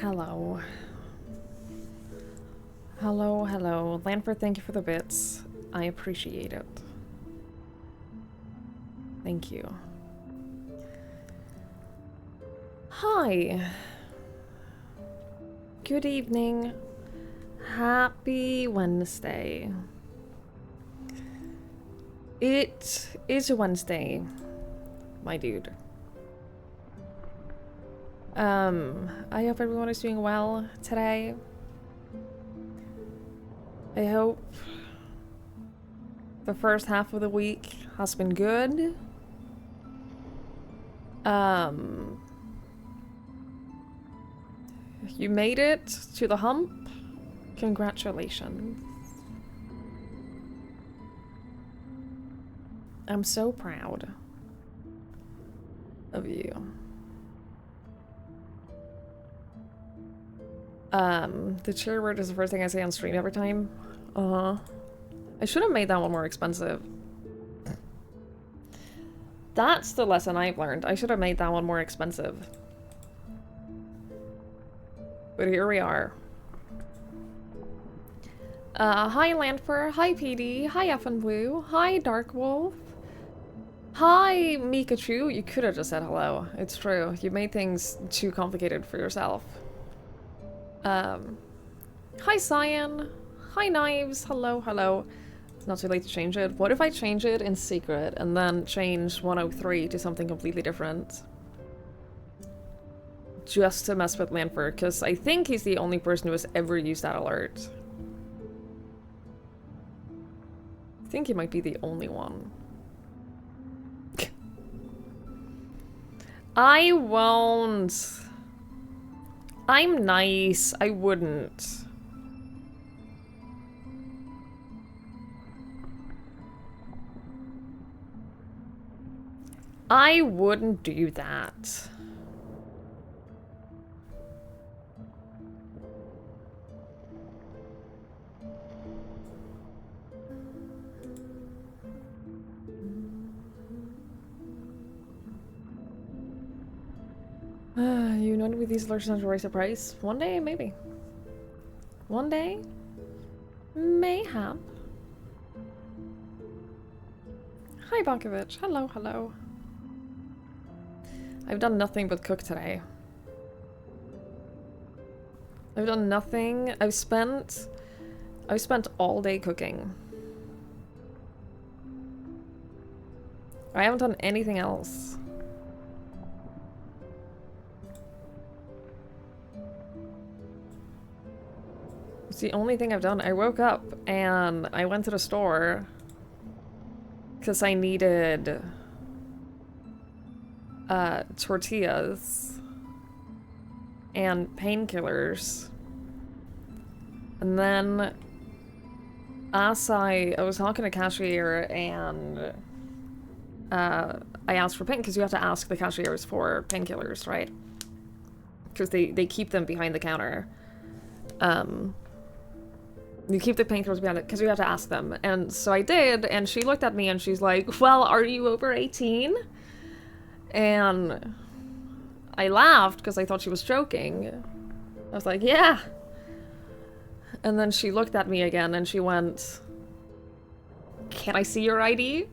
Hello. Hello, hello. Lanford, thank you for the bits. I appreciate it. Thank you. Hi. Good evening. Happy Wednesday. It is a Wednesday, my dude. I hope everyone is doing well today. I hope the first half of the week has been good. You made it to the hump. Congratulations. I'm so proud of you. The cheer word is the first thing I say on stream every time. I should have made that one more expensive. That's the lesson I've learned. I should have made that one more expensive. But here we are. Hi Landfer, hi PD, hi Effin Blue, hi Dark Wolf. Hi Mikachu, you could have just said hello. It's true. You made things too complicated for yourself. Hi Cyan. Hi Knives. Hello, hello. It's not too late to change it. What if I change it in secret and then change 103 to something completely different? Just to mess with Lanford, because I think he's the only person who has ever used that alert. I think he might be the only one. I won't. I'm nice. I wouldn't. I wouldn't do that. You know, with these alerts not to raise the price. One day, maybe. One day? Mayhap. Hi, Bonkovich. Hello, hello. I've done nothing but cook today. I've done nothing. I've spent all day cooking. I haven't done anything else. It's the only thing I've done. I woke up and I went to the store because I needed tortillas and painkillers. And then as I was talking to cashier and I asked for because you have to ask the cashiers for painkillers, right? Because they keep them behind the counter. You keep the painkillers behind it because you have to ask them. And so I did, and she looked at me and she's like, well, are you over 18? And I laughed because I thought she was joking. I was like, yeah. And then she looked at me again and she went, can I see your ID?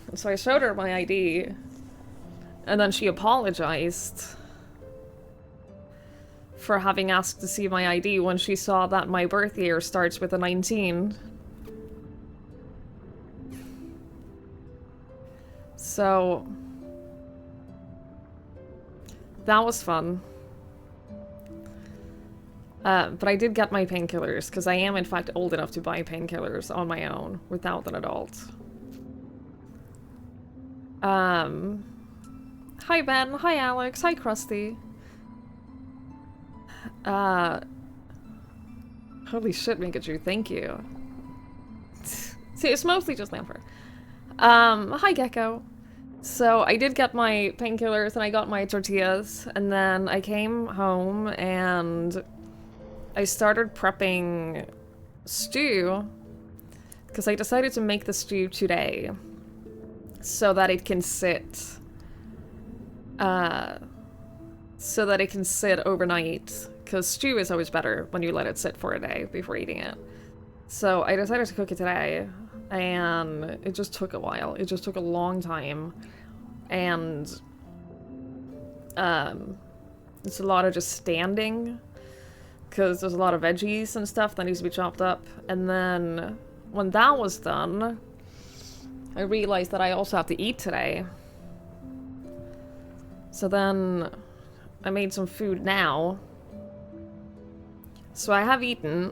And so I showed her my ID. And then she apologized for having asked to see my ID when she saw that my birth year starts with a 19. So that was fun. But I did get my painkillers, because I am in fact old enough to buy painkillers on my own without an adult. Hi Ben, hi Alex, hi Krusty. Holy shit, Mikachu, thank you. See, it's mostly just Lanford. Hi Gecko. So I did get my painkillers and I got my tortillas, and then I came home and I started prepping stew because I decided to make the stew today so that it can sit so that it can sit overnight, because stew is always better when you let it sit for a day before eating it. So I decided to cook it today, and it just took a while. It just took a long time, and it's a lot of just standing, because there's a lot of veggies and stuff that needs to be chopped up. And then when that was done, I realized that I also have to eat today. So then I made some food now. So I have eaten,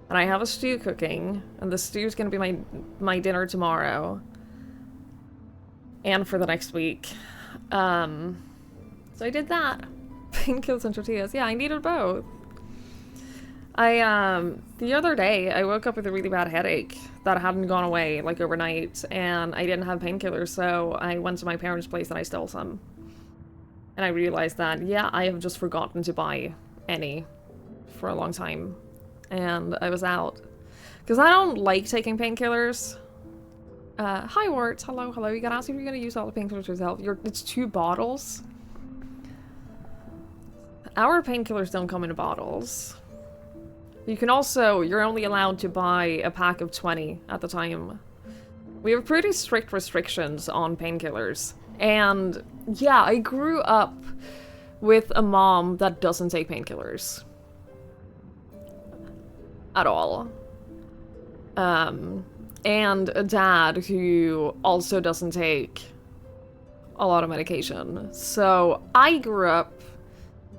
and I have a stew cooking, and the stew's gonna be my dinner tomorrow. And for the next week. So I did that. Painkillers and tortillas. Yeah, I needed both. The other day, I woke up with a really bad headache that hadn't gone away, like, overnight, and I didn't have painkillers, so I went to my parents' place and I stole some. And I realized that, yeah, I have just forgotten to buy any for a long time. And I was out. Because I don't like taking painkillers. Hi, Wart. Hello, hello. You gotta ask if you're gonna use all the painkillers yourself. It's 2 bottles. Our painkillers don't come in bottles. You can also, you're only allowed to buy a pack of 20 at the time. We have pretty strict restrictions on painkillers. And yeah, I grew up with a mom that doesn't take painkillers. At all. And a dad who also doesn't take a lot of medication. So I grew up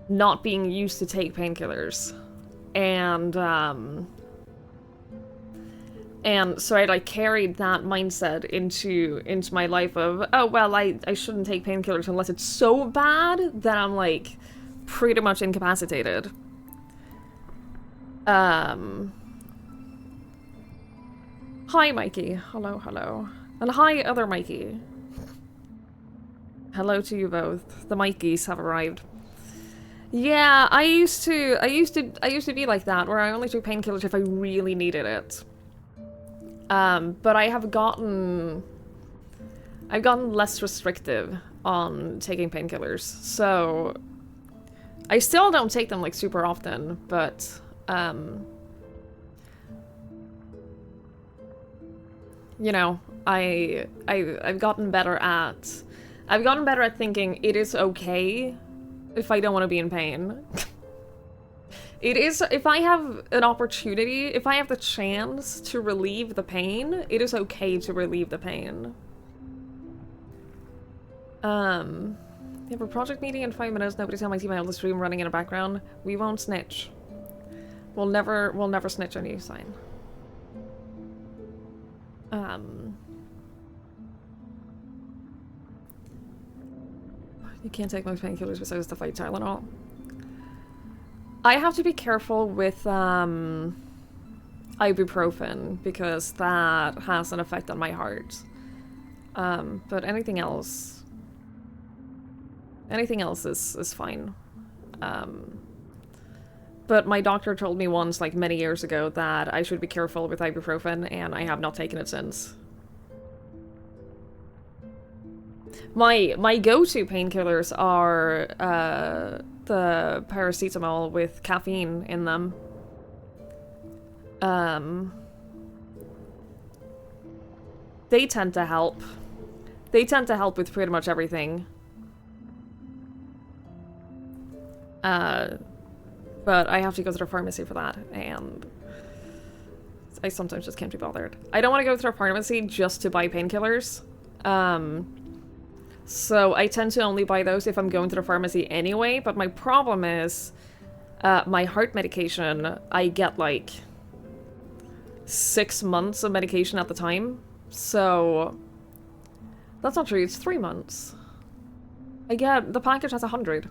not being used to take painkillers. And so I, like, carried that mindset into my life of, oh, well, I shouldn't take painkillers unless it's so bad that I'm, like, pretty much incapacitated. Hi, Mikey. Hello, hello. And hi, other Mikey. Hello to you both. The Mikeys have arrived. Yeah, I used to be like that, where I only took painkillers if I really needed it. But I've gotten less restrictive on taking painkillers, so I still don't take them, like, super often, but you know, I've gotten better at thinking it is okay if I don't want to be in pain. It is, if I have an opportunity, if I have the chance to relieve the pain, it is okay to relieve the pain. You have a project meeting in 5 minutes, nobody's on my team, I have the stream running in the background. We won't snitch. We'll never snitch on you, sign. You can't take most painkillers besides the fight Tylenol. I have to be careful with ibuprofen because that has an effect on my heart. But anything else is fine. But my doctor told me once, like, many years ago, that I should be careful with ibuprofen, and I have not taken it since. My go-to painkillers are the paracetamol with caffeine in them. They tend to help. They tend to help with pretty much everything. But I have to go to the pharmacy for that, and I sometimes just can't be bothered. I don't want to go to the pharmacy just to buy painkillers. So I tend to only buy those if I'm going to the pharmacy anyway, but my problem is my heart medication, I get like 6 months of medication at the time. So that's not true, it's 3 months. The package has 100.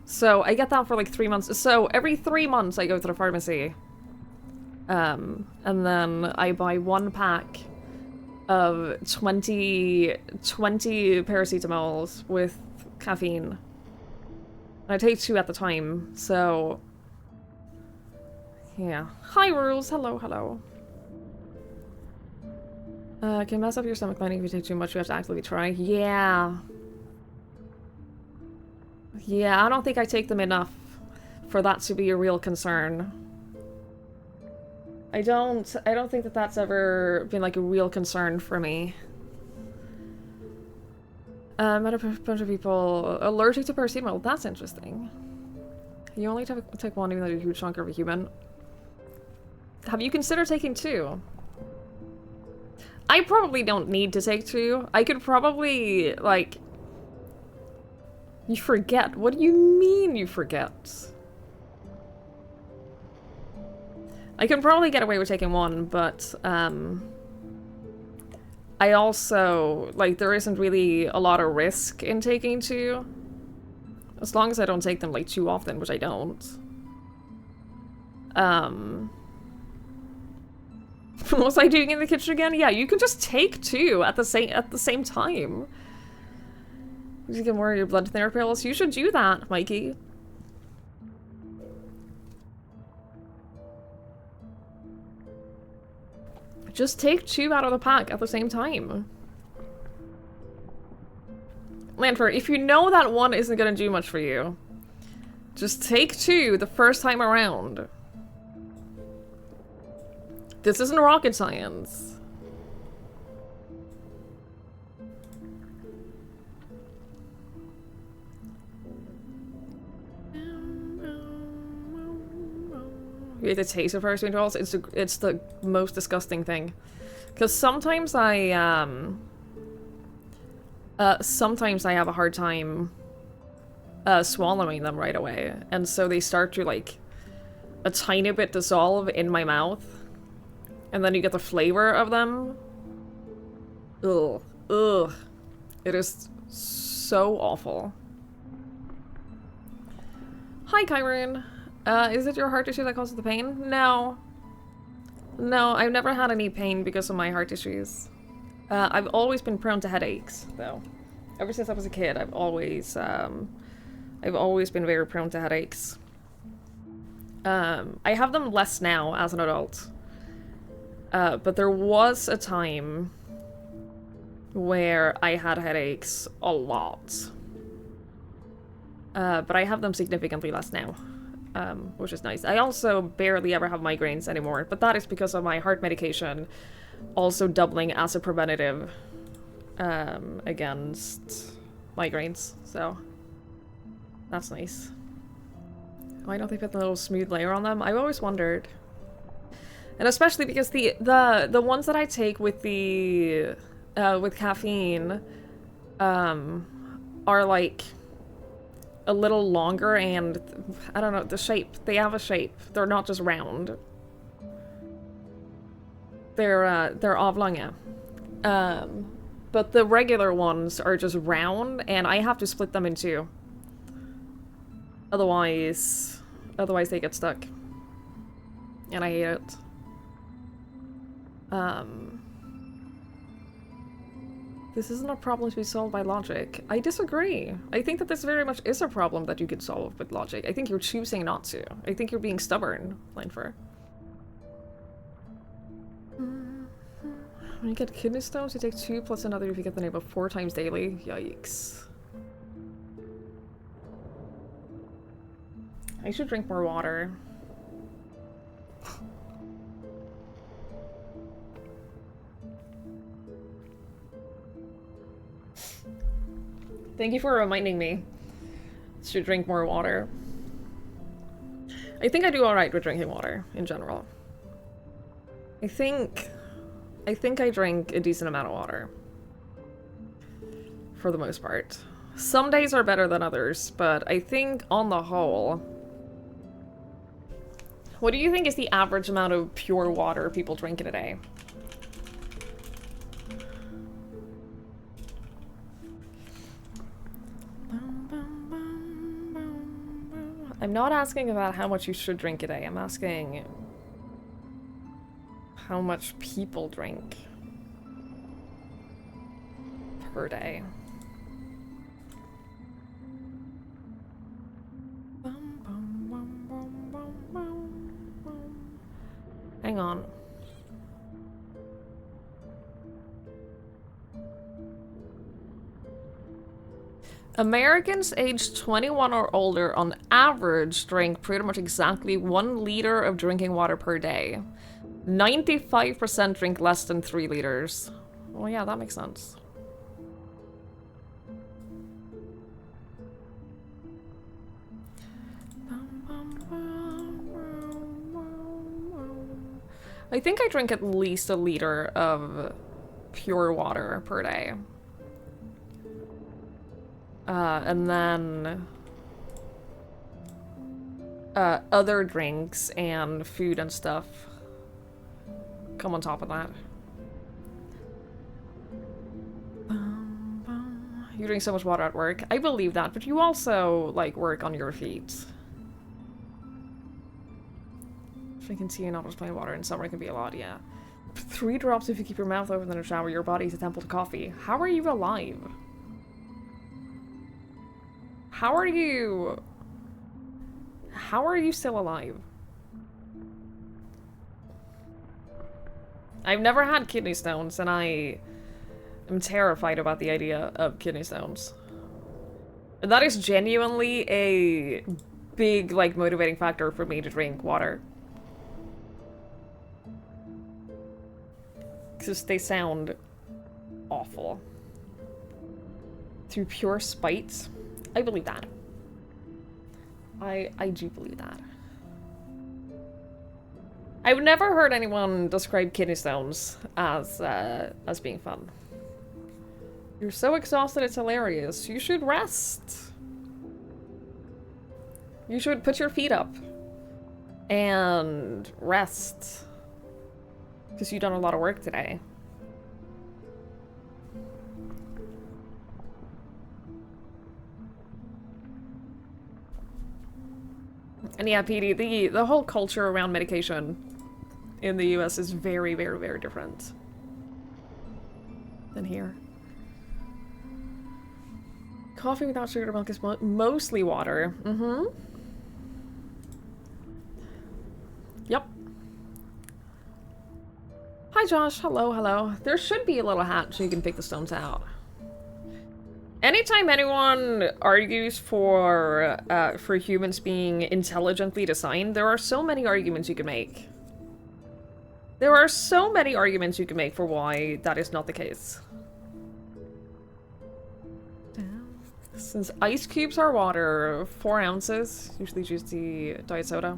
So I get that for like 3 months. So every 3 months I go to the pharmacy. And then I buy 1 pack of 20 paracetamols with caffeine. And I take 2 at the time, so yeah. Hi, Rules. Hello, hello. Can mess up your stomach lining if you take too much. You have to actively try. Yeah. Yeah, I don't think I take them enough for that to be a real concern. I don't think that that's ever been like a real concern for me. Met a bunch of people allergic to paracetamol. That's interesting. You only take one even though you're a huge chunk of a human. Have you considered taking two? I probably don't need to take two. I could probably, like... You forget. What do you mean you forget? I can probably get away with taking one, but, I also, like, there isn't really a lot of risk in taking two. As long as I don't take them, like, too often, which I don't. What was I doing in the kitchen again? Yeah, you can just take two at the same time. You get more of your blood thinner pills. You should do that, Mikey. Just take two out of the pack at the same time. Lanfer, if you know that one isn't gonna do much for you, just take two the first time around. This isn't rocket science. You hate the taste of paracetamol rolls? It's the most disgusting thing. Because sometimes I have a hard time swallowing them right away, and so they start to like a tiny bit dissolve in my mouth, and then you get the flavor of them. Ugh, ugh, it is so awful. Hi, Kyron. Is it your heart issue that causes the pain? No. No, I've never had any pain because of my heart issues. I've always been prone to headaches, though. Ever since I was a kid, I've always been very prone to headaches. I have them less now as an adult. But there was a time where I had headaches a lot. But I have them significantly less now. Which is nice. I also barely ever have migraines anymore, but that is because of my heart medication also doubling as a preventative against migraines, so that's nice. Why don't they put the little smooth layer on them? I've always wondered. And especially because the ones that I take with the with caffeine are like a little longer, and I don't know, the shape. They have a shape. They're not just round. They're oblonge. But the regular ones are just round, and I have to split them in two. Otherwise they get stuck. And I hate it. This isn't a problem to be solved by logic. I disagree. I think that this very much is a problem that you could solve with logic. I think you're choosing not to. I think you're being stubborn, Lanfer. When you get kidney stones, you take 2 plus another if you get the neighbor 4 times daily. Yikes. I should drink more water. Thank you for reminding me to drink more water. I think I do alright with drinking water, in general. I think I drink a decent amount of water. For the most part. Some days are better than others, but I think on the whole... What do you think is the average amount of pure water people drink in a day? I'm not asking about how much you should drink a day. I'm asking how much people drink per day. Hang on. Americans aged 21 or older on average drink pretty much exactly 1 liter of drinking water per day. 95% drink less than 3 liters. Well, yeah, that makes sense. I think I drink at least 1 liter of pure water per day. And then other drinks and food and stuff come on top of that. You drink so much water at work. I believe that, but you also, like, work on your feet. Drinking tea and not just plain water in summer can be a lot, yeah. 3 drops if you keep your mouth open in a shower. Your body's a temple to coffee. How are you alive? How are you still alive? I've never had kidney stones, and I am terrified about the idea of kidney stones. And that is genuinely a big, like, motivating factor for me to drink water. Because they sound awful. Through pure spite. I believe that. I do believe that. I've never heard anyone describe kidney stones as being fun. You're so exhausted, it's hilarious. You should rest. You should put your feet up and rest. Because you've done a lot of work today. And yeah, PD, the whole culture around medication in the US is very, very, very different than here. Coffee without sugar milk is mostly water. Mm-hmm. Yep. Hi, Josh. Hello, hello. There should be a little hat so you can pick the stones out. Anytime anyone argues for humans being intelligently designed, there are so many arguments you can make. There are so many arguments you can make for why that is not the case. Since ice cubes are water, 4 ounces, usually just the diet soda.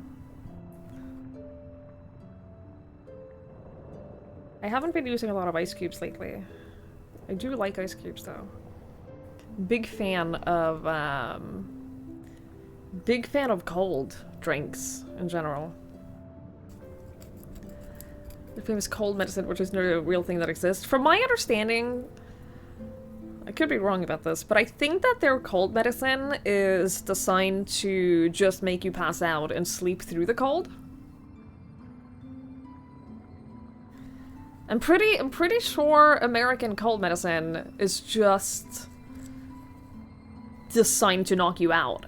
I haven't been using a lot of ice cubes lately. I do like ice cubes though. Big fan of cold drinks in general. The famous cold medicine, which is no real thing that exists. From my understanding, I could be wrong about this, but I think that their cold medicine is designed to just make you pass out and sleep through the cold. I'm pretty sure American cold medicine is just designed to knock you out.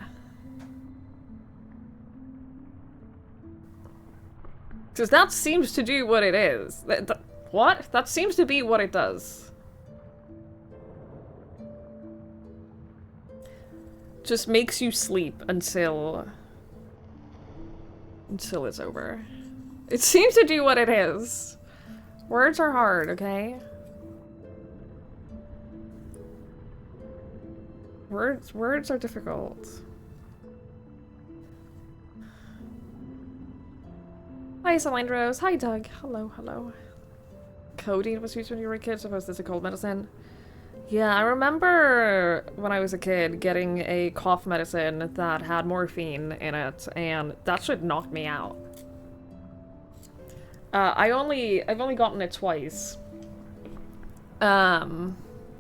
Because that seems to do what it is. What? That seems to be what it does. Just makes you sleep until it's over. It seems to do what it is. Words are hard, okay? Words are difficult. Hi, Salindros. Hi, Doug. Hello, hello. Codeine was used when you were a kid, suppose this is a cold medicine. Yeah, I remember when I was a kid getting a cough medicine that had morphine in it, and that should knock me out. I've only gotten it twice.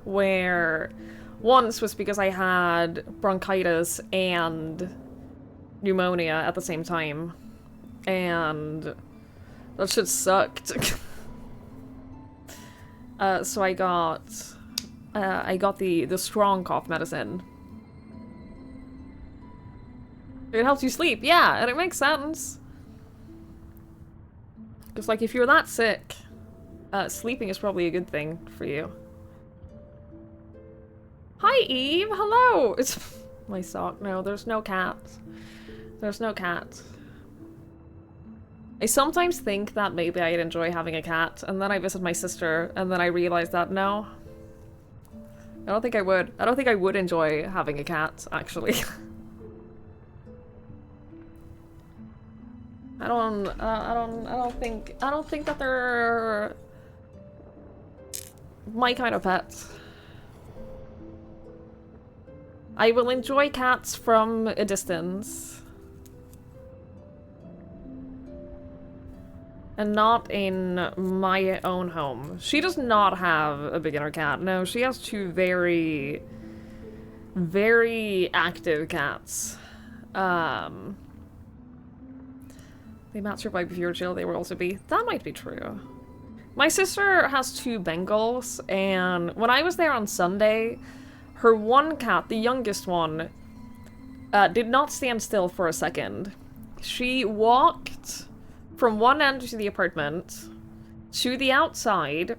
Where once was because I had bronchitis and pneumonia at the same time. And that shit sucked. So I got the strong cough medicine. It helps you sleep, yeah, and it makes sense. Because, like, if you're that sick, sleeping is probably a good thing for you. Hi, Hi, Eve. Hello. It's my sock. No, there's no cat. There's no cat. I sometimes think that maybe I'd enjoy having a cat, and then I visit my sister, and then I realize that no. I don't think I would. I don't think I would enjoy having a cat, actually. I don't think that they're my kind of pets. I will enjoy cats from a distance. And not in my own home. She does not have a beginner cat. No, she has two very, very active cats. They masturbate by pure chill, they will also be. That might be true. My sister has two Bengals, and when I was there on Sunday, her one cat, the youngest one, did not stand still for a second. She walked from one end to the apartment, to the outside,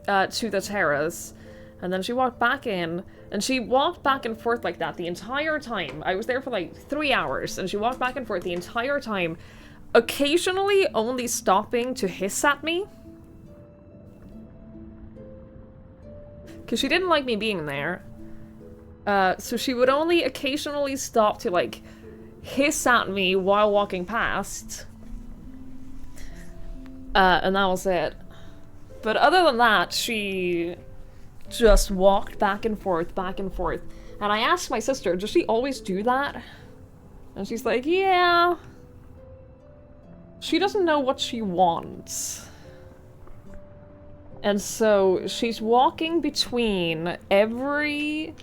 to the terrace, and then she walked back in, and she walked back and forth like that the entire time. I was there for like 3 hours, and she walked back and forth the entire time, occasionally only stopping to hiss at me. Because she didn't like me being there. So she would only occasionally stop to, like, hiss at me while walking past. And that was it. But other than that, she just walked back and forth, back and forth. And I asked my sister, does she always do that? And she's like, yeah. She doesn't know what she wants. And so she's walking between every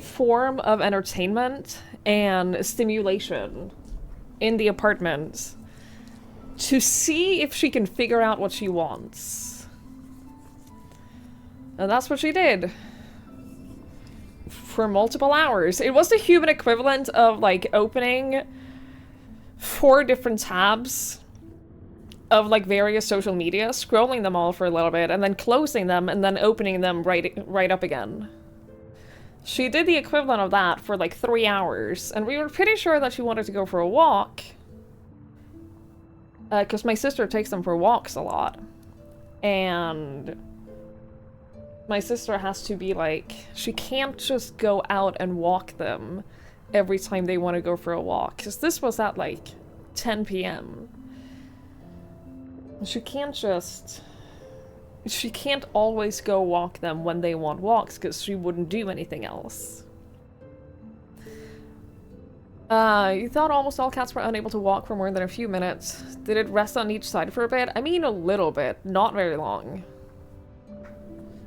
form of entertainment and stimulation in the apartment to see if she can figure out what she wants. And that's what she did. For multiple hours. It was the human equivalent of, like, opening 4 different tabs of, like, various social media, scrolling them all for a little bit, and then closing them, and then opening them right up again. She did the equivalent of that for, like, 3 hours, and we were pretty sure that she wanted to go for a walk. Because my sister takes them for walks a lot. And my sister has to be like, she can't just go out and walk them every time they want to go for a walk. Because this was at, like, 10 p.m. She can't always go walk them when they want walks, because she wouldn't do anything else. You thought almost all cats were unable to walk for more than a few minutes. Did it rest on each side for a bit? I mean, a little bit. Not very long.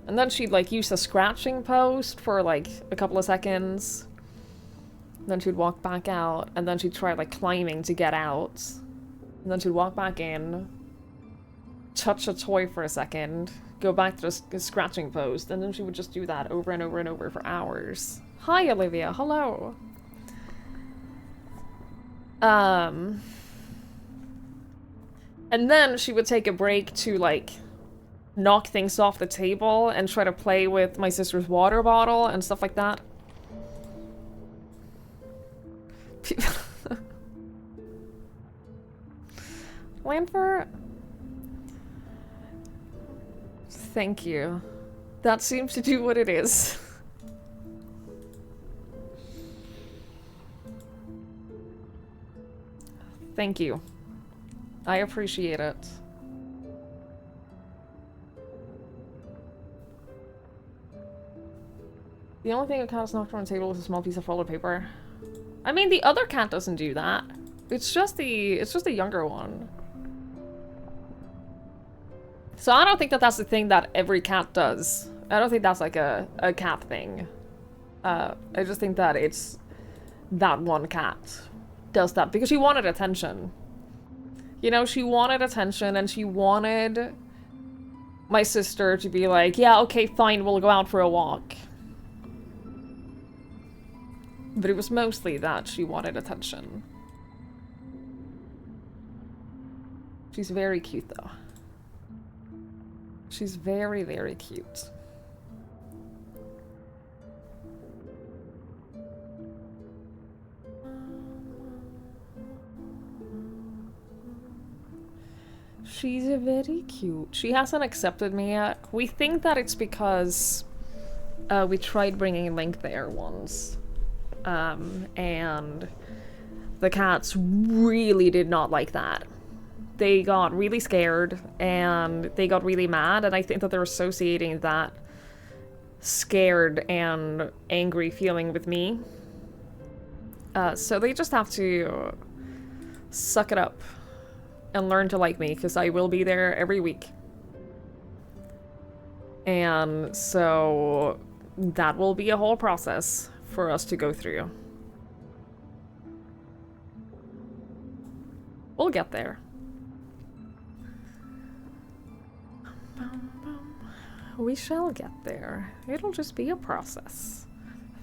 And then she'd, like, use the scratching post for, like, a couple of seconds. And then she'd walk back out, and then she'd try, like, climbing to get out. And then she'd walk back in, touch a toy for a second, go back to the scratching post, and then she would just do that over and over and over for hours. Hi, Olivia. Hello. And then she would take a break to, like, knock things off the table and try to play with my sister's water bottle and stuff like that. Lanford? Thank you. That seems to do what it is. Thank you. I appreciate it. The only thing a cat has knocked on the table is a small piece of folded paper. I mean, the other cat doesn't do that. It's just the younger one. So I don't think that that's the thing that every cat does. I don't think that's like a cat thing. I just think that it's that one cat does that because she wanted attention. You know, she wanted attention and she wanted my sister to be like, yeah, okay, fine, we'll go out for a walk. But it was mostly that she wanted attention. She's very cute, though. She's very, very cute. She's very cute. She hasn't accepted me yet. We think that it's because we tried bringing Link there once. And the cats really did not like that. They got really scared and they got really mad, and I think that they're associating that scared and angry feeling with me. So they just have to suck it up and learn to like me, because I will be there every week. And so that will be a whole process for us to go through. We'll get there. We shall get there. It'll just be a process.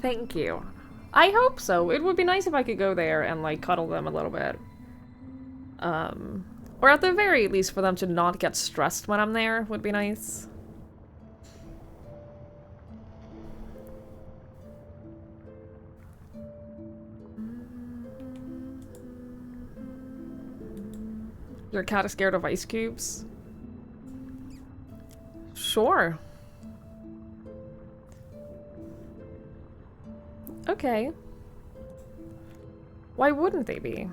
Thank you. I hope so. It would be nice if I could go there and, like, cuddle them a little bit. Or at the very least for them to not get stressed when I'm there would be nice. Your cat is scared of ice cubes? Sure. Okay. Why wouldn't they be?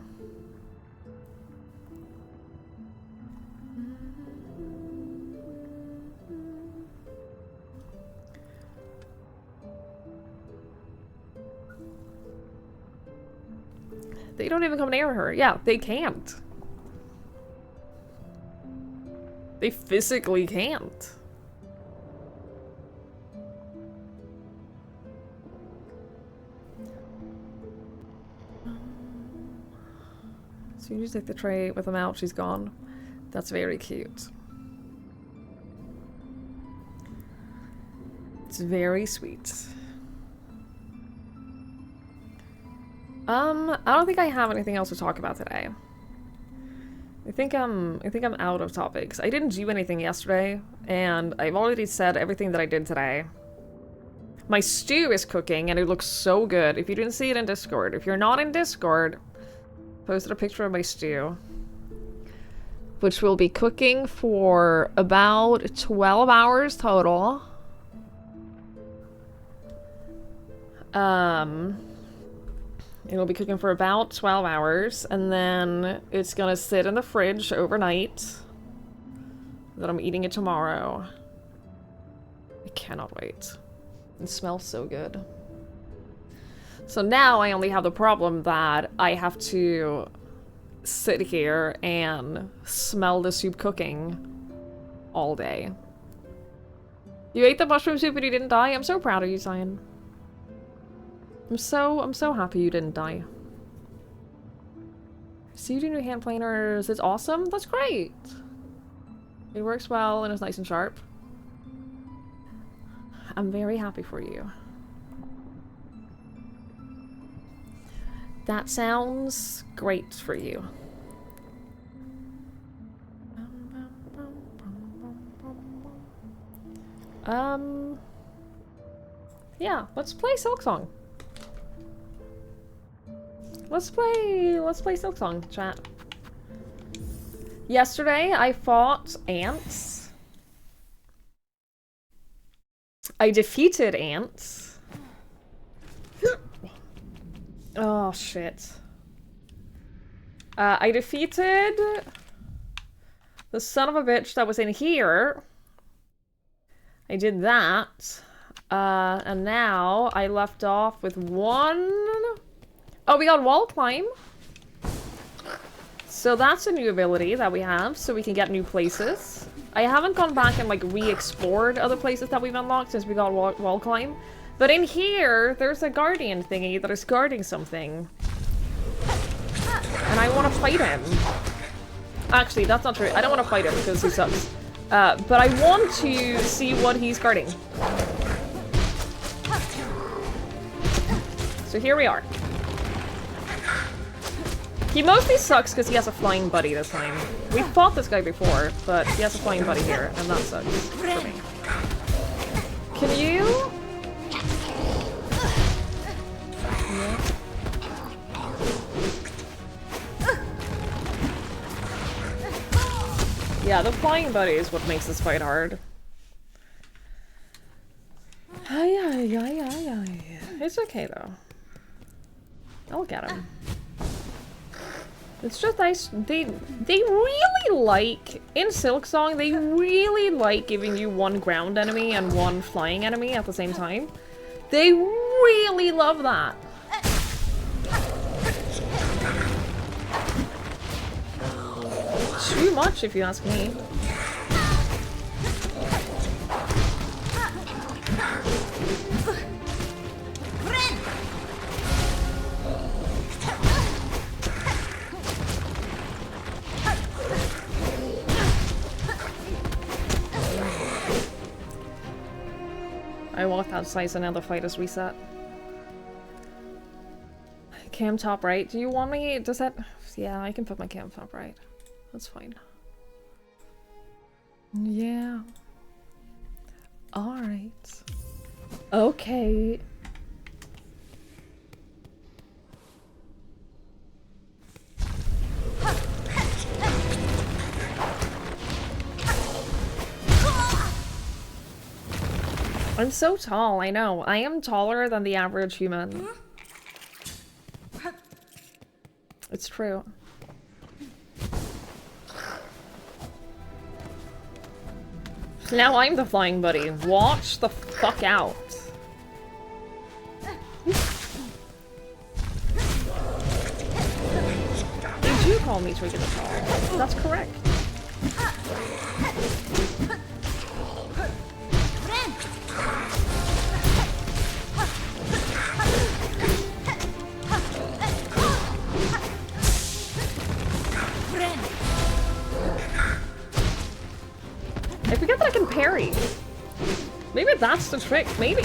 They don't even come near her. Yeah, they can't. They physically can't. So you just take the tray with them out, she's gone. That's very cute. It's very sweet. I don't think I have anything else to talk about today. I think I'm out of topics. I didn't do anything yesterday, and I've already said everything that I did today. My stew is cooking, and it looks so good. If you didn't see it in Discord, if you're not in Discord, posted a picture of my stew, which will be cooking for about 12 hours total. It'll be cooking for about 12 hours, and then it's gonna sit in the fridge overnight. Then I'm eating it tomorrow. I cannot wait. It smells so good. So now I only have the problem that I have to sit here and smell the soup cooking all day. You ate the mushroom soup and you didn't die? I'm so proud of you, Zion. I'm so happy you didn't die. So you do new hand planers. It's awesome. That's great. It works well and it's nice and sharp. I'm very happy for you. That sounds great for you. Yeah, let's play Silksong. Let's play Silksong, chat. Yesterday, I fought ants. I defeated ants. Oh, shit. I defeated the son of a bitch that was in here. I did that. And now I left off with one... Oh, we got wall climb. So that's a new ability that we have, so we can get new places. I haven't gone back and like re-explored other places that we've unlocked since we got wall climb. But in here, there's a guardian thingy that is guarding something. And I want to fight him. Actually, that's not true. I don't want to fight him because he sucks. But I want to see what he's guarding. So here we are. He mostly sucks because he has a flying buddy this time. We fought this guy before, but he has a flying buddy here, and that sucks for me. Can you? Yeah, the flying buddy is what makes this fight hard. It's okay though. I'll get him. It's just nice. They really like in Silksong. They really like giving you one ground enemy and one flying enemy at the same time. They really love that. Too much, if you ask me. I walked outside, so now the fight is reset. Cam top right. Do you want me? Does that? Yeah, I can put my cam top right. That's fine. Yeah. Alright. Okay. I'm so tall, I know. I am taller than the average human. It's true. Now I'm the flying buddy. Watch the fuck out. They do call me Twiggy the Tall. That's correct. I forget that I can parry. Maybe that's the trick. Maybe.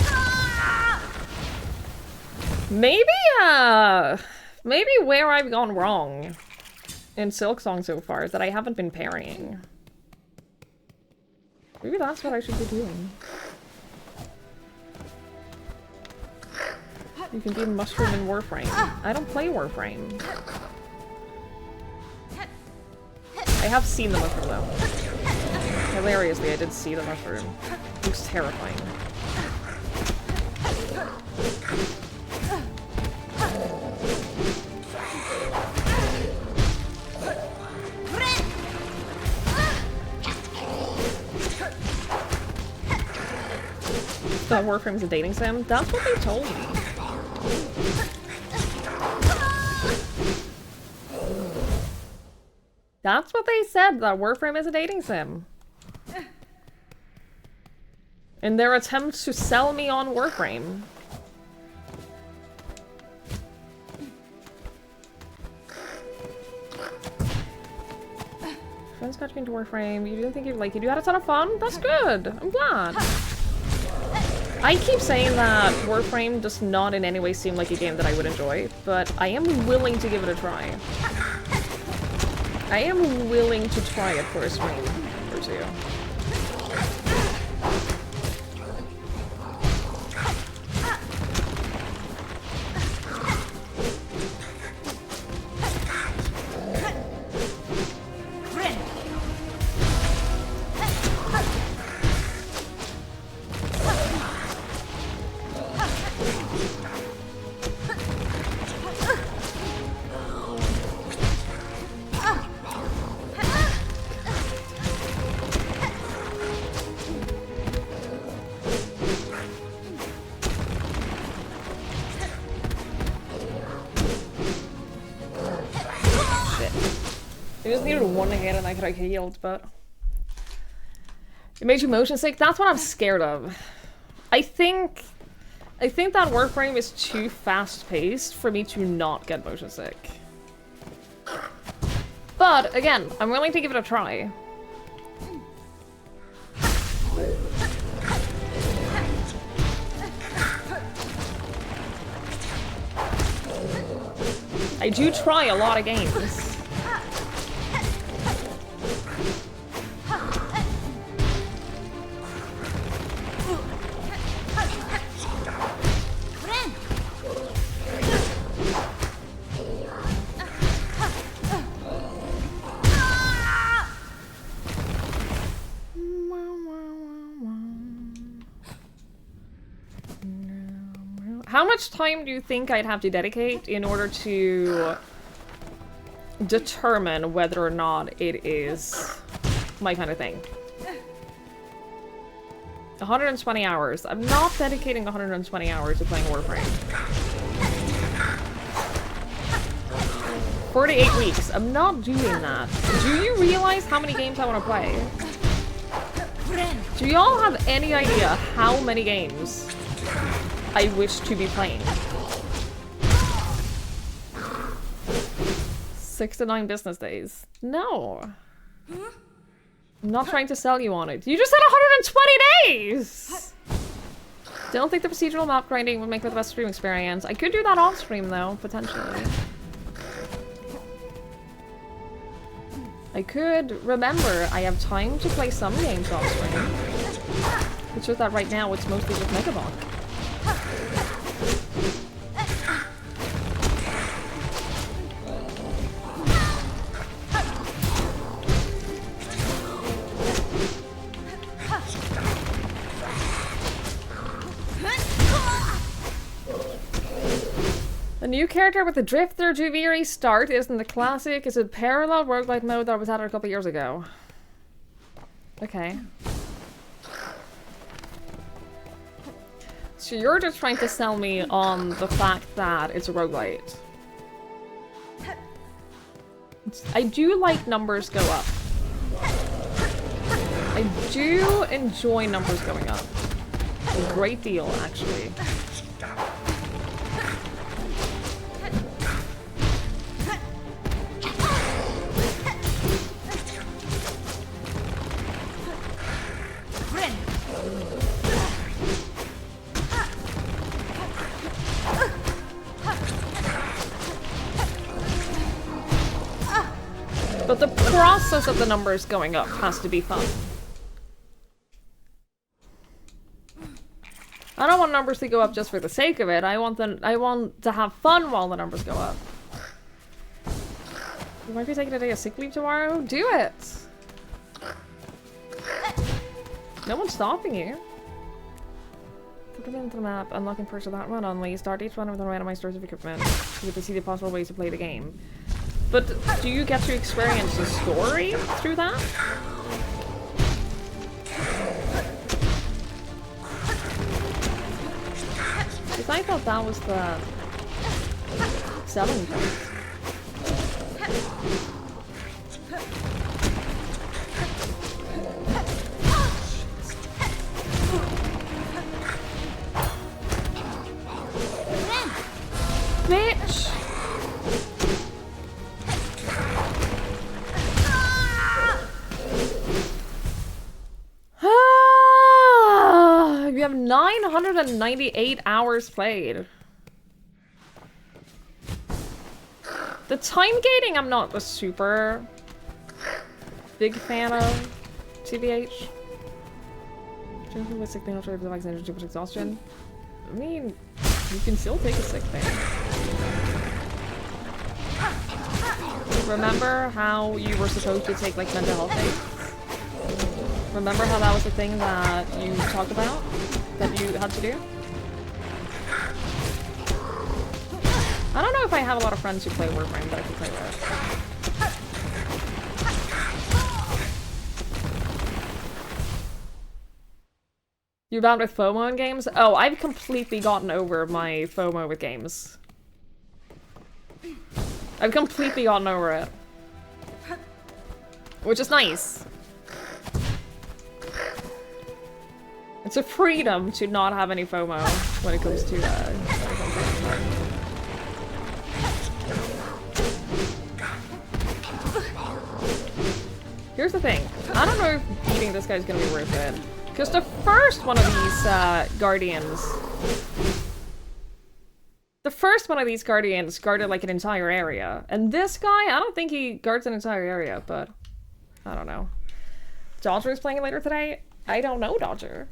Maybe where I've gone wrong in Silksong so far is that I haven't been parrying. Maybe that's what I should be doing. You can be Mushroom in Warframe. I don't play Warframe. I have seen the Mushroom though. Hilariously, I did see the mushroom. It looks terrifying. That Warframe's a dating sim? That's what they told me. That's what they said, that Warframe is a dating sim. In their attempt to sell me on Warframe. Friends got you into Warframe. You didn't think you'd like it. You had a ton of fun? That's good. I'm glad. I keep saying that Warframe does not in any way seem like a game that I would enjoy, but I am willing to give it a try. I am willing to try it for a stream or two. I just needed one hit and I could have healed, but... It made you motion sick? That's what I'm scared of. I think that Warframe is too fast-paced for me to not get motion sick. But, again, I'm willing to give it a try. I do try a lot of games. How much time do you think I'd have to dedicate in order to determine whether or not it is my kind of thing? 120 hours. I'm not dedicating 120 hours to playing Warframe. 48 weeks. I'm not doing that. Do you realize how many games I want to play? Do y'all have any idea how many games I wish to be playing? 6 to 9 business days. No. I'm not trying to sell you on it. You just said 120 days! Don't think the procedural map grinding would make for the best stream experience. I could do that off stream though, potentially. I could remember I have time to play some games off stream. It's just that right now it's mostly just Megabonk. A new character with a Drifter Juviri start isn't the classic, it's a parallel roguelike mode that was added a couple years ago. Okay. So you're just trying to sell me on the fact that it's a roguelite. I do like numbers go up. I do enjoy numbers going up. A great deal, actually. But the process of the numbers going up has to be fun. I don't want numbers to go up just for the sake of it. I want to have fun while the numbers go up. You might be taking a day of sick leave tomorrow? Do it! No one's stopping you. Put it into the map, unlocking perks of that run only. Start each run with a randomized source of equipment. You get to see the possible ways to play the game. But do you get to experience the story through that? Because I thought that was the selling point. Bitch! We have 998 hours played. The time gating I'm not a super big fan of, TBH. With sick pain, too much exhaustion. I mean, you can still take a sick pain. Remember how you were supposed to take like mental health days? Remember how that was the thing that you talked about? That you had to do? I don't know if I have a lot of friends who play Warframe that I can play with. You're bad with FOMO in games? Oh, I've completely gotten over my FOMO with games. I've completely gotten over it. Which is nice. It's a freedom to not have any FOMO when it comes to Here's the thing. I don't know if beating this guy's gonna be worth it. Because the first one of these guardians... The first one of these guardians guarded like an entire area. And this guy, I don't think he guards an entire area, but... I don't know. Dodger is playing it later today? I don't know, Dodger.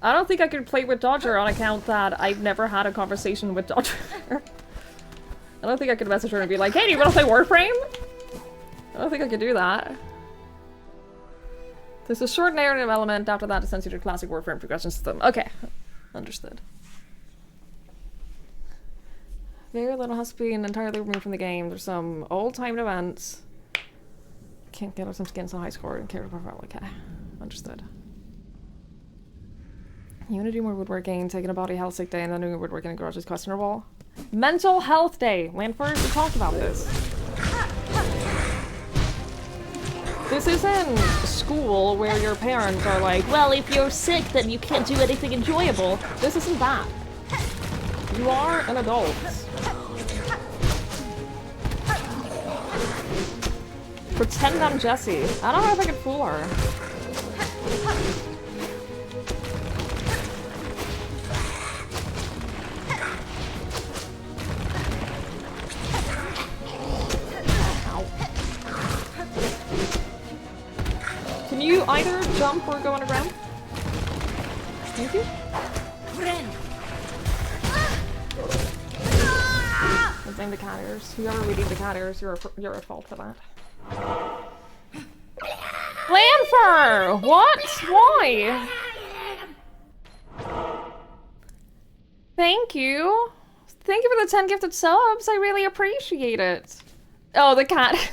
I don't think I could play with Dodger on account that I've never had a conversation with Dodger. I don't think I could message her and be like, hey, do you want to play Warframe? I don't think I could do that. There's a short narrative element, after that it sends you to the classic Warframe progression system. Okay. Understood. Very little has been entirely removed from the game. There's some old-timed events. Can't get us some skins on high score and character profile. Okay. Understood. You want to do more woodworking, taking a body health sick day, and then doing woodworking in the garage is questionable? Mental health day! Lanford, we talked about this. This isn't school where your parents are like, well, if you're sick, then you can't do anything enjoyable. This isn't that. You are an adult. Pretend I'm Jessie. I don't know if I can fool her. Can you either jump or go underground? Thank you. Let's name the cat ears. Whoever reading the cat ears, you're at fault for that. Lanfur! What? Why? Thank you. Thank you for the 10 gifted subs. I really appreciate it. Oh, the cat.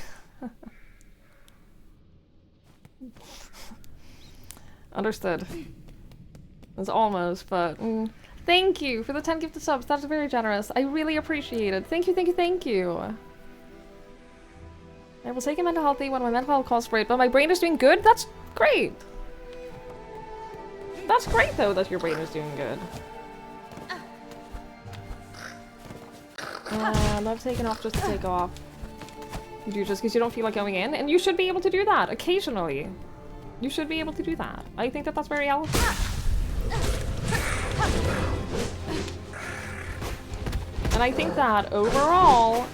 Understood. It's almost, but thank you for the 10 gifted subs. That's very generous. I really appreciate it. Thank you, thank you, thank you. I will take a mental healthy when my mental health calls for it, but my brain is doing good? That's great. That's great, though, that your brain is doing good. Love taking off just to take off. You do just because you don't feel like going in, and you should be able to do that occasionally. You should be able to do that. I think that that's very healthy. And I think that overall,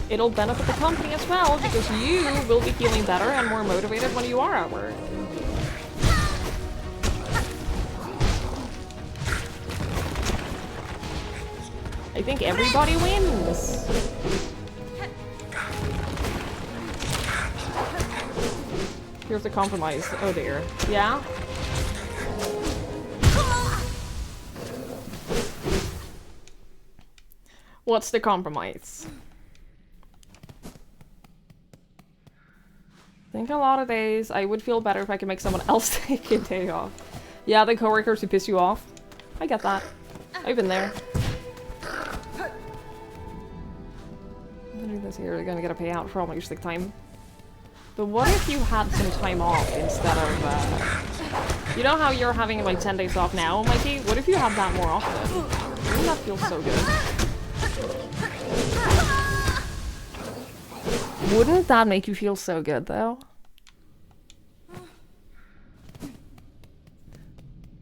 it'll benefit the company as well because you will be feeling better and more motivated when you are at work. I think everybody wins. Here's the compromise. Oh dear. Yeah? What's the compromise? I think a lot of days I would feel better if I could make someone else take a day off. Yeah, the coworkers who piss you off. I get that. I've been there. I'm gonna do this here. You're gonna get a payout for all my sick time. But what if you had some time off instead of, you know how you're having like 10 days off now, Mikey? What if you had that more often? Wouldn't that feel so good? Wouldn't that make you feel so good, though?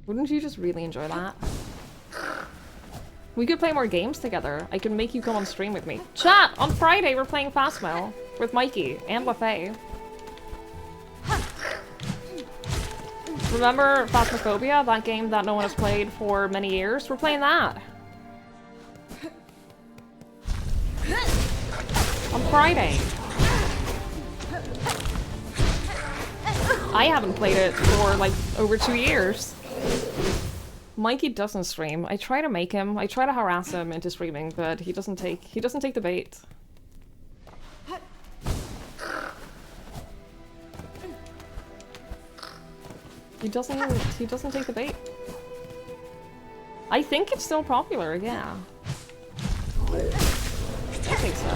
Wouldn't you just really enjoy that? We could play more games together. I can make you come on stream with me. Chat! On Friday, we're playing Phasmo with Mikey and LaFay. Remember Phasmophobia? That game that no one has played for many years? We're playing that. On Friday. I haven't played it for like over 2 years. Mikey doesn't stream. I try to make him. I try to harass him into streaming, but he doesn't take the bait. He doesn't take the bait. I think it's still popular, yeah. I think so.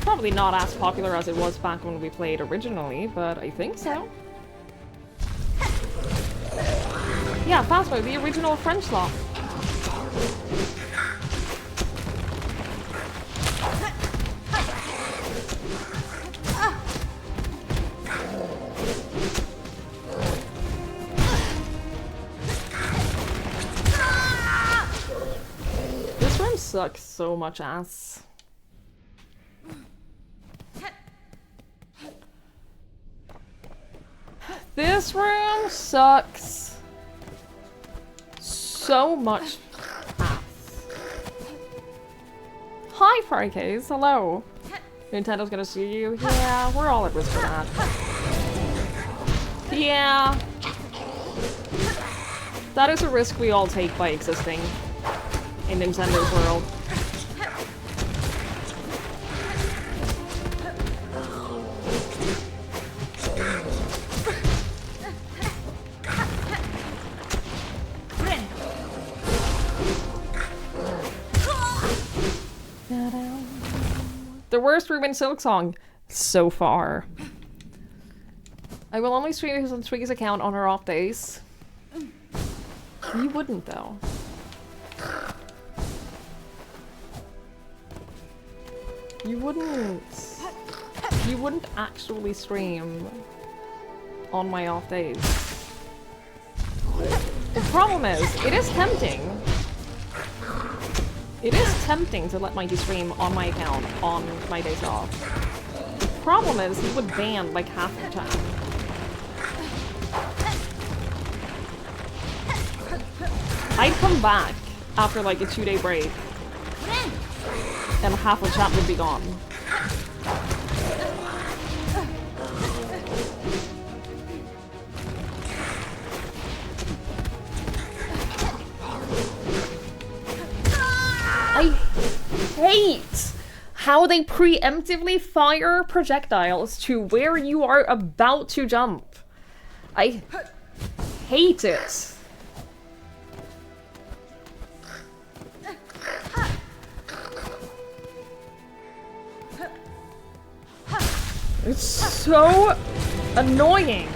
Probably not as popular as it was back when we played originally, but I think so. Yeah, Phasmo, the original French law. This room sucks so much ass. This room sucks so much ass. Hi, Farcase. Hello. Nintendo's gonna see you. Yeah, we're all at risk for that. Yeah. That is a risk we all take by existing in Nintendo's world. The worst room in Silksong so far. I will only stream his on Twiggy's account on her off days. You wouldn't though. You wouldn't actually stream on my off days. The problem is, it is tempting. It is tempting to let Mikey stream on my account on my days off. The problem is, he would ban like half the time. I'd come back after like a 2-day break, and half the chat would be gone. I hate how they preemptively fire projectiles to where you are about to jump. I hate it. It's so annoying.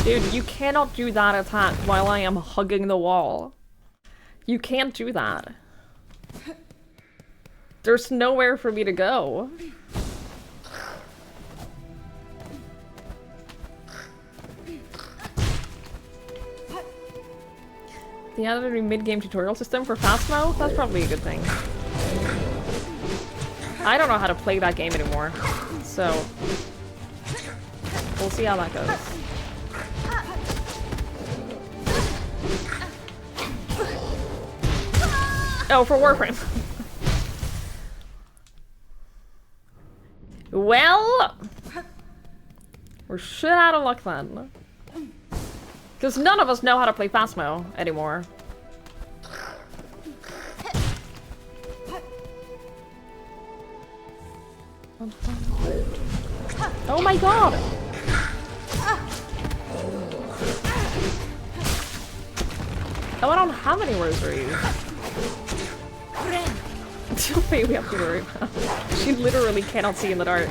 Dude, you cannot do that attack while I am hugging the wall. You can't do that. There's nowhere for me to go. They added a new mid-game tutorial system for Phasmo? That's probably a good thing. I don't know how to play that game anymore, so we'll see how that goes. Oh, for Warframe. Well, we're shit out of luck then. Because none of us know how to play Phasmo anymore. Oh my god! Oh, I don't have any rosaries. Faye we have to worry about. She literally cannot see in the dark.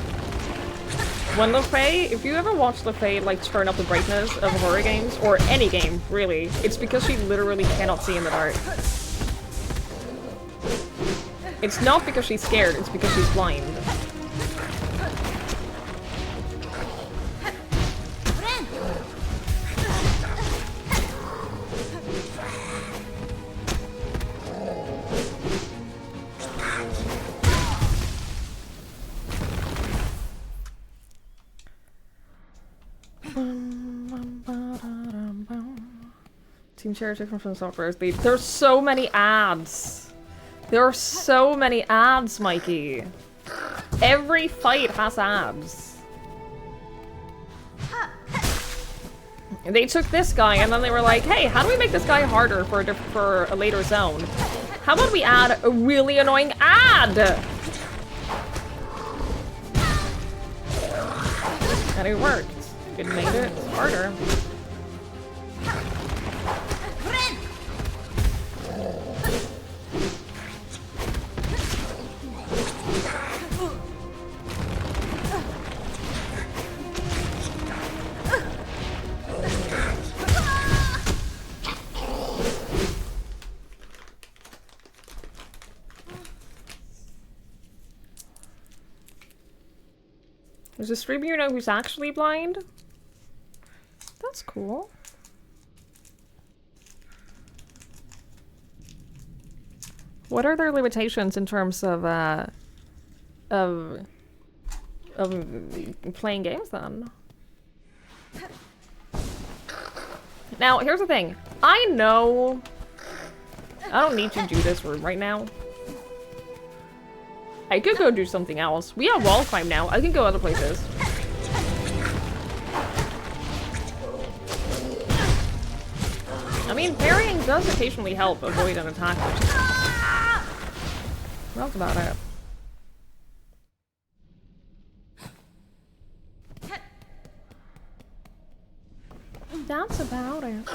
When LaFaye, if you ever watch LaFaye like turn up the brightness of horror games, or any game, really, it's because she literally cannot see in the dark. It's not because she's scared, it's because she's blind. Team Cherry Chicken from Software. There's so many ads. There are so many ads, Mikey. Every fight has ads. They took this guy and then they were like, hey, how do we make this guy harder for a later zone? How about we add a really annoying ad? And it worked. It made it harder. There's a streamer you know who's actually blind? That's cool. What are their limitations in terms of playing games then? Now, here's the thing. I know I don't need to do this room right now. I could go do something else. We have wall climb now. I can go other places. I mean, parrying does occasionally help avoid an attack. That's about it. That's about it.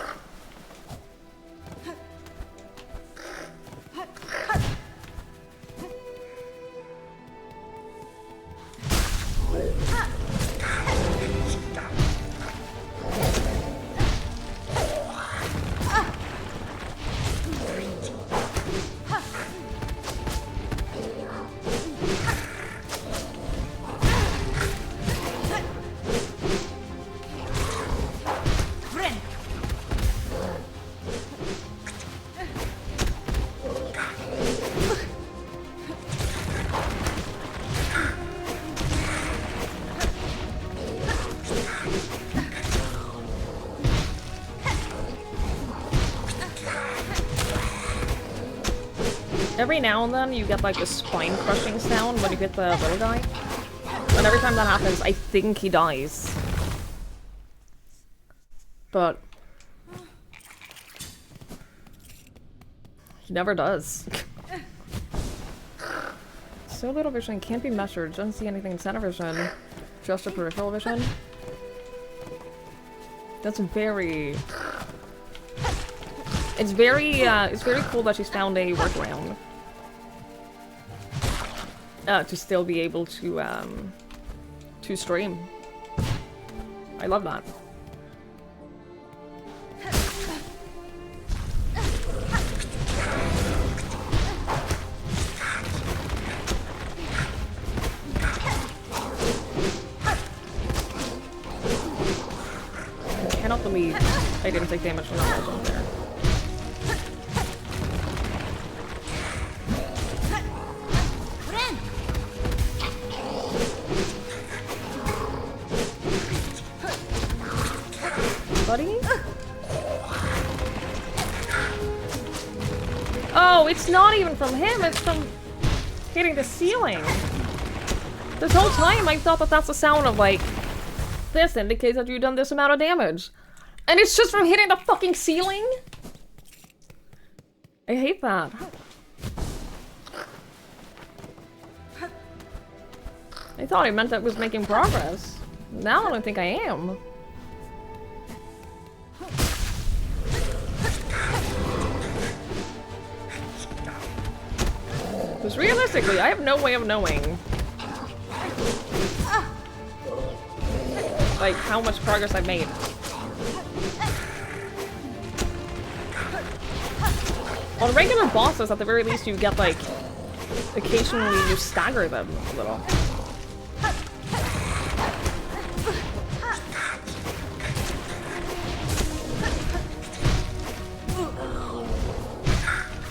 Every now and then you get like a spine crushing sound when you hit the little guy. And every time that happens, I think he dies. But he never does. So little vision can't be measured. Doesn't see anything in center vision. Just a peripheral vision. That's very... It's very cool that she's found a workaround. To still be able to stream. I love that. I cannot believe I didn't take damage from that legend there. Buddy? Oh, it's not even from him, it's from hitting the ceiling. This whole time I thought that that's the sound of like, this indicates that you've done this amount of damage. And it's just from hitting the fucking ceiling? I hate that. I thought it meant that it was making progress. Now I don't think I am. Because realistically, I have no way of knowing like how much progress I've made. On regular bosses, at the very least, you get like occasionally you stagger them a little.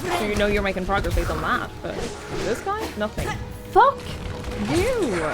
So you know you're making progress based on that, but this guy? Nothing. Fuck you!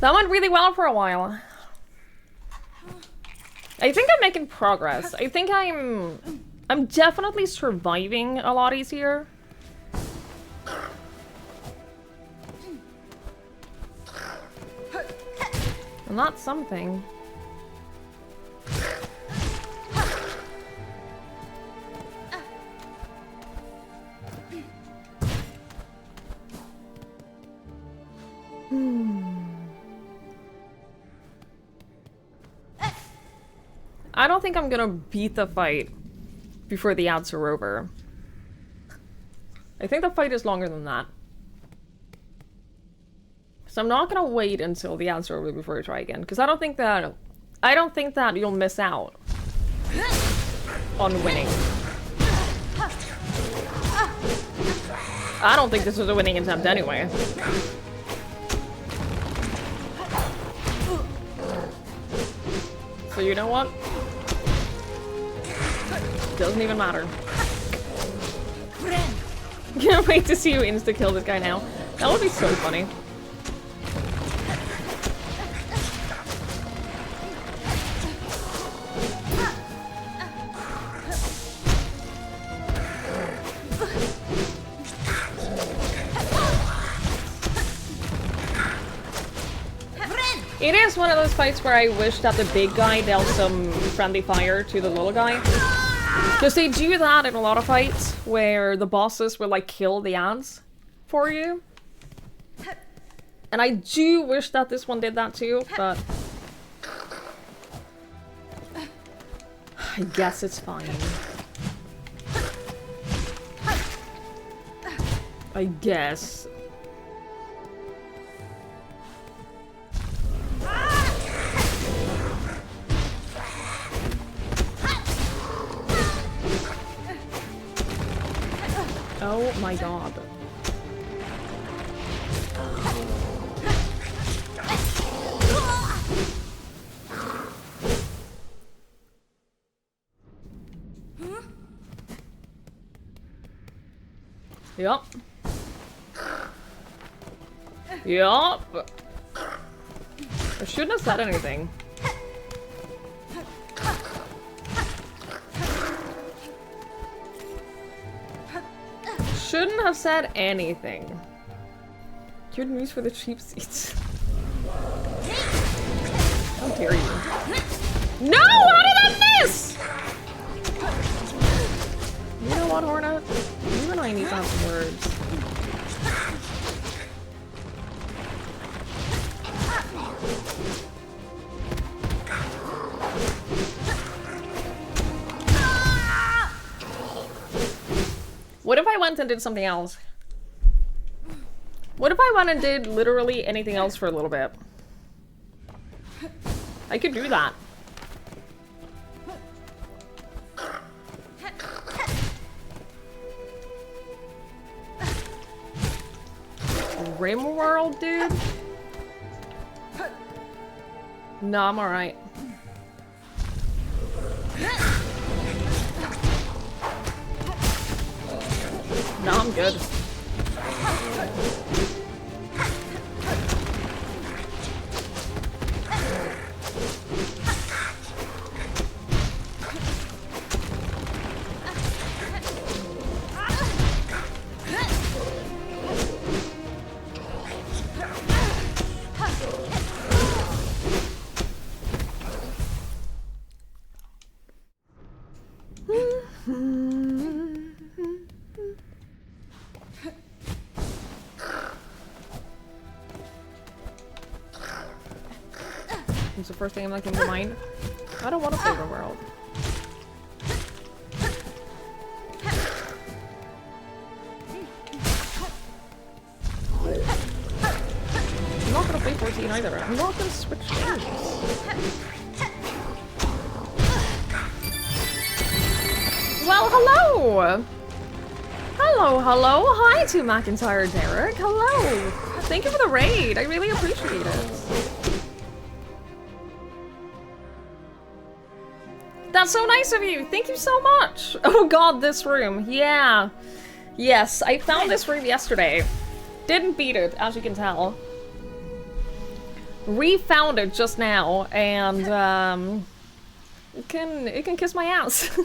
That went really well for a while. I think I'm making progress. I think I'm definitely surviving a lot easier. And that's something. I don't think I'm gonna beat the fight before the ads are over. I think the fight is longer than that. So I'm not gonna wait until the ads are over before I try again, because I don't think that you'll miss out on winning. I don't think this was a winning attempt anyway. So you know what? Doesn't even matter. Can't wait to see you insta-kill this guy now. That would be so funny. It is one of those fights where I wish that the big guy dealt some friendly fire to the little guy. Because they do that in a lot of fights, where the bosses will, like, kill the ants for you. And I do wish that this one did that too, but... I guess it's fine. I guess. Oh my god. Yup. Yup. I shouldn't have said anything. Shouldn't have said anything. Good news for the cheap seats. How dare you? No! How did I miss? You know what, Hornet? You and I need to have some words. What if I went and did something else? What if I went and did literally anything else for a little bit? I could do that. Rimworld, dude? No, I'm alright. No, I'm good. It's the first thing that came to mind. I don't want to play Rimworld. I'm not gonna play 14 either. I'm not gonna switch games. Well, hello! Hello, hello! Hi to McIntyre Derek! Hello! Thank you for the raid! I really appreciate it. That's so nice of you! Thank you so much! Oh god, this room. Yeah. Yes, I found this room yesterday. Didn't beat it, as you can tell. refound it just now, and it can kiss my ass.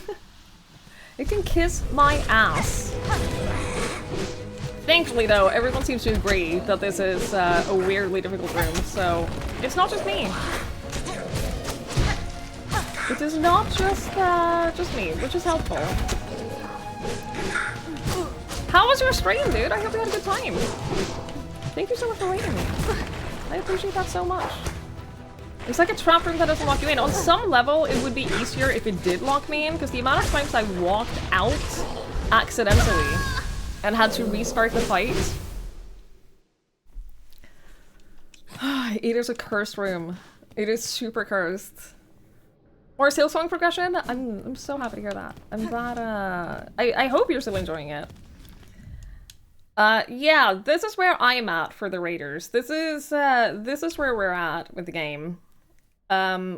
It can kiss my ass. Thankfully, though, everyone seems to agree that this is a weirdly difficult room, so it's not just me. It is not just me, which is helpful. How was your stream, dude? I hope you had a good time. Thank you so much for rating me. I appreciate that so much. It's like a trap room that doesn't lock you in. On some level, it would be easier if it did lock me in, because the amount of times I walked out accidentally and had to restart the fight. It is a cursed room. It is super cursed. Or silksong progression? I'm so happy to hear that. I'm glad, I hope you're still enjoying it. Yeah, this is where I'm at for the raiders. This is where we're at with the game.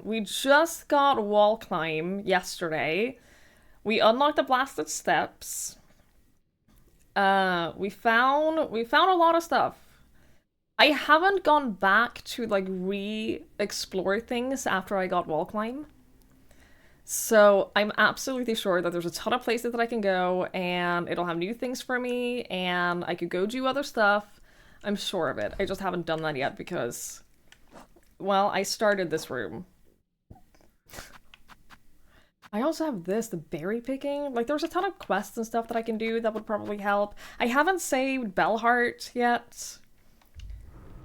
We just got wall climb yesterday. We unlocked the blasted steps. We found a lot of stuff. I haven't gone back to, like, re-explore things after I got wall climb. So I'm absolutely sure that there's a ton of places that I can go, and it'll have new things for me, and I could go do other stuff. I'm sure of it. I just haven't done that yet because, well, I started this room. I also have this, the berry picking. Like, there's a ton of quests and stuff that I can do that would probably help. I haven't saved Bellheart yet.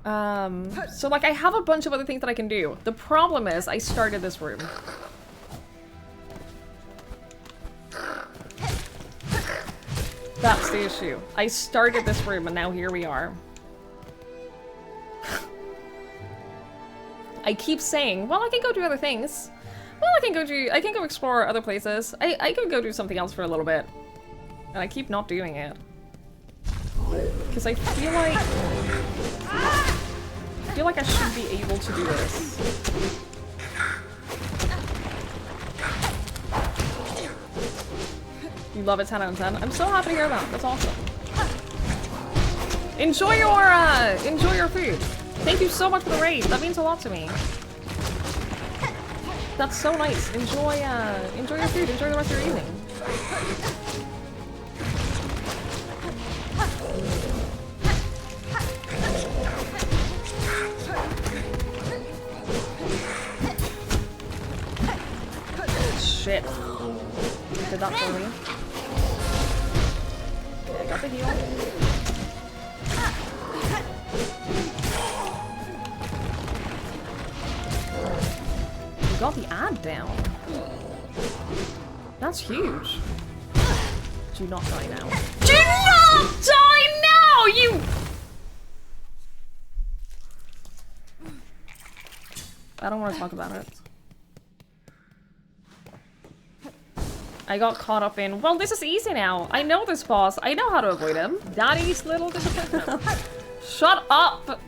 So, like, I have a bunch of other things that I can do. The problem is, I started this room. That's the issue. I started this room and now here we are. I keep saying, well, I can go do other things. Well, I can go explore other places. I could go do something else for a little bit. And I keep not doing it. Because I feel like I should be able to do this. You love it 10 out of 10. I'm so happy to hear that. That's awesome. Enjoy your food. Thank you so much for the raid. That means a lot to me. That's so nice. Enjoy your food. Enjoy the rest of your evening. Shit. Did that for me. Okay, I got the heal. We got the ad down. That's huge. Do not die now. Do not die now, you... I don't want to talk about it. I got caught up in, well, this is easy now. I know this boss. I know how to avoid him. Daddy's little disappointment. Shut up!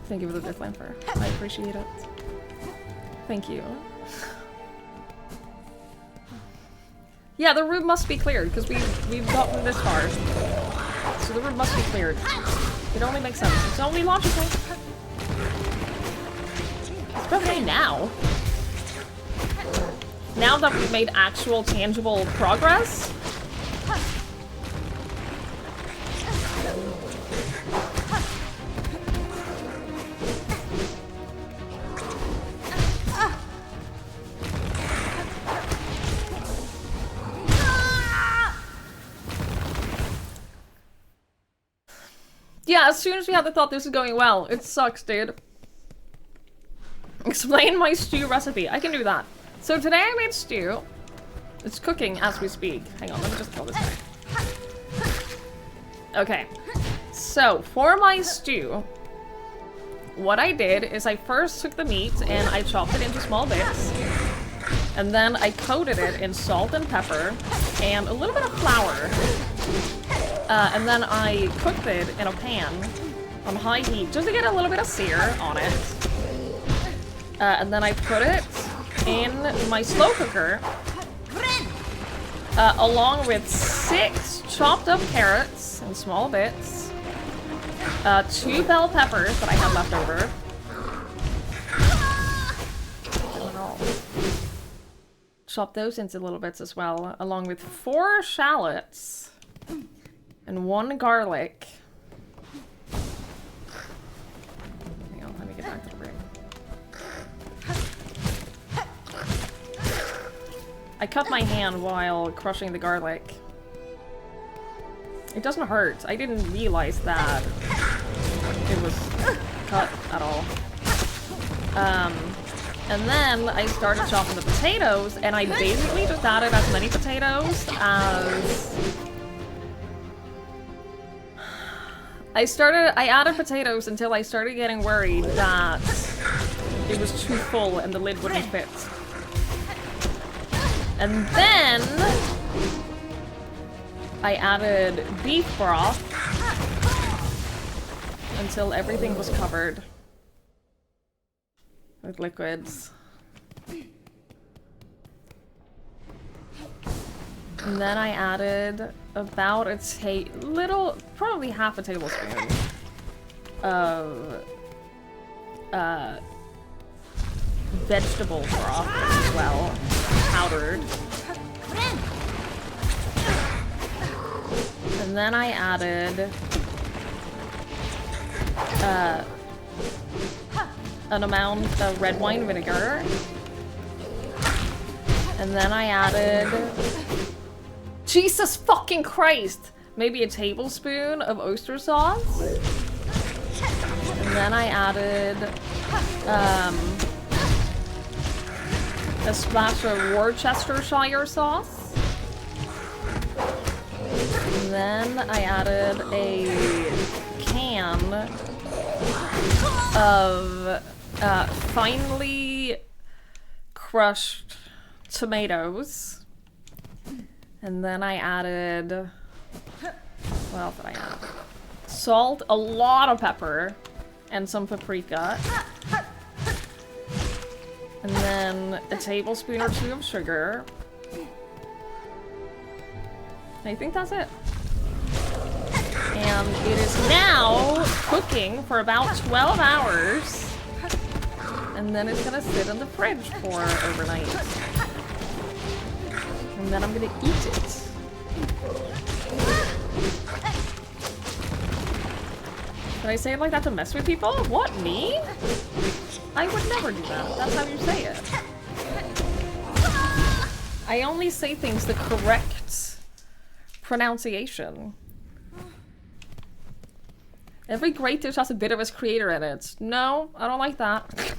Thank you for the gift, Lanfer. I appreciate it. Thank you. Yeah, the room must be cleared, because we've gotten this far. So the room must be cleared. It only makes sense. It's only logical. Especially now. Now that we've made actual, tangible progress. Yeah, as soon as we had the thought this is going well, it sucks, dude. Explain my stew recipe. I can do that. So today I made stew. It's cooking as we speak. Hang on, let me just kill this guy. Okay. So, for my stew, what I did is I first took the meat and I chopped it into small bits. And then I coated it in salt and pepper and a little bit of flour. And then I cooked it in a pan on high heat just to get a little bit of sear on it. And then I put it in my slow cooker along with 6 chopped up carrots in small bits 2 bell peppers that I had left over. And I'll chop those into little bits as well, along with 4 shallots and 1 garlic. Hang on, let me get back to the room. I cut my hand while crushing the garlic. It doesn't hurt. I didn't realize that it was cut at all. And then I started chopping the potatoes, and I basically just added as many potatoes as... I added potatoes until I started getting worried that it was too full and the lid wouldn't fit. And then I added beef broth until everything was covered with liquids. And then I added about a little, probably half a tablespoon of vegetable broth as well, powdered. And then I added an amount of red wine vinegar. And then I added... Jesus fucking Christ! Maybe a tablespoon of oyster sauce. And then I added a splash of Worcestershire sauce. And then I added a can of finely crushed tomatoes. And then I added, what else did I add? Salt, a lot of pepper, and some paprika. And then a tablespoon or 2 of sugar. I think that's it. And it is now cooking for about 12 hours. And then it's gonna sit in the fridge for overnight. And then I'm gonna eat it. Did I say it like that to mess with people? What, me? I would never do that. That's how you say it. I only say things the correct pronunciation. Every great dish has a bit of its creator in it. No, I don't like that.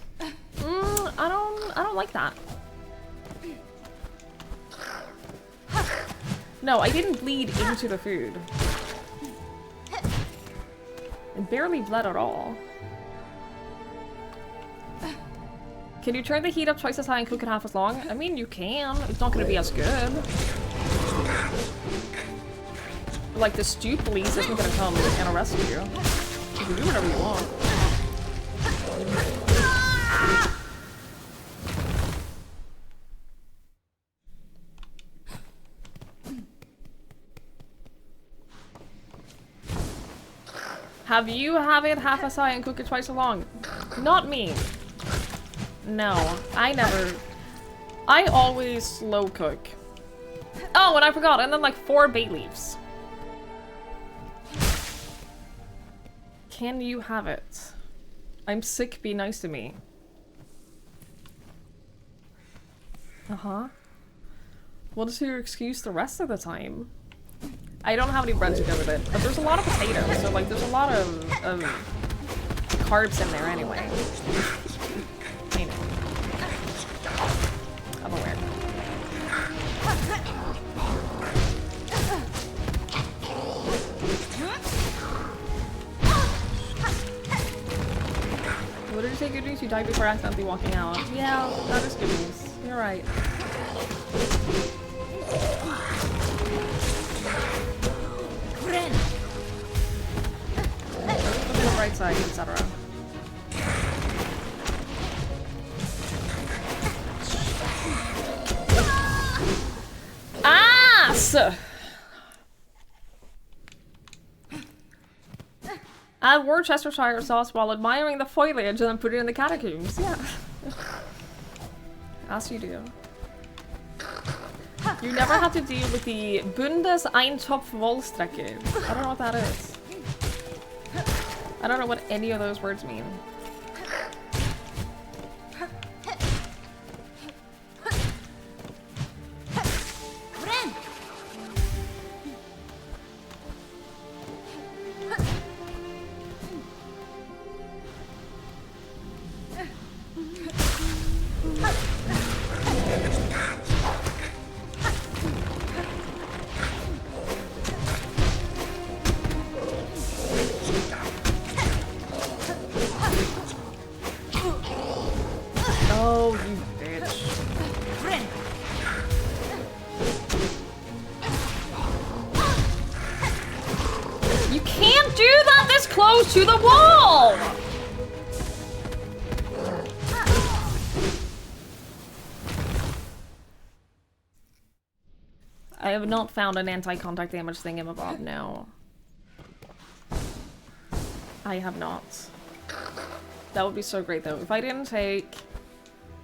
I don't like that. No, I didn't bleed into the food. It barely bled at all. Can you turn the heat up twice as high and cook it half as long? I mean, you can. It's not gonna be as good. Like, the stew police isn't gonna come and arrest you. You can do whatever you want. Have you have it half as high and cook it twice as long? Not me. No, I never. I always slow cook. Oh, and I forgot, and then like 4 bay leaves. Can you have it? I'm sick, be nice to me. Uh-huh. What is your excuse the rest of the time? I don't have any bread to go with it, but there's a lot of potatoes, so like there's a lot of carbs in there anyway. I know. I'm aware. What did you say, good news? You died before accidentally walking out. Yeah, that is good news. You're right. Look at the right side, etc. Ass! Add Worcestershire sauce while admiring the foliage and then put it in the catacombs. Yeah. As you do. You never have to deal with the Bundeseintopfwollstrecke. I don't know what that is. I don't know what any of those words mean. To the wall! I have not found an anti-contact damage thingamabob, no. I have not. That would be so great though. If I didn't take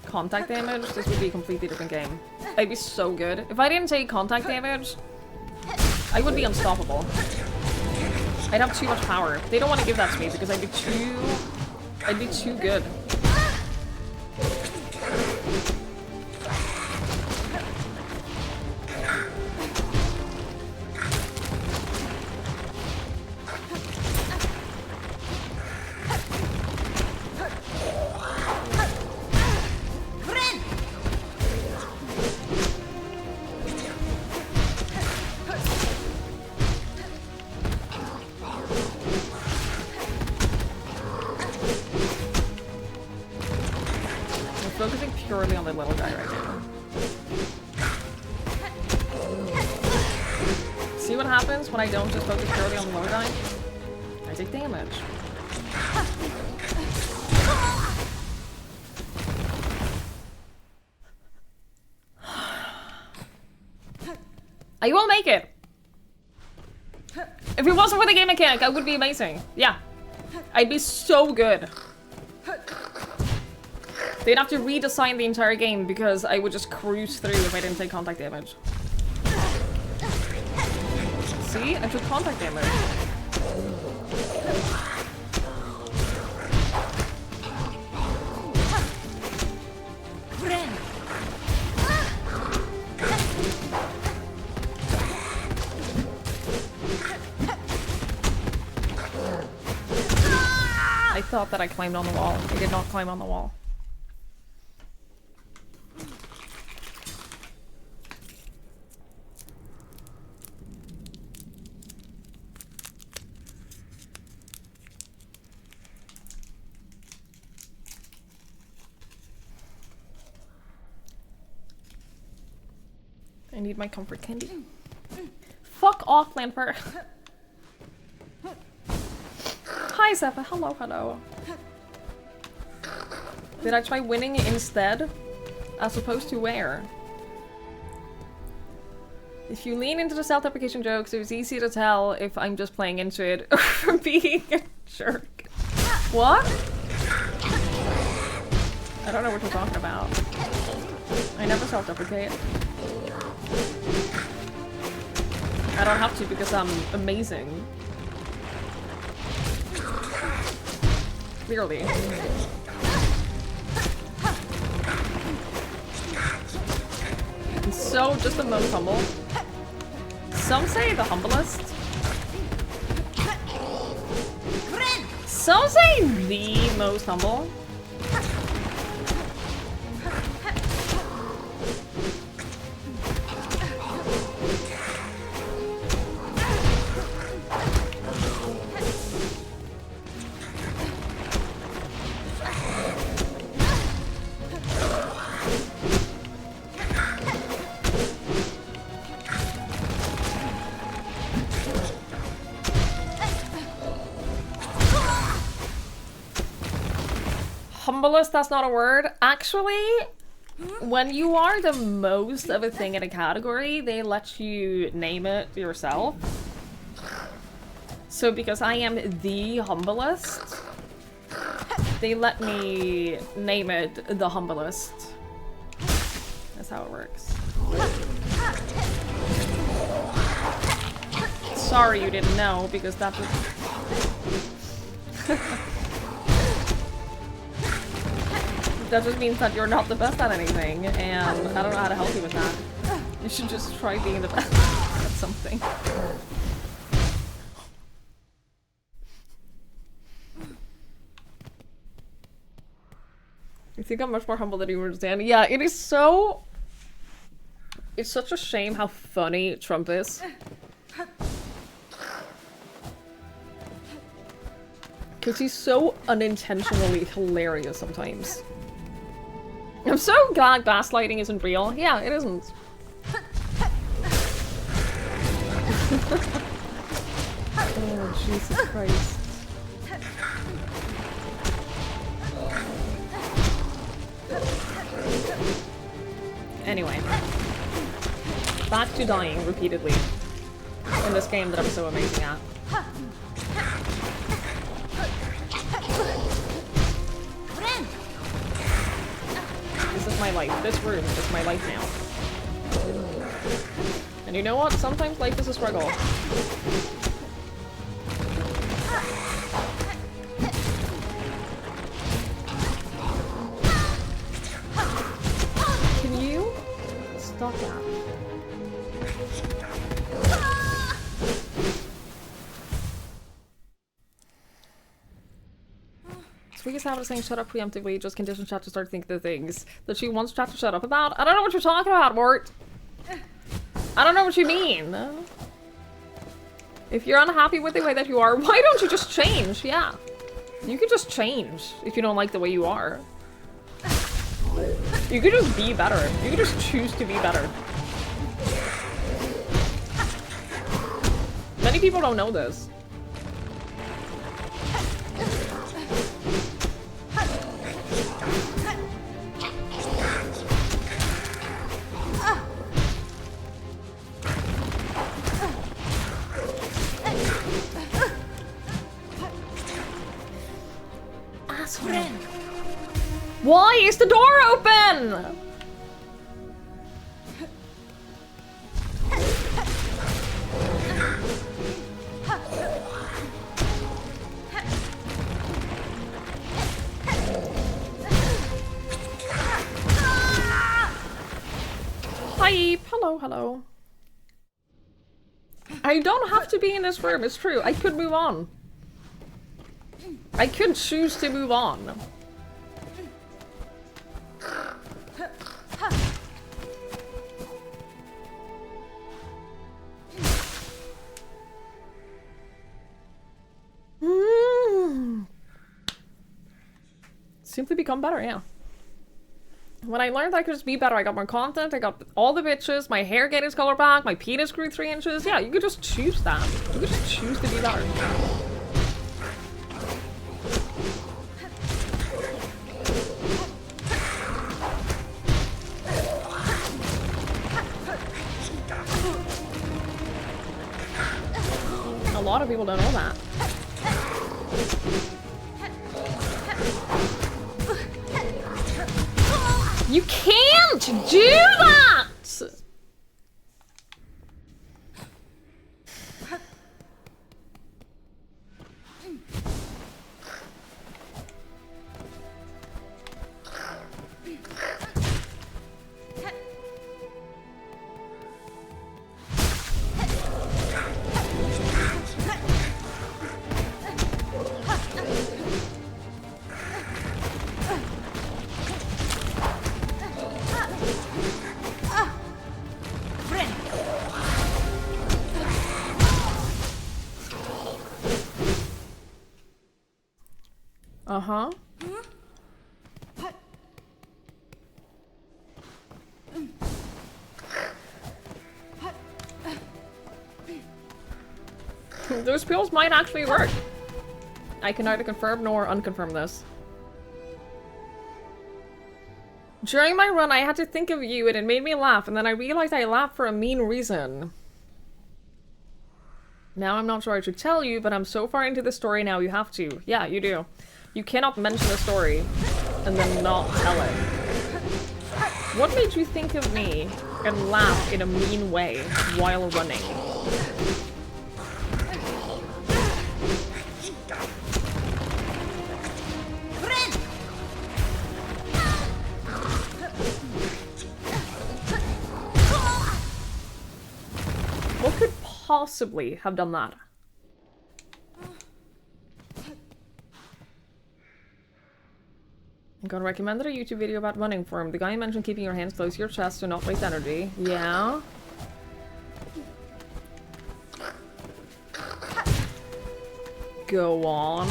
contact damage, this would be a completely different game. I'd be so good. If I didn't take contact damage, I would be unstoppable. I'd have too much power. They don't want to give that to me because I'd be too good. Purely on the little guy right now. See what happens when I don't just focus purely on the little guy? I take damage. I will make it! If it wasn't for the game mechanic, I would be amazing. Yeah. I'd be so good. They'd have to redesign the entire game because I would just cruise through if I didn't take contact damage. See? I took contact damage. I thought that I climbed on the wall. I did not climb on the wall. I need my comfort candy. Fuck off, Lanfer. Hi, Zeppa. Hello, hello. Did I try winning instead? As opposed to where? If you lean into the self-deprecation jokes, it was easy to tell if I'm just playing into it or from being a jerk. What? I don't know what you're talking about. I never self-deprecate. I don't have to because I'm amazing. Clearly. And so, just the most humble. Some say the humblest. Some say the most humble. Humblest, that's not a word. Actually, when you are the most of a thing in a category, they let you name it yourself. So because I am the humblest, they let me name it the humblest. That's how it works. Sorry you didn't know, because that was... that just means that you're not the best at anything, and I don't know how to help you with that. You should just try being the best at something. I think I'm much more humble than you understand. Yeah, it is so... It's such a shame how funny Trump is. Because he's so unintentionally hilarious sometimes. I'm so glad gaslighting isn't real. Yeah, it isn't. Oh, Jesus Christ. Anyway. Back to dying repeatedly. In this game that I'm so amazing at. This is my life. This room is my life now. And you know what? Sometimes life is a struggle. Can you stop that? Sweetie's habit of saying shut up preemptively just conditions chat to start thinking the things that she wants chat to shut up about. I don't know what you're talking about, Mort. I don't know what you mean. If you're unhappy with the way that you are, why don't you just change? Yeah. You could just change if you don't like the way you are. You could just be better. You could just choose to be better. Many people don't know this. Why is the door open? Hi, hello, hello. I don't have to be in this room, it's true. I could move on. I could choose to move on. Simply become better, yeah. When I learned I could just be better, I got more content, I got all the bitches, my hair getting its color back, my penis grew 3 inches. Yeah, you could just choose that. You could just choose to be better. A lot of people don't know that. You can't do that! Uh-huh. Those pills might actually work. I can neither confirm nor unconfirm this. During my run, I had to think of you and it made me laugh, and then I realized I laughed for a mean reason. Now I'm not sure I should tell you, but I'm so far into the story now you have to. Yeah, you do. You cannot mention a story and then not tell it. What made you think of me and laugh in a mean way while running? What could possibly have done that? I got recommended a YouTube video about running for him. The guy mentioned keeping your hands close to your chest to not waste energy. Yeah. Go on.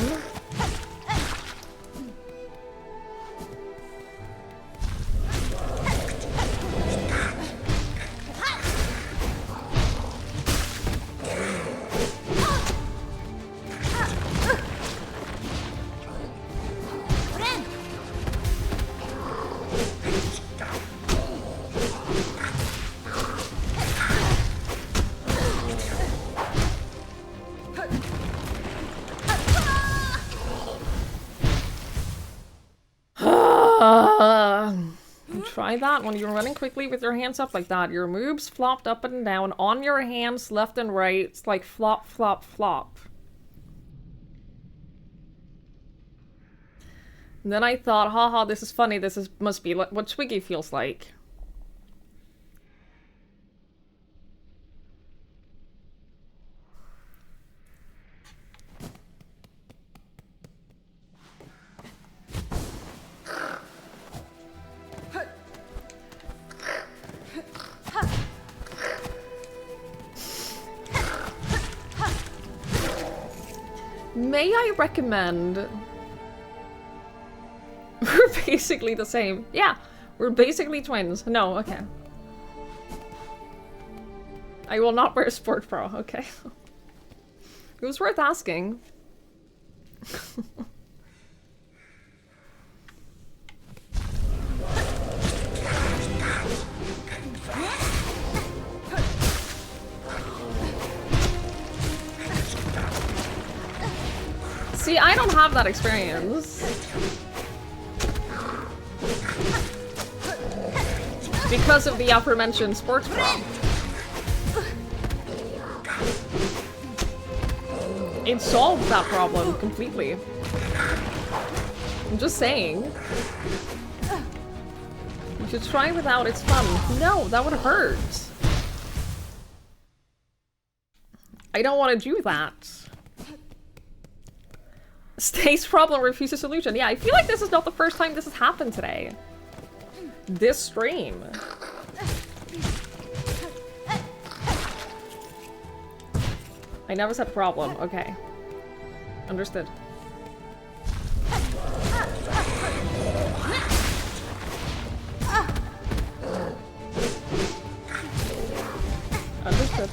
Try that when you're running quickly with your hands up like that. Your moves flopped up and down on your hands left and right. It's like flop, flop, flop. And then I thought, haha, this is funny. This must be what Twiggy feels like. May I recommend... We're basically the same. Yeah, we're basically twins. No, okay. I will not wear a sport bra, okay. It was worth asking. See, I don't have that experience. Because of the aforementioned sports bra. It solved that problem completely. I'm just saying. You should try without, it's fun. No, that would hurt. I don't want to do that. Stays problem refuses solution. Yeah, I feel like this is not the first time this has happened today. This stream. I never said problem. Okay. Understood. Understood.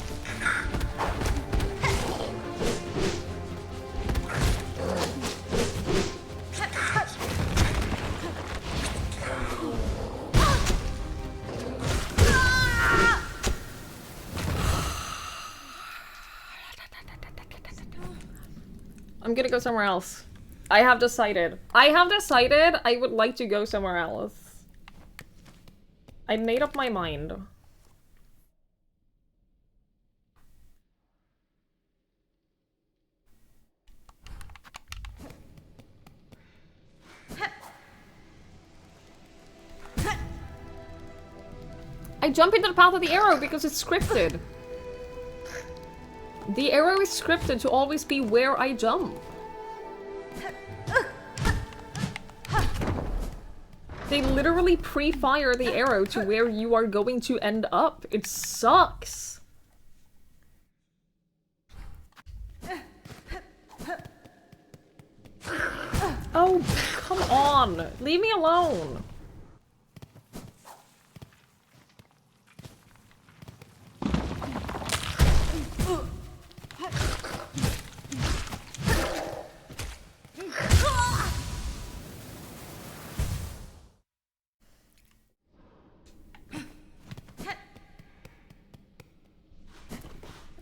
I'm gonna go somewhere else. I have decided. I would like to go somewhere else. I made up my mind. I jump into the path of the arrow because it's scripted. The arrow is scripted to always be where I jump. They literally pre-fire the arrow to where you are going to end up. It sucks. Oh, come on. Leave me alone.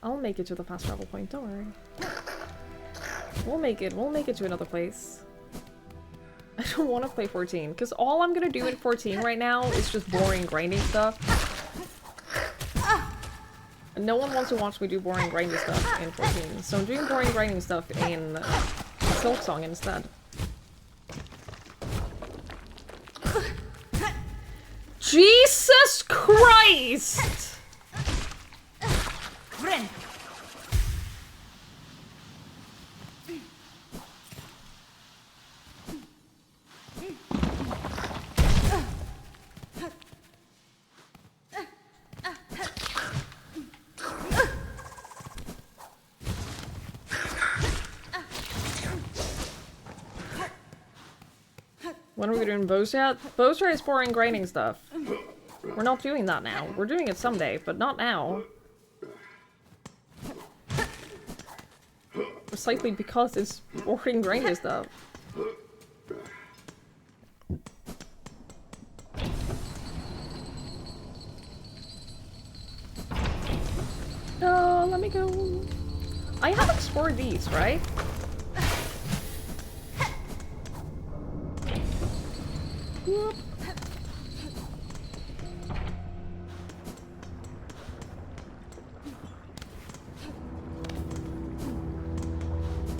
I'll make it to the fast travel point, don't worry. We'll make it to another place. I don't want to play 14, because all I'm gonna do in 14 right now is just boring grinding stuff. And no one wants to watch me do boring grinding stuff in 14, so I'm doing boring grinding stuff in Silksong instead. Jesus Christ! When are we doing bows yet? Bows is boring grinding stuff. We're not doing that now. We're doing it someday, but not now. Precisely because it's boring grinding stuff. No, let me go. I have explored these, right? Yep.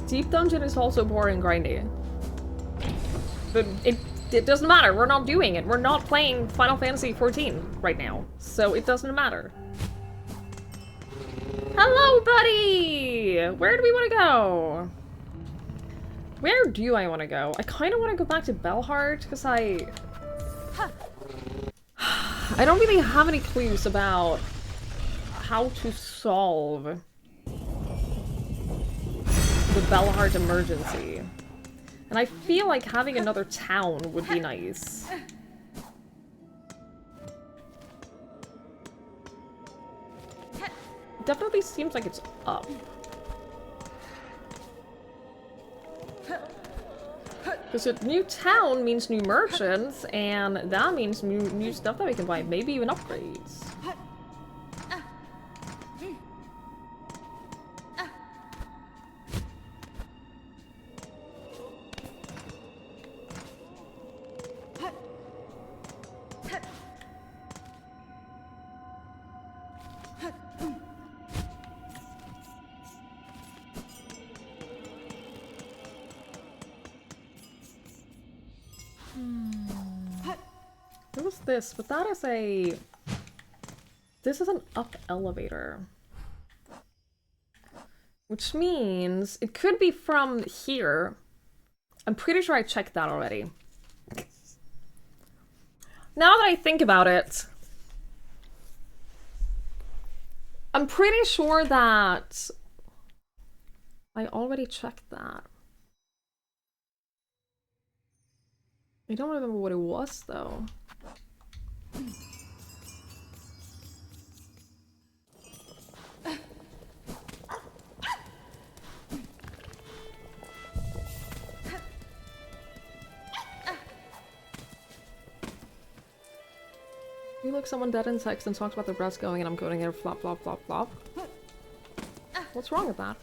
Deep Dungeon is also boring grinding. But it doesn't matter, we're not doing it. We're not playing Final Fantasy XIV right now, so it doesn't matter. Hello, buddy! Where do we want to go? Where do I want to go? I kind of want to go back to Belhart, because I don't really have any clues about how to solve the Belhart emergency. And I feel like having another town would be nice. It definitely seems like it's up. Because a new town means new merchants, and that means new stuff that we can buy. Maybe even upgrades. What was this? But that is a... This is an up elevator. Which means it could be from here. I'm pretty sure I checked that already. Now that I think about it, I'm pretty sure that I already checked that. I don't remember what it was, though. You look someone dead in text and talks about their breasts going and I'm going there flop flop flop flop. What's wrong with that?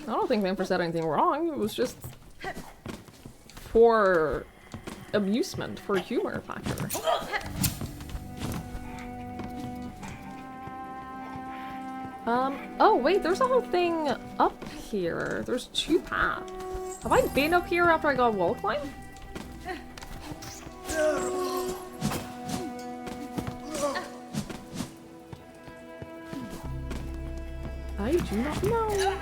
I don't think Vampire said anything wrong. It was just for amusement, for humor factor. Oh wait, there's a whole thing up here. There's two paths. Have I been up here after I got wall climb? I do not know.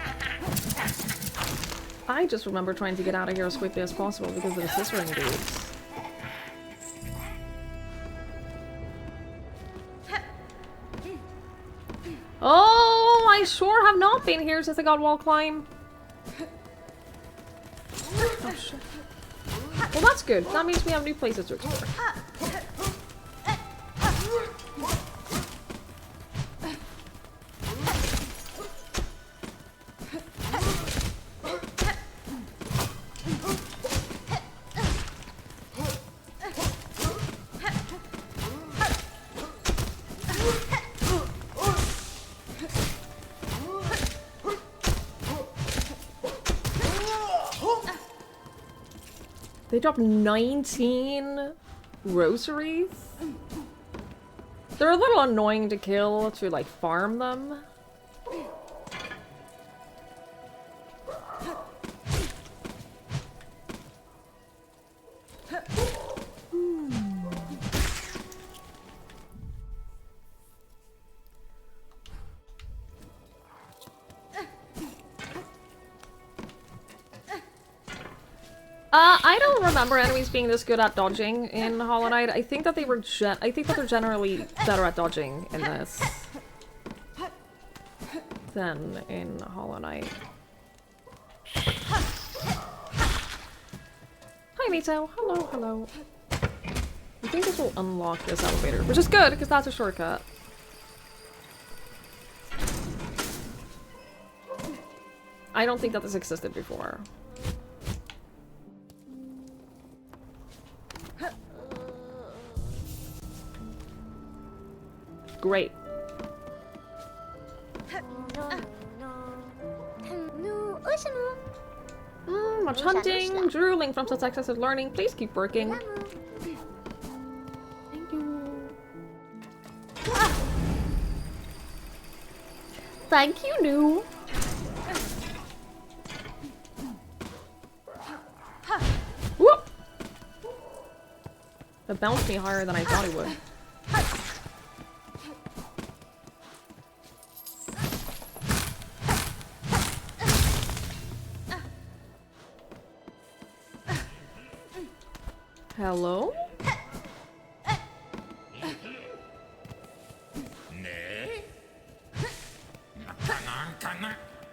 I just remember trying to get out of here as quickly as possible because of the scissoring dudes. Oh, I sure have not been here since I got wall climb. Oh shit. Well, that's good. That means we have new places to explore. drop 19 rosaries. They're a little annoying to kill to like farm them. I don't remember enemies being this good at dodging in Hollow Knight. I think that they're generally better at dodging in this than in Hollow Knight. Hi, Mito. Hello, hello. I think this will unlock this elevator, which is good because that's a shortcut. I don't think that this existed before. Great. Much hunting, drooling from such excessive learning. Please keep working. Thank you. Thank you, New. Whoop! That bounced me higher than I thought it would. Hello?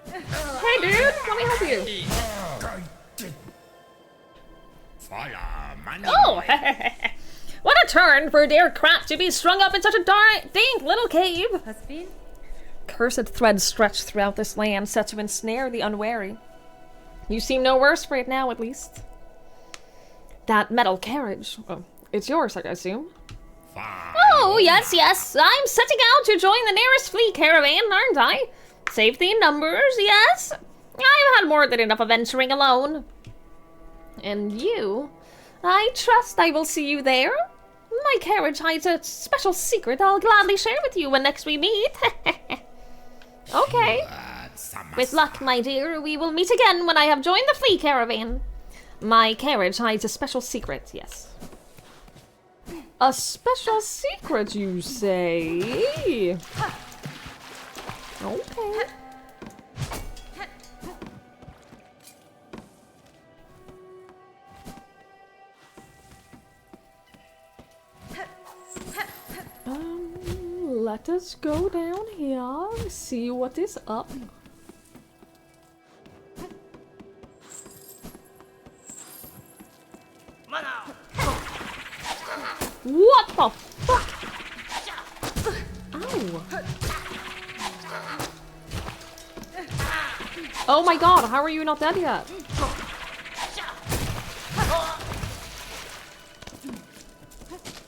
Hey dude, let me help you. Oh, what a turn for a dear crap to be strung up in such a dank little cave. Cursed threads stretch throughout this land, set to ensnare the unwary. You seem no worse for it now, at least. That metal carriage. Oh, it's yours, I assume. Oh, yes, yes. I'm setting out to join the nearest fleet caravan, aren't I? Safety in numbers, yes. I've had more than enough of venturing alone. And you? I trust I will see you there. My carriage hides a special secret I'll gladly share with you when next we meet. Okay. With luck, my dear, we will meet again when I have joined the fleet caravan. My carriage hides a special secret, yes. A special secret, you say? Okay. Let us go down here, see what is up. What the fuck? Ow. Oh my god, how are you not dead yet?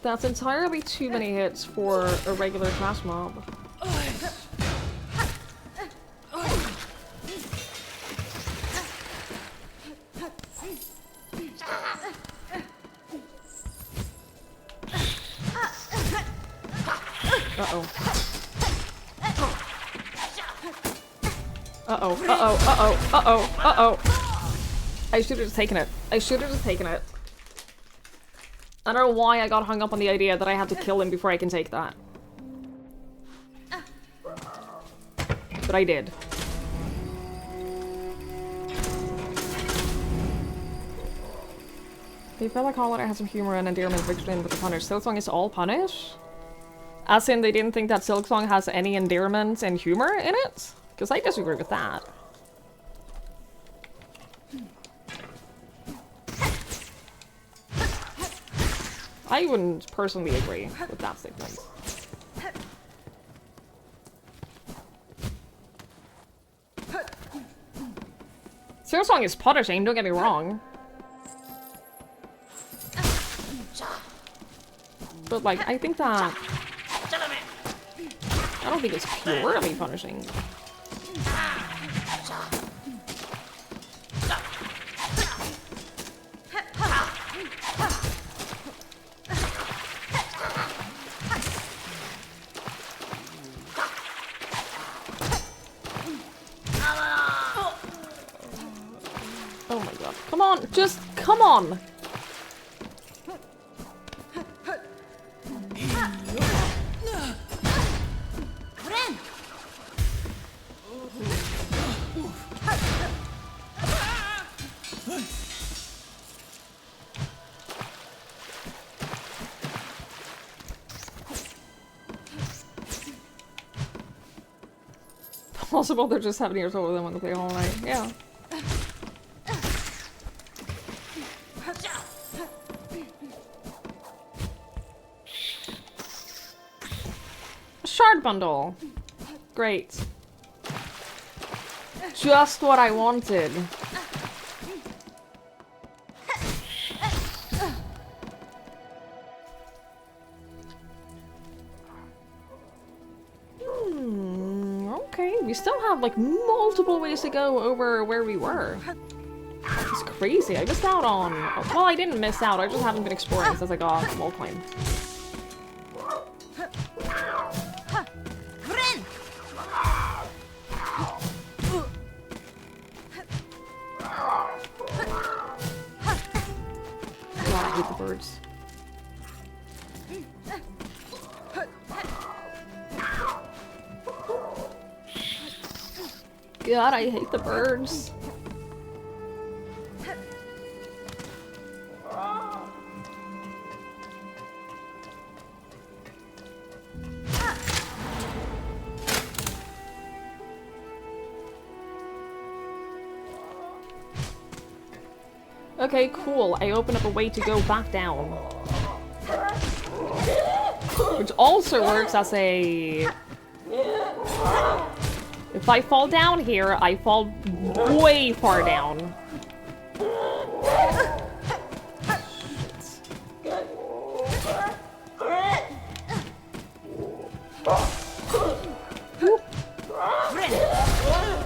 That's entirely too many hits for a regular class mob. Uh-oh. Uh-oh, uh-oh, uh-oh, uh-oh, uh-oh. I should have just taken it. I should have just taken it. I don't know why I got hung up on the idea that I had to kill him before I can take that. But I did. They felt like Hollow Knight had some humor and endearment mixed in with the punish. Silksong is all punish? As in, they didn't think that Silksong has any endearment and humor in it? Because I disagree with that. I wouldn't personally agree with that statement. Silksong is punishing, don't get me wrong. But like, I think that... I don't think it's purely punishing. Come on, just come on. Possible they're just 7 years older than when they play all night. Yeah. Shard bundle. Great. Just what I wanted. Okay, we still have like multiple ways to go over where we were. It's crazy. I missed out on... Well, I didn't miss out. I just haven't been exploring since I got wall claim. God, I hate the birds. God, I hate the birds. Okay, cool. I open up a way to go back down. Which also works as a... If I fall down here, I fall way far down.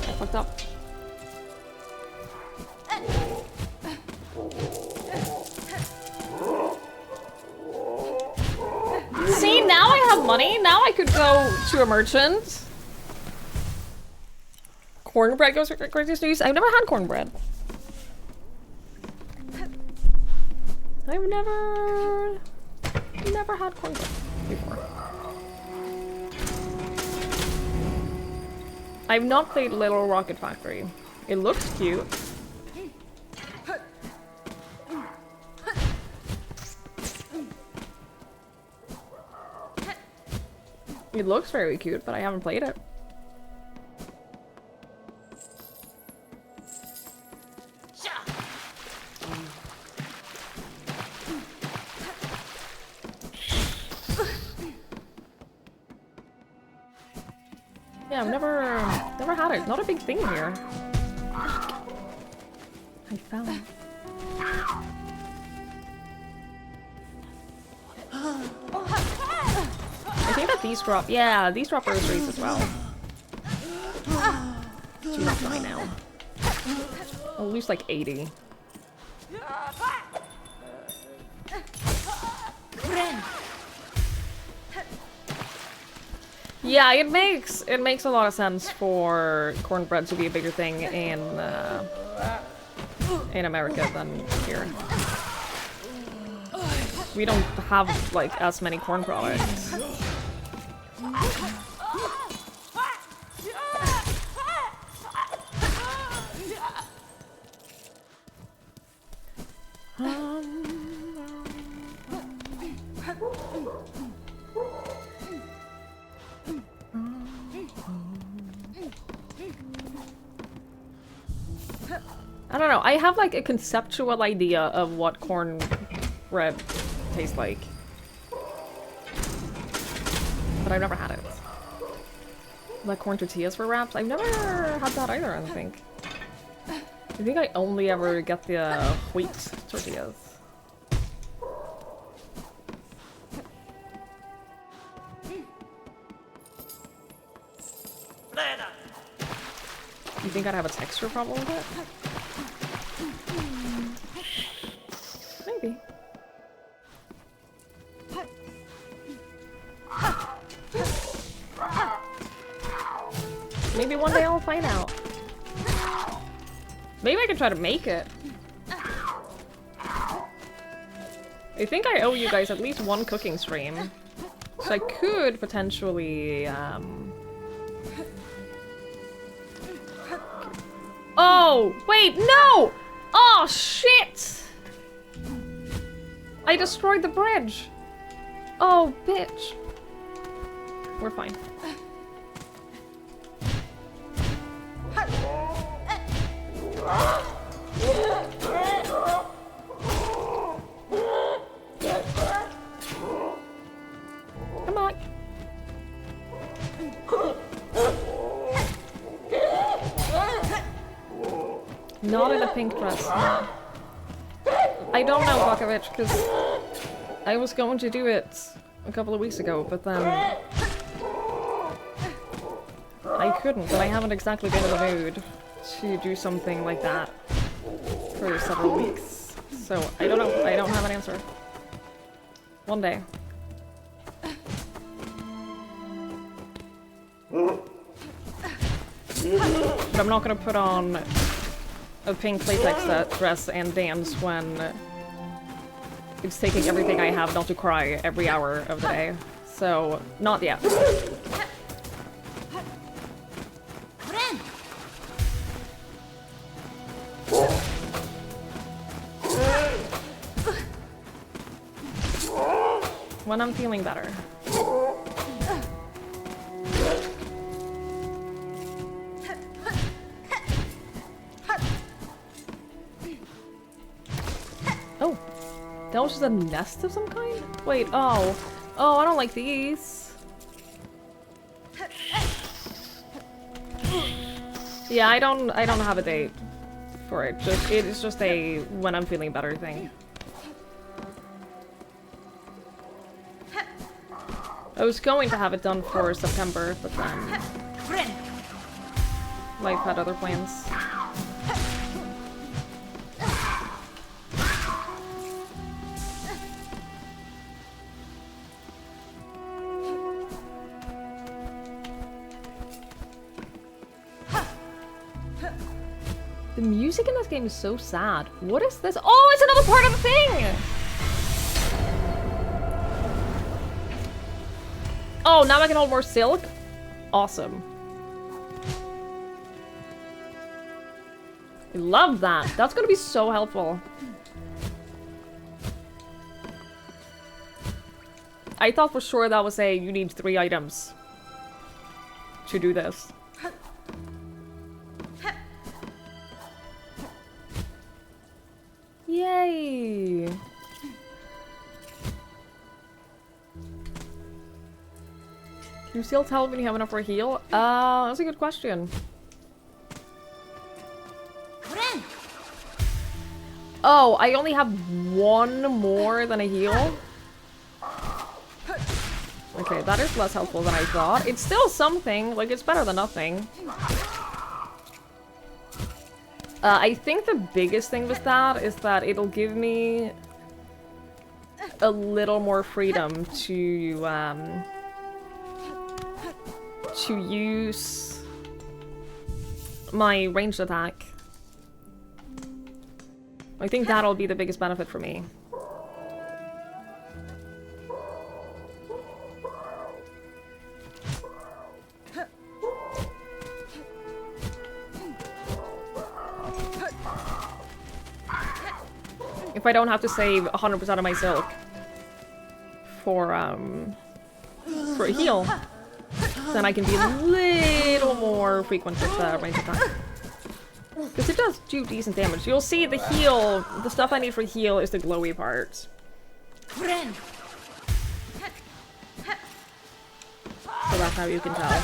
I fucked up. See, now I have money. Now I could go to a merchant. Cornbread goes for greatest news. I've never had cornbread. I've never had cornbread before. I've not played Little Rocket Factory. It looks cute. It looks very cute, but I haven't played it. Yeah, I've never had it. Not a big thing here. I fell. I think that these drop. Yeah, these drop rosaries as well. Do not die now. I'll lose like 80. Yeah, it makes a lot of sense for cornbread to be a bigger thing in America than here. We don't have like as many corn products. I don't know. I have like a conceptual idea of what cornbread tastes like, but I've never had it. Like corn tortillas for wraps. I've never had that either. I don't think. I think I only ever get the wheat tortillas. You think I'd have a texture problem with it? Maybe. Maybe one day I'll find out. Maybe I can try to make it. I think I owe you guys at least one cooking stream. So I could potentially, Oh! Wait, no! Oh, shit! I destroyed the bridge! Oh, bitch. We're fine. Come on. Not in a pink dress. I don't know, Bakovich, because I was going to do it a couple of weeks ago, but then I couldn't, and I haven't exactly been in the mood to do something like that for several weeks. So, I don't know. I don't have an answer. One day. But I'm not gonna put on a pink latex dress and dance when it's taking everything I have not to cry every hour of the day. So, not yet. When I'm feeling better. Oh, that was just a nest of some kind? Wait, oh. Oh, I don't like these. Yeah, I don't have a date for it. It's just a when I'm feeling better thing. I was going to have it done for September, but then life had other plans. The music in this game is so sad. What is this? Oh, it's another part of the thing! Oh, now I can hold more silk? Awesome. I love that. That's gonna be so helpful. I thought for sure that was you need 3 items to do this. Yay! Can you still tell when you have enough for a heal? That's a good question. Oh, I only have 1 more than a heal? Okay, that is less helpful than I thought. It's still something, like it's better than nothing. I think the biggest thing with that is that it'll give me a little more freedom to use my ranged attack. I think that'll be the biggest benefit for me. If I don't have to save 100% of my silk for a heal, then I can be a little more frequent with range attack. Because it does do decent damage. You'll see the heal, the stuff I need for heal is the glowy part. So that's how you can tell.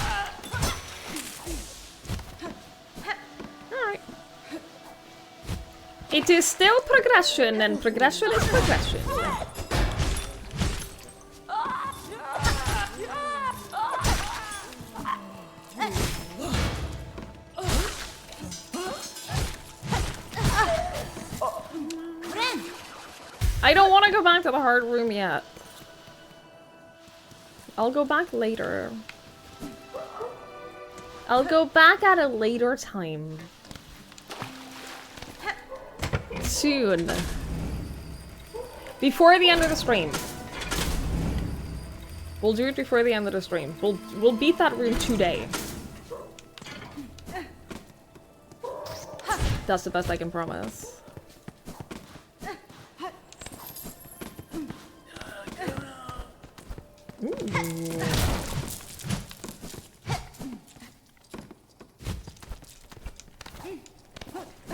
Alright. It is still progression, and progression is progression. I don't want to go back to the hard room yet. I'll go back later. I'll go back at a later time. Soon. Before the end of the stream. We'll do it before the end of the stream. We'll beat that room today. That's the best I can promise. Ooh.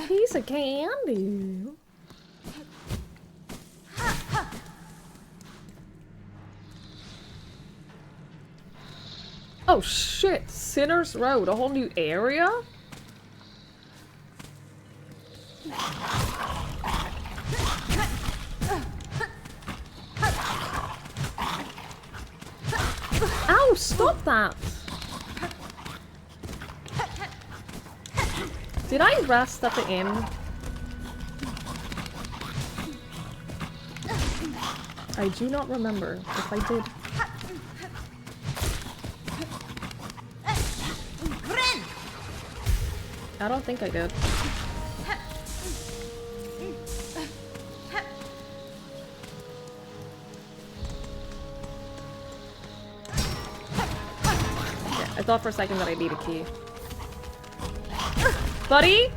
Piece of candy. Oh shit, Sinner's Road, a whole new area? Ow, stop that! Did I rest at the inn? I do not remember if I did. I don't think I did. Okay, I thought for a second that I need a key. Buddy?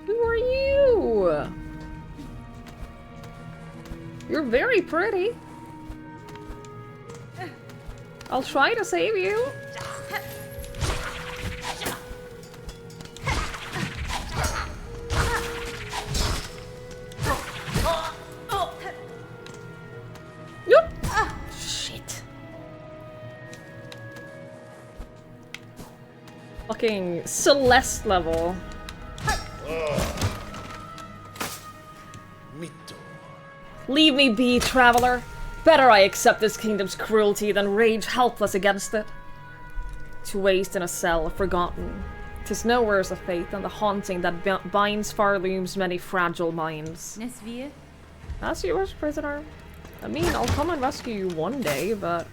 Who are you? You're very pretty. I'll try to save you. Yep. Shit. Fucking Celeste level. Leave me be, traveler. Better I accept this kingdom's cruelty than rage helpless against it. To waste in a cell, forgotten. 'Tis nowhere's a fate than the haunting that binds Farloom's many fragile minds. As you wish, prisoner. I mean, I'll come and rescue you one day, but...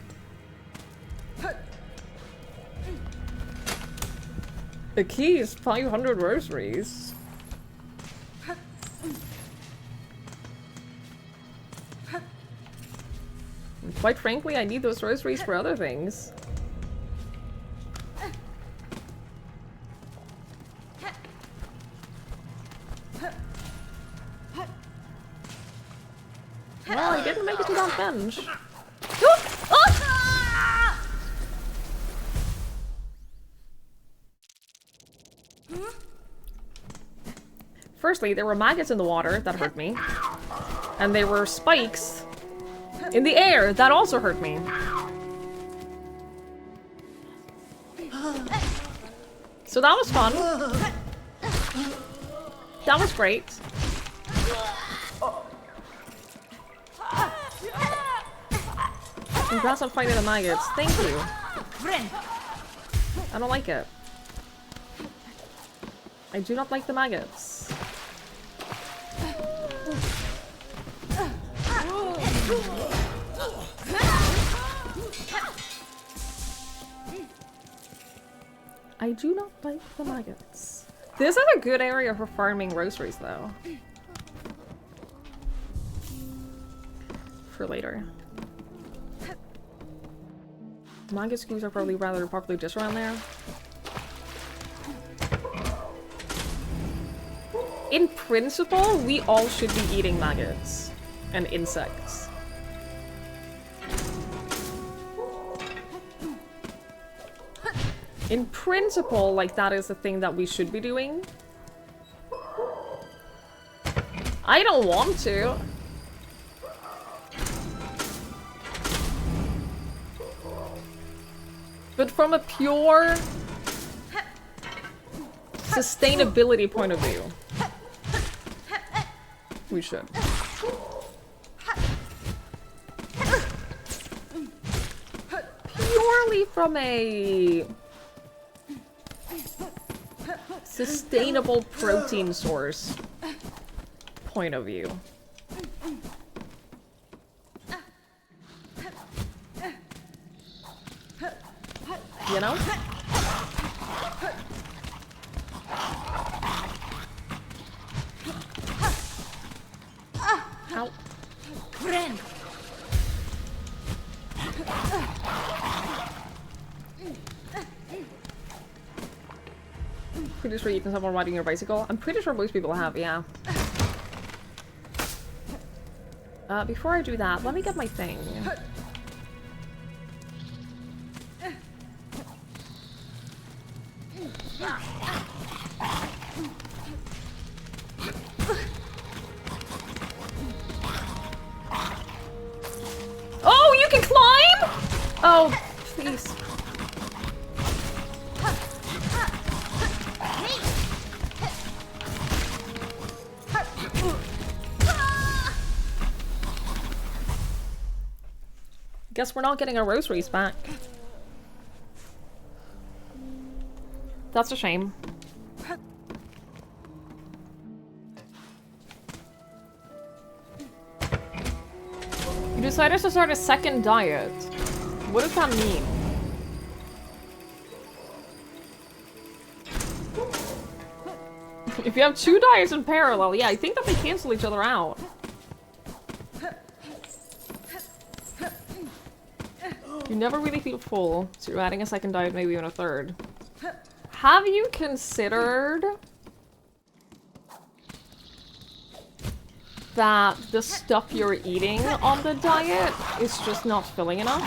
The key is 500 rosaries. And quite frankly, I need those rosaries for other things. Well, I didn't make it to that bench. Firstly, there were maggots in the water that hurt me. And there were spikes in the air that also hurt me. So that was fun. That was great. Congrats on fighting the maggots. Thank you. I don't like it. I do not like the maggots. I do not like the maggots. This is a good area for farming rosaries, though. For later. Maggot skews are probably rather popular just around there. In principle, we all should be eating maggots and insects. In principle, like, that is the thing that we should be doing. I don't want to. But from a pure sustainability point of view, we should. Purely from a sustainable protein source point of view. you know? Ow. Pretty sure you can someone riding your bicycle. I'm pretty sure most people have, yeah. Before I do that, let me get my thing. Oh, you can climb? Oh, please. Guess we're not getting our rosaries back. That's a shame. You decided to start a second diet. What does that mean? If you have two diets in parallel, yeah, I think that they cancel each other out. You never really feel full, so you're adding a second diet, maybe even a third. Have you considered that the stuff you're eating on the diet is just not filling enough?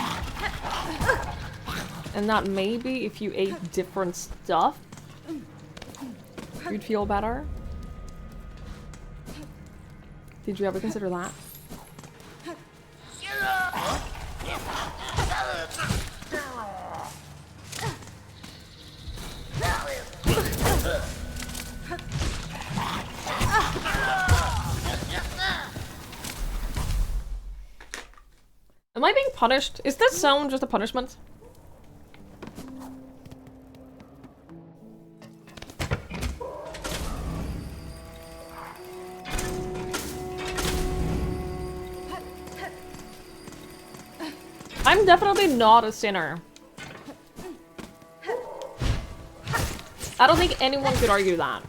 And that maybe if you ate different stuff, you'd feel better? Did you ever consider that? Am I being punished? Is this zone just a punishment? I'm definitely not a sinner. I don't think anyone could argue that.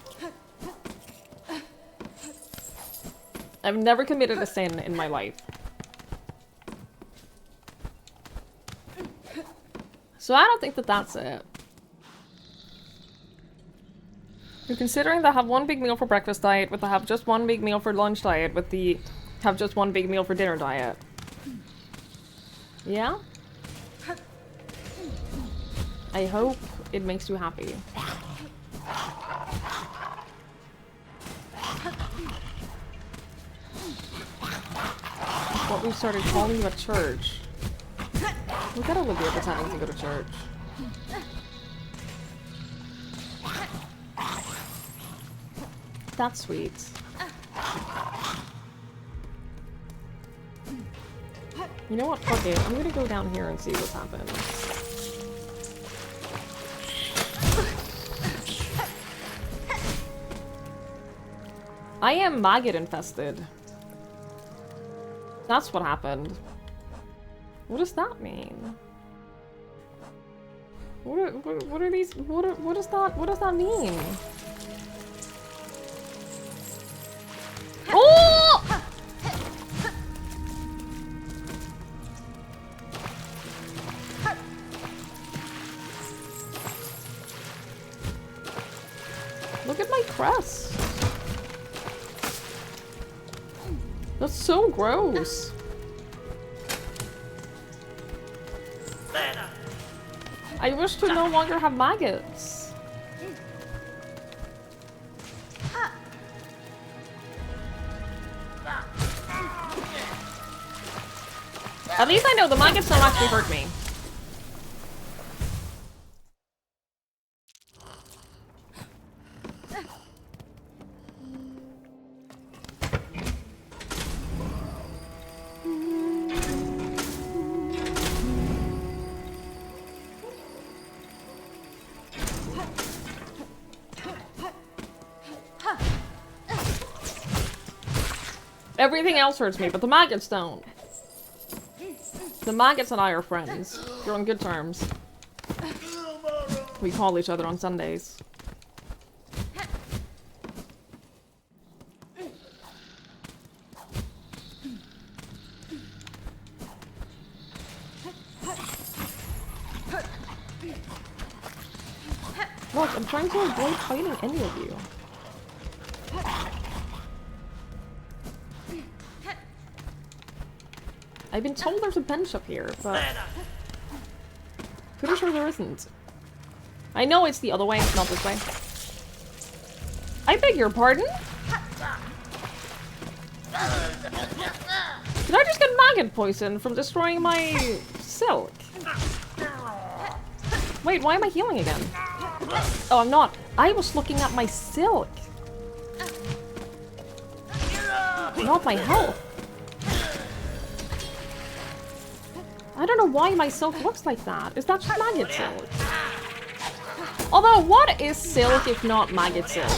I've never committed a sin in my life. So I don't think that that's it. You're considering the have one big meal for breakfast diet with the have just one big meal for lunch diet with the have just one big meal for dinner diet. Yeah? I hope it makes you happy. What we started calling you at church. Look at Olivia pretending to go to church. That's sweet. You know what? Fuck it. I'm gonna go down here and see what's happened. I am maggot infested. That's what happened. What does that mean? What are these? What does that mean? Oh! Look at my crest. That's so gross. I wish to no longer have maggots. At least I know the maggots don't actually hurt me. Everything else hurts me, but the maggots don't. The maggots and I are friends. You're on good terms. We call each other on Sundays. Look, I'm trying to avoid fighting any of you. I've been told there's a bench up here, but pretty sure there isn't. I know it's the other way, not this way. I beg your pardon? Did I just get maggot poison from destroying my silk? Wait, why am I healing again? Oh, I'm not. I was looking at my silk. Not my health. I don't know why my silk looks like that. Is that just maggot silk? Although, what is silk if not maggot silk?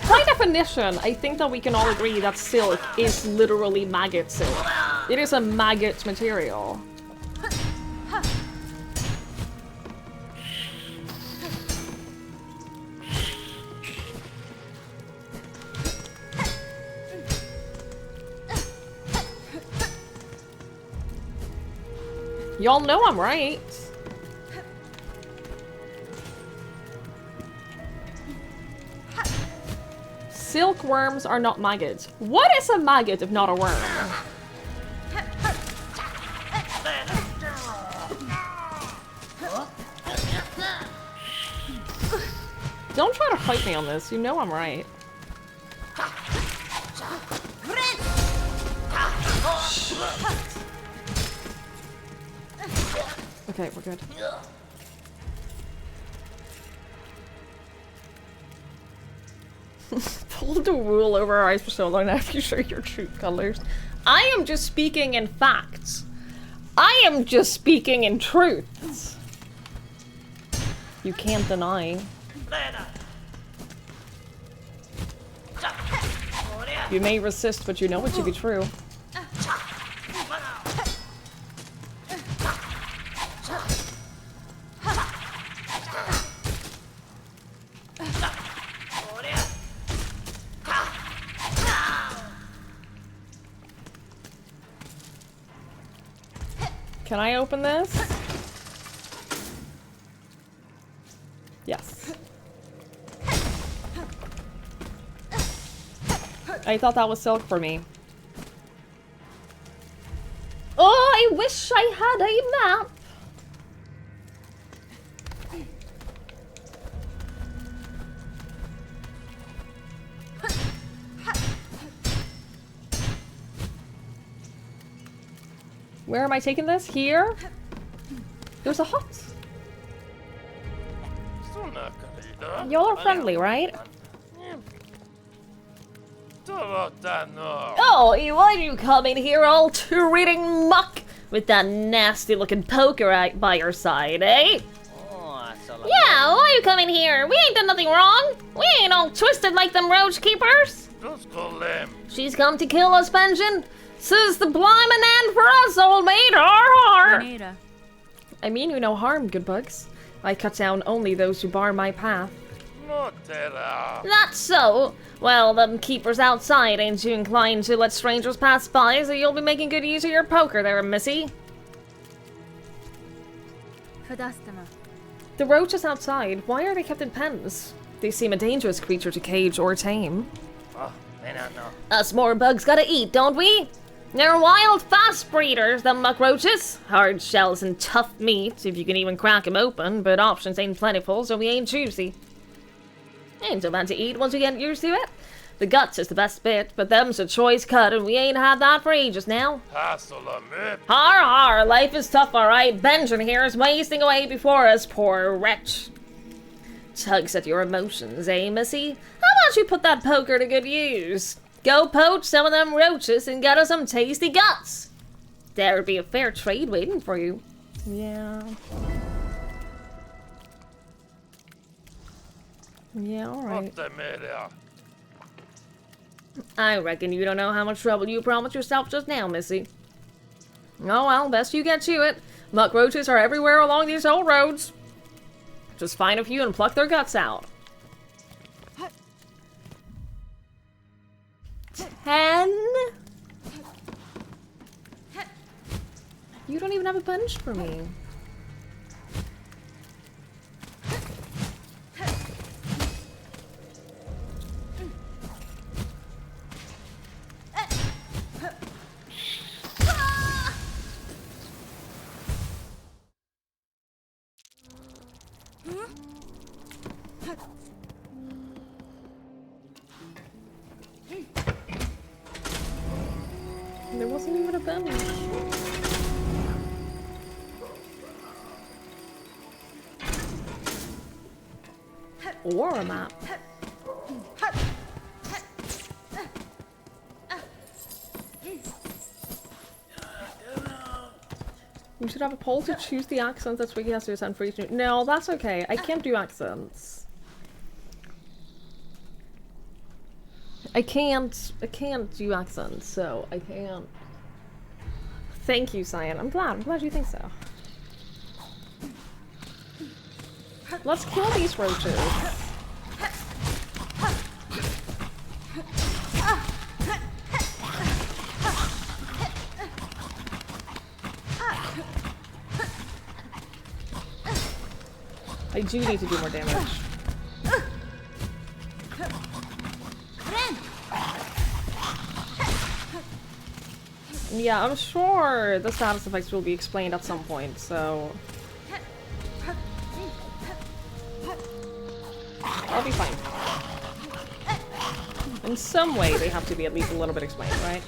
By definition, I think that we can all agree that silk is literally maggot silk. It is a maggot material. Y'all know I'm right. Silkworms are not maggots. What is a maggot if not a worm? Don't try to fight me on this. You know I'm right. Okay, we're good. Pulled the wool over our eyes for so long, now you show your true colors. I am just speaking in facts. I am just speaking in truths. You can't deny. You may resist, but you know it to be true. Can I open this? Yes. I thought that was silk for me. Oh, I wish I had a map. Where am I taking this? Here? There's a hut. Y'all are friendly, right? Oh, why are you coming here all treating muck with that nasty looking poker by your side, eh? Yeah, why are you coming here? We ain't done nothing wrong. We ain't all twisted like them roach keepers. She's come to kill us, Benjamin. Says the blimmin' end for us, old mate. Har har. I mean you no harm, good bugs. I cut down only those who bar my path. That's so. Well, them keepers outside ain't you inclined to let strangers pass by, so you'll be making good use of your poker there, missy. The roaches outside, why are they kept in pens? They seem a dangerous creature to cage or tame. Us more bugs gotta eat, don't we? They're wild, fast breeders, them muck roaches. Hard shells and tough meat, if you can even crack 'em open, but options ain't plentiful, so we ain't choosy. Ain't so bad to eat once you get used to it. The guts is the best bit, but them's a choice cut, and we ain't had that for ages now. Har har, life is tough, alright. Benjamin here is wasting away before us, poor wretch. Tugs at your emotions, eh, missy? How about you put that poker to good use? Go poach some of them roaches and get us some tasty guts. There'd be a fair trade waiting for you. Yeah. Yeah, alright. I reckon you don't know how much trouble you promised yourself just now, missy. Oh well, best you get to it. Muck roaches are everywhere along these old roads. Just find a few and pluck their guts out. 10? You don't even have a bunch for me. There wasn't even a bench. Or a map. We should have a poll to choose the accents that Swiggy has to send for each new. No, that's okay. I can't do accents. I can't do accents, so I can't. Thank you, Cyan. I'm glad you think so. Let's kill these roaches. I do need to do more damage. Yeah, I'm sure the status effects will be explained at some point, so... I'll be fine. In some way, they have to be at least a little bit explained, right?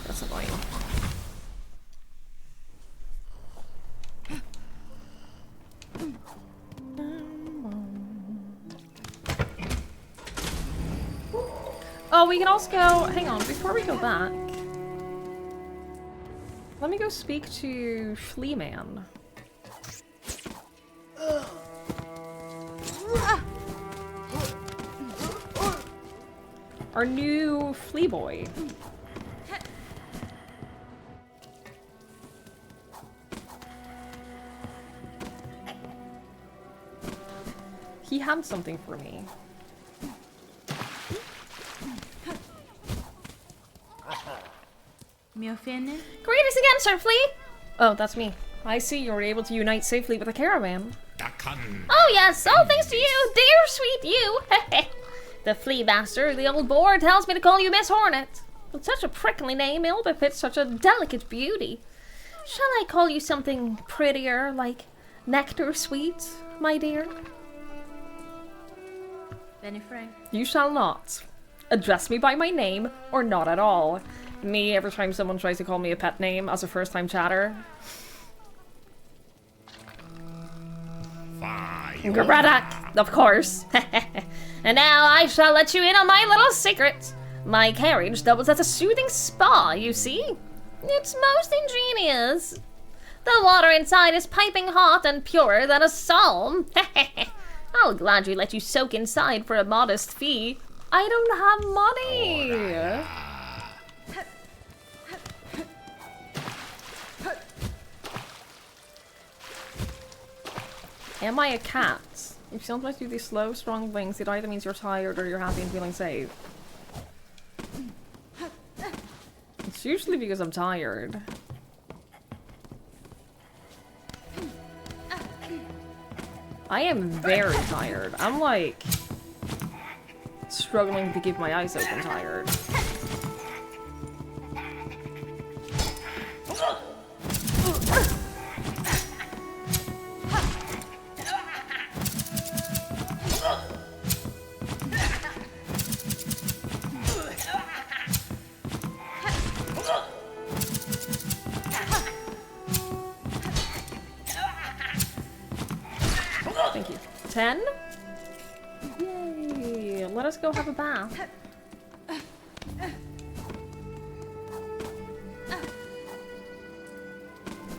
That's annoying. Oh, we can also go... Hang on, before we go back... Let me go speak to Fleaman. Our new flea boy. He had something for me. Greetings again, Sir Flea! Oh, that's me. I see you were able to unite safely with the caravan. Oh yes, all thanks to you, dear sweet you. The flea bastard, the old boar, tells me to call you Miss Hornet. With such a prickly name, ill befits such a delicate beauty. Shall I call you something prettier, like Nectar Sweet, my dear? Benny Frank. You shall not. Address me by my name, or not at all. Me, every time someone tries to call me a pet name as a first-time chatter. Gradak, of course. And now I shall let you in on my little secret. My carriage doubles as a soothing spa, you see. It's most ingenious. The water inside is piping hot and purer than a psalm. I'll gladly let you soak inside for a modest fee. I don't have money. Am I a cat? If you sometimes do these slow, strong blinks, it either means you're tired or you're happy and feeling safe. It's usually because I'm tired. I am very tired. I'm like struggling to keep my eyes open tired. Thank you. 10? Yay! Let us go have a bath.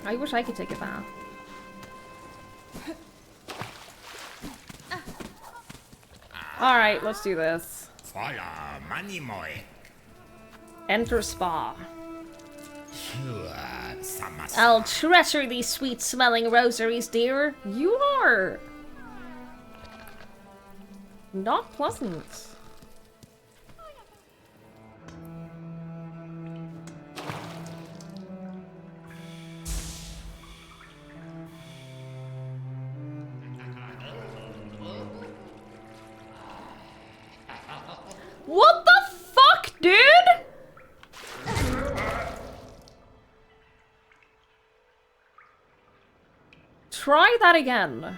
I wish I could take a bath. Alright, let's do this. Hola, manimoy. Enter spa. I'll treasure these sweet-smelling rosaries, dear. You are not pleasant. What the fuck, dude? Try that again.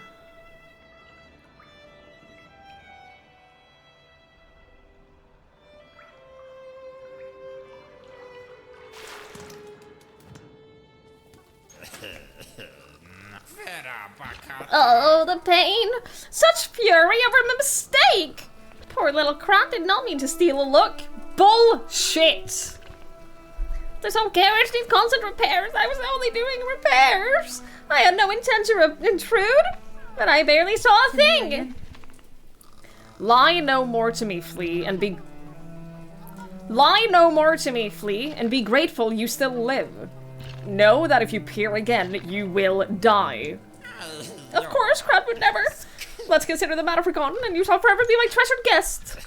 Oh, the pain! Such fury over a mistake! Poor little crap did not mean to steal a look. Bullshit. This whole carriage needs constant repairs. I was only doing repairs. I had no intention to intrude, but I barely saw a thing. Lie no more to me, Flea, and be... Lie no more to me, Flea, and be grateful you still live. Know that if you peer again, you will die. Of course, Crab would never. Let's consider the matter forgotten, and you shall forever be my treasured guest.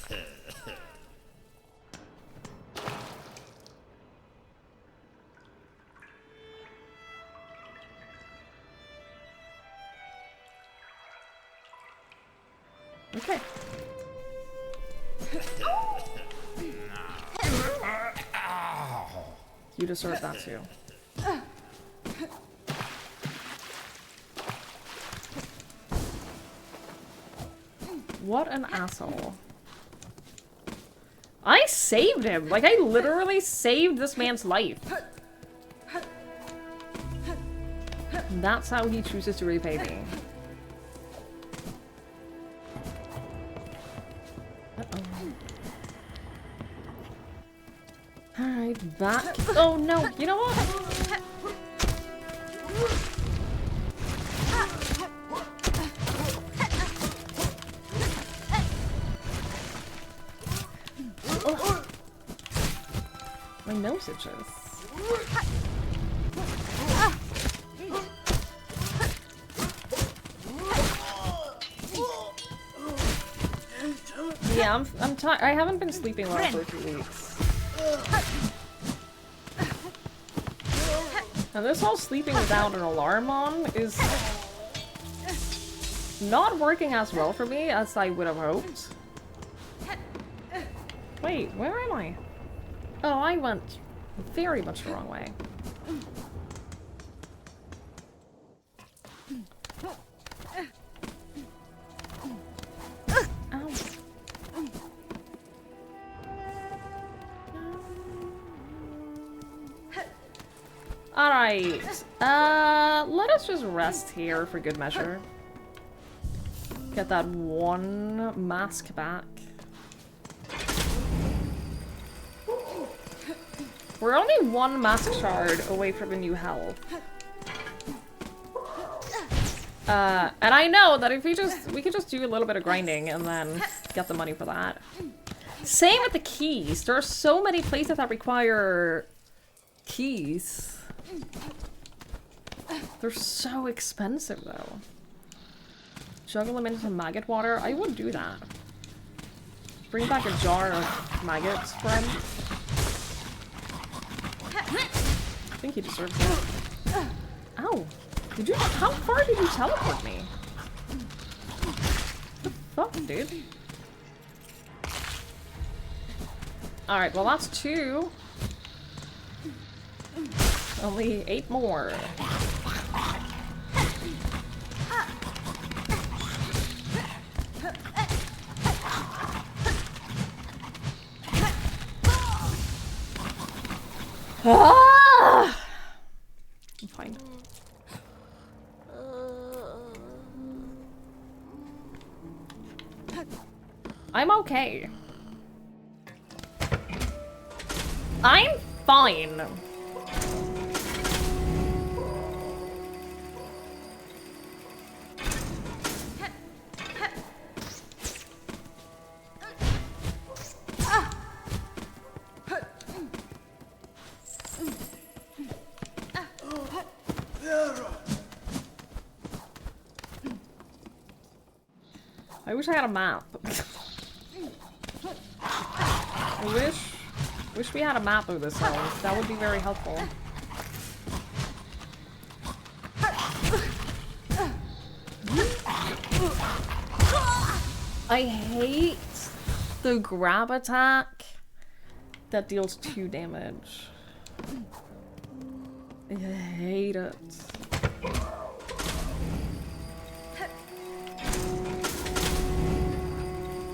Okay. You deserve that too. What an asshole. I saved him! Like, I literally saved this man's life. And that's how he chooses to repay me. Alright, back. Oh no, you know what? Oh. My nose itches. Yeah, I'm tired. I haven't been sleeping well for a few weeks. And this whole sleeping without an alarm on is not working as well for me as I would have hoped. Wait, where am I? Oh, I went very much the wrong way. Ow. Alright, let us just rest here for good measure. Get that one mask back. We're only one mask shard away from a new health. And I know that if we could just do a little bit of grinding and then get the money for that. Same with the keys. There are so many places that require keys. They're so expensive though. Juggle them into maggot water. I would do that. Bring back a jar of maggots, friend. I think he deserves it. Ow! Did you? How far did you teleport me? What the fuck, dude? Alright, well that's 2. Only 8 more. Ah! I'm fine. I'm okay. I'm fine. I wish I had a map. I wish we had a map of this house. That would be very helpful. I hate the grab attack that deals 2 damage. I hate it.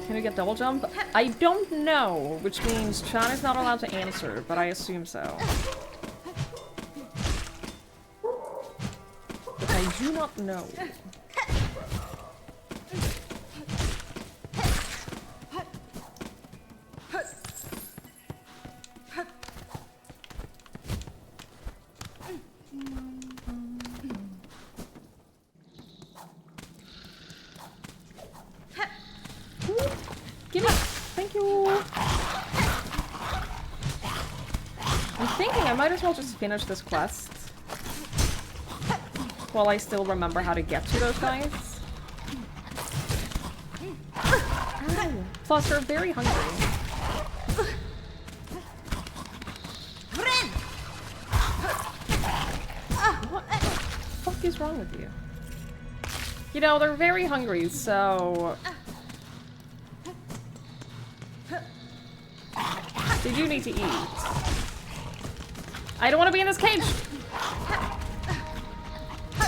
Can we get double jump? I don't know, which means Chan is not allowed to answer, but I assume so. But I do not know. Give me. Thank you. I'm thinking I might as well just finish this quest while I still remember how to get to those guys. Ow. Plus, they're very hungry. What the fuck is wrong with you? You know, they're very hungry, so... They do need to eat. I don't want to be in this cage!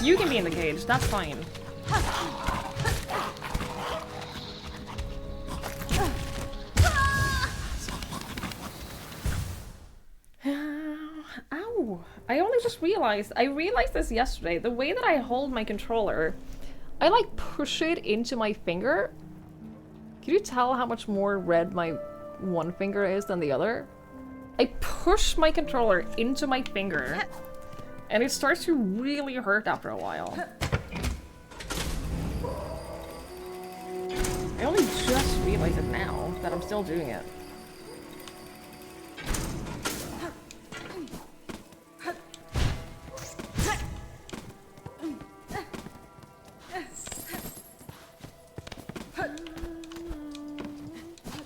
You can be in the cage, that's fine. Ow! I only just realized, I realized this yesterday, the way that I hold my controller, I like push it into my finger. Can you tell how much more red my one finger is than the other? I push my controller into my finger and it starts to really hurt after a while. I only just realized it now that I'm still doing it.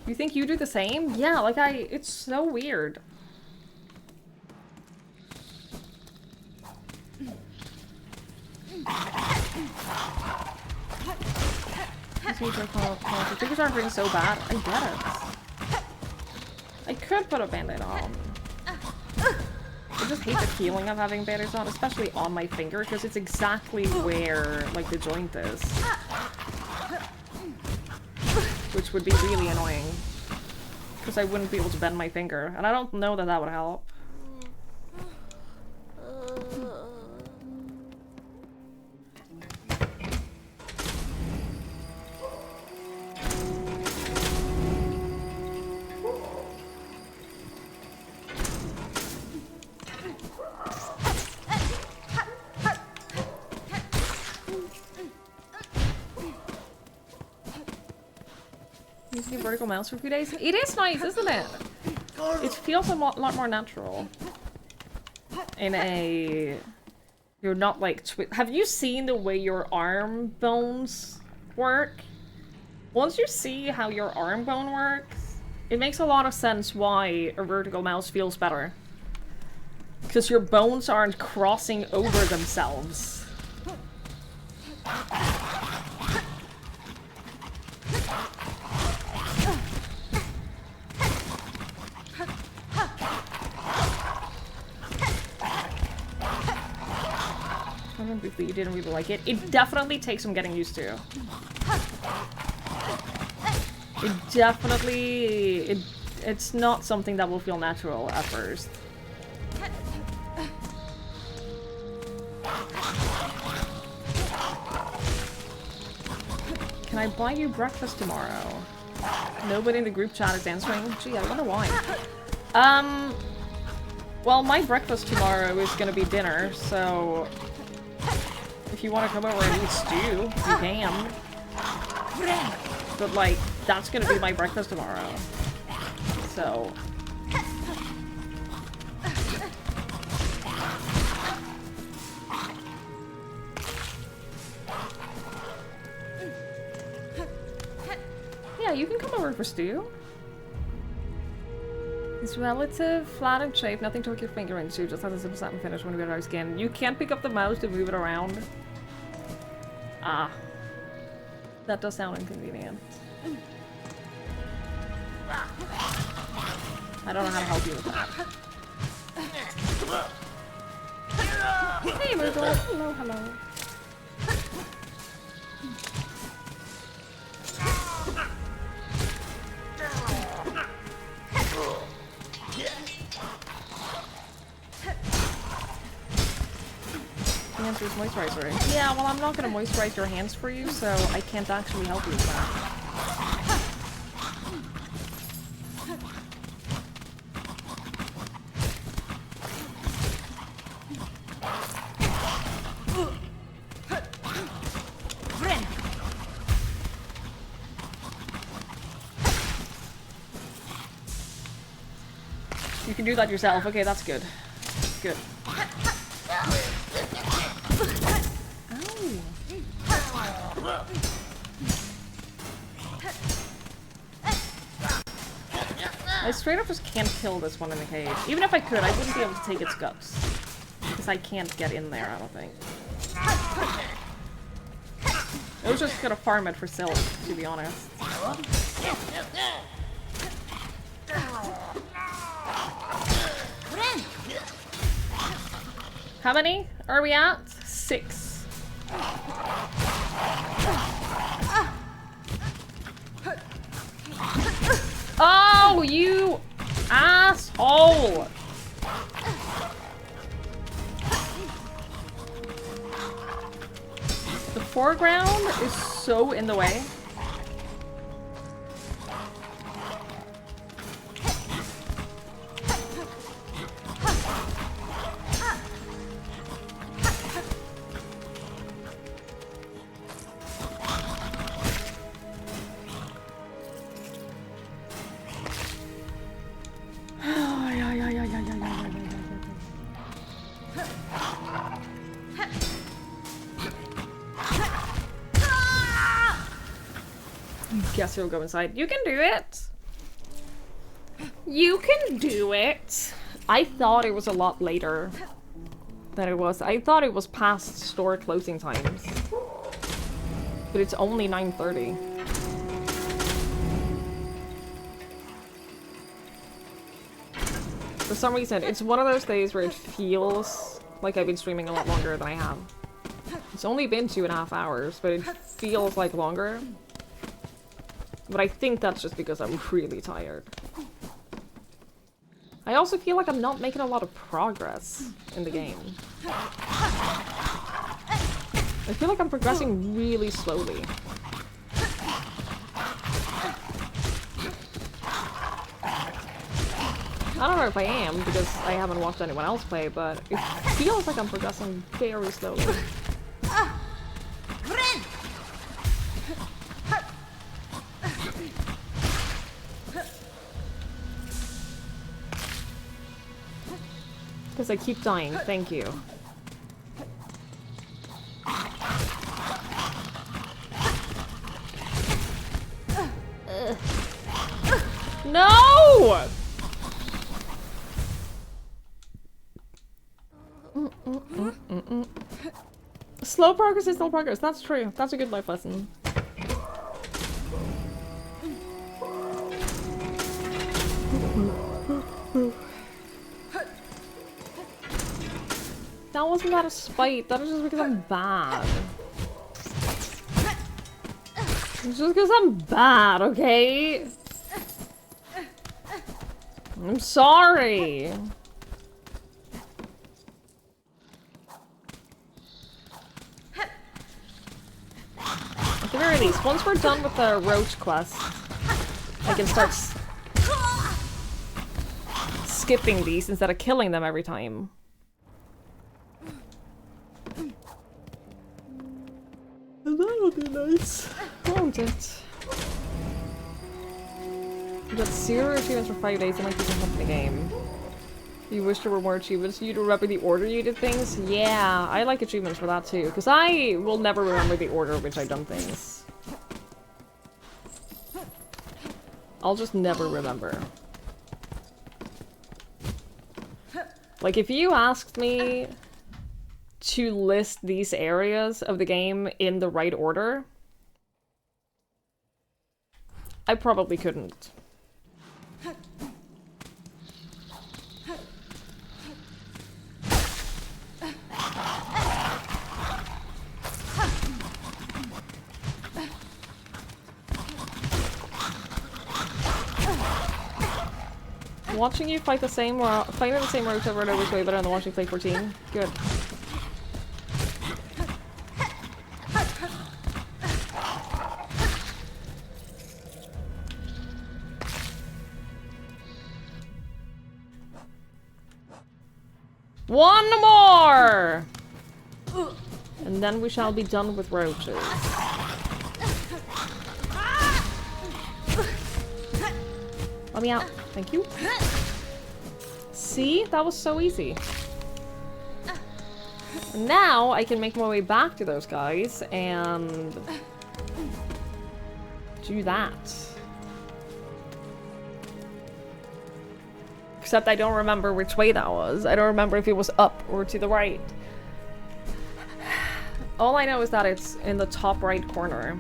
You think you do the same? Yeah, like it's so weird. The fingers aren't hurting so bad. I get it. I could put a band-aid on. I just hate the feeling of having band-aids on, especially on my finger, because it's exactly where, like, the joint is. Which would be really annoying. Because I wouldn't be able to bend my finger. And I don't know that that would help. Using a vertical mouse for a few days. It is nice, isn't it? It feels a lot more natural. In a... You're not like... Have you seen the way your arm bones work? Once you see how your arm bone works, it makes a lot of sense why a vertical mouse feels better. Because your bones aren't crossing over themselves. I don't think that you didn't really like it. It definitely takes some getting used to. It definitely... It's not something that will feel natural at first. Can I buy you breakfast tomorrow? Nobody in the group chat is answering. Gee, I wonder why. Well, my breakfast tomorrow is gonna be dinner, so... If you want to come over and eat stew, you can. But, like, that's gonna be my breakfast tomorrow. So... word for stew. It's relative, flat and shape, nothing to hook your finger into, just has a simple satin finish when you get out of skin. You can't pick up the mouse to move it around. Ah. That does sound inconvenient. I don't know how to help you with that. Hey, Myrtle. Hello, hello. The answer is moisturizer. Yeah, well, I'm not gonna moisturize your hands for you, so I can't actually help you with that. You can do that yourself. Okay, that's good. Good. I straight up just can't kill this one in the cage. Even if I could, I wouldn't be able to take its guts. Because I can't get in there, I don't think. I was just gonna farm it for silk, to be honest. How many are we at? 6. Oh, you asshole! The foreground is so in the way. Guess you'll go inside. You can do it! You can do it! I thought it was a lot later than it was. I thought it was past store closing times. But it's only 9:30. For some reason, it's one of those days where it feels like I've been streaming a lot longer than I have. It's only been 2.5 hours, but it feels like longer. But I think that's just because I'm really tired. I also feel like I'm not making a lot of progress in the game. I feel like I'm progressing really slowly. I don't know if I am, because I haven't watched anyone else play, but it feels like I'm progressing very slowly. Because I keep dying, thank you. No! Slow progress is still progress, that's true. That's a good life lesson. That wasn't out of spite, that was just because I'm bad. It's just because I'm bad, okay? I'm sorry. At the very least, once we're done with the roach quest, I can start skipping these instead of killing them every time. And that'll be nice, won't it? You got 0 achievements for 5 days and like you can complete the game. You wish there were more achievements. You'd remember the order you did things? Yeah, I like achievements for that too, because I will never remember the order in which I've done things. I'll just never remember. Like, if you asked me to list these areas of the game in the right order, I probably couldn't. Watching you fighting the same route over and over is way better than watching you play 14. Good. One more! And then we shall be done with roaches. Let me out. Thank you. See? That was so easy. Now I can make my way back to those guys and do that. Except I don't remember which way that was. I don't remember if it was up or to the right. All I know is that it's in the top right corner.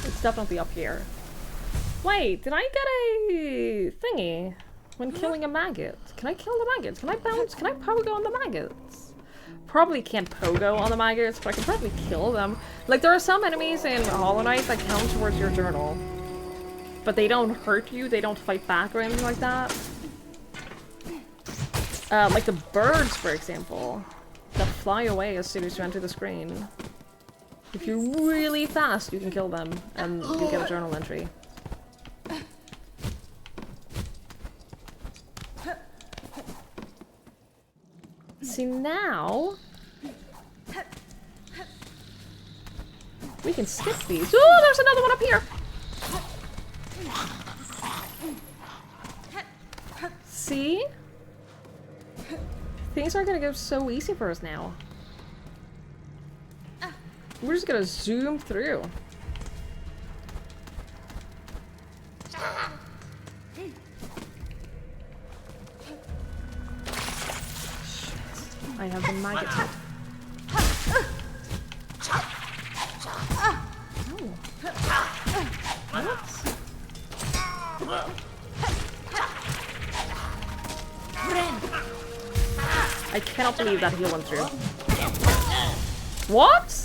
It's definitely up here. Wait, did I get a thingy when killing a maggot? Can I kill the maggots? Can I bounce? Can I pogo on the maggots? Probably can't pogo on the maggots, but I can probably kill them. Like, there are some enemies in Hollow Knight that count towards your journal. But they don't hurt you, they don't fight back or anything like that. Like the birds, for example, that fly away as soon as you enter the screen. If you're really fast, you can kill them, and you get a journal entry. See, now we can skip these. Oh, there's another one up here! See? Things are gonna go so easy for us now. We're just gonna zoom through. I have the maggot head. What? I cannot believe that heal went through. What?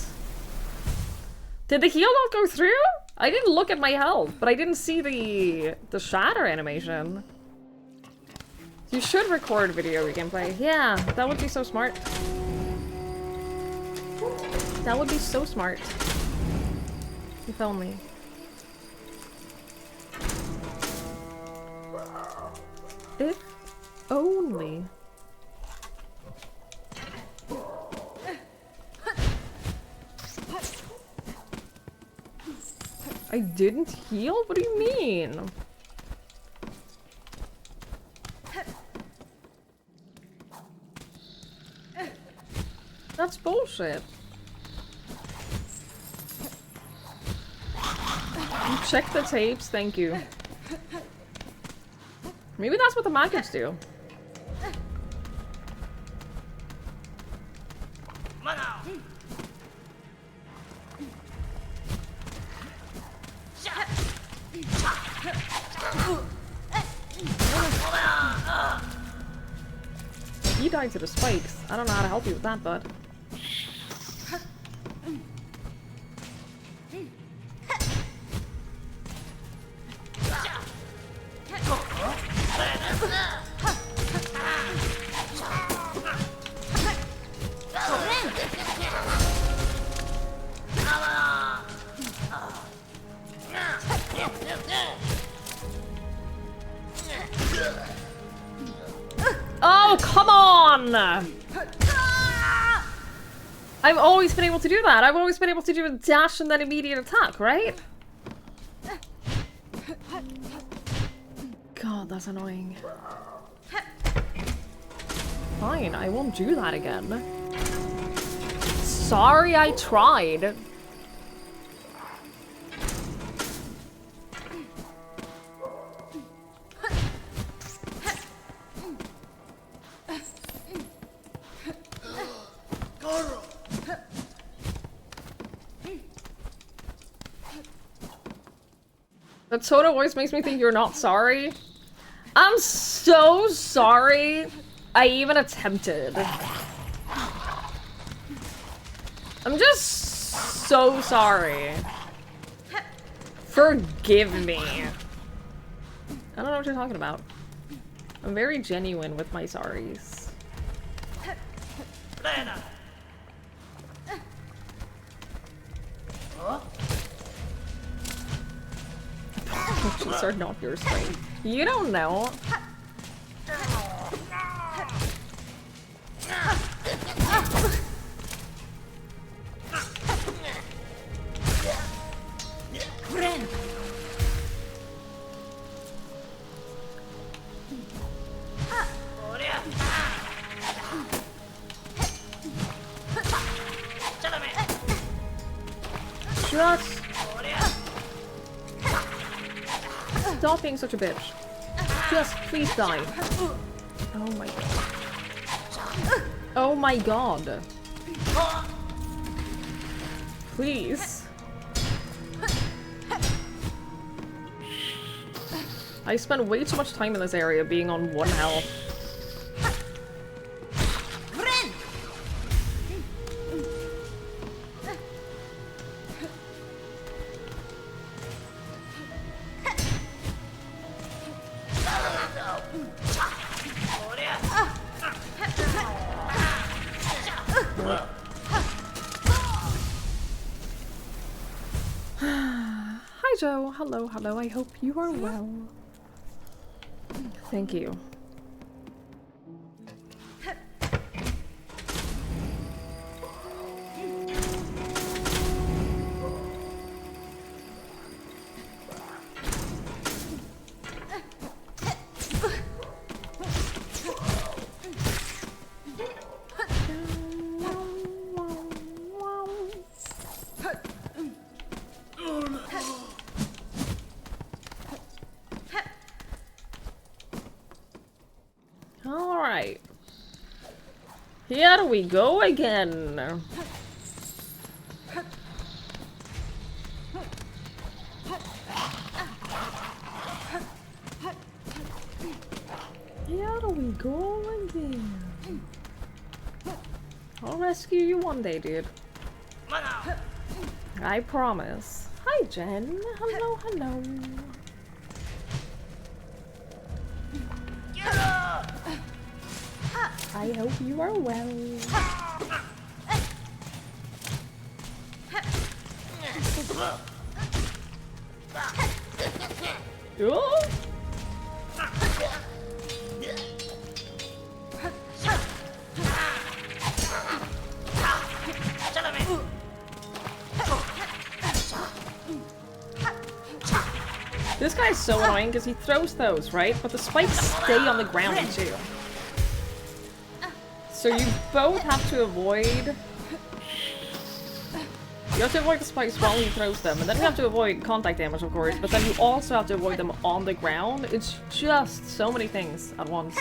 Did the heal not go through? I didn't look at my health, but I didn't see the shatter animation. You should record video gameplay. Yeah, that would be so smart. That would be so smart. If only. If only. I didn't heal? What do you mean? That's bullshit. You check the tapes, thank you. Maybe that's what the maggots do. You died to the spikes. I don't know how to help you with that, bud. Oh, come on! I've always been able to do that. I've always been able to do a dash and then immediate attack, right? God, that's annoying. Fine, I won't do that again. Sorry I tried. The tone of voice makes me think you're not sorry. I'm so sorry I even attempted. I'm just so sorry. Forgive me. I don't know what you're talking about. I'm very genuine with my sorries. Purchase are not your strength. You don't know. Just stop being such a bitch. Just please die. Oh my god. Oh my god. Please. I spent way too much time in this area being on 1 health. Hi Joe, hello, hello, I hope you are well. Thank you. Alright. Here we go again. Here we go again. I'll rescue you one day, dude. I promise. Hi, Jen. Hello, hello. I hope you are well. Oh. This guy's so annoying because he throws those, right? But the spikes stay on the ground too. So you both have to avoid... You have to avoid the spikes while he throws them, and then you have to avoid contact damage, of course, but then you also have to avoid them on the ground. It's just so many things at once.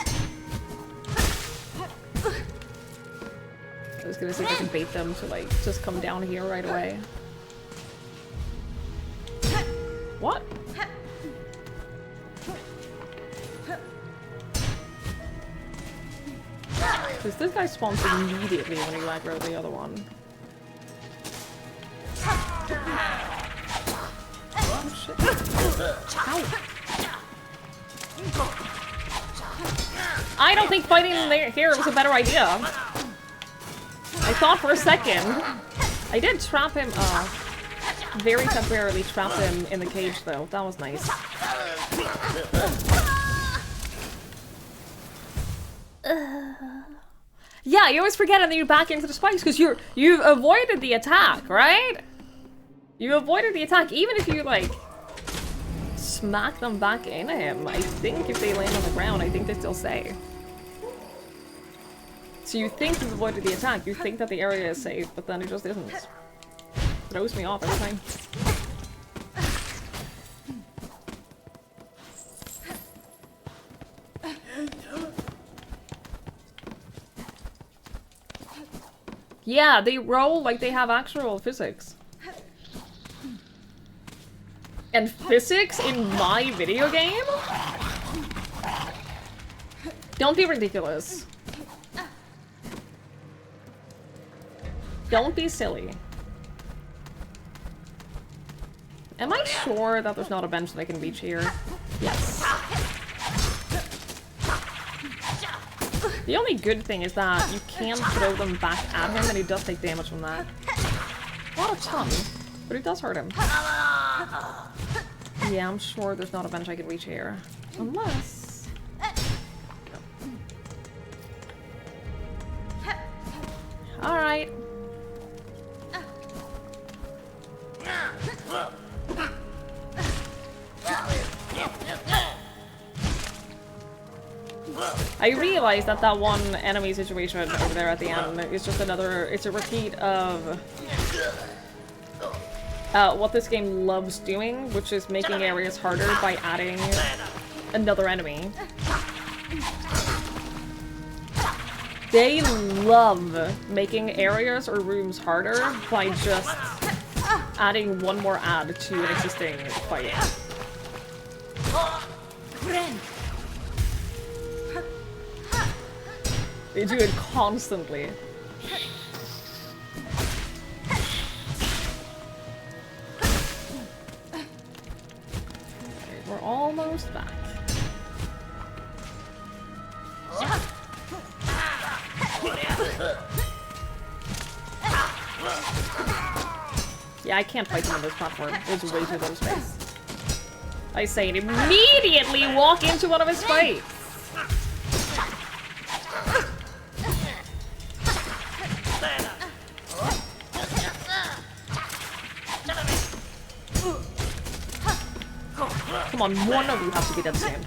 I was gonna see if I can bait them to, like, just come down here right away. What? Because this guy spawns immediately when you aggro the other one. Oh shit. Ow. I don't think fighting in here was a better idea. I thought for a second. I did trap him, very temporarily trap him in the cage though. That was nice. Yeah, you always forget and then you back into the spikes because you've avoided the attack, right? You avoided the attack even if you like smack them back in him. I think if they land on the ground, I think they still stay. So you think you've avoided the attack, you think that the area is safe, but then it just isn't. Throws me off every time. Yeah, they roll like they have actual physics. And physics in my video game? Don't be ridiculous. Don't be silly. Am I sure that there's not a bench that I can reach here? Yes. The only good thing is that you can throw them back at him and he does take damage from that. Not a ton, but it does hurt him. Yeah, I'm sure there's not a bench I could reach here. Unless... Alright. I realized that that one enemy situation over there at the end is just another... It's a repeat of... what this game loves doing, which is making areas harder by adding another enemy. They love making areas or rooms harder by just adding one more ad to an existing fight. They do it constantly. Okay, we're almost back. Yeah, I can't fight them on this platform. It's way too little space. I say it immediately walk into one of his fights. Come on, one of you has to be dead soon.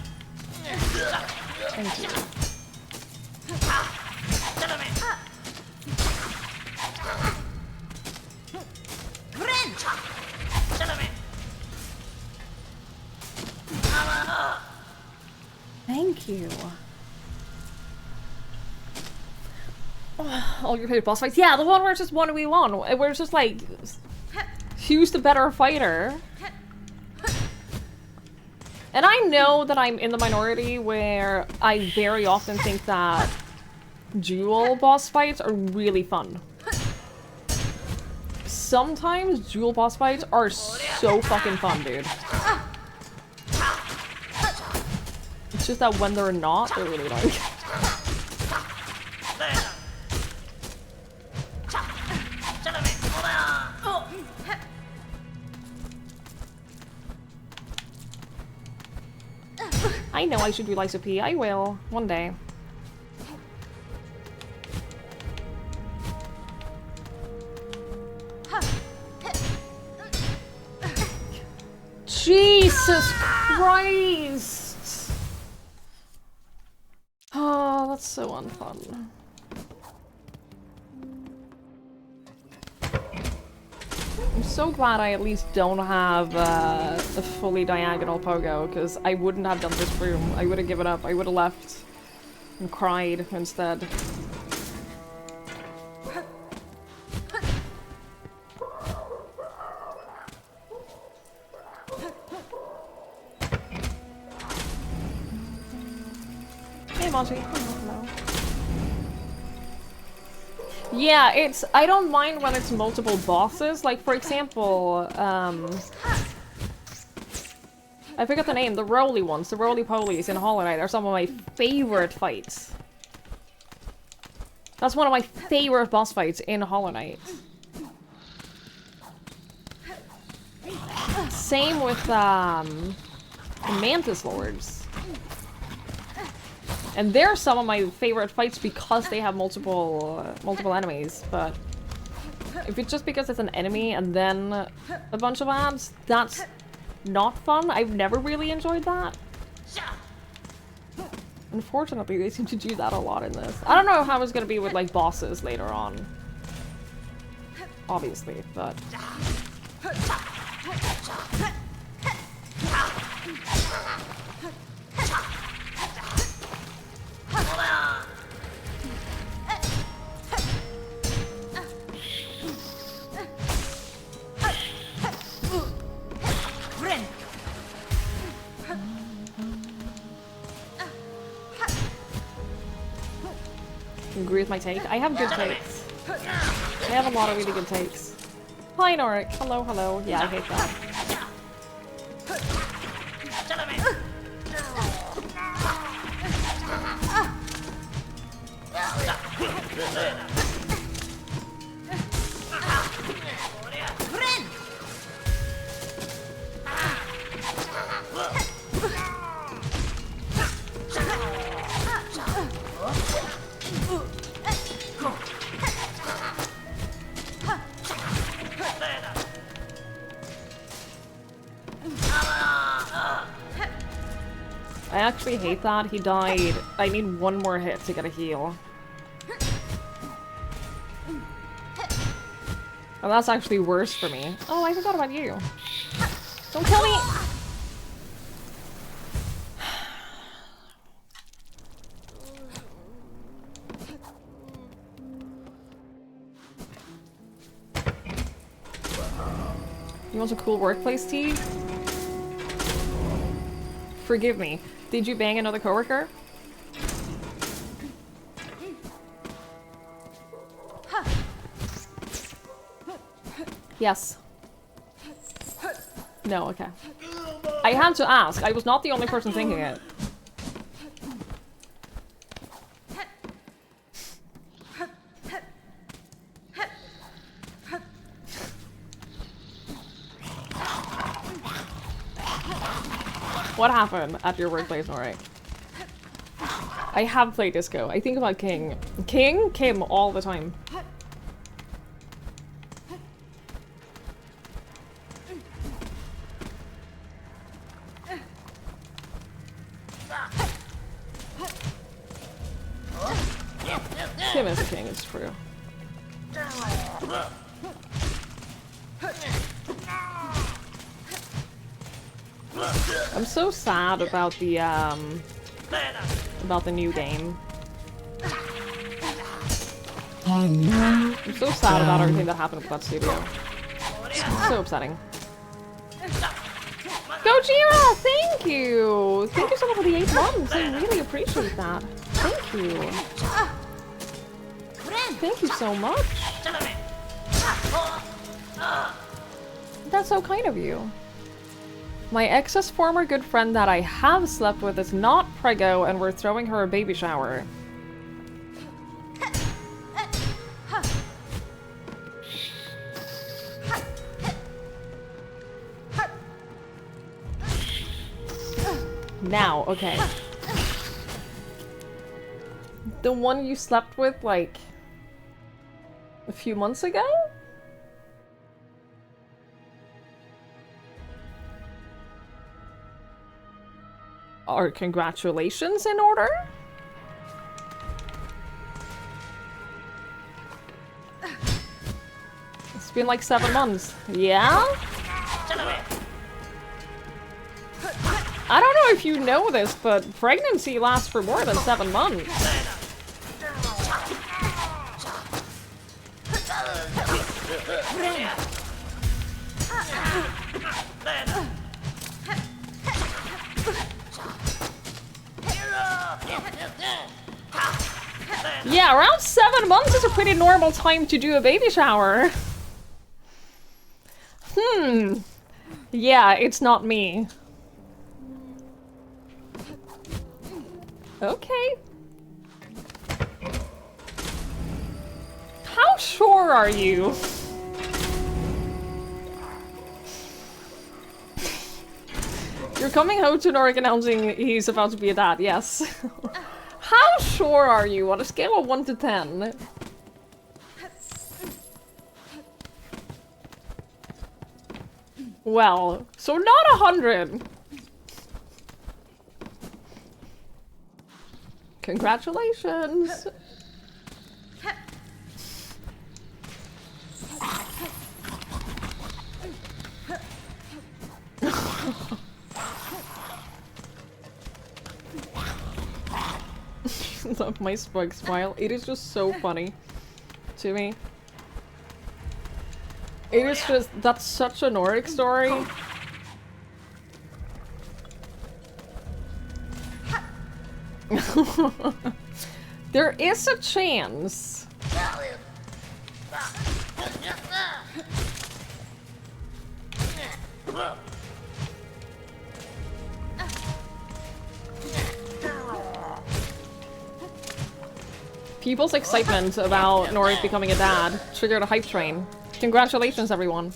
Thank you. Thank you. Oh, all your favorite boss fights? Yeah, the one where it's just 1v1, where it's just like, who's the better fighter? And I know that I'm in the minority where I very often think that dual boss fights are really fun. Sometimes dual boss fights are so fucking fun, dude. It's just that when they're not, they're really like... I know I should do Lysa P. I will. One day. Jesus Christ! Oh, that's so unfun. I'm so glad I at least don't have a fully diagonal pogo, because I wouldn't have done this room. I would have given up. I would have left and cried instead. Hey, Monty. Hello. Yeah, it's... I don't mind when it's multiple bosses. Like, for example, I forget the name. The roly ones. The roly-polies in Hollow Knight are some of my favorite fights. That's one of my favorite boss fights in Hollow Knight. Same with, the Mantis Lords. And they're some of my favorite fights because they have multiple enemies, but if it's just because it's an enemy and then a bunch of ads, that's not fun. I've never really enjoyed that. Unfortunately, they seem to do that a lot in this. I don't know how it's gonna be with, like, bosses later on. Obviously, but... You agree with my take? I have good takes. I have a lot of really good takes. Hi, Norik. Hello, hello. Yeah, I hate that. I actually hate that. He died. I need one more hit to get a heal. Oh, that's actually worse for me. Oh, I forgot about you. Don't kill me! You want a cool workplace tea? Forgive me. Did you bang another coworker? Yes. No, okay. I had to ask. I was not the only person thinking it. What happened at your workplace, Norik? I have played disco. I think about King. King? Kim all the time. Kim is a king, it's true. I'm so sad about the new game. I'm so sad about everything that happened with that studio. It's so upsetting. Gojira, thank you! Thank you so much for the 8 months. I really appreciate that. Thank you. Thank you so much. That's so kind of you. My ex's former good friend that I have slept with is not preggo and we're throwing her a baby shower. Now, okay. The one you slept with, like, a few months ago? Are congratulations in order? It's been like 7 months. Yeah? I don't know if you know this, but pregnancy lasts for more than 7 months. Yeah, around 7 months is a pretty normal time to do a baby shower. Yeah, it's not me. Okay. How sure are you? You're coming home to Norik announcing he's about to be a dad, yes. How sure are you on a scale of 1 to 10? Well, so not 100. Congratulations. Love my Spug smile. It is just so funny to me. It is just, that's such a Norik story. There is a chance. People's excitement about Norik becoming a dad triggered a hype train. Congratulations, everyone.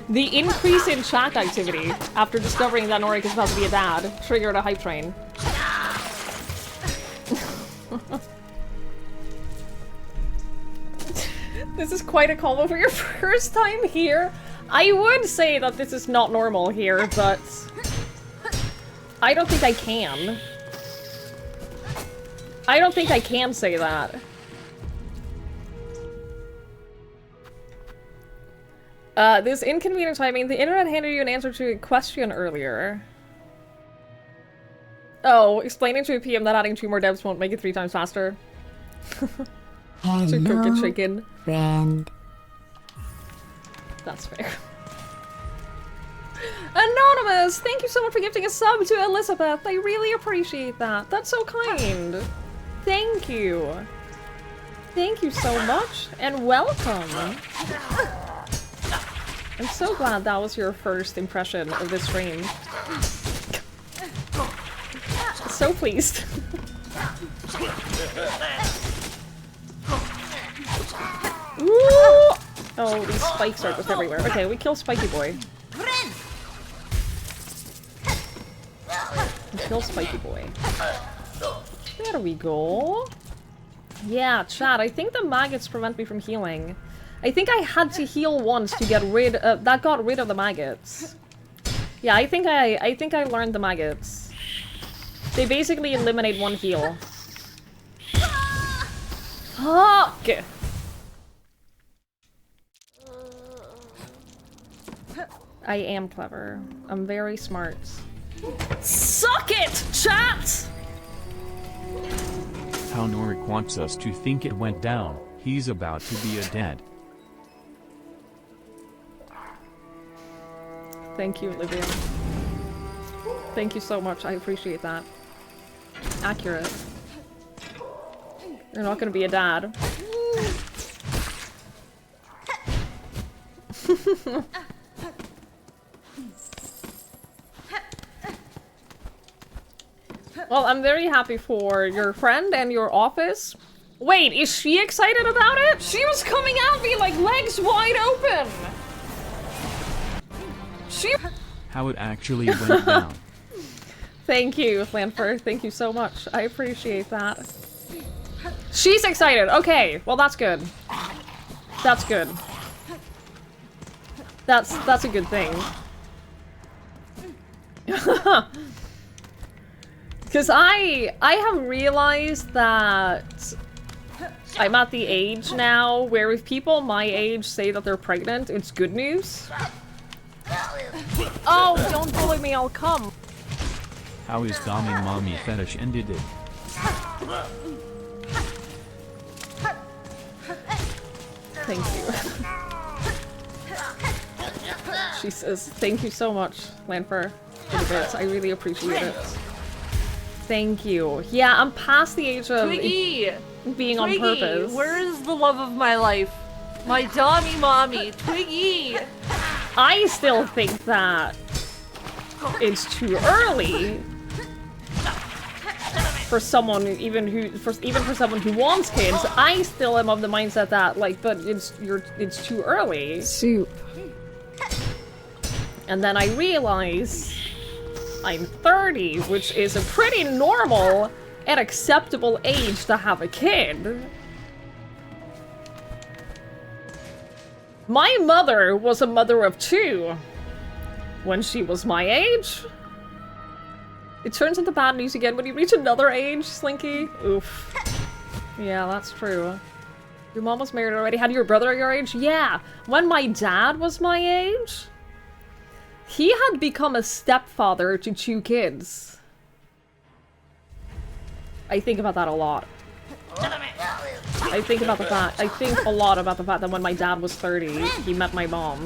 The increase in chat activity after discovering that Norik is about to be a dad triggered a hype train. This is quite a combo for your first time here. I would say that this is not normal here, but I don't think I can. I don't think I can say that. This inconvenient timing. The internet handed you an answer to a question earlier. Oh, explaining to a PM that adding 2 more devs won't make it 3 times faster. To cook a chicken. Friend. That's fair. Anonymous! Thank you so much for gifting a sub to Elizabeth. I really appreciate that. That's so kind. Thank you. Thank you so much, and welcome. I'm so glad that was your first impression of this stream. So pleased. Ooh! Oh, these spikes are just everywhere. Okay, we kill Spiky Boy. We kill Spiky Boy. There we go. Yeah, chat, I think the maggots prevent me from healing. I think I had to heal once to get rid of- that got rid of the maggots. Yeah, I think I learned the maggots. They basically eliminate 1 heal. Fuck! I am clever. I'm very smart. Suck it, chat! How Norik wants us to think it went down. He's about to be a dad. Thank you, Olivia. Thank you so much. I appreciate that. Accurate. You're not gonna be a dad. Well, I'm very happy for your friend and your office. Wait, is she excited about it? She was coming at me like legs wide open! She- How it actually went down. Thank you, Lanfer. Thank you so much. I appreciate that. She's excited. Okay, well that's good. That's good. That's a good thing. Because I have realized that I'm at the age now where if people my age say that they're pregnant, it's good news. Oh, don't bully me, I'll come. How is Gami Mommy Fetish ended it? Thank you. She says, thank you so much, Lanfer, for the bits. I really appreciate it. Thank you. Yeah, I'm past the age of Twiggy! being on purpose. Where is the love of my life? My Dommy Mommy, Twiggy! I still think that it's too early for someone even for someone who wants kids. I still am of the mindset that like, but it's too early. Soup. And then I realize I'm 30, which is a pretty normal and acceptable age to have a kid. My mother was a mother of 2 when she was my age. It turns into bad news again when you reach another age, Slinky. Oof. Yeah, that's true. Your mom was married already. Had your brother your age? Yeah. When my dad was my age, he had become a stepfather to 2 kids. I think about that a lot. I think about the fact. I think a lot about the fact that when my dad was 30, he met my mom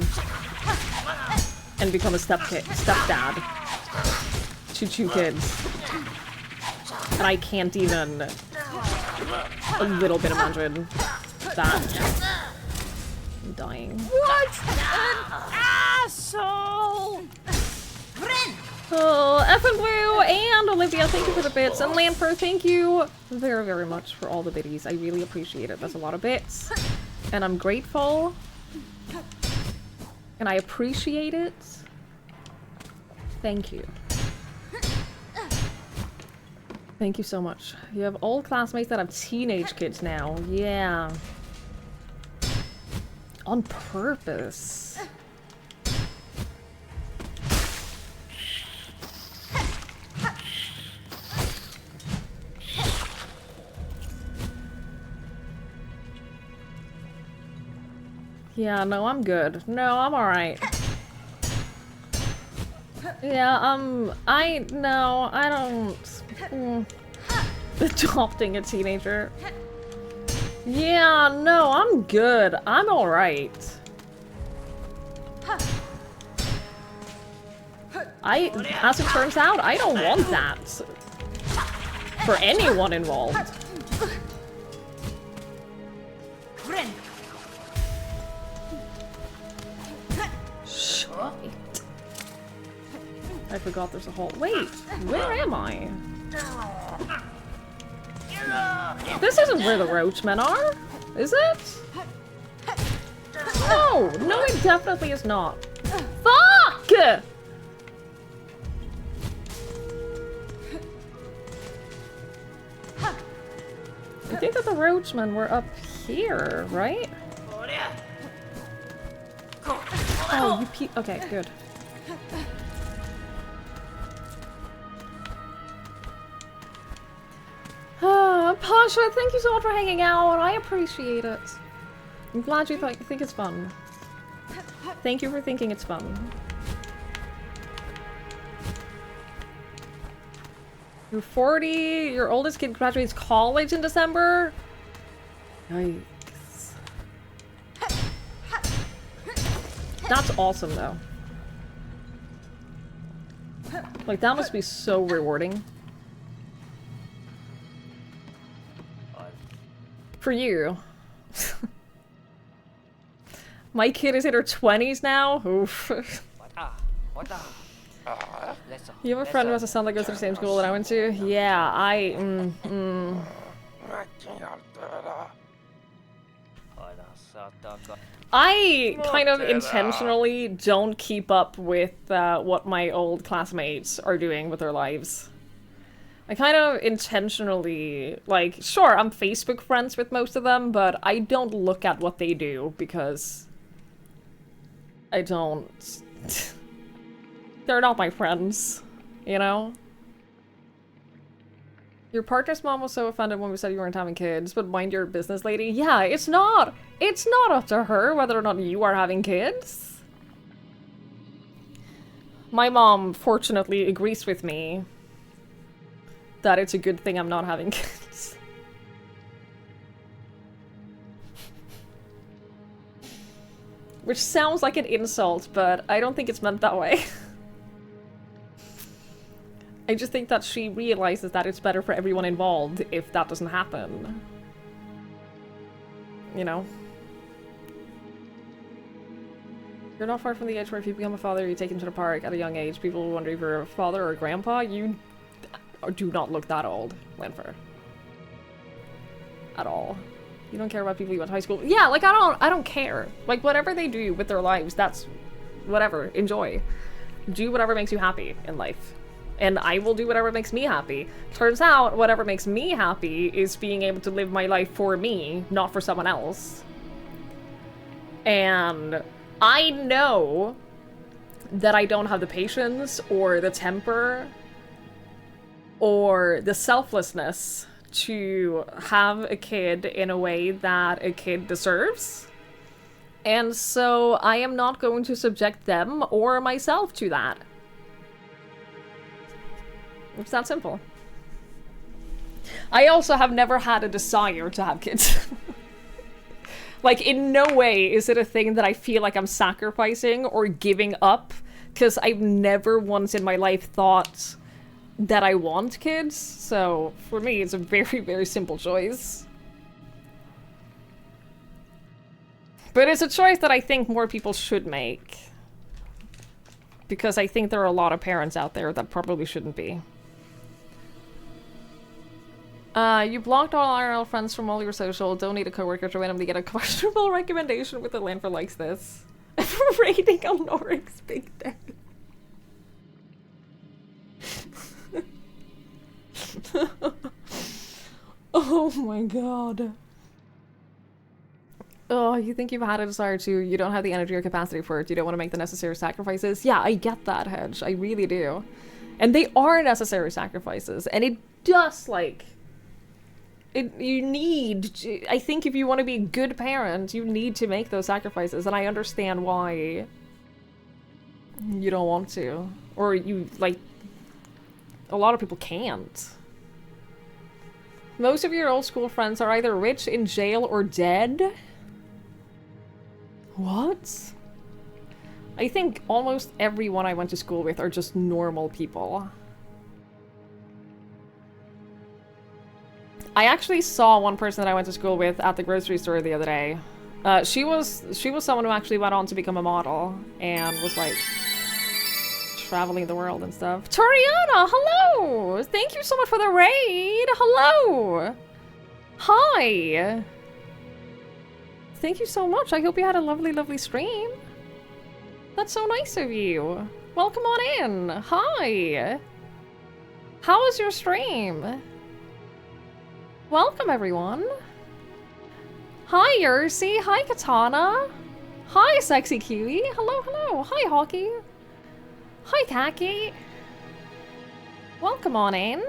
and become a stepdad to 2 kids. And I can't even a little bit imagine that. I'm dying. What an asshole! Oh, F and Blue and Olivia, thank you for the bits. And Lanfer, thank you very, very much for all the biddies. I really appreciate it. That's a lot of bits. And I'm grateful. And I appreciate it. Thank you. Thank you so much. You have old classmates that have teenage kids now. Yeah. On purpose. Yeah, no, I'm good. No, I'm alright. Yeah, no, I don't... Adopting a teenager. Yeah, no, I'm good. I'm alright. As it turns out, I don't want that. For anyone involved. Shit. I forgot there's a hole. Wait, where am I? This isn't where the roachmen are, is it? No, no, it definitely is not. Fuck! I think that the roachmen were up here, right? Oh, you okay, good. Pasha, thank you so much for hanging out. I appreciate it. I'm glad you think it's fun. Thank you for thinking it's fun. You're 40, your oldest kid graduates college in December? Yikes. That's awesome, though. Like, that must be so rewarding. For you. My kid is in her 20s now? Oof. You have a friend who has a son that goes to the same school that I went to? Yeah, I kind of intentionally don't keep up with what my old classmates are doing with their lives. I kind of intentionally, like, sure, I'm Facebook friends with most of them, but I don't look at what they do because I don't... They're not my friends, you know? Your partner's mom was so offended when we said you weren't having kids, but mind your business, lady. Yeah, it's not up to her whether or not you are having kids. My mom, fortunately, agrees with me that it's a good thing I'm not having kids. Which sounds like an insult, but I don't think it's meant that way. I just think that she realizes that it's better for everyone involved if that doesn't happen. You know? You're not far from the age where if you become a father, you take him to the park at a young age. People will wonder if you're a father or a grandpa. You do not look that old, Lanfer. At all. You don't care about people you went to high school. Yeah, like I don't care. Like whatever they do with their lives, that's whatever. Enjoy. Do whatever makes you happy in life. And I will do whatever makes me happy. Turns out, whatever makes me happy is being able to live my life for me, not for someone else. And I know that I don't have the patience or the temper or the selflessness to have a kid in a way that a kid deserves. And so I am not going to subject them or myself to that. It's that simple. I also have never had a desire to have kids. Like, in no way is it a thing that I feel like I'm sacrificing or giving up, because I've never once in my life thought that I want kids. So, for me, it's a very, very simple choice. But it's a choice that I think more people should make. Because I think there are a lot of parents out there that probably shouldn't be. You blocked all IRL friends from all your social. Don't need a coworker to randomly get a questionable recommendation with a land for likes this. Rating on Norik's big day. Oh my god. Oh, you think you've had a desire to, you don't have the energy or capacity for it, you don't want to make the necessary sacrifices? Yeah, I get that, Hedge. I really do. And they are necessary sacrifices. And it does, like... you need... I think if you want to be a good parent, you need to make those sacrifices. And I understand why you don't want to. Or you, like... A lot of people can't. Most of your old school friends are either rich, in jail, or dead. What? I think almost everyone I went to school with are just normal people. I actually saw one person that I went to school with at the grocery store the other day. She was someone who actually went on to become a model and was like traveling the world and stuff. Toriana, hello! Thank you so much for the raid. Hello. Hi. Thank you so much. I hope you had a lovely, lovely stream. That's so nice of you. Welcome on in. Hi. How was your stream? Welcome, everyone. Hi, Yersi. Hi, Katana. Hi, Sexy Kiwi. Hello, hello. Hi, Hockey. Hi, Kaki. Welcome on in.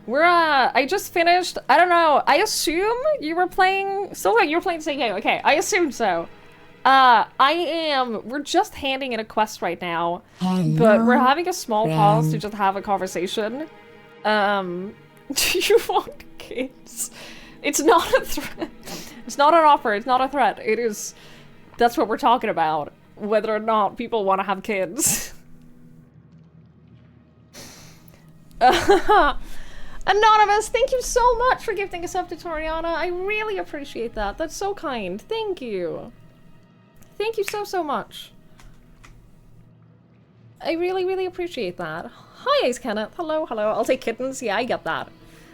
We're, I just finished, I don't know, I assume you were playing, still you were playing the same game, okay, I assume so. we're just handing in a quest right now, but we're having a small pause to just have a conversation. Do you want kids? It's not a threat. It's not an offer, it's not a threat. It is, that's what we're talking about. Whether or not people want to have kids. Anonymous, thank you so much for gifting us up to Toriana. I really appreciate that. That's so kind. Thank you. Thank you so, so much. I really, really appreciate that. Hi, Ace Kenneth. Hello, hello. I'll take kittens. Yeah, I get that.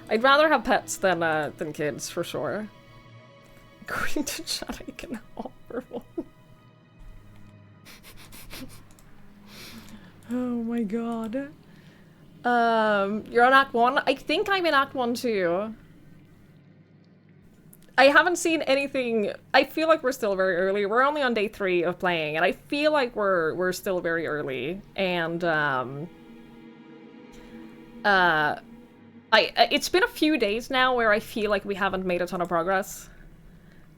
I'd rather have pets than kids, for sure. According to chat, I can offer one. Oh my god. You're on Act 1? I think I'm in Act 1 too. I haven't seen anything. I feel like we're still very early. We're only on day 3 of playing, and I feel like we're still very early. And it's been a few days now where I feel like we haven't made a ton of progress.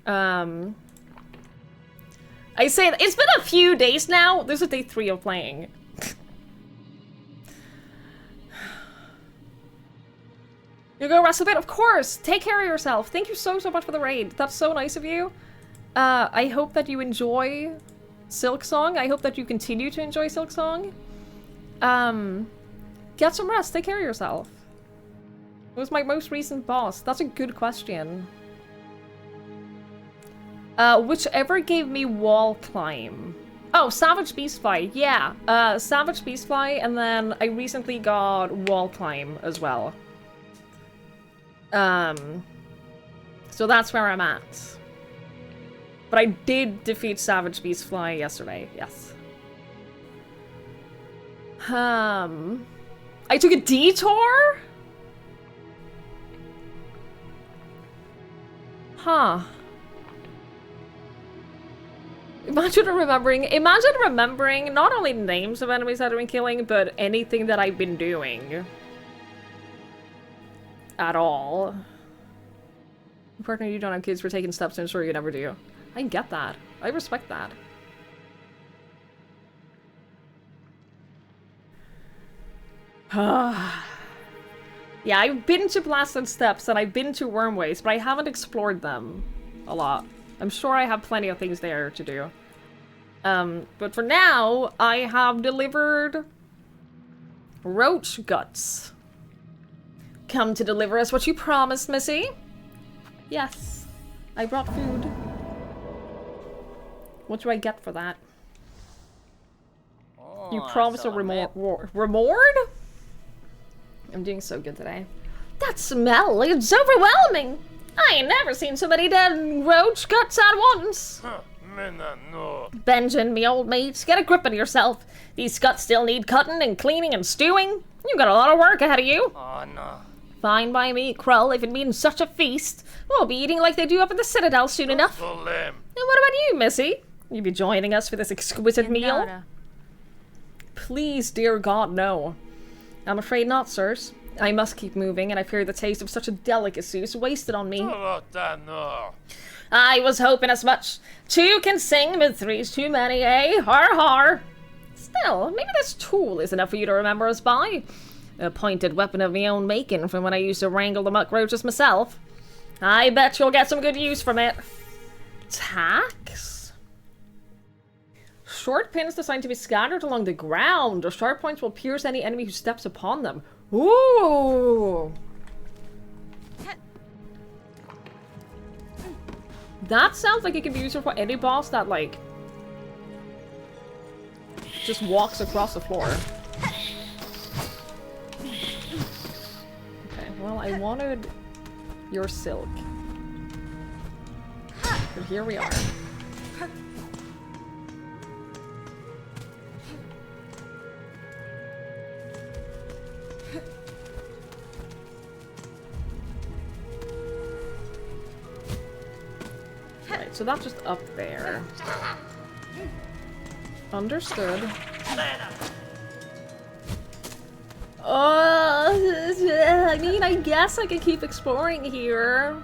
I say it's been a few days now. This is day 3 of playing. You go rest a bit? Of course! Take care of yourself. Thank you so, so much for the raid. That's so nice of you. I hope that you enjoy Silksong. I hope that you continue to enjoy Silksong. Get some rest. Take care of yourself. Who was my most recent boss? That's a good question. Whichever gave me wall climb. Oh, Savage Beastfly. Yeah. Savage Beastfly, and then I recently got wall climb as well. So that's where I'm at. But I did defeat Savage Beastfly yesterday, yes. I took a detour? Huh. Imagine remembering not only names of enemies that I've been killing, but anything that I've been doing. At all. Partner, you don't have kids for taking steps to ensure you never do. I get that. I respect that. Yeah, I've been to Blasted Steps and I've been to Wormways, but I haven't explored them a lot. I'm sure I have plenty of things there to do. But for now, I have delivered roach guts. Come to deliver us what you promised, Missy? Yes, I brought food. What do I get for that? You promised a reward? I'm doing so good today. That smell, it's overwhelming. I ain't never seen so many dead roach guts at once. Benjamin, me old mate, get a grip on yourself. These guts still need cutting and cleaning and stewing. You got a lot of work ahead of you. Oh, no. Fine by me, Krull, if it means such a feast. We'll be eating like they do up at the Citadel soon enough. And what about you, Missy? You be joining us for this exquisite meal? Please, dear God, no. I'm afraid not, sirs. I must keep moving, and I fear the taste of such a delicacy is wasted on me. I was hoping as much. Two can sing, but three's too many, eh? Har har. Still, maybe this tool is enough for you to remember us by. A pointed weapon of my own making from when I used to wrangle the muck roaches myself. I bet you'll get some good use from it. Tax? Short pins designed to be scattered along the ground, or sharp points will pierce any enemy who steps upon them. Ooh! That sounds like it could be useful for any boss that, like, just walks across the floor. Okay, well, I wanted your silk. But here we are. Right, so that's just up there. Understood. I mean, I guess I could keep exploring here.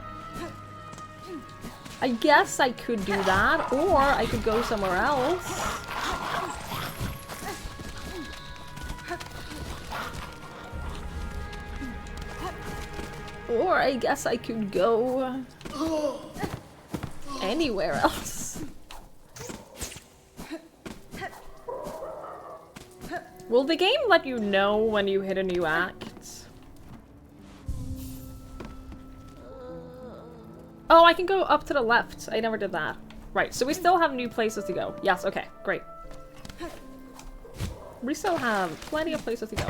I guess I could do that, or I could go somewhere else. Or I guess I could go anywhere else. Will the game let you know when you hit a new act? Oh, I can go up to the left. I never did that. Right, so we still have new places to go. Yes, okay, great. We still have plenty of places to go.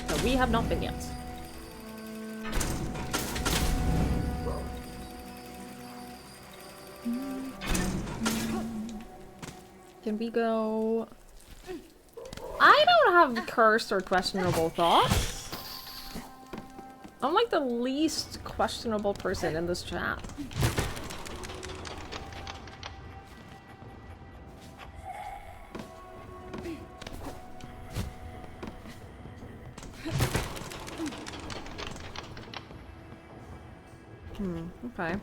But we have not been yet. Can we go... I don't have cursed or questionable thoughts. I'm like the least questionable person in this chat. Okay.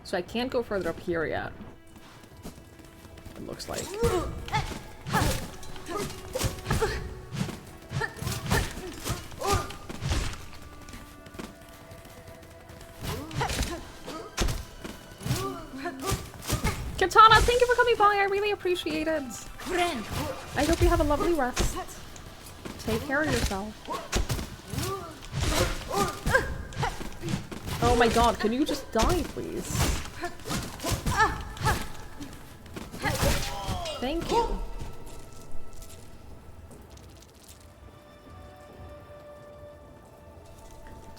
So I can't go further up here yet. It looks like. Katana, thank you for coming by. I really appreciate it. I hope you have a lovely rest. Take care of yourself. Oh my god, can you just die, please? Thank you.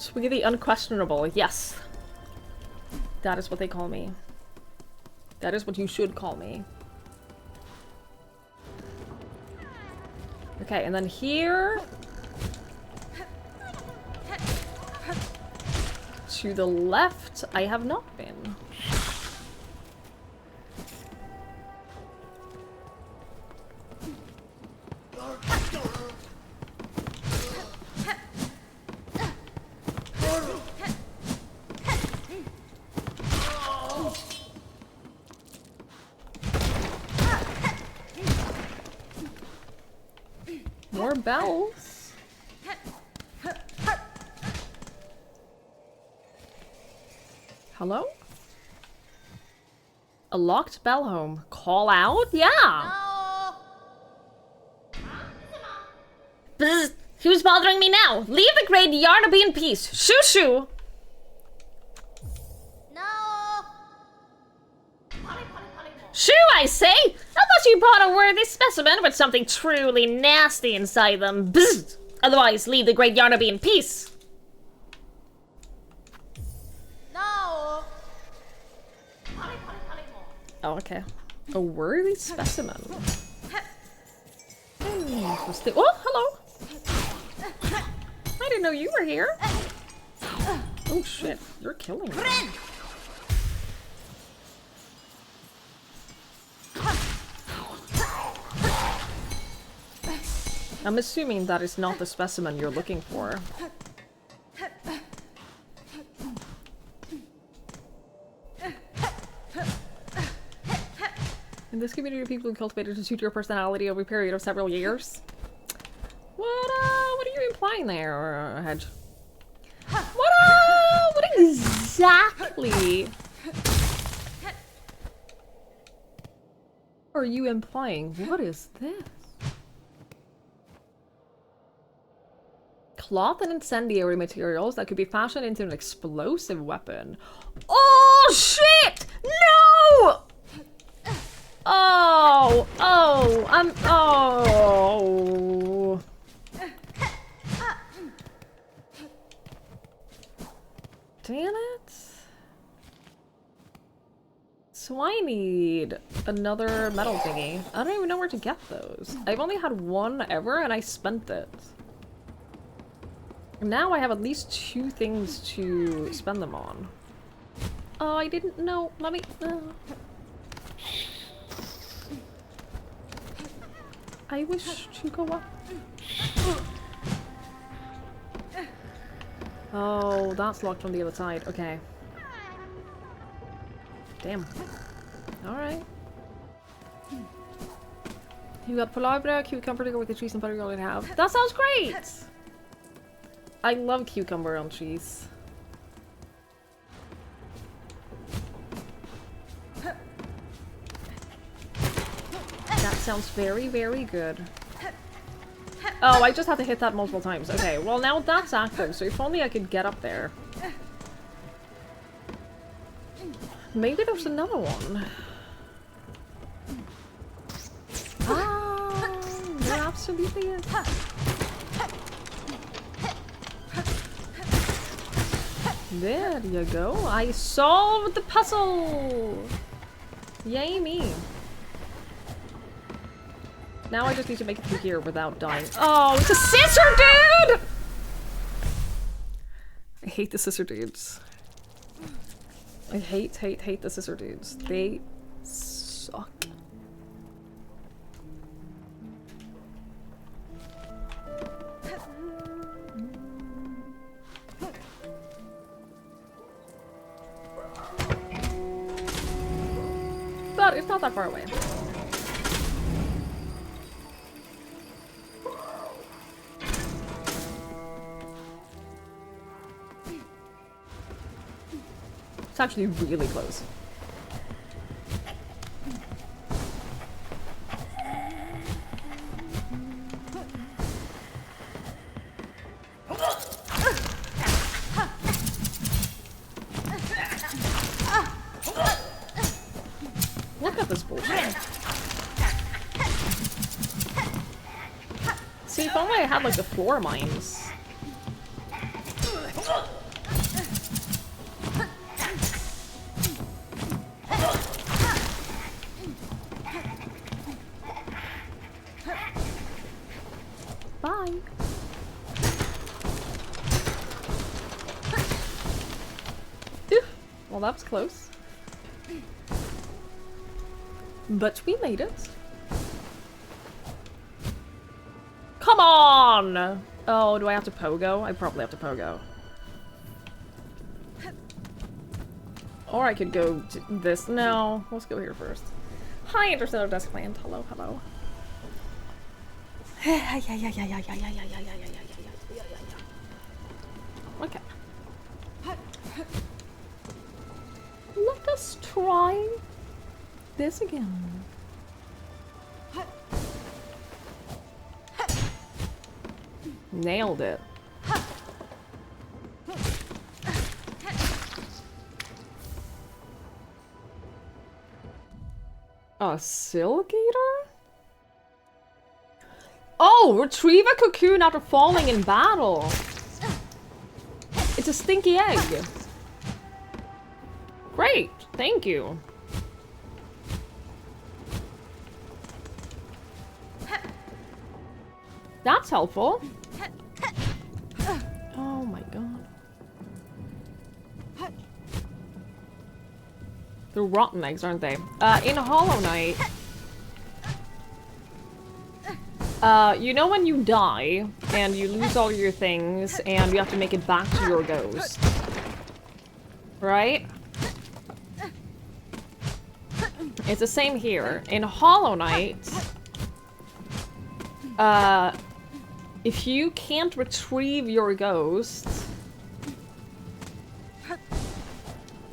Twiggy the Unquestionable, yes. That is what they call me. That is what you should call me. Okay, and then here... to the left, I have not been. bells. Hello? A locked bell home. Call out? Yeah. Bzz. Who's bothering me now? Leave the great Yarnaby in peace. Shoo shoo. Shoo, I say! Unless you brought a worthy specimen with something truly nasty inside them. Bzz. Otherwise, leave the great Yarnaby in peace. Oh, okay. A worthy specimen. Interesting. Oh, hello! I didn't know you were here. Oh shit, you're killing me. I'm assuming that is not the specimen you're looking for. In this community of people who cultivated to suit your personality over a period of several years. What are you implying there, Hedge? What exactly are you implying? What is this? Cloth and incendiary materials that could be fashioned into an explosive weapon. Oh shit! No! Oh, oh. Damn it. So I need another metal thingy. I don't even know where to get those. I've only had one ever and I spent it. And now I have at least 2 things to spend them on. Oh, I didn't know. Let me... I wish to go up. Oh, that's locked from the other side. Okay. Damn. Alright. You got palabra, cucumber with the cheese and butter you already have. That sounds great! I love cucumber on cheese. That sounds very, very good. Oh, I just have to hit that multiple times. Okay, well now that's active, so if only I could get up there. Maybe there's another one. Ah, there absolutely is. There you go. I solved the puzzle! Yay me. Now I just need to make it through here without dying. Oh, it's a scissor dude! I hate the scissor dudes. I hate the scissor dudes. They suck. But it's not that far away. It's actually really close. Look at this bullshit. See, if only I had like the floor mines. Bye. Phew. Well, that was close. But we made it. Come on! Oh, do I have to pogo? I probably have to pogo. Or I could go to this. No, let's go here first. Hi, Interstellar Desk Land. Hello, hello. Okay. Let us try this again. Nailed it. A silk eater? Oh, retrieve a cocoon after falling in battle. It's a stinky egg. Great, thank you. That's helpful. Oh my god. They're rotten eggs, aren't they? In Hollow Knight, you know when you die and you lose all your things and you have to make it back to your ghost, right? It's the same here. In Hollow Knight, if you can't retrieve your ghost,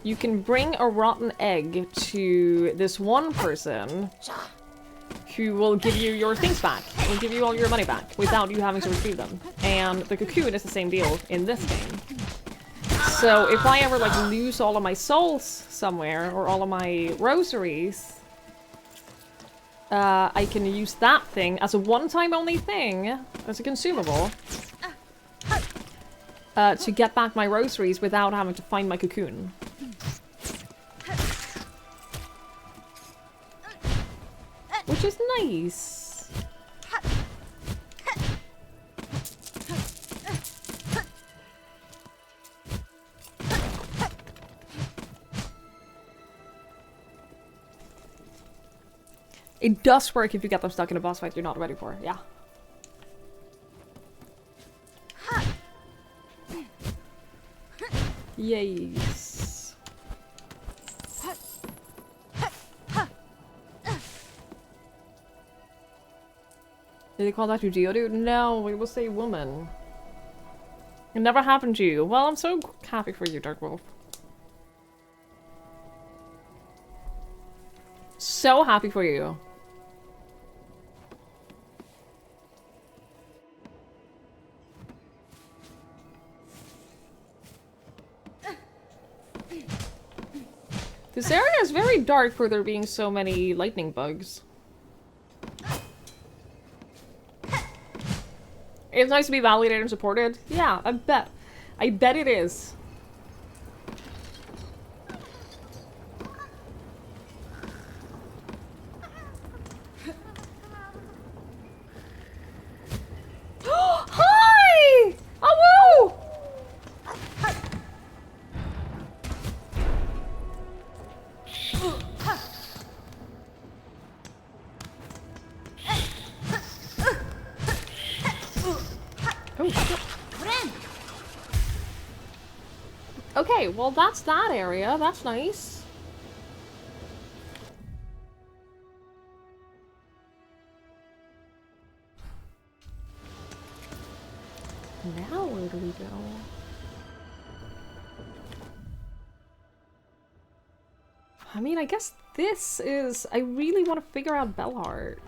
you can bring a rotten egg to this one person who will give you your things back. Will give you all your money back without you having to retrieve them. And the cocoon is the same deal in this game. So if I ever like lose all of my souls somewhere or all of my rosaries, I can use that thing as a one-time only thing, as a consumable, to get back my rosaries without having to find my cocoon. Which is nice. It does work if you get them stuck in a boss fight you're not ready for, yeah. Yes. Did they call that your Geodude? No, it was a woman. It never happened to you. Well, I'm so happy for you, Dark Wolf. So happy for you. This area is very dark for there being so many lightning bugs. It's nice to be validated and supported. Yeah, I bet. I bet it is. Hi! Oh, woo! Oh, shit. Okay, well that's that area. That's nice. Now where do we go? I mean, I guess this is... I really want to figure out Bellheart.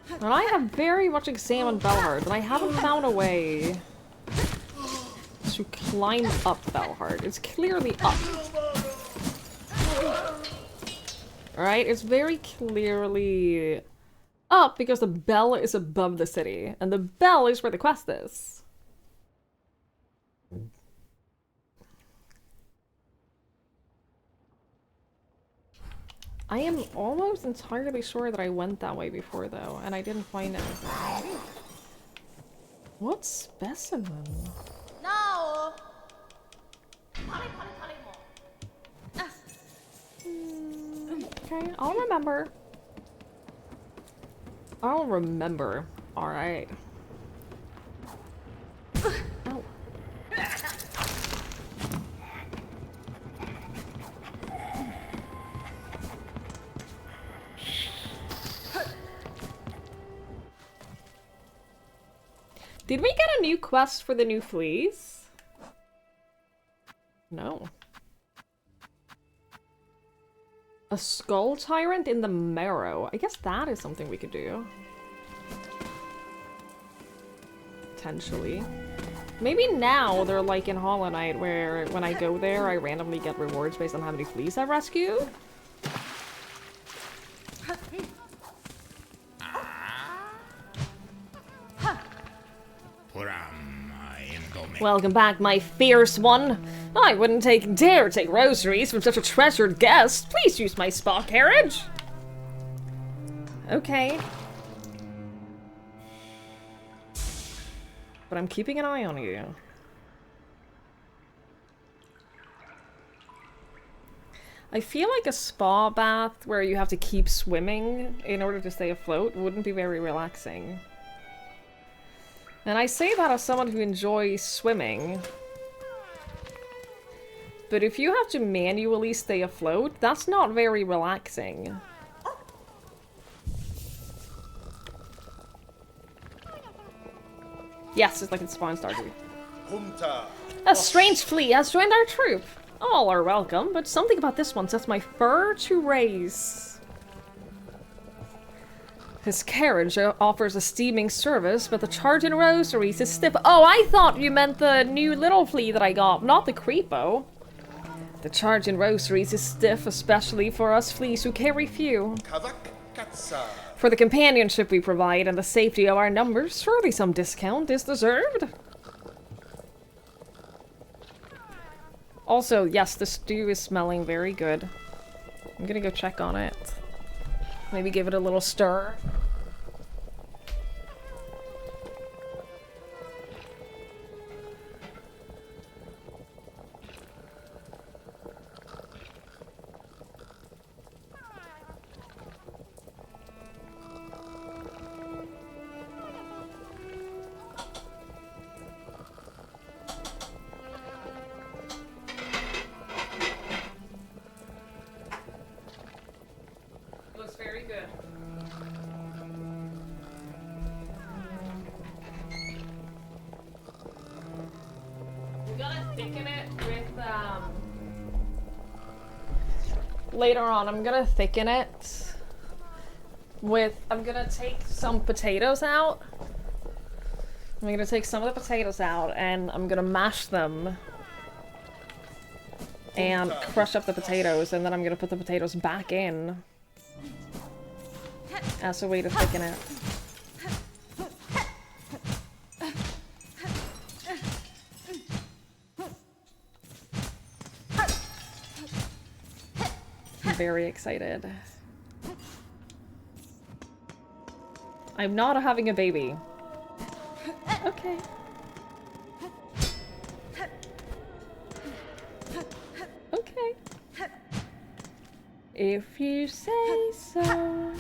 And I have very much examined Bellheart, and I haven't found a way to climb up Bellheart. It's clearly up. Alright, it's very clearly up because the bell is above the city, and the bell is where the quest is. I am almost entirely sure that I went that way before, though, and I didn't find anything. What specimen? No. Okay, I'll remember. I'll remember. Alright. Oh. Did we get a new quest for the new fleas? No. A skull tyrant in the marrow. I guess that is something we could do. Potentially. Maybe now they're like in Hollow Knight, where when I go there, I randomly get rewards based on how many fleas I rescue. Welcome back, my fierce one. I wouldn't dare take rosaries from such a treasured guest. Please use my spa carriage. Okay. But I'm keeping an eye on you. I feel like a spa bath where you have to keep swimming in order to stay afloat wouldn't be very relaxing. And I say that as someone who enjoys swimming. But if you have to manually stay afloat, that's not very relaxing. Yes, it's like it's Spawn Stardew. A strange flea has joined our troop. All are welcome, but something about this one sets my fur to raise. His carriage offers a steaming service, but the charge in rosaries is stiff. Oh, I thought you meant the new little flea that I got, not the creepo. The charge in rosaries is stiff, especially for us fleas who carry few. For the companionship we provide and the safety of our numbers, surely some discount is deserved. Also, yes, the stew is smelling very good. I'm gonna go check on it. Maybe give it a little stir. Looks very good. I'm gonna thicken it with, later on, I'm gonna thicken it with, I'm gonna take some potatoes out. I'm gonna take some of the potatoes out and I'm gonna mash them and crush up the potatoes, and then I'm gonna put the potatoes back in as a way to thicken it. I'm very excited. I'm not having a baby. Okay. Okay. If you say so.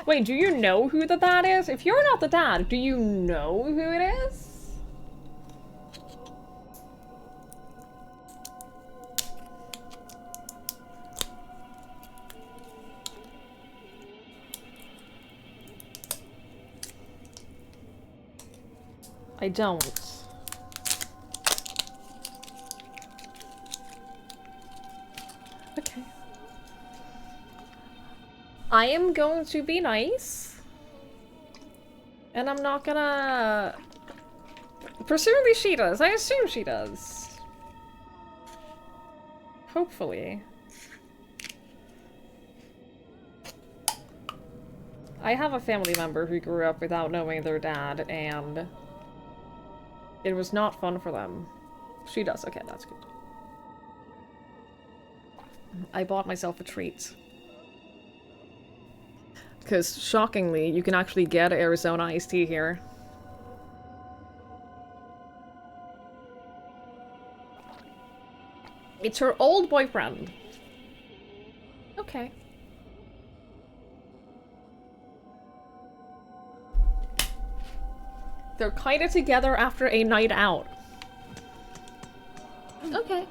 Wait, do you know who the dad is? If you're not the dad, do you know who it is? I don't. Okay. I am going to be nice. And I'm not gonna... Presumably she does. I assume she does. Hopefully. I have a family member who grew up without knowing their dad, and it was not fun for them. She does. Okay, that's good. I bought myself a treat. Because, shockingly, you can actually get Arizona iced tea here. It's her old boyfriend. Okay. They're kinda together after a night out. Okay.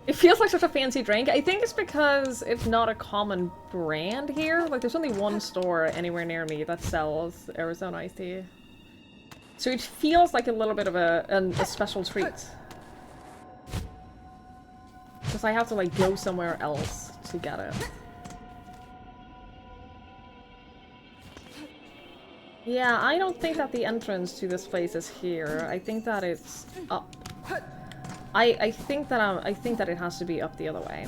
It feels like such a fancy drink. I think it's because it's not a common brand here. Like, there's only one store anywhere near me that sells Arizona iced tea. So it feels like a little bit of a special treat. Because I have to, like, go somewhere else to get it. Yeah, I don't think that the entrance to this place is here. I think that it's up. I think that it has to be up the other way.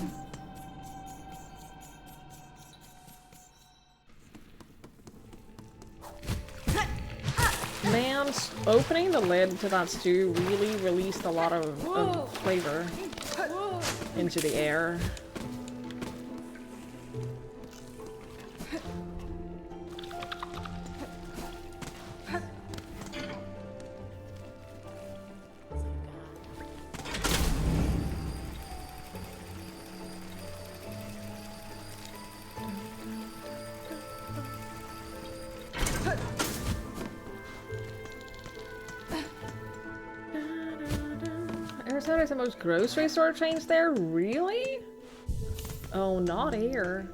Man, opening the lid to that stew really released a lot of flavor into the air. Arizona's the most grocery store chains there? Really? Oh, not here.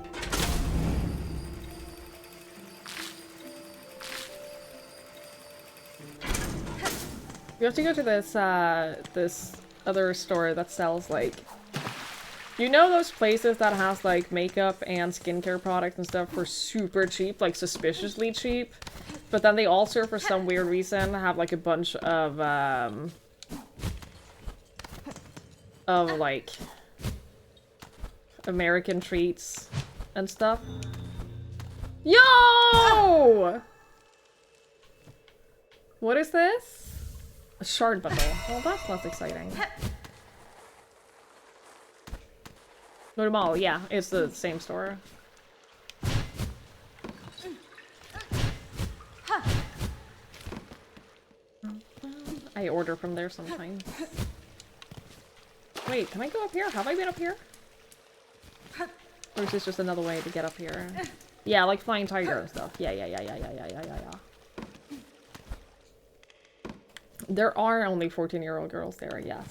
You have to go to this, this other store that sells, like... You know those places that has, like, makeup and skincare products and stuff for super cheap, like, suspiciously cheap? But then they also, for some weird reason, have, like, a bunch of, like, American treats and stuff. Yo! What is this? A shard bundle. Well, that's less exciting. Normal, yeah, it's the same store. I order from there sometimes. Wait, can I go up here? Have I been up here? Or is this just another way to get up here? Yeah, like flying tiger and stuff. Yeah. There are only 14-year-old girls there, yes.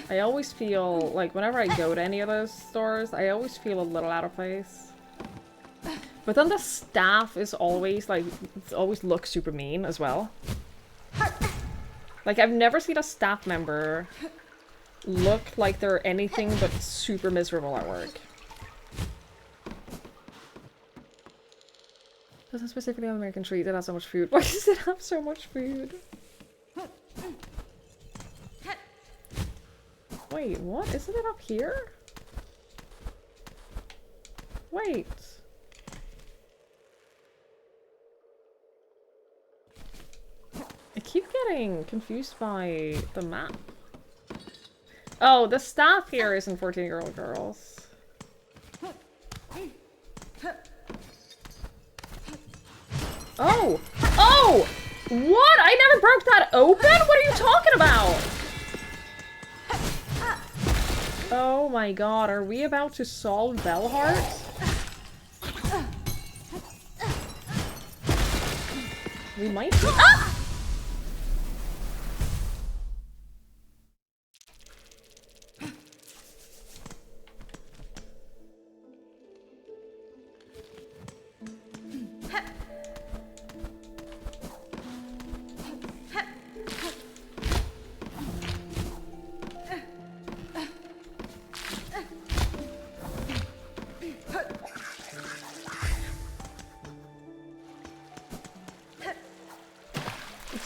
I always feel, like, whenever I go to any of those stores, I always feel a little out of place. But then the staff is always, like, always look super mean as well. Like, I've never seen a staff member look like they're anything but super miserable at work. Doesn't specifically have American treat, it has so much food. Why does it have so much food? Wait, what? Isn't it up here? Wait. I keep getting confused by the map. Oh, the staff here isn't 14-year-old girls. Oh! Oh! What? I never broke that open? What are you talking about? Oh my god, are we about to solve Bellheart? We might be- Ah!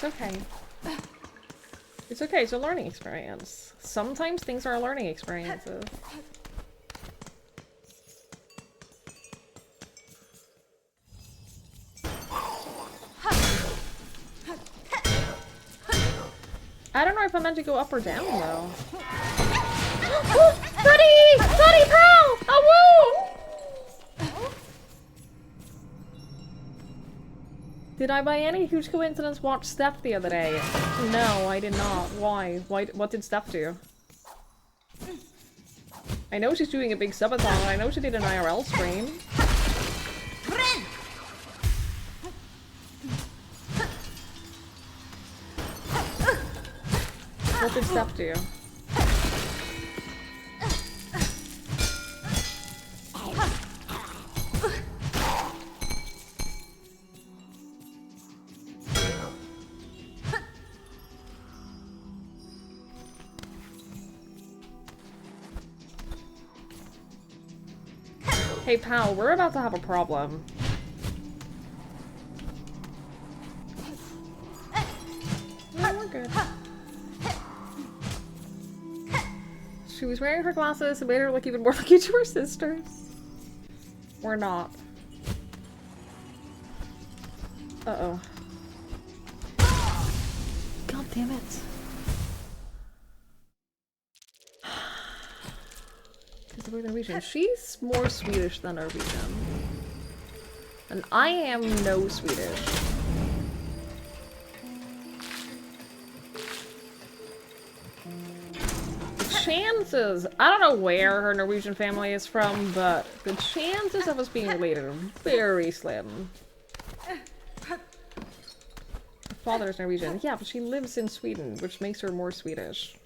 Okay. It's okay, it's a learning experience. Sometimes things are learning experiences. I don't know if I meant to go up or down though. Oh, buddy! Buddy, pal! Oh, woo! Did I by any huge coincidence watch Steph the other day? No, I did not. Why? What did Steph do? I know she's doing a big subathon, and I know she did an IRL stream. What did Steph do? Hey pal, we're about to have a problem. No, we're good. She was wearing her glasses and made her look even more like each of her sisters. We're not. Uh-oh. God damn it. Because we're Norwegian. She's more Swedish than Norwegian. And I am no Swedish. Chances, I don't know where her Norwegian family is from, but the chances of us being related are very slim. Her father is Norwegian. Yeah, but she lives in Sweden, which makes her more Swedish.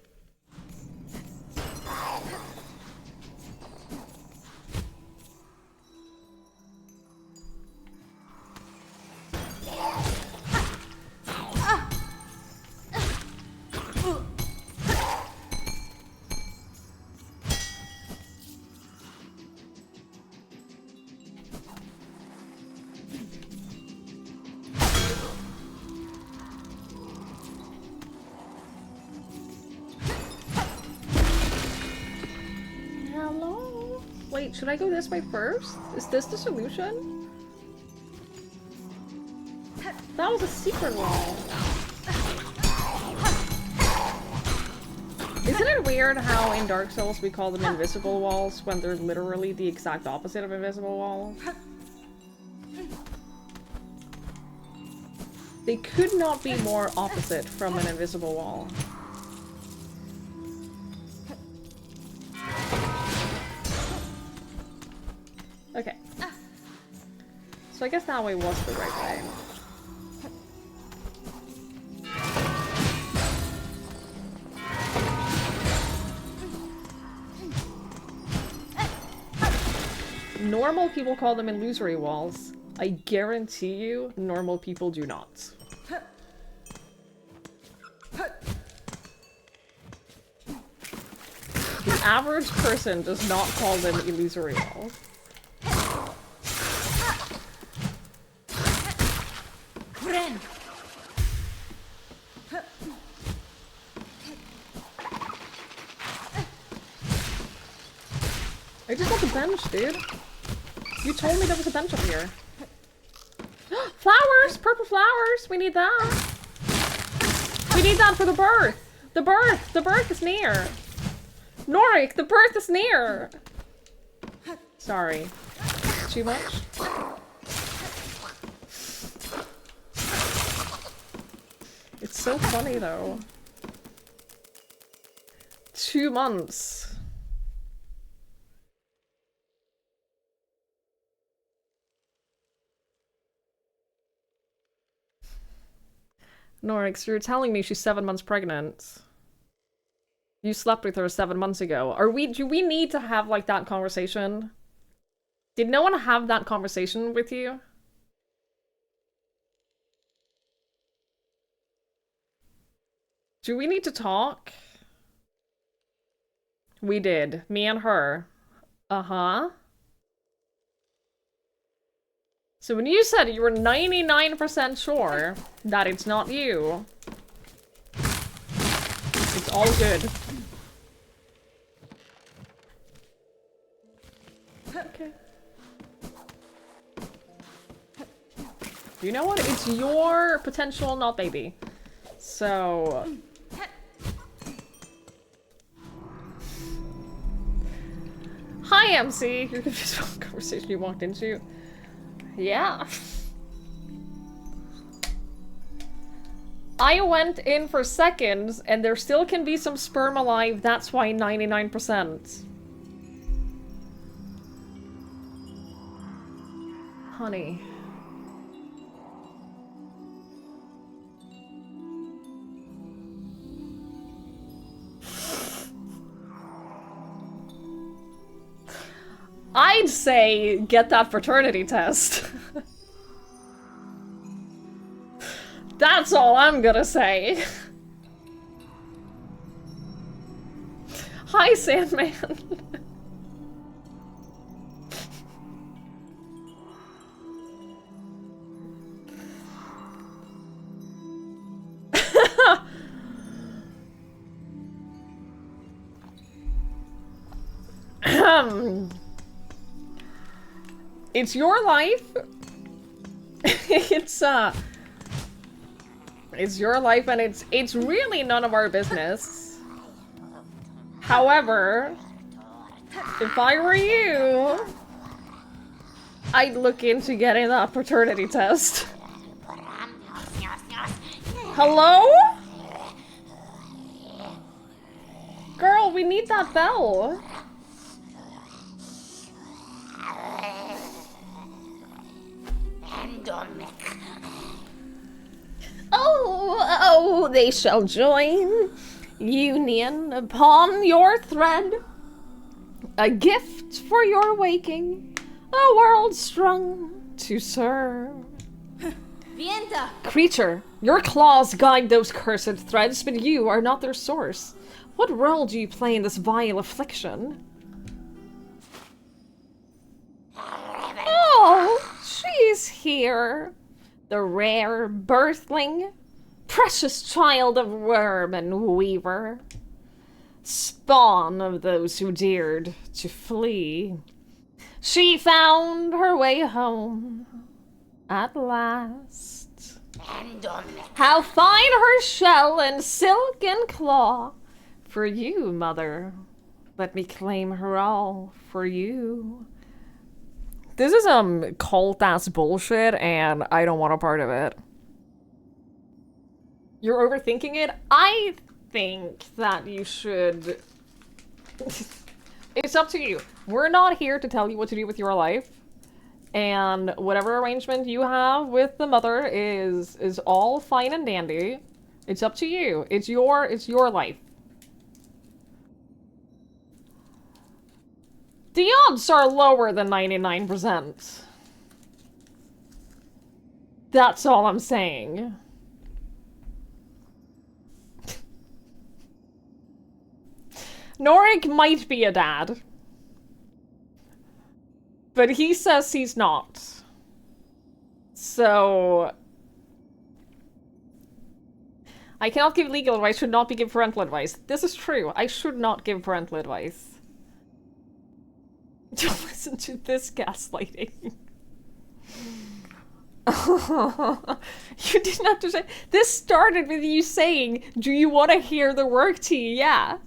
Hello? Wait, should I go this way first? Is this the solution? That was a secret wall. Isn't it weird how in Dark Souls we call them invisible walls when they're literally the exact opposite of invisible walls? They could not be more opposite from an invisible wall. Okay. So I guess that way was the right way. Normal people call them illusory walls. I guarantee you, normal people do not. The average person does not call them illusory walls. I just got the bench, dude. You told me there was a bench up here. Flowers! Purple flowers! We need that. We need that for the birth! The birth! The birth is near! Norik, the birth is near! Sorry. Too much? It's so funny though. 2 months. Norix, you're telling me she's 7 months pregnant. You slept with her 7 months ago. Do we need to have like that conversation? Did no one have that conversation with you? Do we need to talk? We did. Me and her. Uh-huh. So when you said you were 99% sure that it's not you, it's all good. Okay. You know what? It's your potential, not baby. So... Hi, MC! You're confused about the conversation you walked into. Yeah. I went in for seconds, and there still can be some sperm alive, that's why 99%. Honey. I'd say get that fraternity test. That's all I'm gonna say. Hi, Sandman. It's your life. It's your life, and it's really none of our business. However, if I were you, I'd look into getting that paternity test. Hello? Girl, we need that bell. Oh, they shall join union upon your thread. A gift for your waking, a world strung to serve. Vienta! Creature, your claws guide those cursed threads, but you are not their source. What role do you play in this vile affliction? Oh, she's here. The rare birthling, precious child of worm and weaver. Spawn of those who dared to flee. She found her way home at last. How fine her shell and silk and claw. For you, mother, let me claim her all for you. This is cult-ass bullshit, and I don't want a part of it. You're overthinking it? I think that you should... It's up to you. We're not here to tell you what to do with your life. And whatever arrangement you have with the mother is all fine and dandy. It's up to you. It's your life. The odds are lower than 99%. That's all I'm saying. Norik might be a dad. But he says he's not. So... I cannot give legal advice, should not be give parental advice. This is true. I should not give parental advice. Don't listen to this gaslighting. You didn't have to say... This started with you saying, do you want to hear the work tea? Yeah.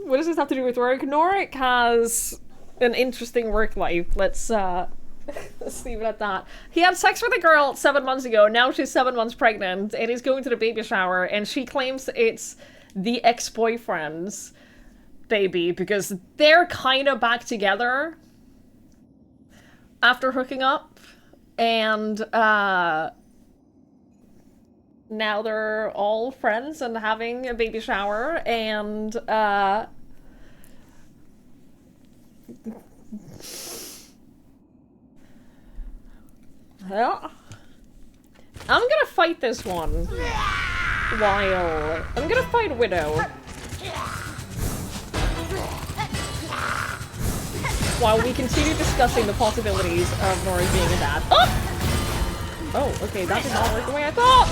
What does this have to do with work? Norik has an interesting work life. Let's leave it at that. He had sex with a girl 7 months ago. Now she's 7 months pregnant and he's going to the baby shower, and she claims it's the ex-boyfriend's baby because they're kind of back together after hooking up, and now they're all friends and having a baby shower, and well, I'm gonna fight this one while I'm gonna fight Widow while we continue discussing the possibilities of Nori being a dad. Oh! Oh, okay, that did not work the way I thought!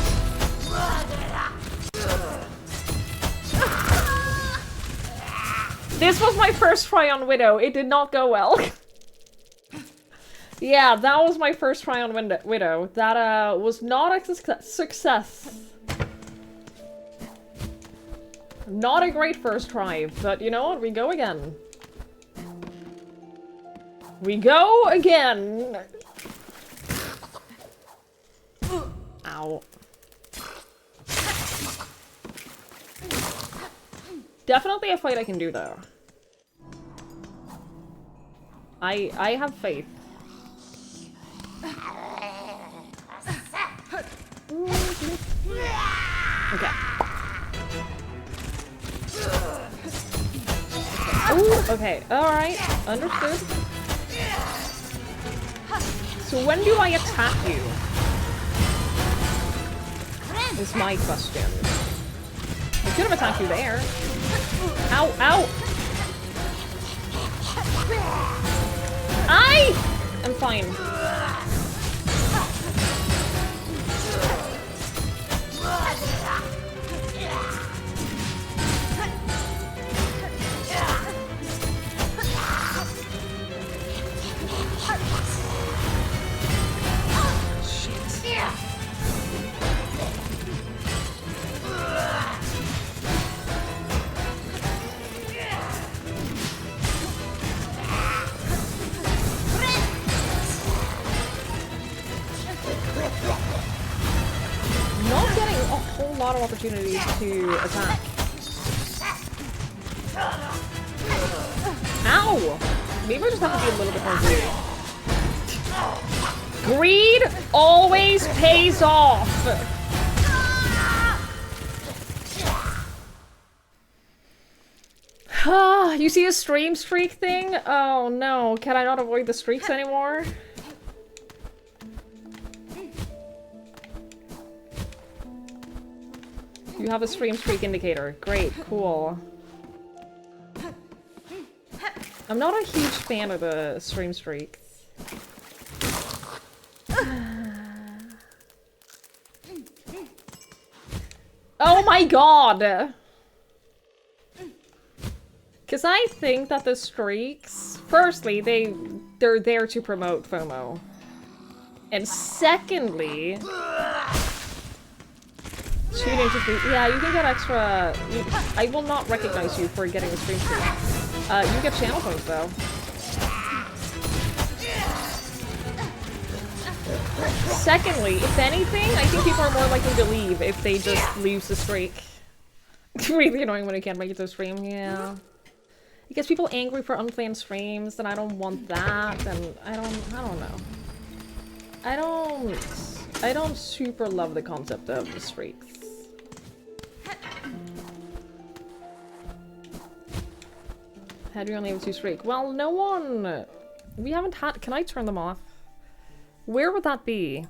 This was my first try on Widow. It did not go well. Yeah, that was my first try on Widow. That was not a success. Not a great first try, but you know what? We go again. We go again! Ow. Definitely a fight I can do, though. I have faith. Okay. Okay, alright. Understood. So when do I attack you? Is my question. I could have attacked you there. Ow, ow! I'm fine. Not getting a whole lot of opportunities to attack. Ow! Maybe I just have to be a little bit more greedy. Greed always pays off! You see a stream streak thing? Oh no, can I not avoid the streaks anymore? You have a stream streak indicator. Great, cool. I'm not a huge fan of the stream streak. Oh my god! Because I think that the streaks, firstly, they're there to promote FOMO. And secondly, tune into stream. Yeah, you can get extra. I will not recognize you for getting the stream streak. You get channel points though. Secondly, if anything, I think people are more likely to leave if they just lose the streak. It's really annoying when you can't make it to the stream. Yeah. It gets people angry for unplanned streams, and I don't want that, and I don't know. I don't super love the concept of the streaks. How do you only have 2 streak? Well, no one... We haven't had... Can I turn them off? Where would that be?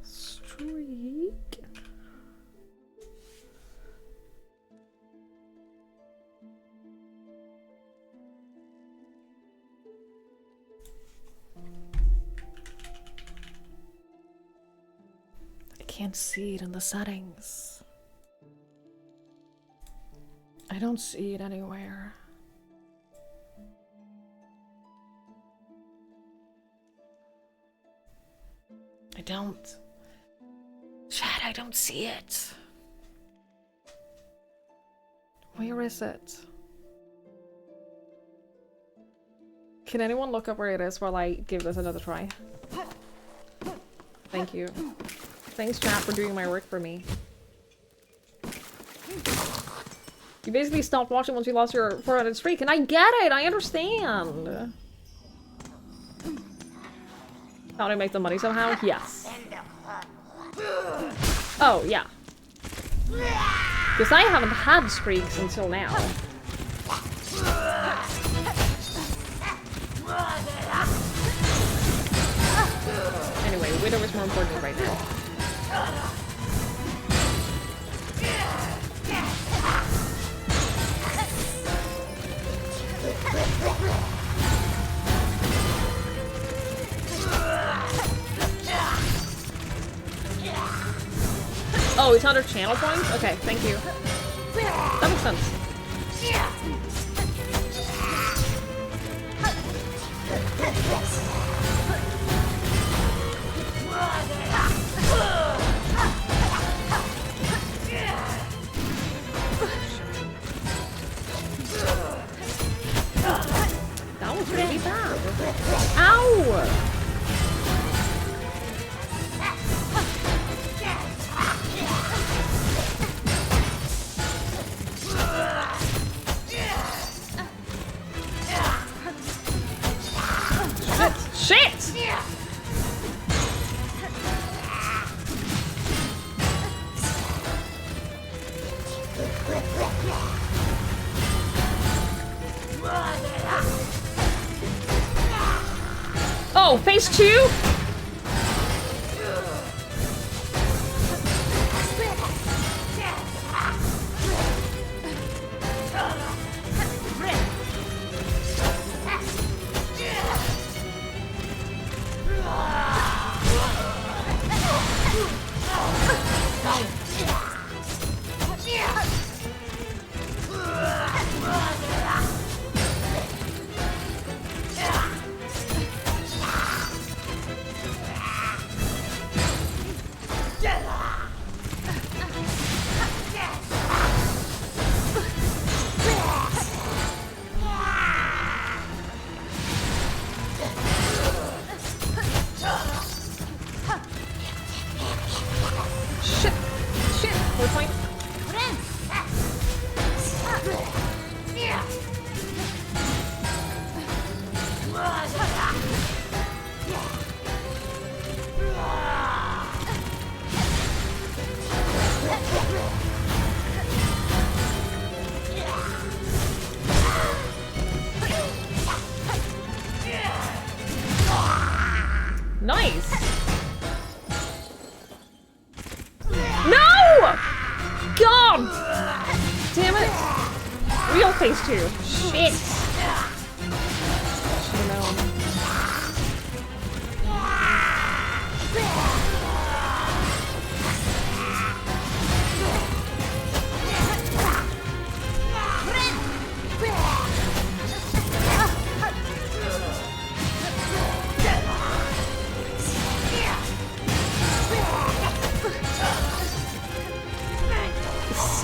Streak... I can't see it in the settings. I don't see it anywhere. I don't. Chat, I don't see it. Where is it? Can anyone look up where it is while I give this another try? Thank you. Thanks, chat, for doing my work for me. You basically stopped watching once you lost your 400 streak, and I get it! I understand! How do I make the money somehow? Yes. Oh, yeah. Because I haven't had streaks until now. Anyway, Widow is more important right now. Oh, it's under channel points? Okay, thank you. That makes sense. That was really bad. Ow! Shit! Whoa, phase 2? Nice! No! God! Damn it! Real phase 2. Shit! Should've known.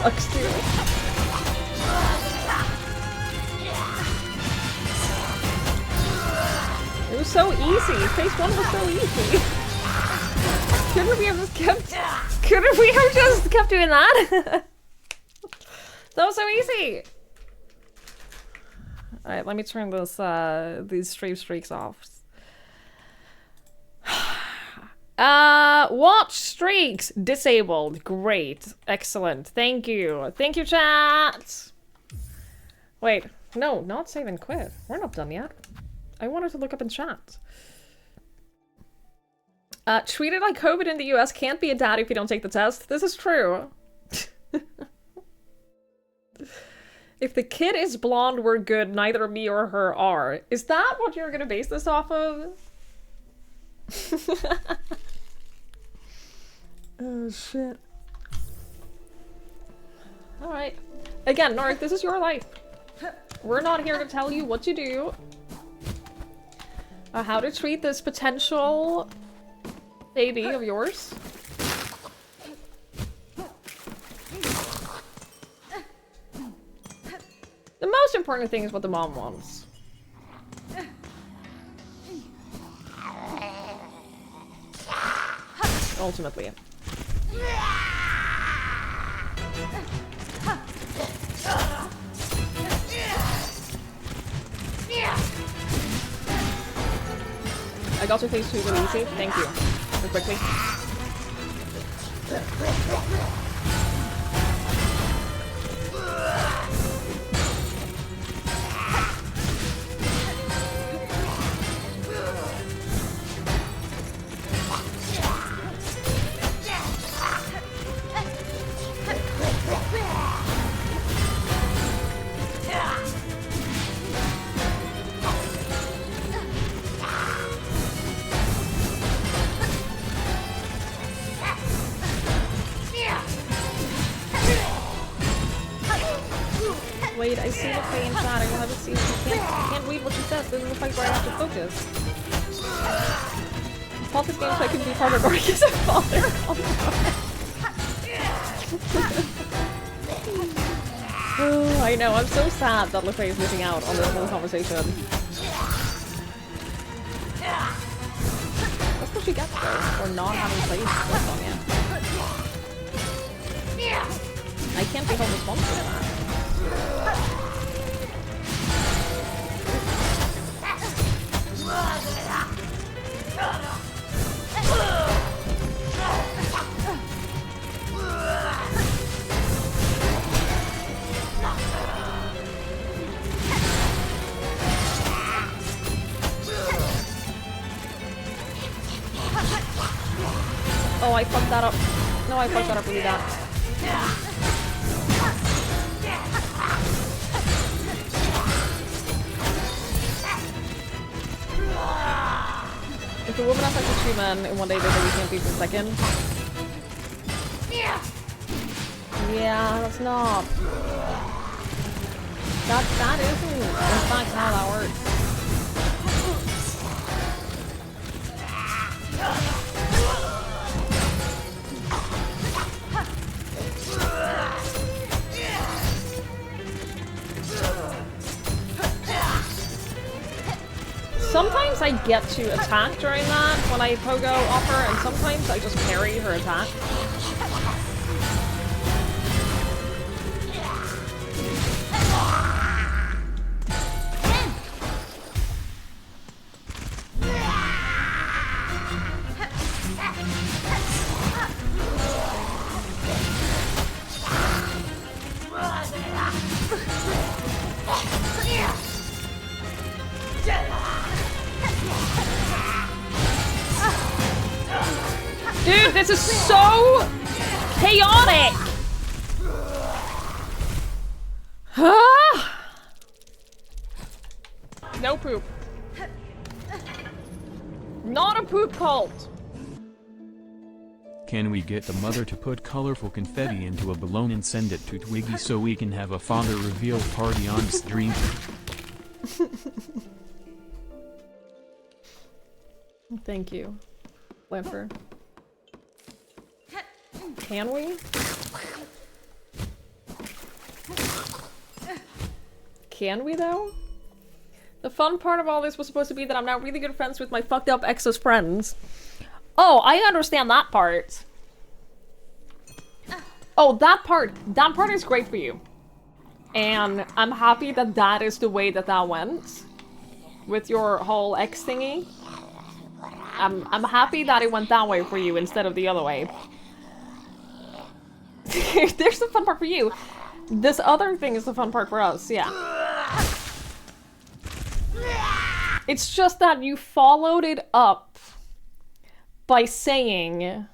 Sucks, dude. It was so easy. Phase 1 was so easy. Couldn't we have just kept doing that? That was so easy. Alright, let me turn this these streaks off. Watch streaks disabled. Great. Excellent. Thank you. Thank you, chat. Wait. No, not save and quit. We're not done yet. I wanted to look up in chat. Treated like COVID in the US, can't be a dad if you don't take the test. This is true. If the kid is blonde, we're good. Neither me or her are. Is that what you're gonna base this off of? Oh shit. Alright. Again, Nark, this is your life. We're not here to tell you what to do. How to treat this potential baby of yours. The most important thing is what the mom wants. Ultimately. I got to phase 2 really easy. Thank you. So quickly. Wait, I see the play in chat. I will have to see if you can't read what she says. This is the fight where I have to focus. Pause this game so I can be part of Marcus and father. Oh, I know, I'm so sad that LeFay is missing out on this whole conversation. That's what she gets though, for not having played this song yet. I can't be held responsible for that. Oh, I fucked that up. No, I fucked that up really bad. If a woman has sex with 2 men in one day, they really can't be for a second. Yeah, that's not. That isn't, in fact, how that works. Sometimes I get to attack during that when I pogo off her, and sometimes I just parry her attack. Dude, this is so chaotic! No poop. Not a poop cult! Can we get the mother to put colorful confetti into a balloon and send it to Twiggy so we can have a father reveal party on stream? Thank you, Lamper. Can we? Can we, though? The fun part of all this was supposed to be that I'm now really good friends with my fucked up ex's friends. Oh, I understand that part. Oh, that part is great for you. And I'm happy that that is the way that that went. With your whole ex thingy. I'm happy that it went that way for you instead of the other way. There's the fun part for you. This other thing is the fun part for us, yeah. It's just that you followed it up by saying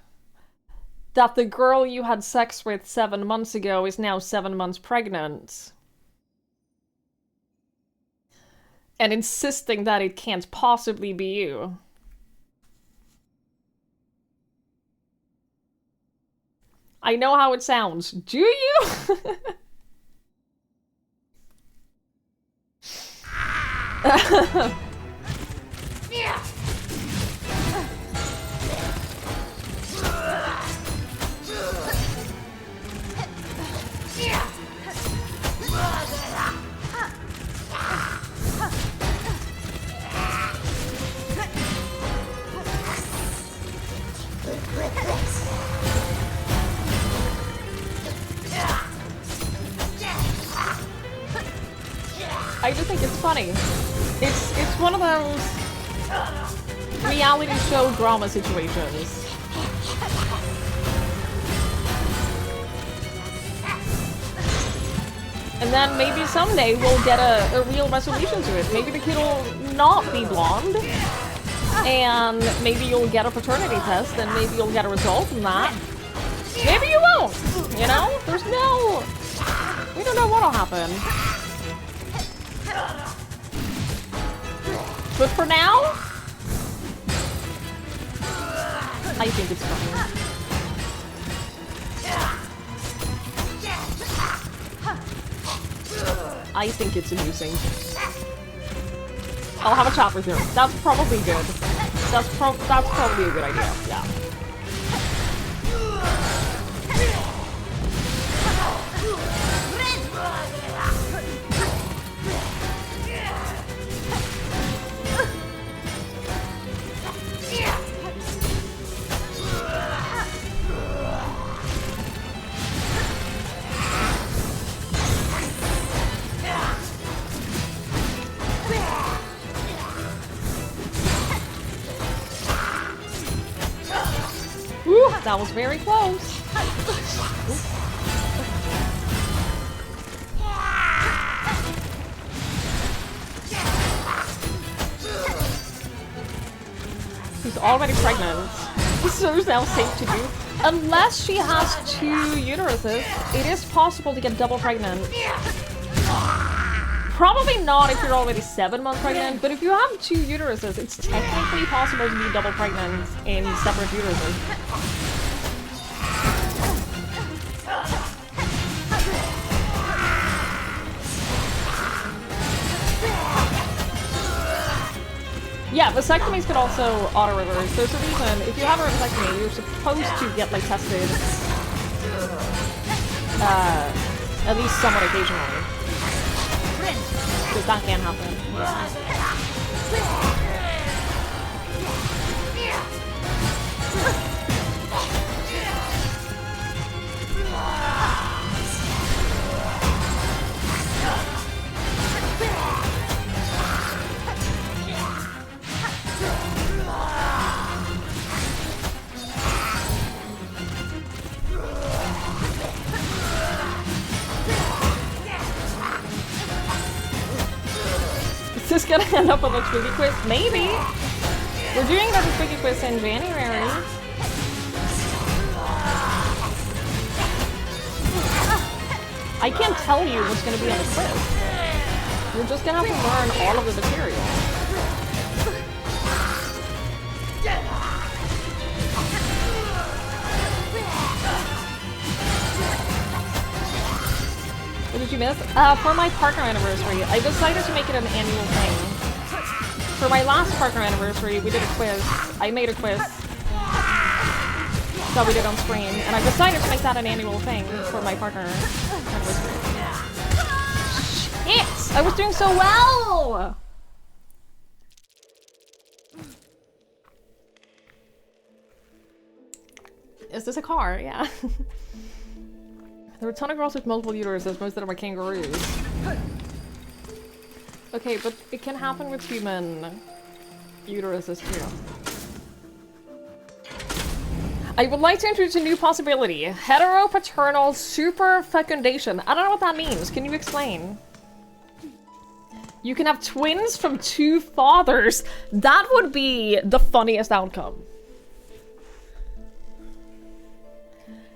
that the girl you had sex with 7 months ago is now 7 months pregnant. And insisting that it can't possibly be you. I know how it sounds. Do you? I just think it's funny. It's one of those reality show drama situations. And then maybe someday we'll get a real resolution to it. Maybe the kid will not be blonde. And maybe you'll get a paternity test and maybe you'll get a result from that. Maybe you won't, you know? There's no... We don't know what'll happen. But for now, I think it's funny. I think it's amusing. I'll have a chat with her. That's probably good. That's probably a good idea, yeah. Ooh, that was very close. She's already pregnant. So it's now safe to do. Unless she has 2 uteruses, it is possible to get double pregnant. Probably not if you're already 7 months pregnant, but if you have 2 uteruses, it's technically possible to be double pregnant in separate uteruses. Yeah, vasectomies could also auto-reverse. There's a reason, if you have a vasectomy, you're supposed to get, like, tested, at least somewhat occasionally. Because that can happen. Is this gonna end up on the Twiggy quiz? Maybe! We're doing another Twiggy quiz in January. I can't tell you what's gonna be on the quiz. You're just gonna have to learn all of the material. What did you miss? For my partner anniversary, I decided to make it an annual thing. For my last partner anniversary, we did a quiz. I made a quiz that we did on screen, and I decided to make that an annual thing for my partner anniversary. Shit! I was doing so well! Is this a car? Yeah. There are a ton of girls with multiple uteruses, most of them are kangaroos. Okay, but it can happen with human uteruses too. I would like to introduce a new possibility. Heteropaternal superfecundation. I don't know what that means. Can you explain? You can have twins from 2 fathers. That would be the funniest outcome.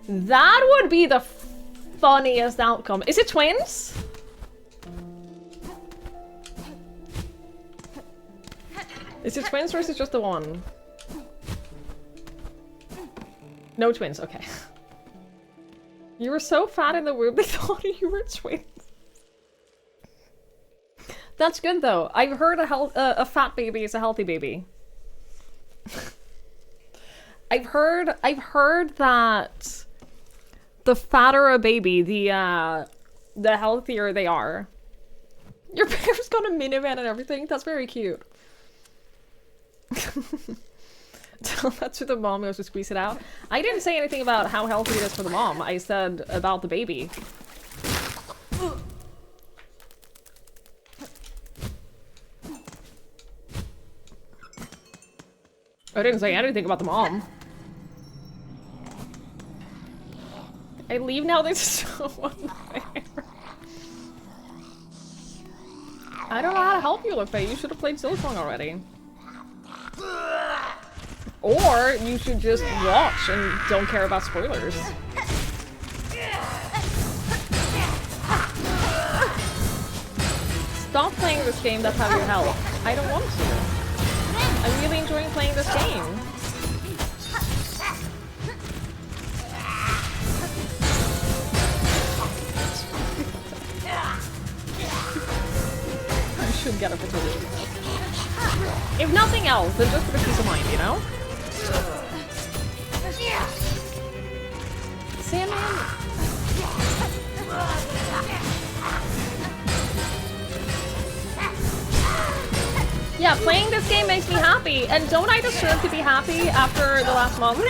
That would be the funniest outcome. Is it twins? Is it twins or is it just the one? No twins, okay. You were so fat in the womb they thought you were twins. That's good though. I've heard a fat baby is a healthy baby. I've heard that the fatter a baby, the healthier they are. Your parents got a minivan and everything? That's very cute. Tell that to the mom who has to squeeze it out. I didn't say anything about how healthy it is for the mom. I said about the baby. I didn't say anything about the mom. I leave now, this is so unfair. I don't know how to help you, Lefay. You should have played silksong already. Or you should just watch and don't care about spoilers. Stop playing this game, that's how you help. I don't want to. I'm really enjoying playing this game. I should get a fertility test. If nothing else, then just for the peace of mind, you know? Sandman. Yeah, playing this game makes me happy, and don't I deserve to be happy after the last month?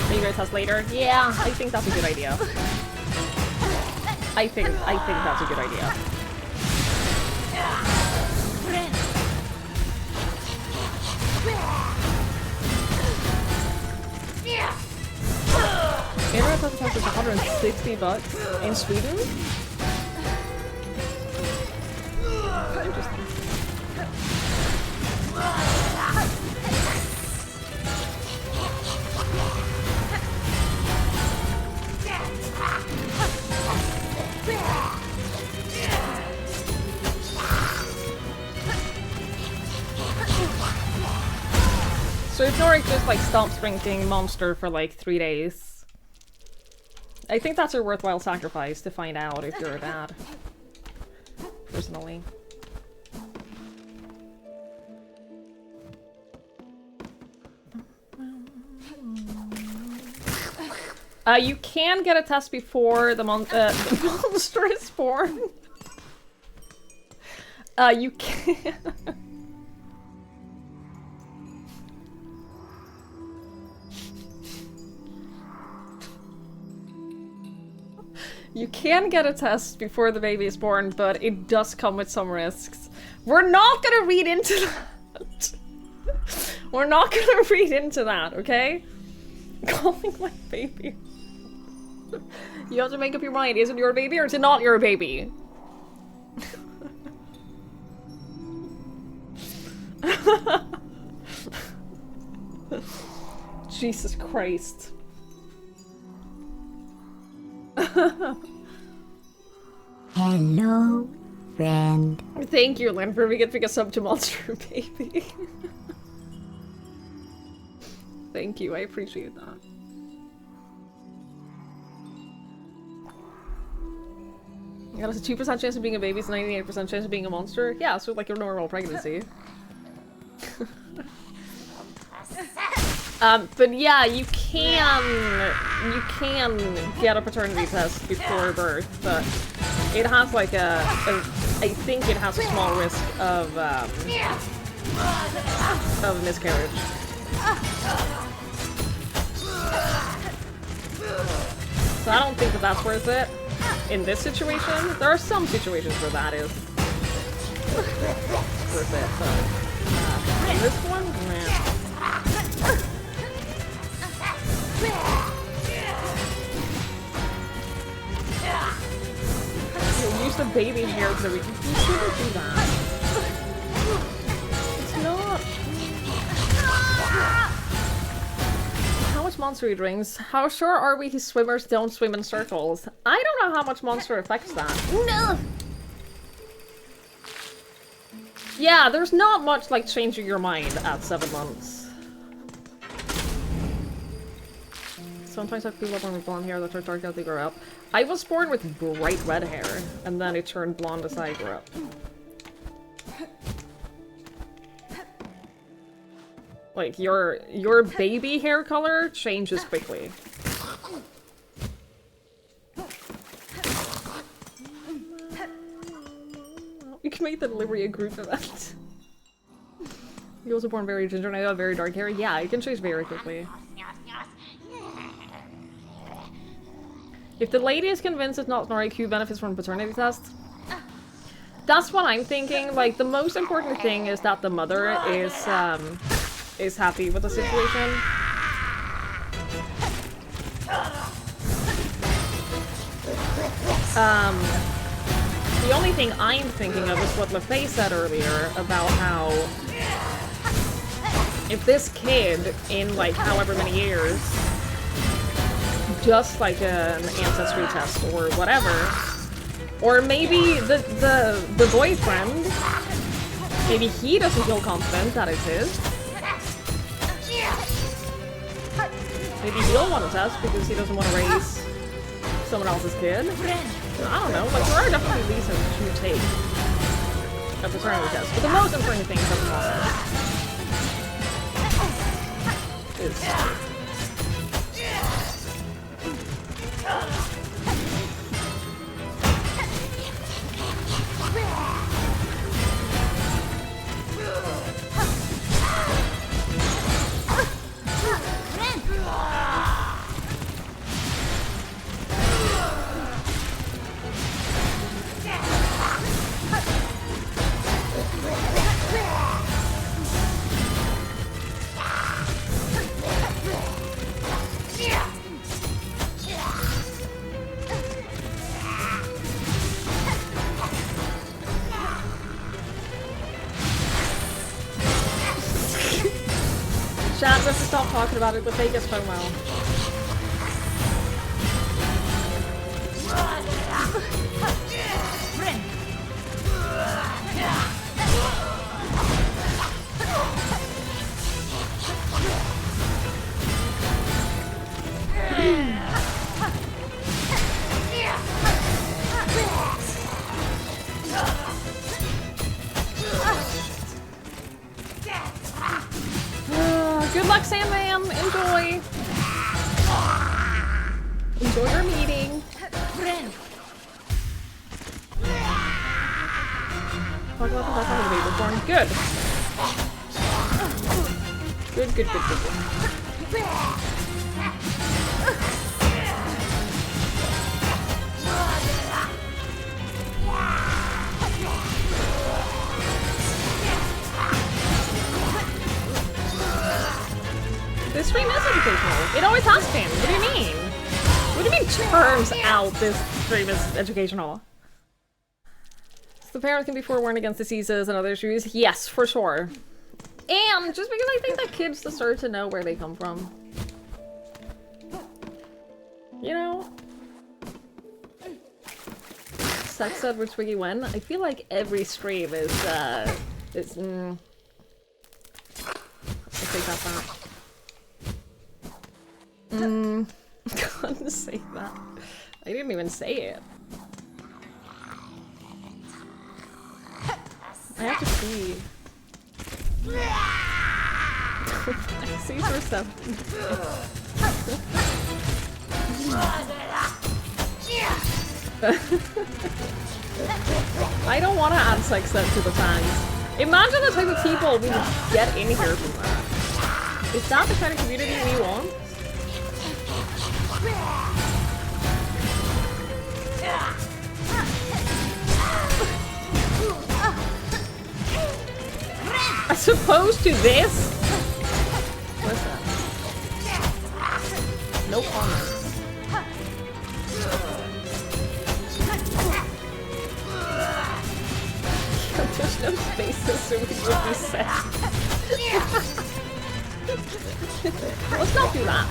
Figure test later. Yeah, I think that's a good idea. I think that's a good idea. placenta test is $160 in Sweden. Interesting. So if Norik just like stops drinking Monster for like 3 days, I think that's a worthwhile sacrifice to find out if you're a dad. Personally. You can get a test before the monster is born. You can. You can get a test before the baby is born, but it does come with some risks. We're not gonna read into that. We're not gonna read into that, okay? Calling my baby. You have to make up your mind. Is it your baby or is it not your baby? Jesus Christ. Hello, friend. Thank you, Lynn, for giving us up to Monster Baby. Thank you, I appreciate that. Yeah, there's a 2% chance of being a baby, it's a 98% chance of being a monster. Yeah, so like your normal pregnancy. But yeah, you can get a paternity test before birth, but it has like I think it has a small risk of miscarriage. So I don't think that that's worth it in this situation. There are some situations where that is worth it, but in this one, nah. You'll use the baby hair to you shouldn't do that. It's not. How much Monster he drinks? How sure are we his swimmers don't swim in circles? I don't know how much Monster affects that. No! Yeah, there's not much like changing your mind at 7 months. Sometimes I feel like when with blonde hair that turns dark as they grow up. I was born with bright red hair, and then it turned blonde as I grew up. Like, your baby hair color changes quickly. You can make the delivery a group event. You also born very ginger and I got very dark hair. Yeah, it can change very quickly. If the lady is convinced it's not Snorri, Q benefits from a paternity test. That's what I'm thinking. Like, the most important thing is that the mother is happy with the situation. The only thing I'm thinking of is what LaFay said earlier about how if this kid, in like however many years, just like an ancestry test or whatever, or maybe the boyfriend, maybe he doesn't feel confident that it's his. Maybe he'll want to test because he doesn't want to raise someone else's kid. I don't know, like there are definitely reasons to take a paternity test, but the most important thing is that the mother is stop talking about it, the fakest FOMO. Good luck, Sandman! Enjoy! Enjoy your meeting! Talk about the best time of the baby born. Good! Good, good, good, good, good. This stream is educational. It always has been. What do you mean? What do you mean turns out this stream is educational? So the parents can be forewarned against diseases and other issues? Yes, for sure. And just because I think that kids deserve to know where they come from. You know? Sex ed with Twiggy when? I feel like every stream is, I'll take that back. Couldn't say that. I didn't even say it. I have to see. I see for 7. I don't want to add sex ed to the tags. Imagine the type of people we would get in here from that. Is that the kind of community we want? As opposed to this? What's that? No comments. There's no spaces, so we would be set. Let's not do that.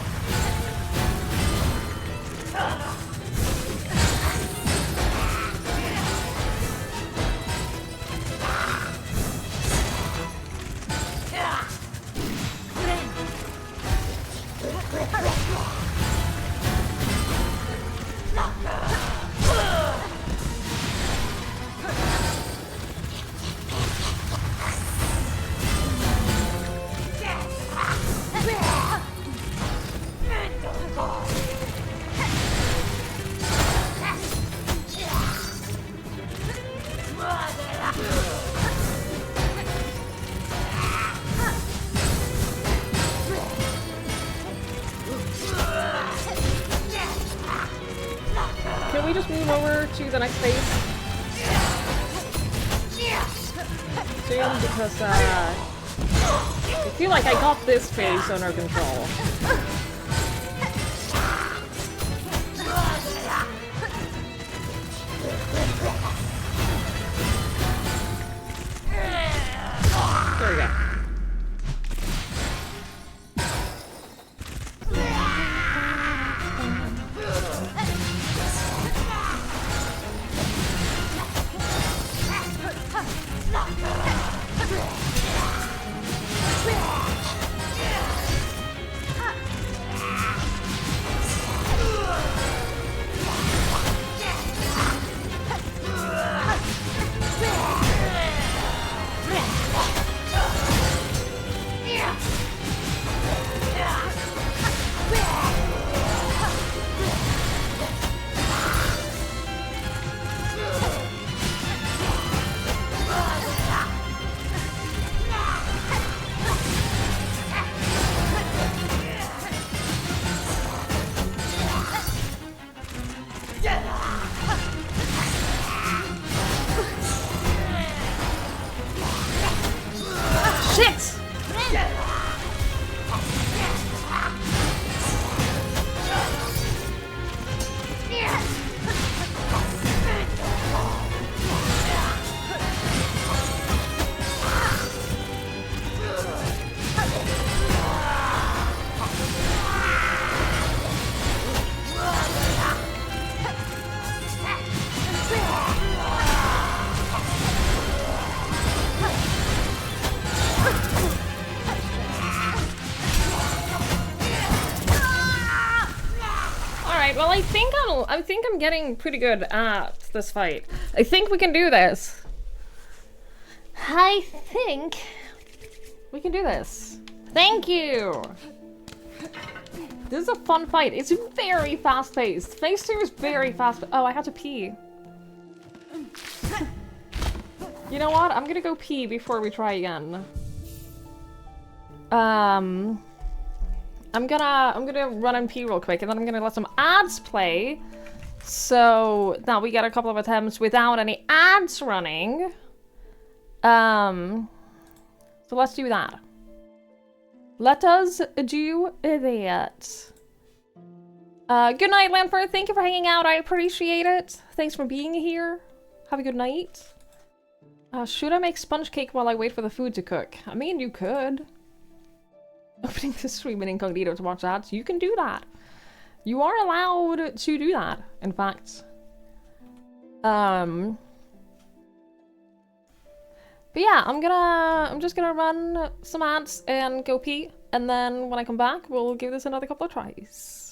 Can we just move over to the next phase? Soon, because I feel like I got this phase under control. There we go. Alright, well I think I'm getting pretty good at this fight. I think we can do this. I think. We can do this. Thank you. This is a fun fight. It's very fast paced. Phase 2 is very fast. Oh, I had to pee. You know what? I'm gonna go pee before we try again. I'm gonna run and pee real quick, and then I'm gonna let some ads play. So now we get a couple of attempts without any ads running. So let's do that. Let us do that. Good night, Lampert. Thank you for hanging out. I appreciate it. Thanks for being here. Have a good night. Should I make sponge cake while I wait for the food to cook? I mean, you could. Opening the stream in incognito to watch ads. You can do that. You are allowed to do that, in fact. But yeah, I'm just gonna run some ads and go pee, and then when I come back, we'll give this another couple of tries.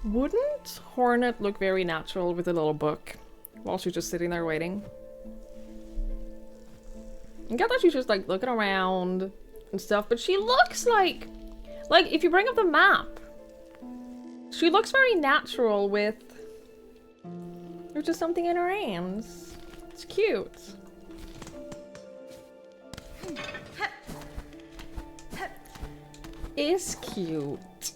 Wouldn't Hornet look very natural with a little book while she's just sitting there waiting? I get that she's just like looking around and stuff, but she looks like if you bring up the map, she looks very natural with just something in her hands. It's cute. It's cute.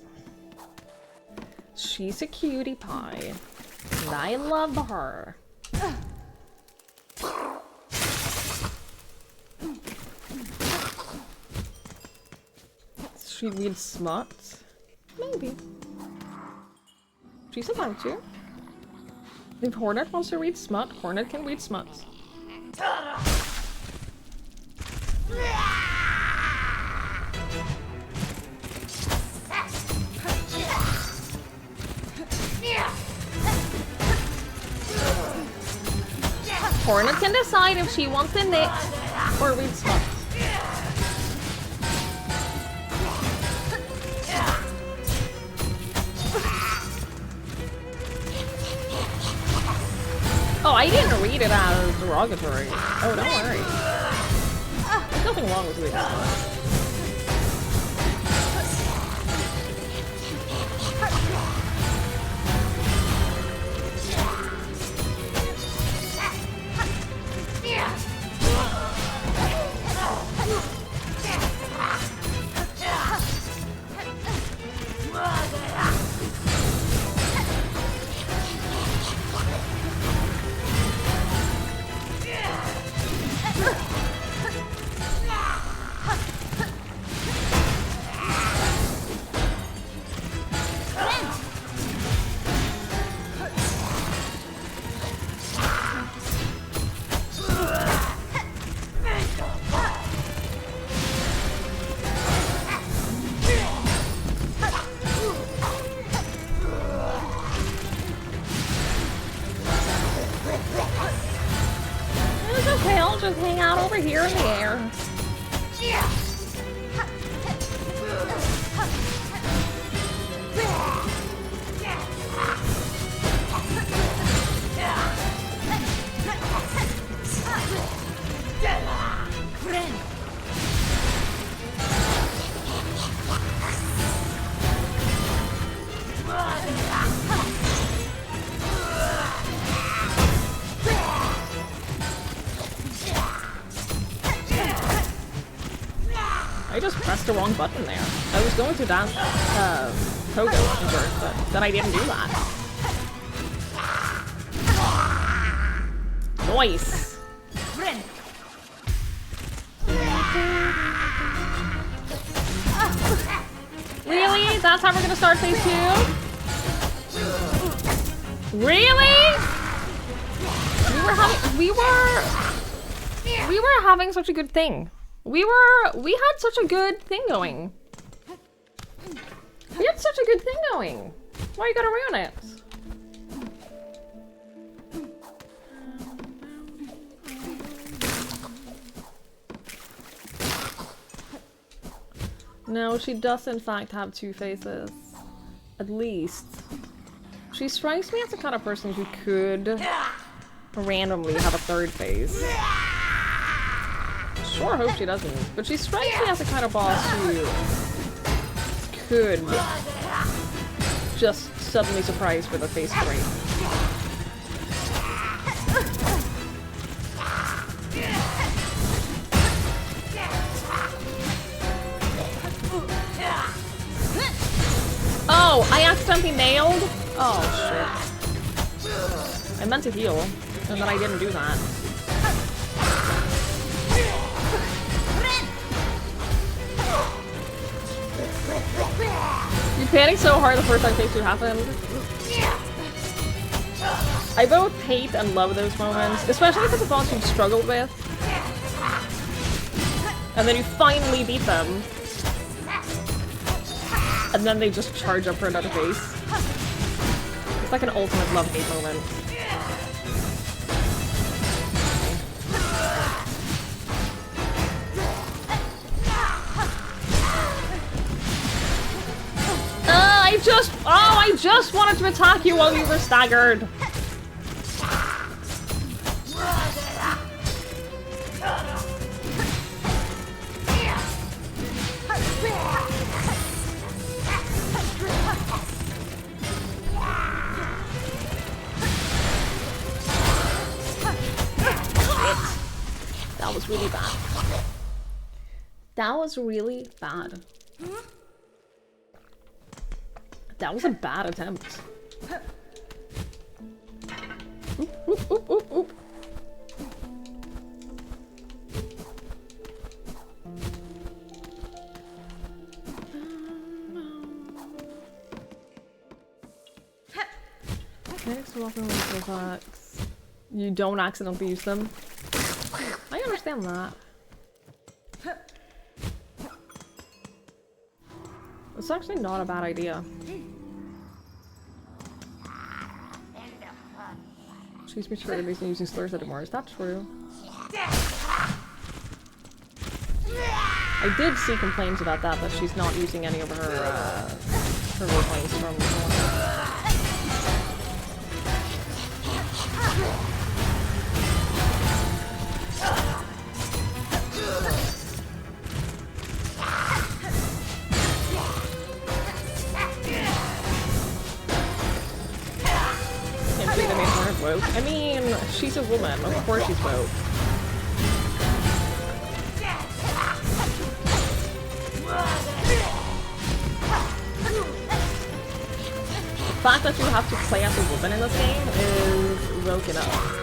She's a cutie pie. And I love her. She reads smut? Maybe. She's allowed to. If Hornet wants to read smut, Hornet can read smut. Hornet can decide if she wants to knit or read smut. Oh, I didn't read it as derogatory. Oh, don't worry. There's nothing wrong with reading smut. It's okay, I'll just hang out over here in the air. I just pressed the wrong button there. I was going to dance Pogo invert, but then I didn't do that. Nice! Really? That's how we're gonna start phase 2? Really? We were having such a good thing. We had such a good thing going. We had such a good thing going. Why you gotta ruin it? No, she does in fact have two faces. At least. She strikes me as the kind of person who could randomly have a third face. Sure hope she doesn't, but she strikes me as the kind of boss who could just suddenly surprise with a face break. Oh, I accidentally nailed? Oh, shit. I meant to heal, and then I didn't do that. You panicked so hard the first time phase 2 happened. I both hate and love those moments, especially if it's a boss you've struggled with. And then you finally beat them. And then they just charge up for another phase. It's like an ultimate love-hate moment. I just wanted to attack you while you were staggered. was really bad. That was really bad. That was a bad attempt. Oop, oop, oop, oop, oop. Next, walking away from attacks. You don't accidentally use them. I understand that. It's actually not a bad idea. She's mature and isn't using slurs anymore. Is that true? I did see complaints about that she's not using any of her roleplays from woke. I mean, she's a woman. Of course she's woke. The fact that you have to play as a woman in this game is woke enough.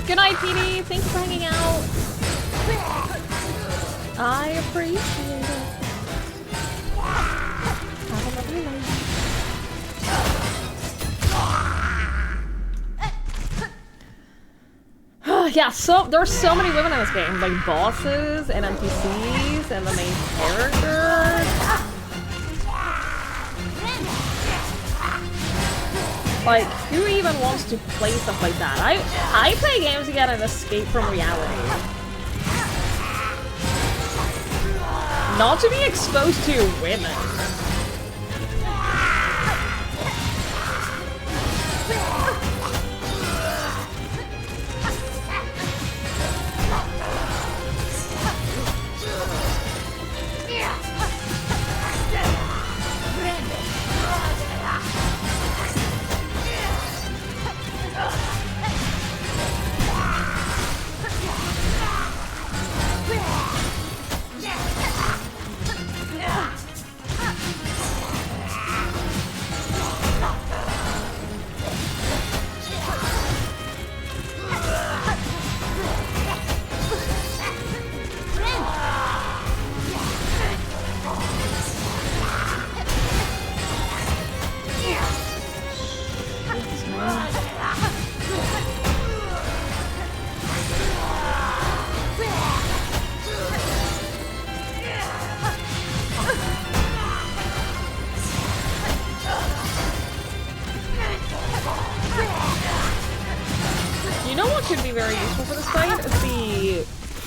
Good night, PD. Thank you for hanging out. I appreciate it. Have a lovely night. Yeah, so there's so many women in this game, like bosses and NPCs and the main characters. Like, who even wants to play stuff like that? I play games to get an escape from reality. Not to be exposed to women.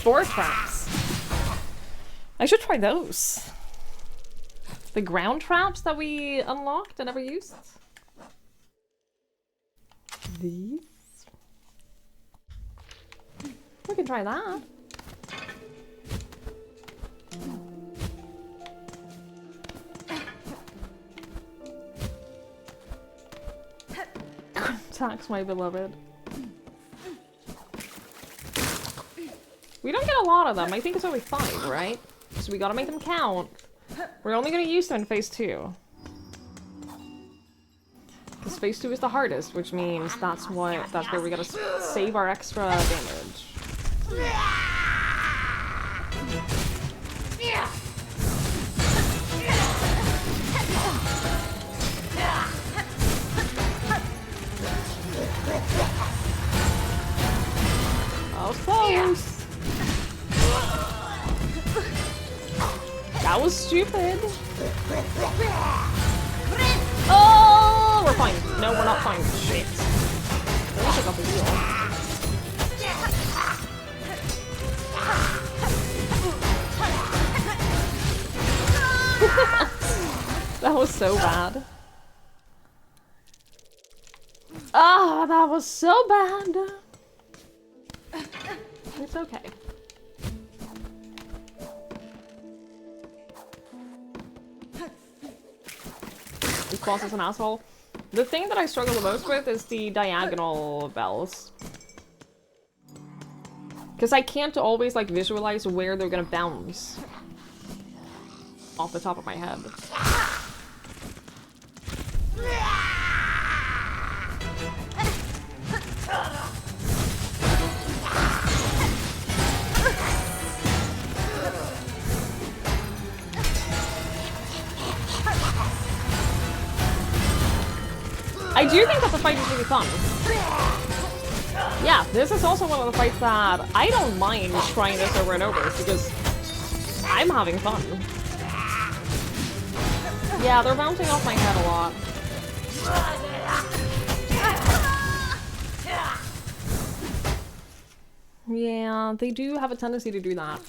Floor traps. I should try those. The ground traps that we unlocked and never used. These. We can try that. Tax my beloved. We don't get a lot of them. I think it's only 5, right? So we gotta make them count. We're only gonna use them in phase 2. Because phase 2 is the hardest, which means that's where we gotta save our extra damage. That was close. That was stupid. Oh, we're fine. No, we're not fine. Shit. Let me pick up the wheel. That was so bad. Ah, that was so bad. It's okay. This boss is an asshole. The thing that I struggle the most with is the diagonal bells. Because I can't always, like, visualize where they're gonna bounce. Off the top of my head. I do think that the fight is really fun. Yeah, this is also one of the fights that I don't mind trying this over and over because I'm having fun. Yeah, they're bouncing off my head a lot. Yeah, they do have a tendency to do that.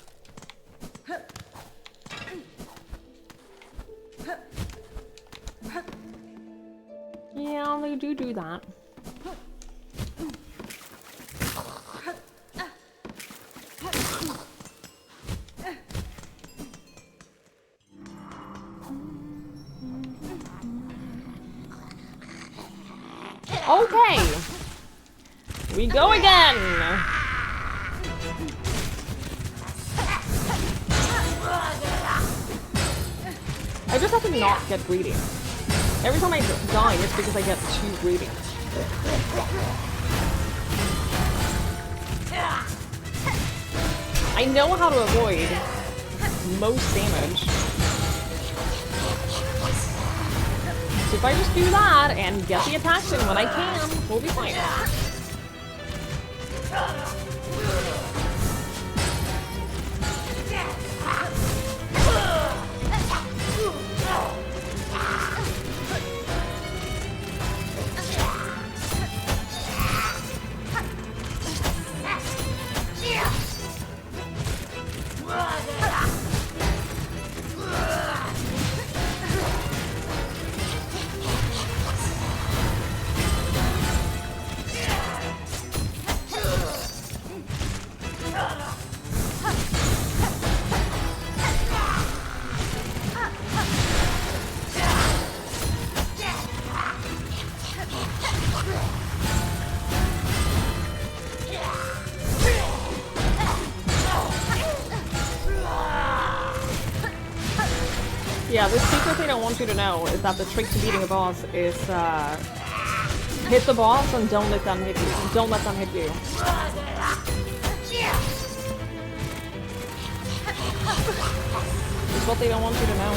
Yeah, they do that. Okay! We go again! I just have to not get greedy. Every time I die, it's because I get too greedy. I know how to avoid most damage. So if I just do that and get the attacks in when I can, we'll be fine. Yeah, the secret thing I want you to know is that the trick to beating a boss is hit the boss and don't let them hit you. Don't let them hit you. It's what they don't want you to know.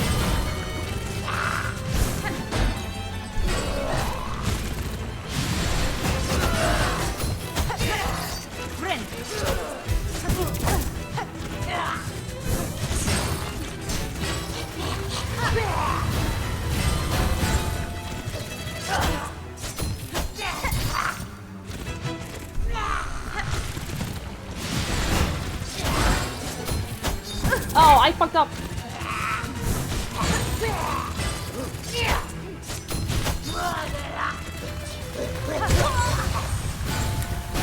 Oh, I fucked up.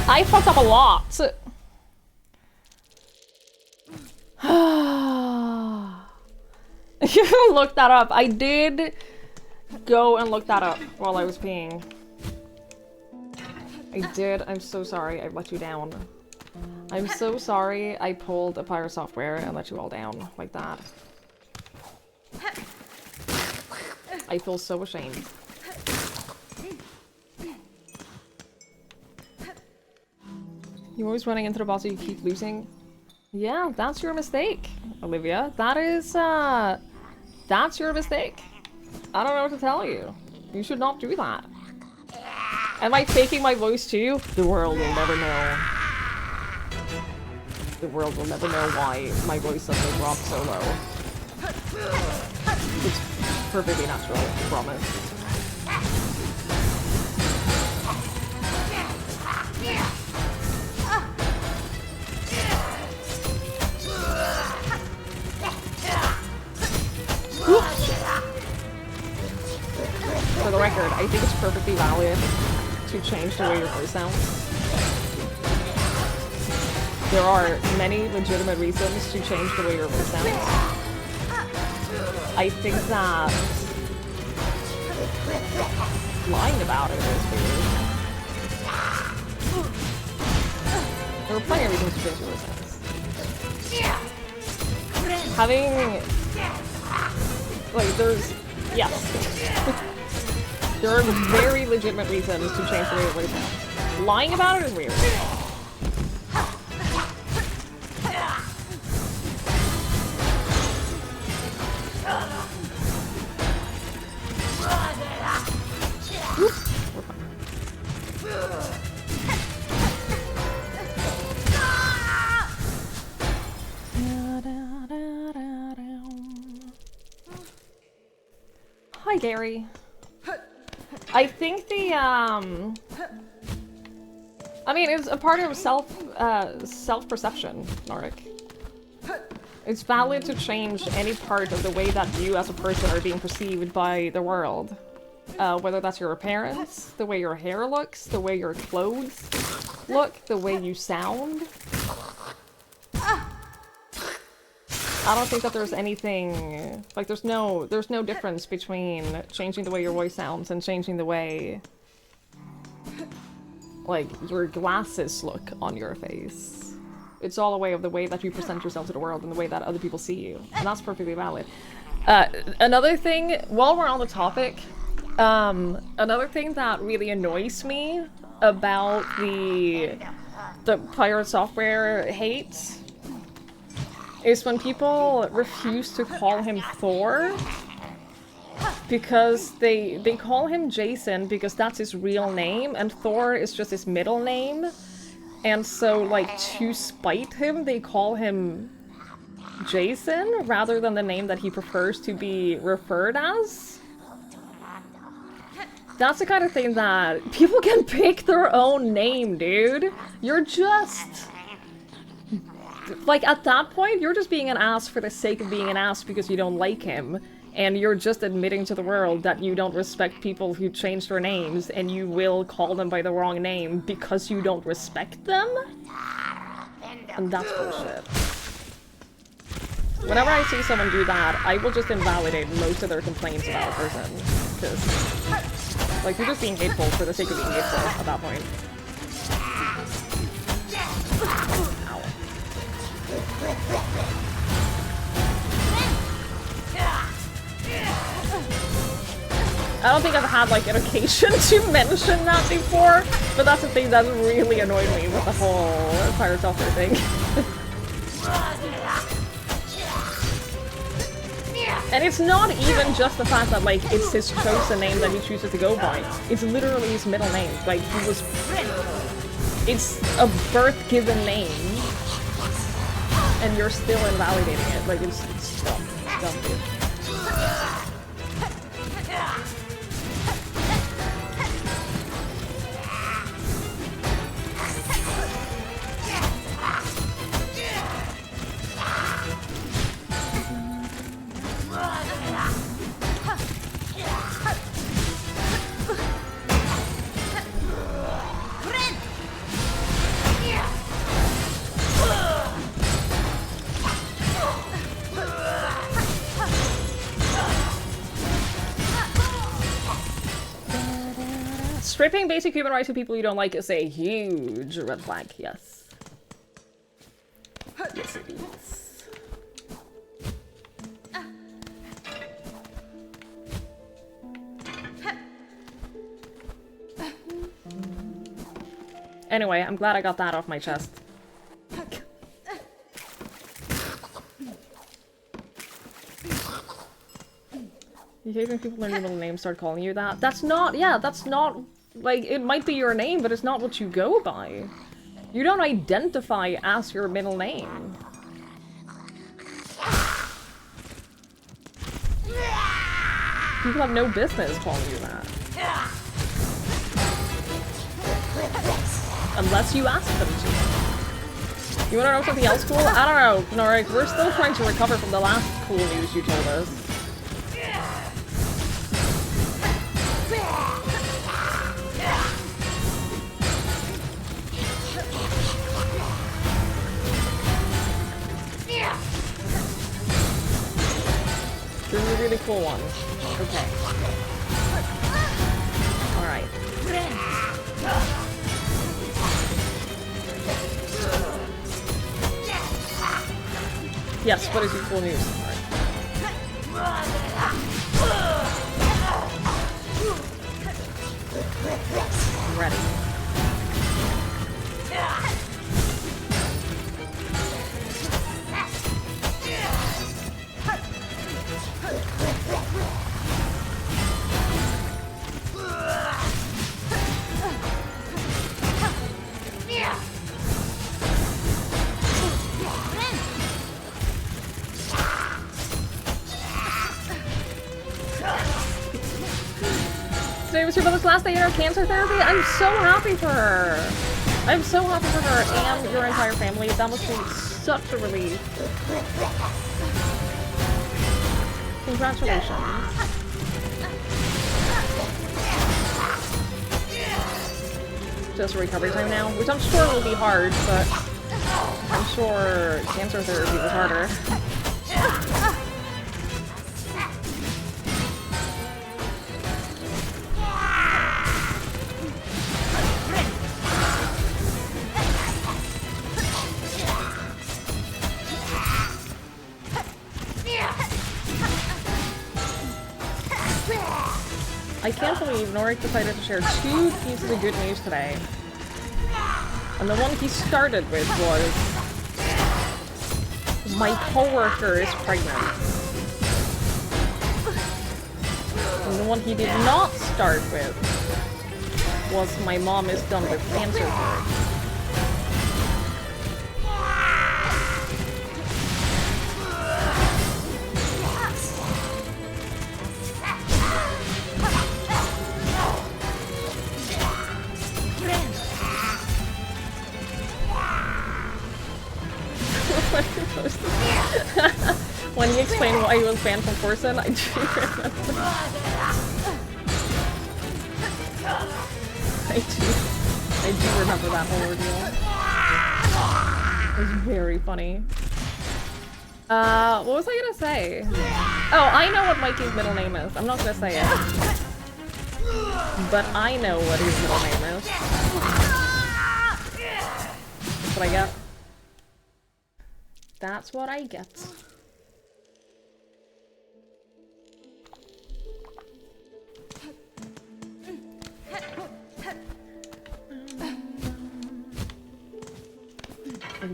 I fucked up a lot. You looked that up. I did go and look that up while I was peeing. I did. I'm so sorry I let you down. I'm so sorry I pulled a pirate software and let you all down like that. I feel so ashamed. You're always running into the boss and you keep losing. Yeah, that's your mistake, Olivia. That's your mistake. I don't know what to tell you. You should not do that. Am I faking my voice too? The world will never know. The world will never know why my voice suddenly dropped so low. It's perfectly natural, I promise. For the record, I think it's perfectly valid to change the way your voice sounds. There are many legitimate reasons to change the way your voice sounds. I think that lying about it is weird. There are plenty of reasons to change your voice sounds. Having... like, there's... yes. There are very legitimate reasons to change the way your voice sounds. Lying about it is weird. Hi, Gary. I think the, I mean, it's a part of self-perception, Norik. It's valid to change any part of the way that you as a person are being perceived by the world. Whether that's your appearance, the way your hair looks, the way your clothes look, the way you sound. I don't think that there's anything, like there's no difference between changing the way your voice sounds and changing the way, like, your glasses look on your face. It's all a way of the way that you present yourself to the world and the way that other people see you, and that's perfectly valid. Another thing, while we're on the topic, another thing that really annoys me about the Pirate Software hate is when people refuse to call him Thor because they call him Jason because that's his real name and Thor is just his middle name, and so, like, to spite him they call him Jason rather than the name that he prefers to be referred as. That's the kind of thing that people can pick their own name, dude. You're just... like, at that point, you're just being an ass for the sake of being an ass because you don't like him. And you're just admitting to the world that you don't respect people who change their names, and you will call them by the wrong name because you don't respect them? And that's bullshit. Whenever I see someone do that, I will just invalidate most of their complaints about a person. Because, like, you're just being hateful for the sake of being hateful at that point. Ow. I don't think I've had, like, an occasion to mention that before, but that's the thing that really annoyed me with the whole Pirate Software thing. And it's not even just the fact that, like, it's his chosen name that he chooses to go by. It's literally his middle name. Like, he was... it's a birth-given name. And you're still invalidating it. Like, it's dumb. It's dumb, dude. Stripping basic human rights to people you don't like is a huge red flag, yes. Yes, it is. Anyway, I'm glad I got that off my chest. You hate when people learn your middle name start calling you that? That's not, yeah, that's not, like, it might be your name, but it's not what you go by. You don't identify as your middle name. People have no business calling you that. Unless you ask them to. You wanna know something else cool? I don't know, Norik, we're still trying to recover from the last cool news you told us. This is a really cool one. Okay. Alright. Yes, what is your cool news? I'm ready. Today was your brother's last day in her cancer therapy. I'm so happy for her. I'm so happy for her and your entire family. That must be such a relief. Congratulations. Just recovery time now, which I'm sure will be hard, but I'm sure cancer therapy was harder. I can't believe Norik decided to share 2 pieces of good news today. And the one he started with was... my coworker is pregnant. And the one he did not start with was my mom is done with cancer therapy. When he explained why he was banned from Forsen, I do remember. I do remember that whole ordeal. It was very funny. What was I gonna say? Oh, I know what Mikey's middle name is. I'm not gonna say it. But I know what his middle name is. That's what I get. That's what I get.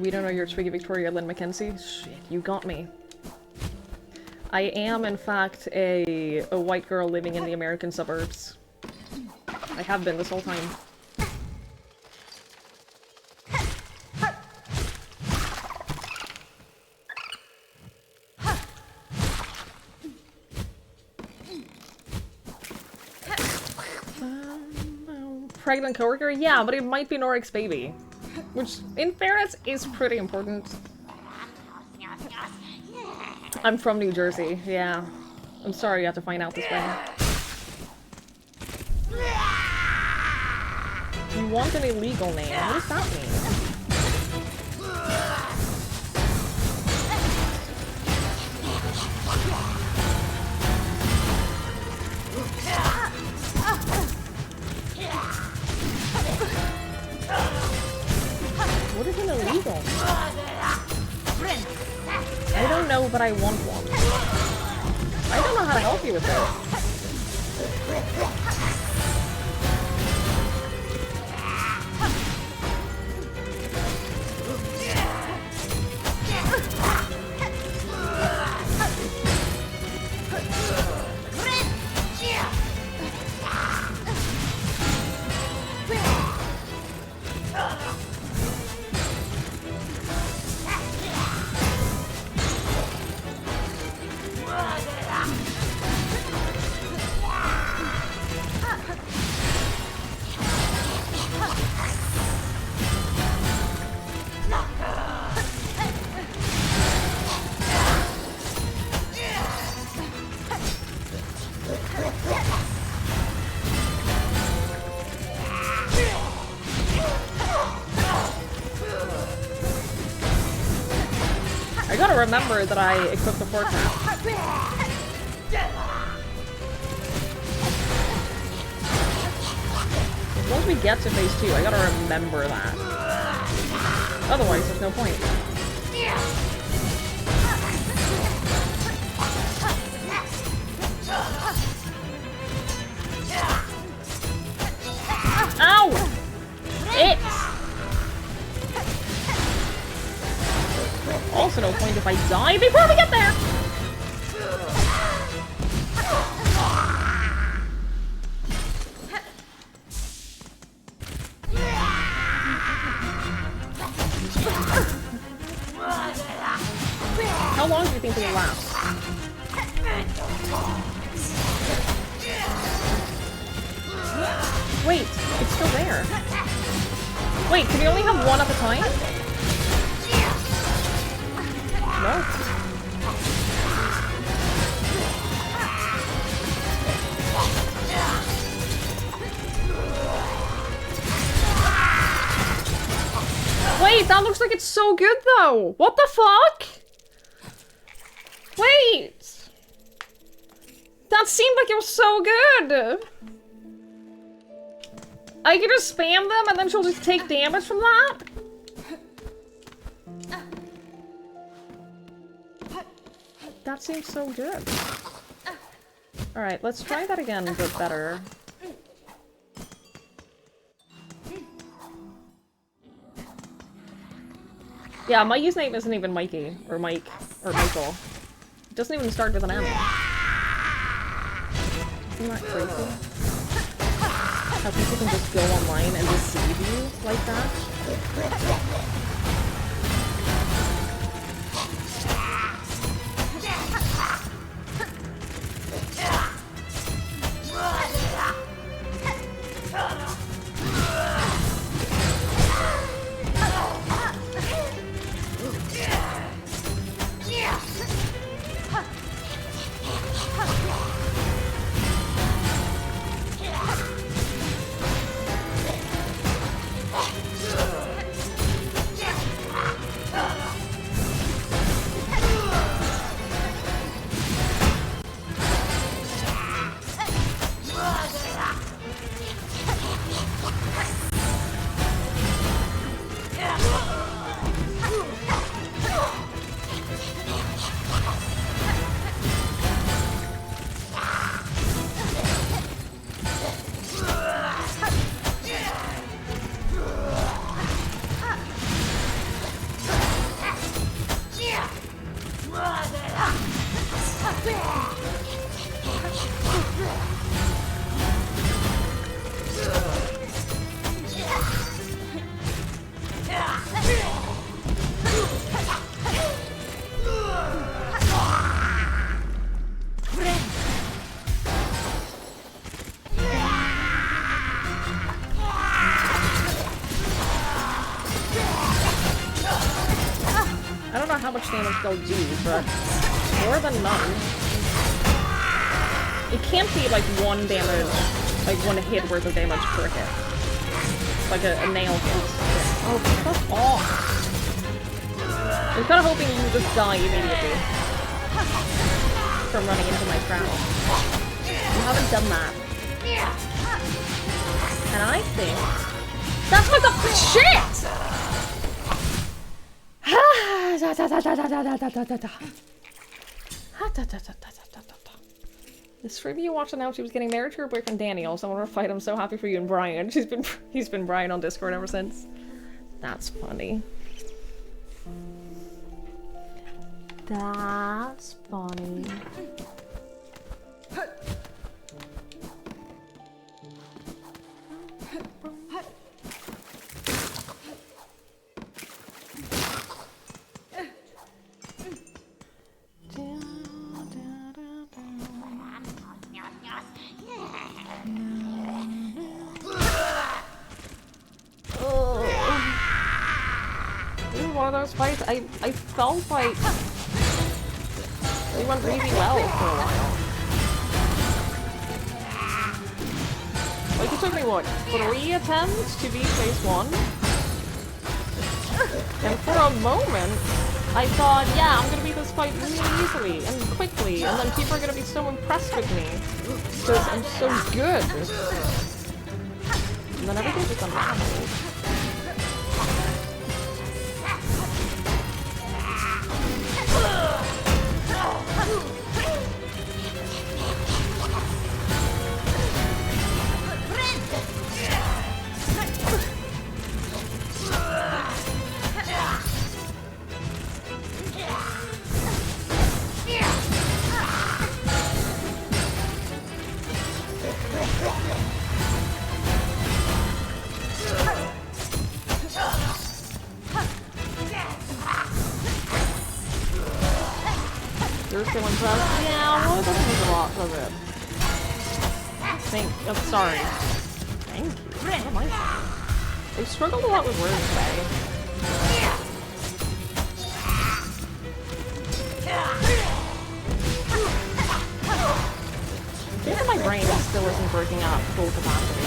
We don't know you're Twiggy Victoria Lynn McKenzie? Shit, you got me. I am, in fact, a white girl living in the American suburbs. I have been this whole time. Pregnant coworker? Yeah, but it might be Norik's baby. Which, in fairness, is pretty important. I'm from New Jersey, yeah. I'm sorry you have to find out this way. You want an illegal name? What does that mean? What is an illegal? I don't know, but I want one. I don't know how to help you with this. gotta remember that I equipped the fork now. Once we get to phase 2, I gotta remember that. Otherwise, there's no point. Ow! It! Also no point if I die before we get there! How long do you think it will last? Wait, it's still there. Wait, can we only have one at a time? No. Wait, that looks like it's so good though! What the fuck? Wait! That seemed like it was so good! I can just spam them and then she'll just take damage from that? That seems so good. Alright, let's try that again, but better. Yeah, my username isn't even Mikey, or Mike, or Michael. It doesn't even start with an M. Isn't that crazy? How people can just go online and deceive you like that? How much damage they'll do, but more than none. It can't be like one damage, like one hit worth of damage per hit. Like a nail hit. Oh, fuck off. I'm kind of hoping you just die immediately from running into my trap. You haven't done that. And I think that's what the shit! The stream you watched announced she was getting married to her boyfriend Daniel. Someone replied, "I'm so happy for you and Brian." He's been Brian on Discord ever since. That's funny. That's funny. One of those fights, I felt like they went really well for a while. Like it took me what, 3 attempts to beat phase 1? And for a moment, I thought, yeah, I'm gonna beat this fight really easily and quickly, and then people are gonna be so impressed with me because I'm so good. And then everything just unraveled. You're still impressed? Yeah, well, it doesn't make a lot, does it? I'm sorry. Thank you. What am I saying? I've struggled a lot with words today. I think that my brain still isn't working at full capacity.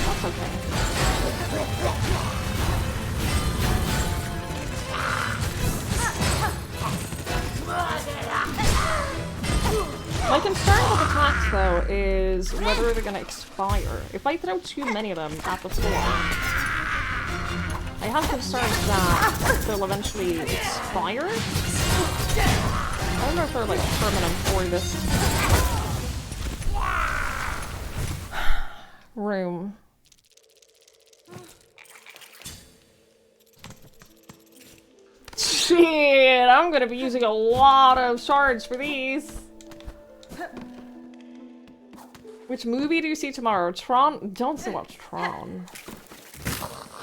That's okay. My concern with attacks, though, is whether they're gonna expire. If I throw too many of them at the floor, I have concerns that they'll eventually expire. I don't know if they're, like, permanent for this room. Shit, I'm gonna be using a lot of shards for these. Which movie do you see tomorrow? Tron? Don't say watch Tron.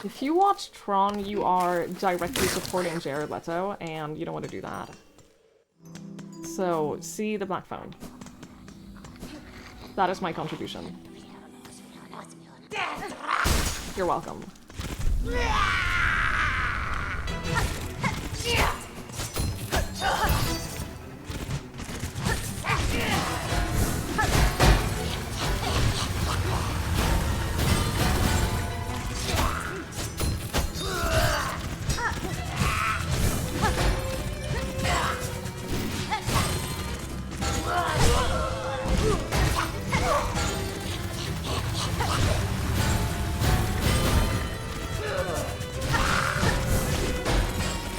If you watch Tron, you are directly supporting Jared Leto, and you don't want to do that. So, see the Black Phone. That is my contribution. You're welcome.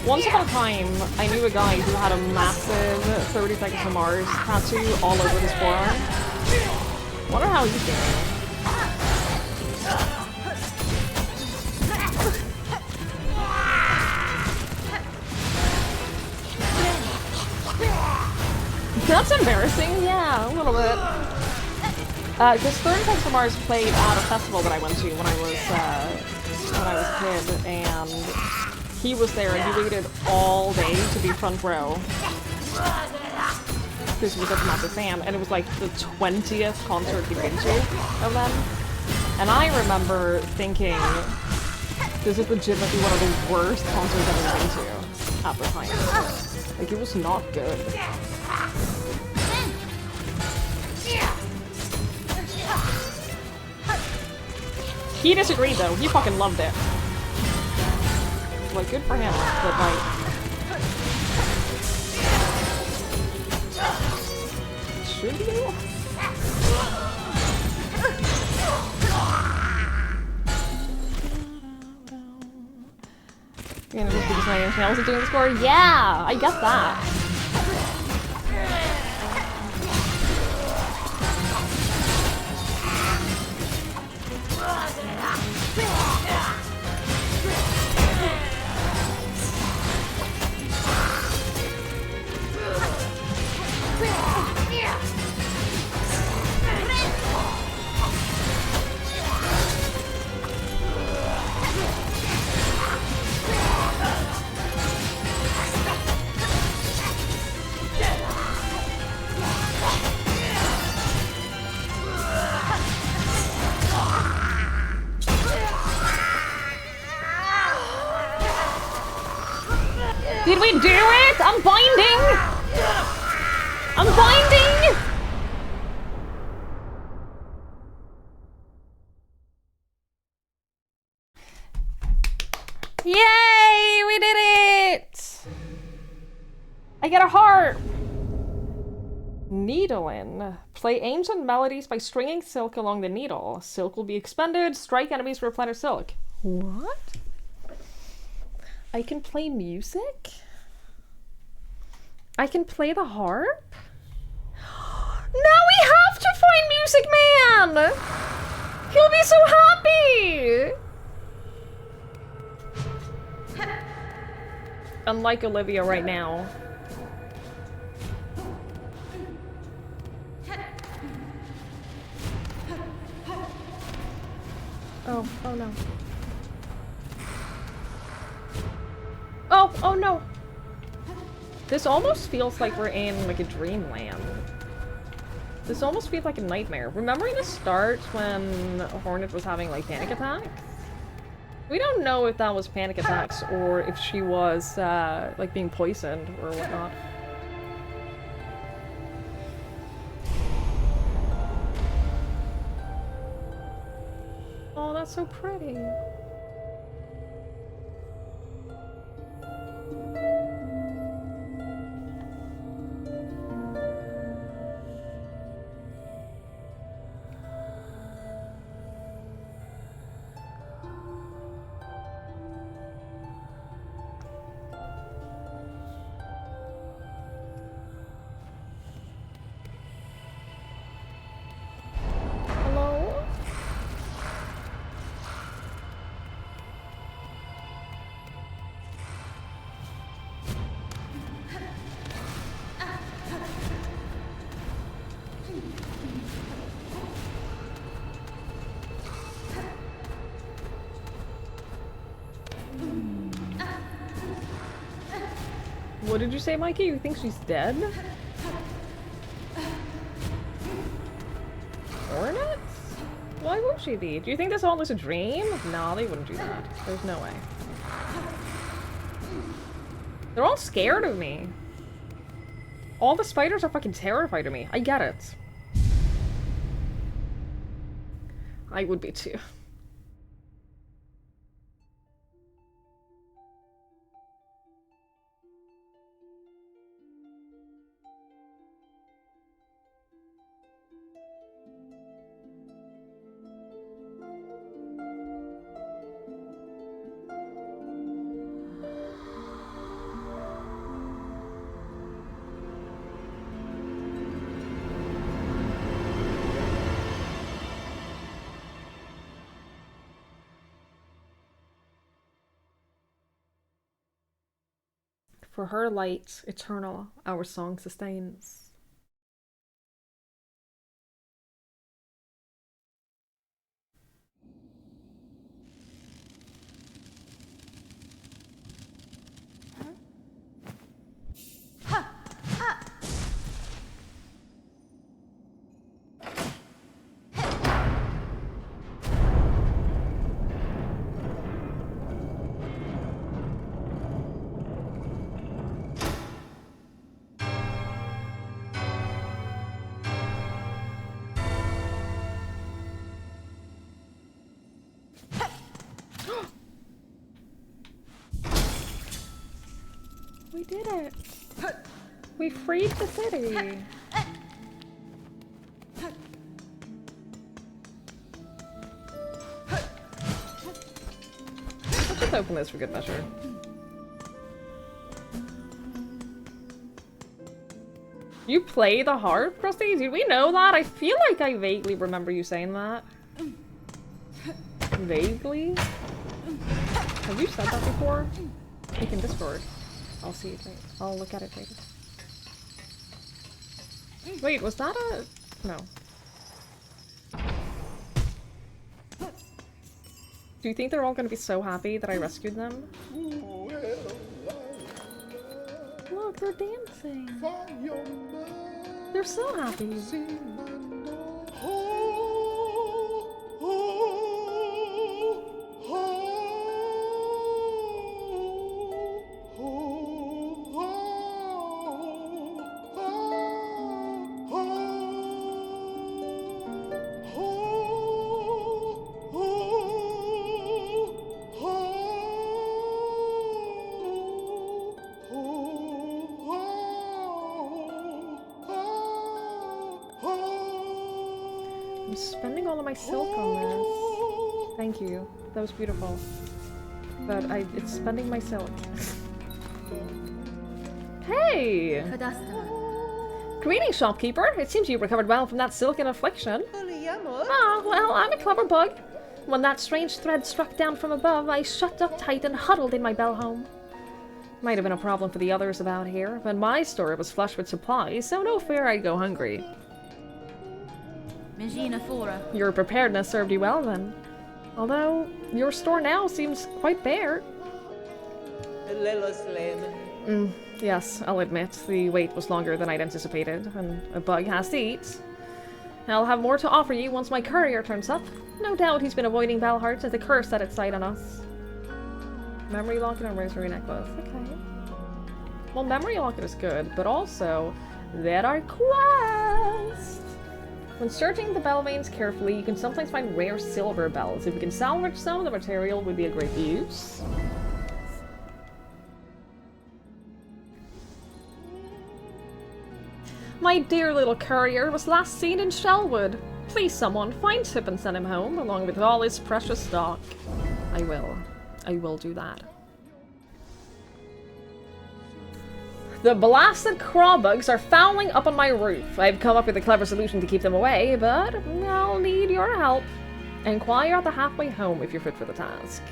Once upon a time, I knew a guy who had a massive 30 Seconds to Mars tattoo all over his forearm. Wonder how he's doing. That's embarrassing, yeah, a little bit. Because 30 Seconds to Mars played at a festival that I went to when I was a kid, and he was there and he waited all day to be front row. Because he was such a massive fan, and it was like the 20th concert he'd been to of them. And I remember thinking, this is legitimately one of the worst concerts I've ever been to at the time. Like, it was not good. He disagreed though, he fucking loved it. Like, good for him, but like... Should you? You know, just because my channel wasn't doing the score? Yeah! I get that. Did we do it? I'm binding! I'm binding! I get a heart! Needling. Play ancient melodies by stringing silk along the needle. Silk will be expended. Strike enemies to replenish silk. What? I can play music? I can play the harp? Now we have to find Music Man! He'll be so happy! Unlike Olivia right now. Oh no. Oh no! This almost feels like we're in like a dreamland. This almost feels like a nightmare. Remember in the start when Hornet was having like panic attacks? We don't know if that was panic attacks or if she was like being poisoned or whatnot. Oh, that's so pretty. Hello? What did you say, Mikey? You think she's dead? Hornets? Why would she be? Do you think this all is a dream? No, they wouldn't do that. There's no way. They're all scared of me. All the spiders are fucking terrified of me. I get it. I would be too. For her light, eternal, our song sustains. We did it! We freed the city! Let's just open this for good measure. You play the harp, Krusty? Did we know that? I feel like I vaguely remember you saying that. Vaguely? Have you said that before? We can Discord. I'll see it later. I'll look at it later. Wait, was that a... No. Do you think they're all gonna be so happy that I rescued them? Look, they're dancing. They're so happy. I'm spending all of my silk on this. Thank you. That was beautiful. But it's spending my silk. Hey! Greetings, shopkeeper. It seems you recovered well from that silken affliction. Ah, well, I'm a clever bug. When that strange thread struck down from above, I shut up tight and huddled in my bell home. Might have been a problem for the others about here, but my store was flush with supplies, so no fear I'd go hungry. Your preparedness served you well, then. Although, your store now seems quite bare. Yes, I'll admit, the wait was longer than I'd anticipated, and a bug has to eat. I'll have more to offer you once my courier turns up. No doubt he's been avoiding Balhart as the curse set its sight on us. Memory locket and rosary necklace. Okay. Well, memory locket is good, but also, there are quests! When searching the bell veins carefully, you can sometimes find rare silver bells. If you can salvage some, the material would be a great use. My dear little courier was last seen in Shellwood. Please, someone, find Tip and send him home, along with all his precious stock. I will. I will do that. The blasted crawbugs are fouling up on my roof. I've come up with a clever solution to keep them away, but I'll need your help. Inquire at the halfway home if you're fit for the task.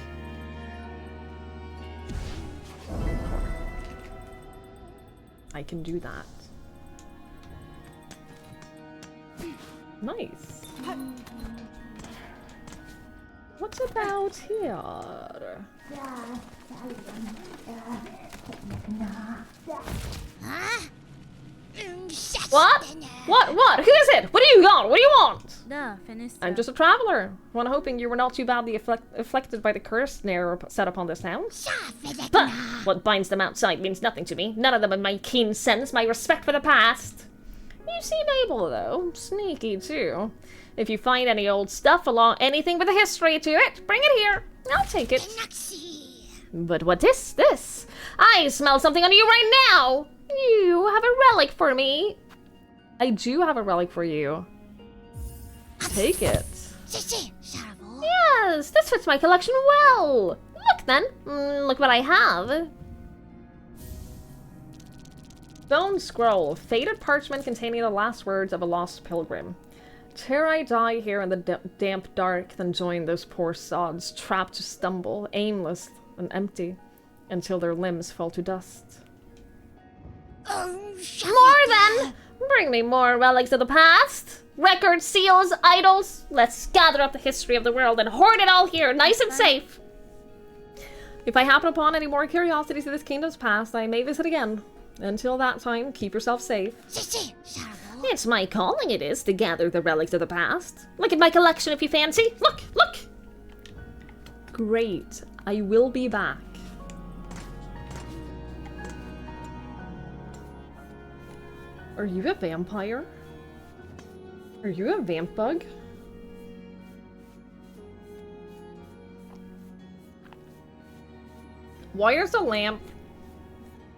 I can do that. Nice. What's about here? What? What? Who is it? What do you want? What do you want? I'm just a traveler. One hoping you were not too badly afflicted by the curse snare set upon this town. But what binds them outside means nothing to me. None of them have my keen sense, my respect for the past. You seem able, though. Sneaky, too. If you find any old stuff along anything with a history to it, bring it here. I'll take it. But what is this? I smell something on you right now! You have a relic for me. I do have a relic for you. Take it. Yes, this fits my collection well. Look, then. Look what I have. Stone scroll. Faded parchment containing the last words of a lost pilgrim. Dare I die here in the damp dark than join those poor sods, trapped to stumble, aimless and empty, until their limbs fall to dust. More then! Bring me more relics of the past! Records, seals, idols! Let's gather up the history of the world and hoard it all here, nice and safe! If I happen upon any more curiosities of this kingdom's past, I may visit again. Until that time, keep yourself safe. It's my calling, it is, to gather the relics of the past. Look at my collection if you fancy. Look, look! Great. I will be back. Are you a vampire? Are you a vamp bug? Why is the lamp,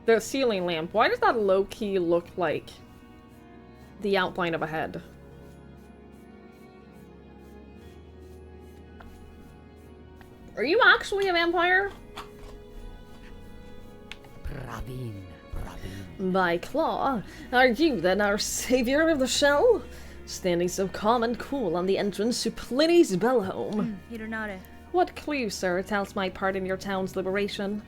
the ceiling lamp, why does that low-key look like the outline of a head? Are you actually a vampire? By Claw, are you then our savior of the shell? Standing so calm and cool on the entrance to Pliny's Bellhome. What clue, sir, tells my part in your town's liberation?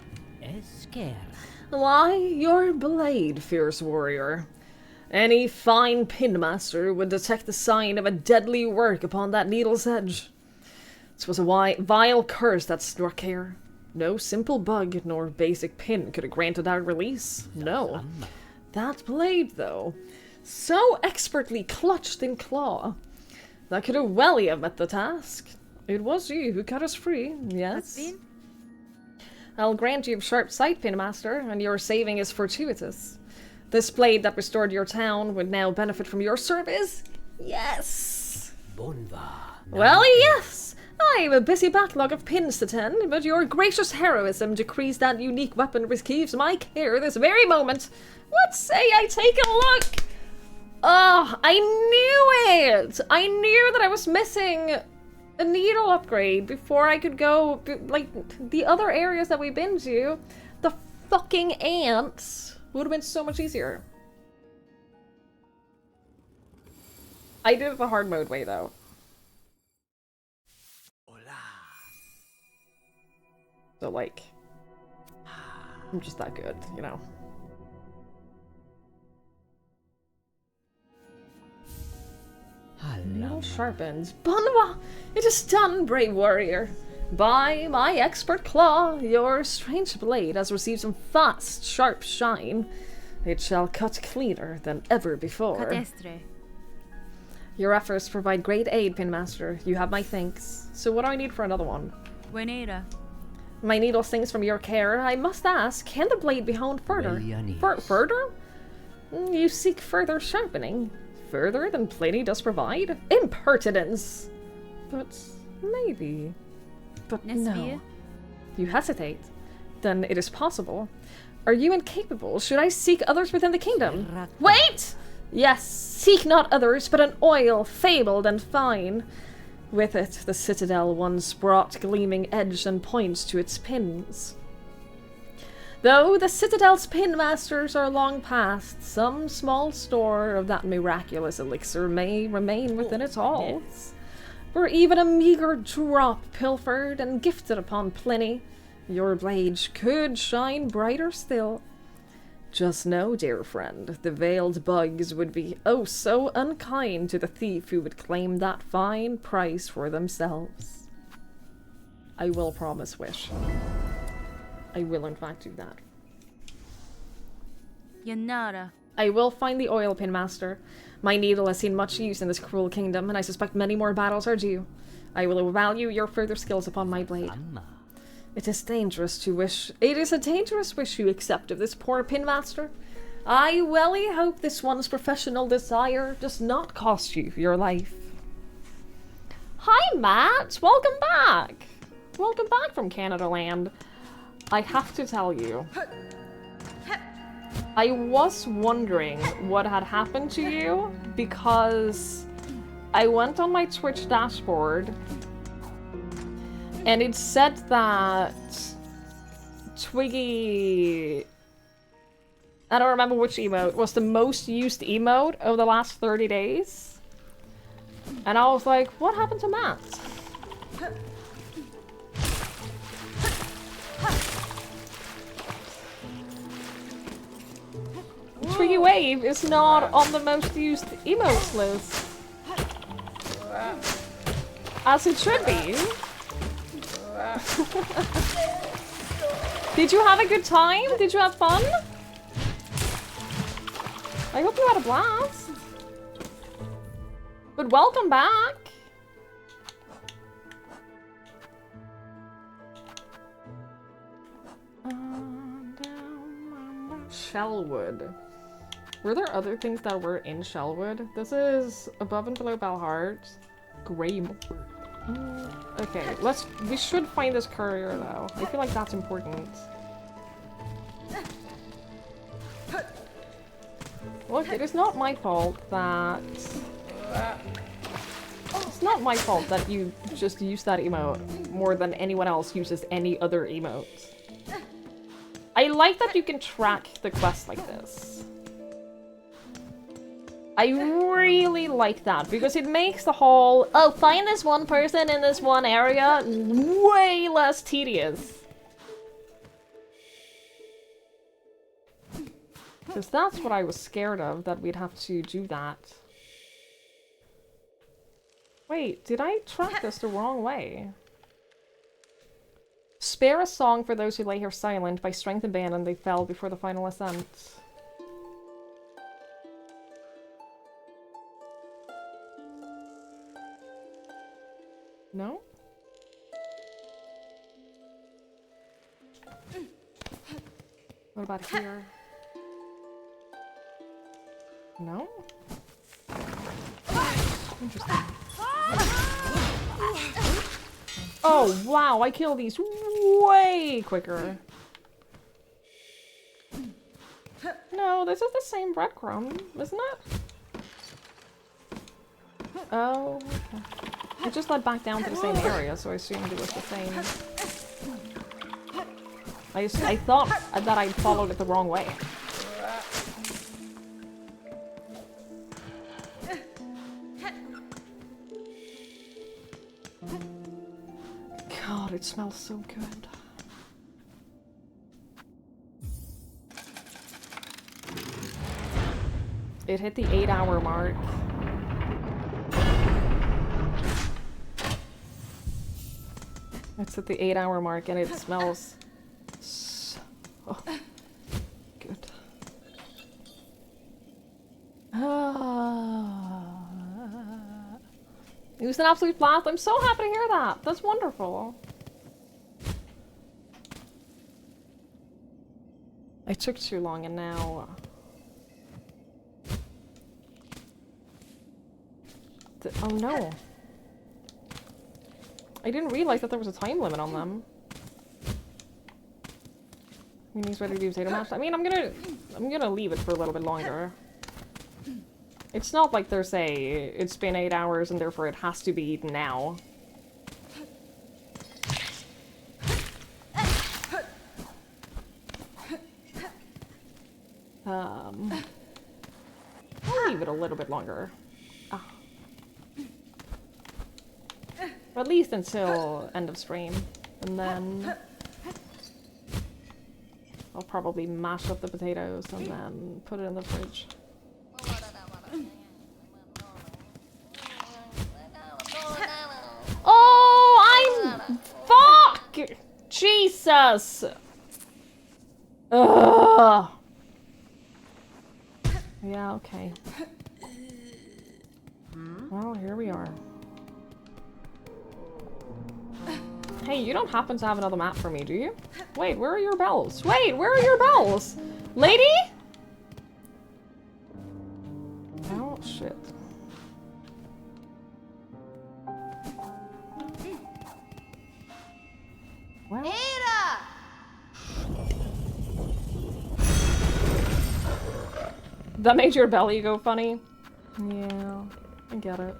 Why, your blade, fierce warrior. Any fine pinmaster would detect the sign of a deadly work upon that needle's edge. 'Twas a vile curse that struck here. No simple bug nor basic pin could have granted our release. No. That blade, though, so expertly clutched in claw, that could have well have met the task. It was you who cut us free, yes? I'll grant you sharp sight, Pinmaster, and your saving is fortuitous. This blade that restored your town would now benefit from your service? Yes! Well, yes! I have a busy backlog of pins to tend, but your gracious heroism decrees that unique weapon receives my care this very moment. What say I take a look? Oh, I knew it! I knew that I was missing a needle upgrade before I could go, like, the other areas that we've been to. The fucking ants would have been so much easier. I did it the hard mode way, though. So, like, I'm just that good, you know? Needle sharpens. Bonwa! It is done, brave warrior. By my expert claw, your strange blade has received some fast, sharp shine. It shall cut cleaner than ever before. Cadestre. Your efforts provide great aid, Pinmaster. You have my thanks. So what do I need for another one? Buenera. My needle sings from your care. I must ask, can the blade be honed further? Further? You seek further sharpening? Further than plenty does provide? Impertinence! But maybe. But no. You hesitate. Then it is possible. Are you incapable? Should I seek others within the kingdom? Wait! Yes, seek not others, but an oil fabled and fine. With it, the citadel once brought gleaming edge and points to its pins. Though the citadel's pinmasters are long past, some small store of that miraculous elixir may remain within its halls. For even a meager drop pilfered and gifted upon plenty, your blade could shine brighter still. Just know, dear friend, the veiled bugs would be oh so unkind to the thief who would claim that fine price for themselves. I will promise, Wish. I will in fact do that. Yanara. I will find the oil pin master. My needle has seen much use in this cruel kingdom, and I suspect many more battles are due. I will value your further skills upon my blade. It is a dangerous wish you accept of this poor pin master. I welly hope this one's professional desire does not cost you your life. Hi, Matt! Welcome back! Welcome back from Canada Land. I have to tell you, I was wondering what had happened to you because I went on my Twitch dashboard and it said that Twiggy, I don't remember which emote, was the most used emote over the last 30 days. And I was like, what happened to Matt? Twiggy Wave is not on the most used emotes list. As it should be. Did you have a good time? Did you have fun? I hope you had a blast. But welcome back. Shellwood. Were there other things that were in Shellwood? This is above and below Belhart. Grey. Okay, we should find this courier though. I feel like that's important. Look, it is not my fault that... It's not my fault that you just use that emote more than anyone else uses any other emote. I like that you can track the quest like this. I really like that because it makes the whole, oh, find this one person in this one area way less tedious. Because that's what I was scared of, that we'd have to do that. Wait, did I track this the wrong way? Spare a song for those who lay here silent. By strength and abandon they fell before the final ascent. No? What about here? No? Interesting. Oh, wow, I kill these way quicker. No, this is the same breadcrumb, isn't it? Oh, okay. I just led back down to the same area, so I assumed it was the same. I thought that I followed it the wrong way. God, it smells so good. It hit the 8-hour mark. It's at the 8-hour mark and it smells so good. It was an absolute blast. I'm so happy to hear that. That's wonderful. I took too long and now... Oh no. I didn't realize that there was a time limit on them. When he's ready to do potato mash. I mean, I'm gonna leave it for a little bit longer. It's not like there's it's been 8 hours and therefore it has to be eaten now. I'll leave it a little bit longer. Or at least until end of stream. And then I'll probably mash up the potatoes and then put it in the fridge. Oh, I'm... Fuck! Jesus! Ugh. Yeah, okay. Well, here we are. Hey, you don't happen to have another map for me, do you? Wait, where are your bells? Wait, where are your bells? Lady? Oh, shit. Well. Ada! That made your belly go funny? Yeah, I get it.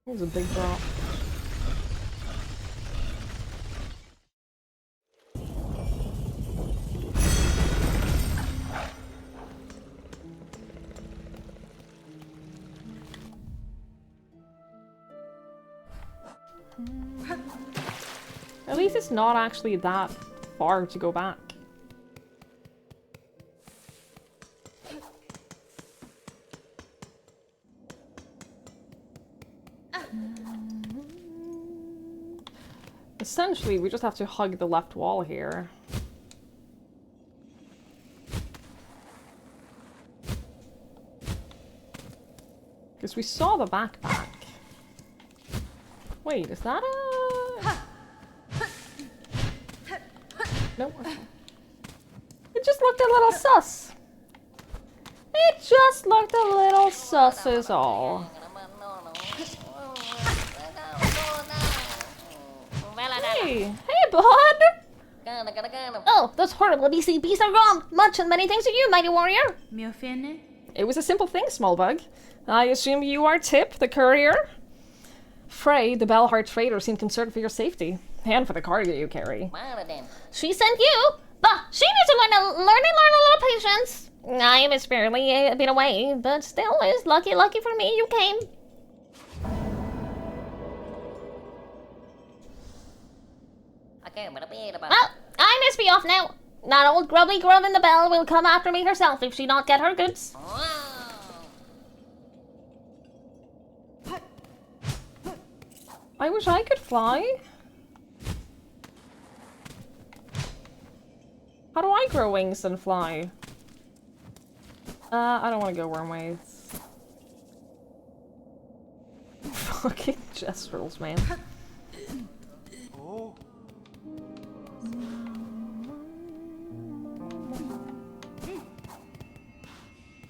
It was a big drop. At least it's not actually that far to go back. Essentially, we just have to hug the left wall here. Because we saw the backpack. Wait, is that a... Nope. It just looked a little sus. It just looked a little sus is all. Hey! Hey, bud! Oh, those horrible BCBs are gone! Much and many thanks to you, mighty warrior! It was a simple thing, small bug. I assume you are Tip, the courier? Frey, the Bellheart trader, seemed concerned for your safety. And for the cargo you carry. She sent you, but she needs to learn a little patience. I am barely been away, but still, it's lucky for me you came. Well, I must be off now. That old grubbly grub in the bell will come after me herself if she not get her goods. I wish I could fly. How do I grow wings and fly? I don't want to go wormways. Fucking gestrels, man. Oh.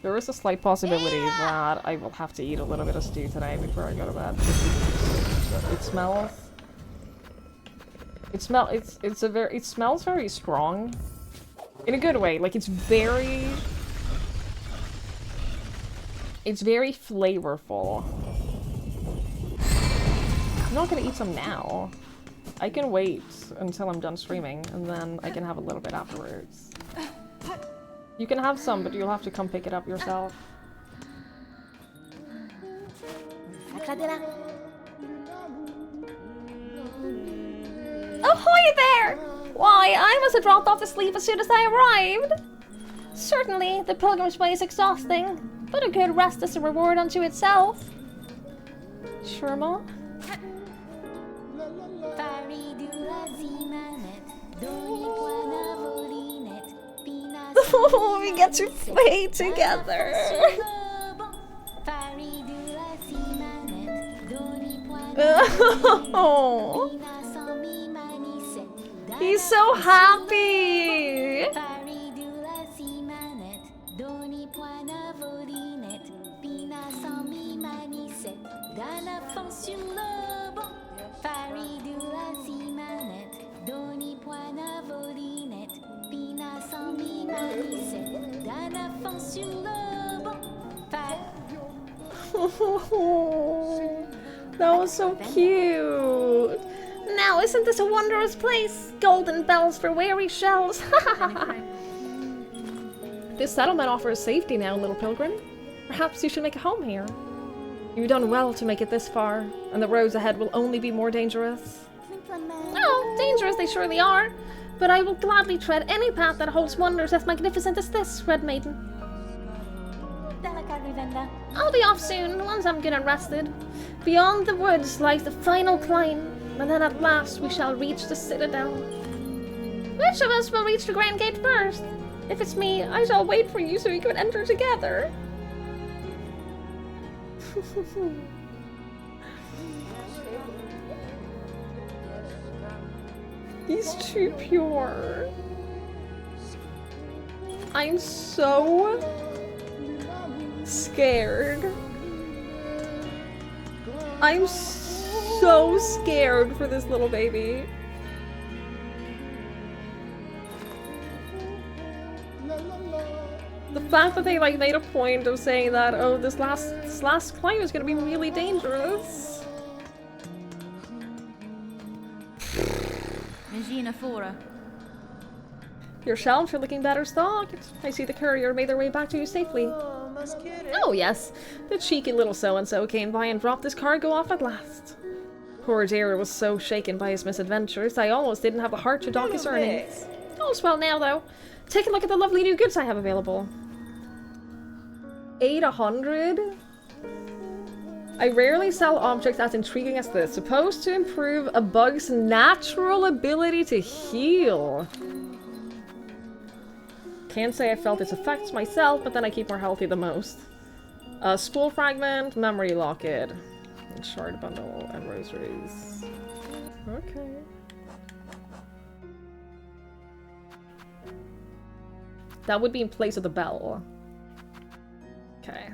There is a slight possibility that I will have to eat a little bit of stew today before I go to bed. It smells. It smells very strong. In a good way. Like, it's very... It's very flavorful. I'm not gonna eat some now. I can wait until I'm done streaming, and then I can have a little bit afterwards. You can have some, but you'll have to come pick it up yourself. Ahoy there! Why, I must have dropped off to sleep as soon as I arrived. Certainly, the pilgrim's way is exhausting, but a good rest is a reward unto itself. Sherma? We get to play together. Oh, he's so happy. That was so cute. Now, isn't this a wondrous place? Golden bells for weary shells. This settlement offers safety now, little pilgrim. Perhaps you should make a home here. You've done well to make it this far, and the roads ahead will only be more dangerous. Oh, dangerous they surely are. But I will gladly tread any path that holds wonders as magnificent as this, Red Maiden. I'll be off soon, once I'm good and rested. Beyond the woods lies the final climb, and then at last we shall reach the citadel. Which of us will reach the Grand Gate first? If it's me, I shall wait for you so we can enter together. He's too pure. I'm so scared. I'm so scared for this little baby. The fact that they like made a point of saying that, oh, this last climb is gonna be really dangerous. Regina Fora. Your shelves are looking better stocked. I see the courier made their way back to you safely. Oh yes, the cheeky little so-and-so came by and dropped his cargo off at last. Poor dear was so shaken by his misadventures, I almost didn't have the heart to dock his earnings. All's well now, though. Take a look at the lovely new goods I have available. 800? I rarely sell objects as intriguing as this, supposed to improve a bug's natural ability to heal. Can't say I felt its effects myself, but then I keep more healthy than most. Spool fragment, memory locket, and shard bundle, and rosaries. Okay. That would be in place of the bell. Okay.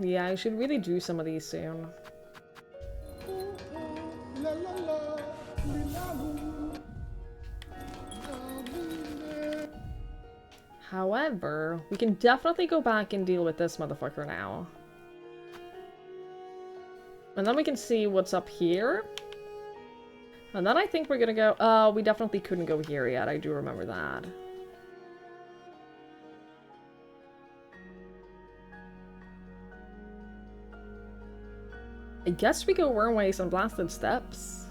Yeah, I should really do some of these soon. However, we can definitely go back and deal with this motherfucker now. And then we can see what's up here. And then I think we're gonna go... Oh, we definitely couldn't go here yet. I do remember that. I guess we go Wormways and Blasted Steps.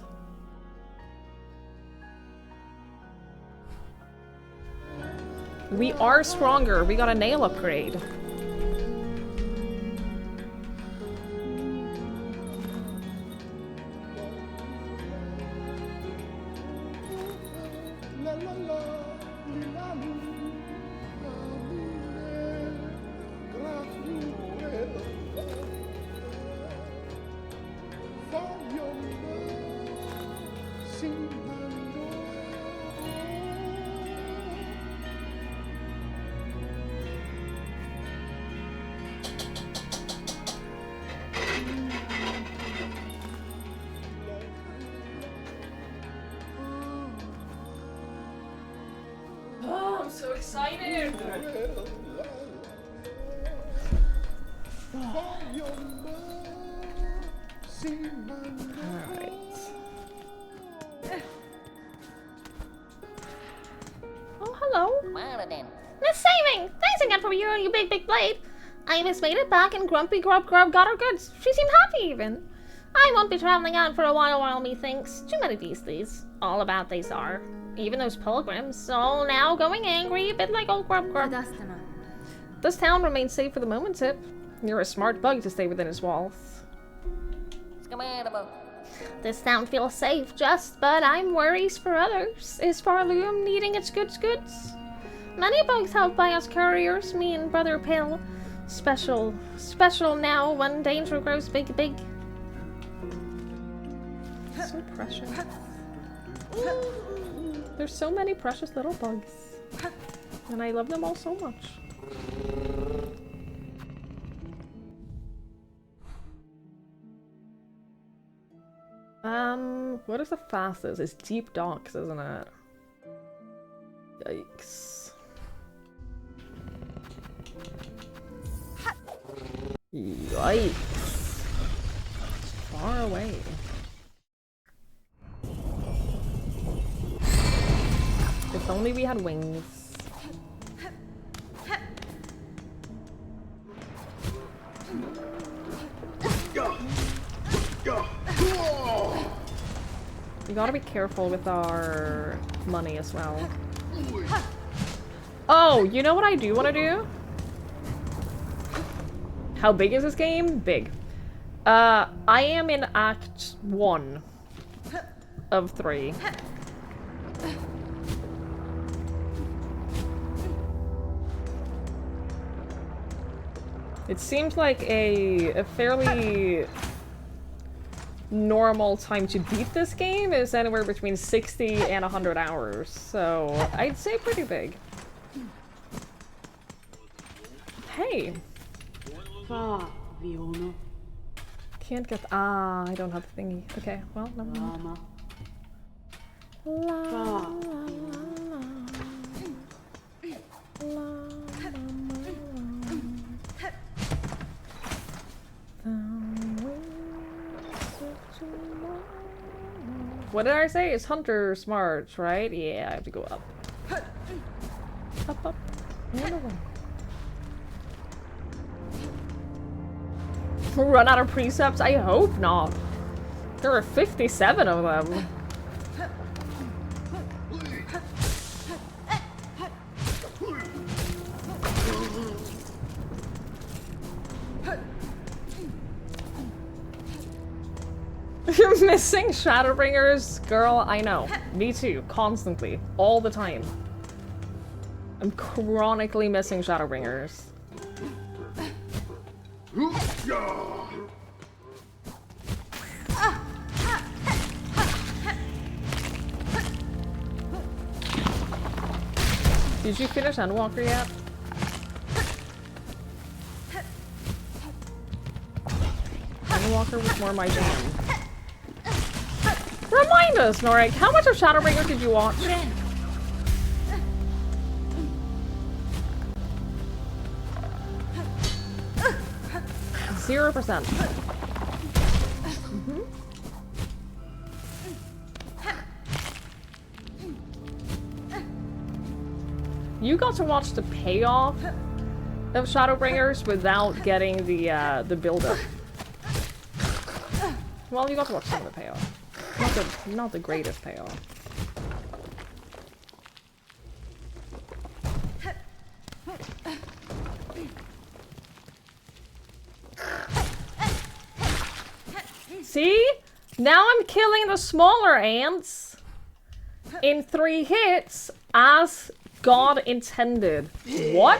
We are stronger. We got a nail upgrade. excited! Alright. Oh, hello. Well then. Miss Saving! Thanks again for you big blade. Amos made it back and Grumpy Grub got her goods. She seemed happy even. I won't be traveling out for a while, methinks. Too many beasties. All about they are. Even those pilgrims, all now going angry, a bit like old Grub. This town remains safe for the moment, Tip. You're a smart bug to stay within its walls. This town feels safe, but I'm worried for others. Is Farloom needing its goods? Many bugs helped by us couriers, me and Brother Pill. Special now when danger grows big. So precious. There's so many precious little bugs. And I love them all so much. What is the fastest? It's deep docks, isn't it? Yikes. Yikes. It's far away. If only we had wings. We gotta be careful with our money as well. Oh, you know what I do want to do? How big is this game? Big. I am in Act 1 of 3. It seems like a fairly normal time to beat this game is anywhere between 60 and 100 hours, so I'd say pretty big. Hey! Can't get I don't have the thingy. Okay, well, never mind. What did I say? It's Hunter's March, right? Yeah, I have to go up. Up. And away. Run out of precepts? I hope not. There are 57 of them. You're missing Shadowbringers? Girl, I know. Me too. Constantly. All the time. I'm chronically missing Shadowbringers. Did you finish Endwalker yet? Endwalker was more my jam. Remind us, Norik, how much of Shadowbringer did you watch? 0%. You got to watch the payoff of Shadowbringers without getting the build-up. Well, you got to watch some of the payoff. Not the greatest payoff. See? Now I'm killing the smaller ants in 3 hits as God intended. What?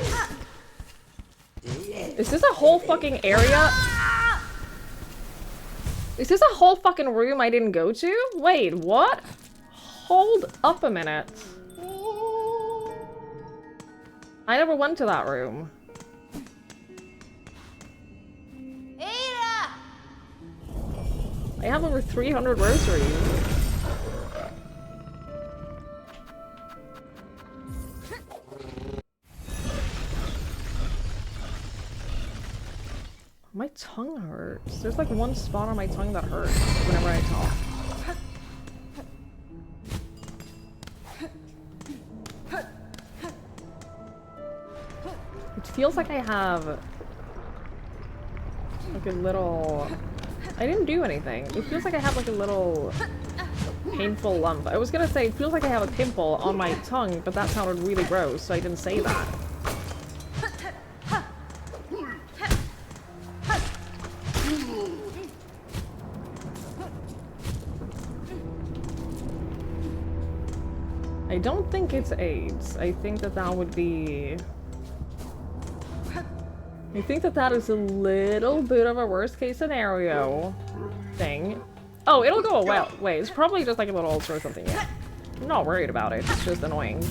Is this a whole fucking area? Is this a whole fucking room I didn't go to? Wait, what? Hold up a minute. I never went to that room. I have over 300 rosaries. tongue hurts. There's like one spot on my tongue that hurts whenever I talk. It feels like I have like a little... I didn't do anything. It feels like I have like a little painful lump. I was gonna say it feels like I have a pimple on my tongue, but that sounded really gross, so I didn't say that. I don't think it's AIDS. I think that that would be... I think that that is a little bit of a worst case scenario thing. Oh, it'll go away. Wait, it's probably just like a little ulcer or something. Yeah. I'm not worried about it. It's just annoying.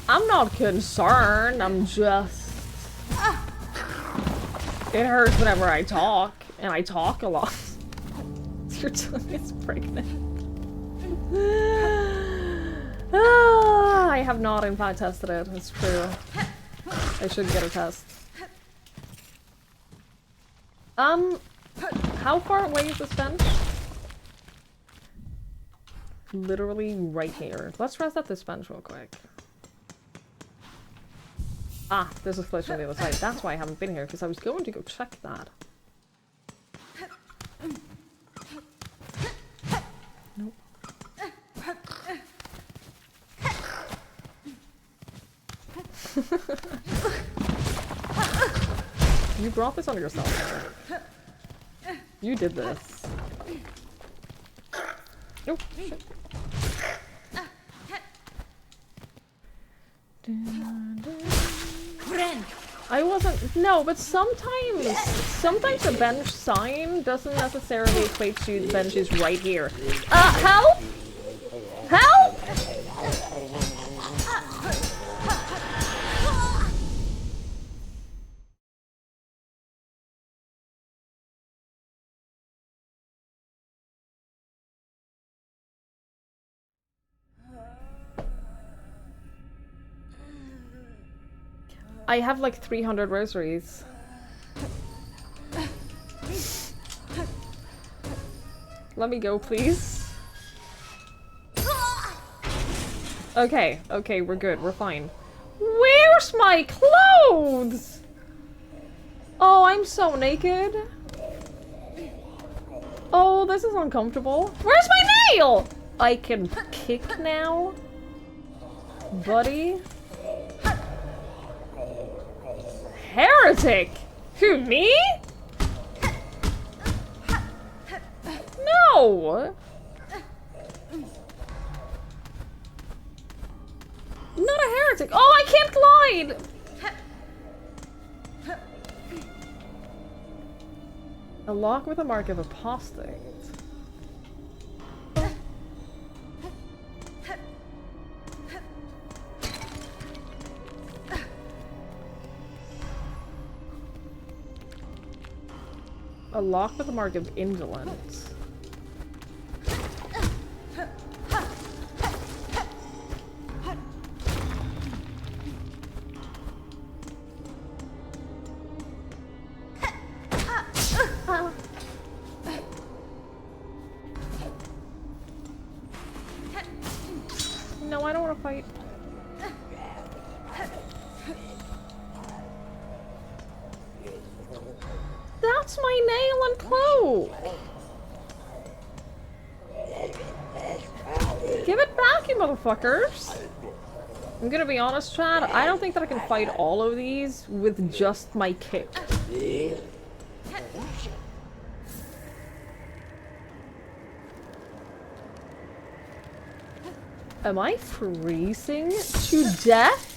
I'm not concerned. I'm just... It hurts whenever I talk, and I talk a lot. Your tongue is pregnant. I have not, in fact, tested it. It's true. I should get a test. How far away is this bench? Literally right here. Let's rest at this bench real quick. Ah, there's a glitch on the other side. That's why I haven't been here, because I was going to go check that. Nope. You brought this on yourself. You did this. Oh, shit. I wasn't... No, but sometimes the bench sign doesn't necessarily equate to the bench is right here. Help? Help? I have like 300 rosaries. Let me go, please. Okay, okay, we're good, we're fine. Where's my clothes? Oh, I'm so naked. Oh, this is uncomfortable. Where's my nail? I can kick now? Buddy? Heretic! Who, me? No! Not a heretic! Oh, I can't glide! A lock with a mark of apostate. A lock with a mark of indolence. No, I don't want to fight. That's my nail and cloak! Give it back, you motherfuckers! I'm gonna be honest, Chad, I don't think that I can fight all of these with just my kick. Am I freezing to death?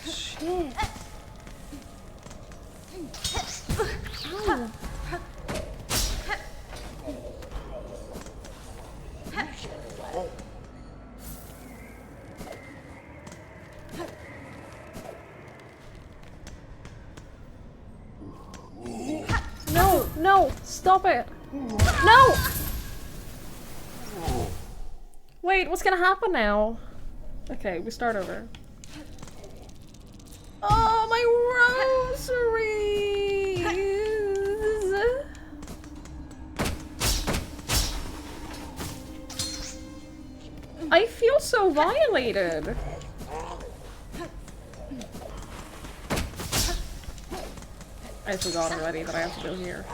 Shit. Ow. No, no, stop it. No! Wait, what's gonna happen now? Okay, we start over. Oh, my rosaries! I feel so violated. I forgot already that I have to go here.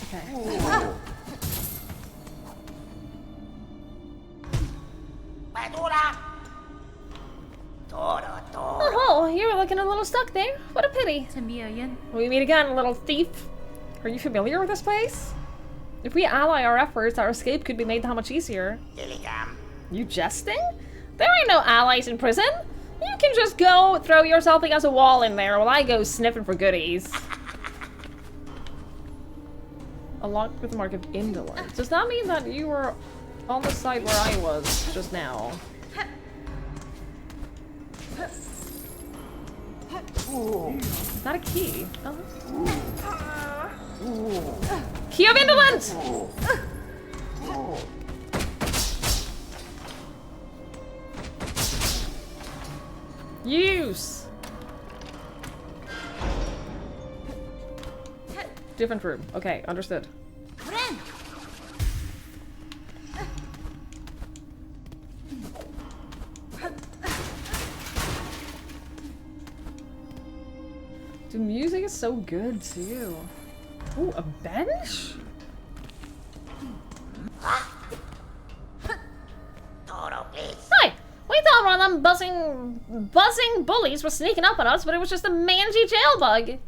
Okay. Oh, you were looking a little stuck there. What a pity. We meet again, little thief. Are you familiar with this place? If we ally our efforts, our escape could be made that much easier. You jesting? There ain't no allies in prison. You can just go throw yourself against a wall in there while I go sniffing for goodies. A lock with the mark of indolence. Does that mean that you were on the side where I was just now? Is that a key? Oh. Key of indolence! Use! Different room. Okay, understood. The music is so good too. Ooh, a bench? Hey, we thought one of them buzzing bullies was sneaking up on us, but it was just a mangy jail bug.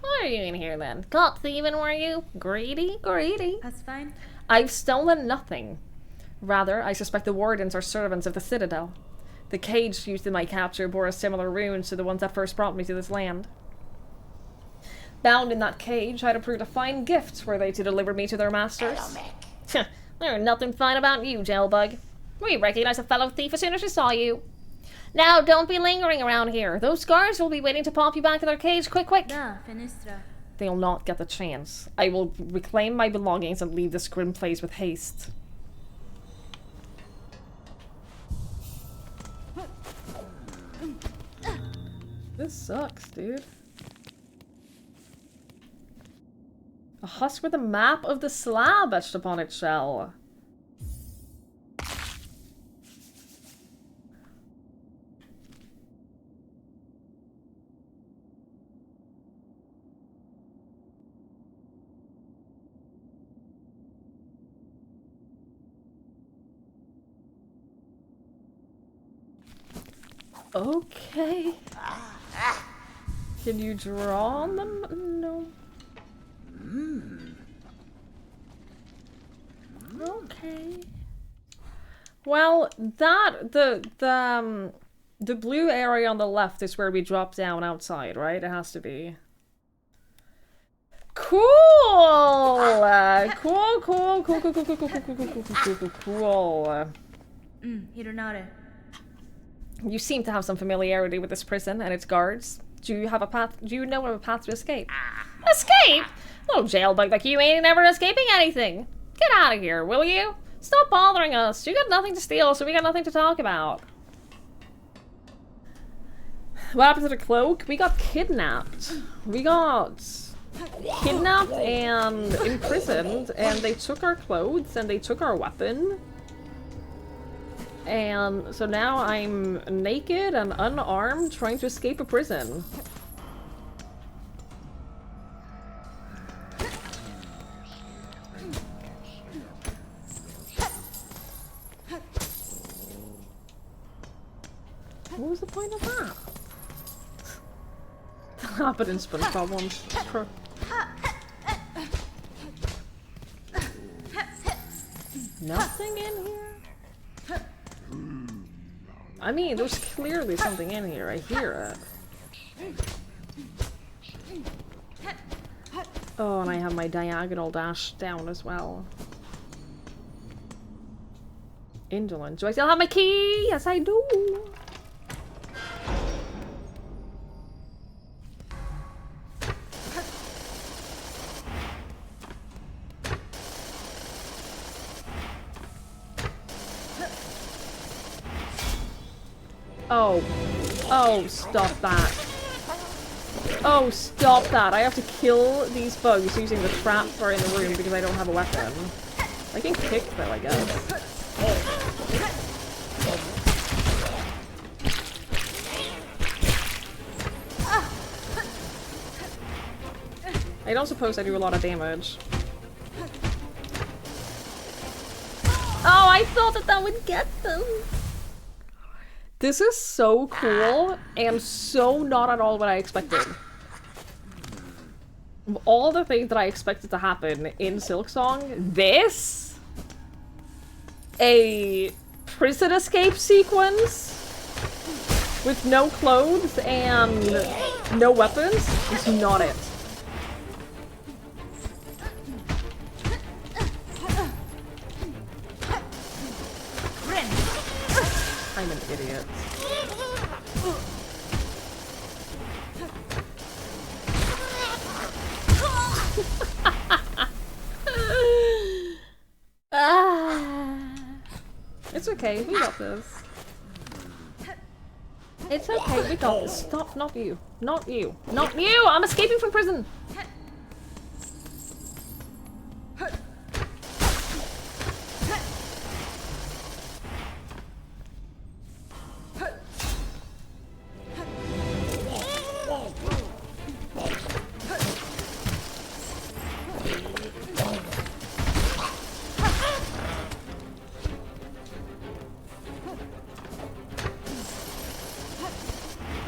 Why are you in here then? Caught thieving, were you? Greedy? Greedy. That's fine. I've stolen nothing. Rather, I suspect the wardens are servants of the Citadel. The cage used in my capture bore a similar runes to the ones that first brought me to this land. Bound in that cage, I'd approved a fine gift were they to deliver me to their masters. There's nothing fine about you, jailbug. We recognized a fellow thief as soon as we saw you. Now, don't be lingering around here. Those guards will be waiting to pop you back in their cage. Quick, quick. They'll not get the chance. I will reclaim my belongings and leave this grim place with haste. This sucks, dude. A husk with a map of the slab etched upon its shell. Okay. Can you draw on them? No. Okay. Well, the blue area on the left is where we drop down outside, right? It has to be. Cool! Cool. You seem to have some familiarity with this prison and its guards. Do you have a path? Do you know of a path to escape? Escape? Little jailbug like you ain't never escaping anything. Get out of here, will you? Stop bothering us. You got nothing to steal, so we got nothing to talk about. What happened to the cloak? We got kidnapped. We got kidnapped and imprisoned, and they took our clothes and they took our weapon. And so now I'm naked and unarmed trying to escape a prison. What was the point of that? That happened in SpongeBob once. Nothing in here? I mean, there's clearly something in here. I hear it. Oh, and I have my diagonal dash down as well. Indolent. Do I still have my key? Yes, I do. Oh. Oh, stop that. Oh, stop that. I have to kill these bugs using the trap bar in the room because I don't have a weapon. I can kick though, I guess. I don't suppose I do a lot of damage. Oh, I thought that that would get them. This is so cool and so not at all what I expected. Of all the things that I expected to happen in Silksong, this, a prison escape sequence with no clothes and no weapons is not it. I'm an idiot. It's okay, we got this. It's okay, we got this. Stop, not you. Not you. Not you! I'm escaping from prison!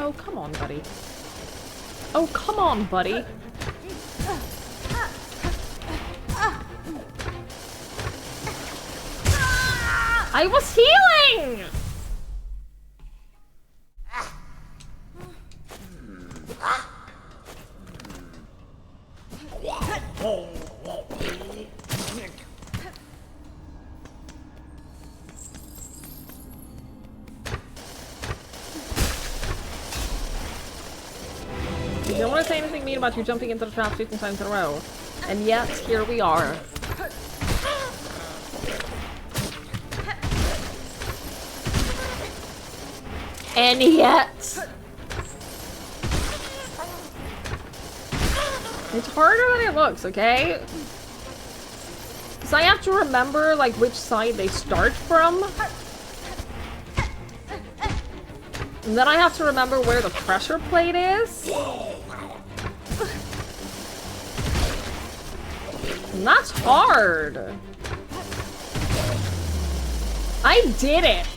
Oh, come on, buddy. Oh, come on, buddy. I was healing! You don't want to say anything mean about you jumping into the trap 15 times in a row. And yet, here we are. And yet... It's harder than it looks, okay? So I have to remember, like, which side they start from. And then I have to remember where the pressure plate is. And that's hard. I did it.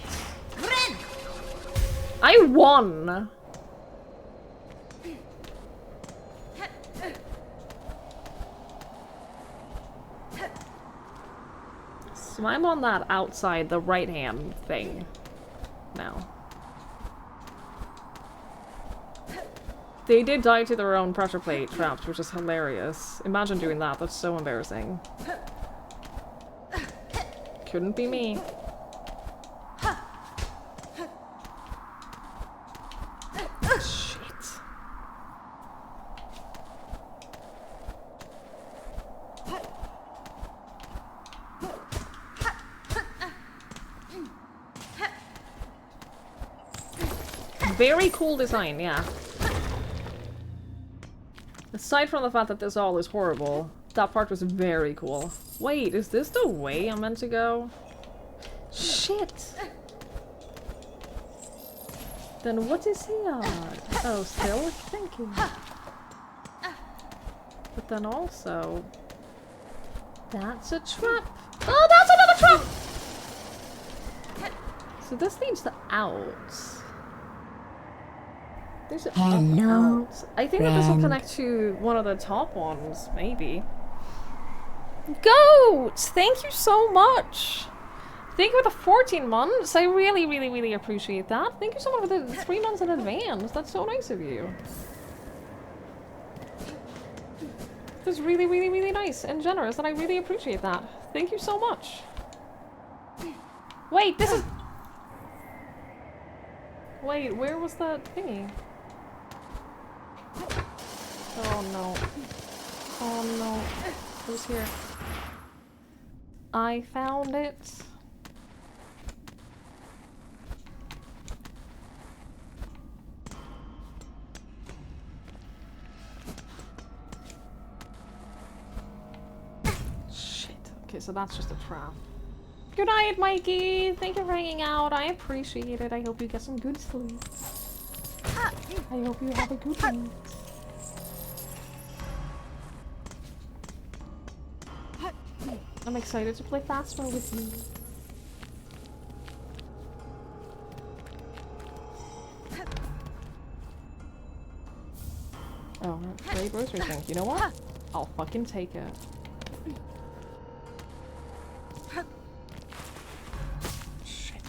I won. So I'm on that outside, the right hand thing now. They did die to their own pressure plate traps, which is hilarious. Imagine doing that, that's so embarrassing. Couldn't be me. Shit. Very cool design, yeah. Aside from the fact that this all is horrible, that part was very cool. Wait, is this the way I'm meant to go? Shit! Then what is here? Oh, silk? Thank you. But then also... That's a trap! Oh, that's another trap! So this leads to out. There's an out. I think that this will connect to one of the top ones, maybe. Goat! Thank you so much! Thank you for the 14 months. I really, really, really appreciate that. Thank you so much for the 3 months in advance. That's so nice of you. That's really, really, really nice and generous, and I really appreciate that. Thank you so much. Wait, this is... Wait, where was that thingy? Oh no. Oh no. Who's here? I found it. Okay, so that's just a trap. Good night, Mikey! Thank you for hanging out. I appreciate it. I hope you get some good sleep. I hope you have a good night. I'm excited to play Phasmo with you. Oh, great rosary thing. You know what? I'll fucking take it. Shit.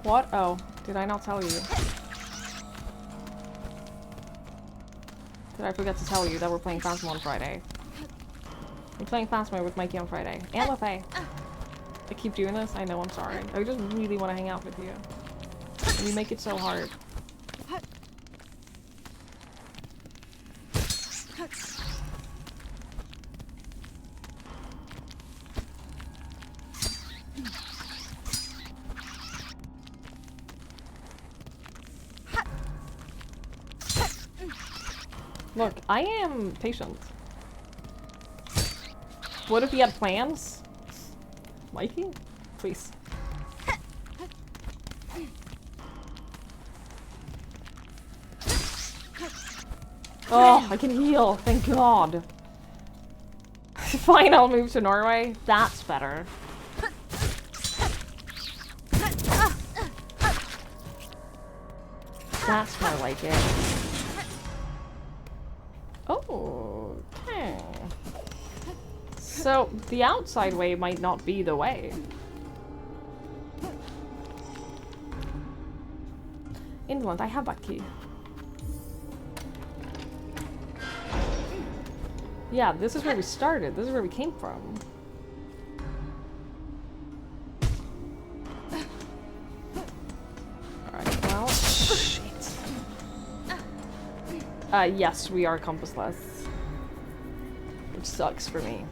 What? Oh, did I not tell you? Did I forget to tell you that we're playing Phasmo on Friday? We're playing Phasmo with Mikey on Friday. And with A. I keep doing this? I know, I'm sorry. I just really want to hang out with you. And you make it so hard. Look, I am patient. What if he had plans? Mikey? Please. Oh, I can heal. Thank God. Fine, I'll move to Norway. That's better. That's more like it. Oh, okay. So, the outside way might not be the way. Inland, I have that key. Yeah, this is where we started. This is where we came from. Alright, well, shit. Yes, we are compassless. Which sucks for me.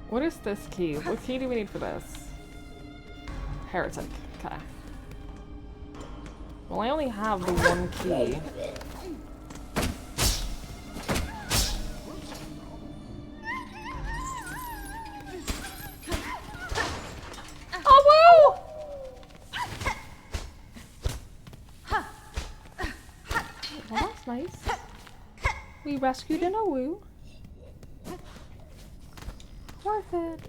What is this key? What key do we need for this? Heretic. Okay. Well, I only have the one key. Oh, woo! Well, that's nice. We rescued in a woo. Worth it.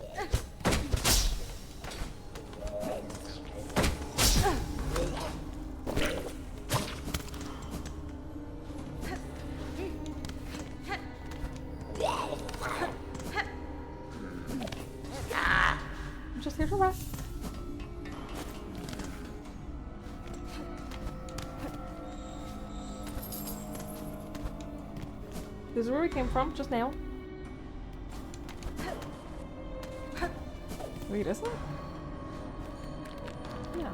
I'm just here to rest. This is where we came from just now. Wait, is it? Yeah.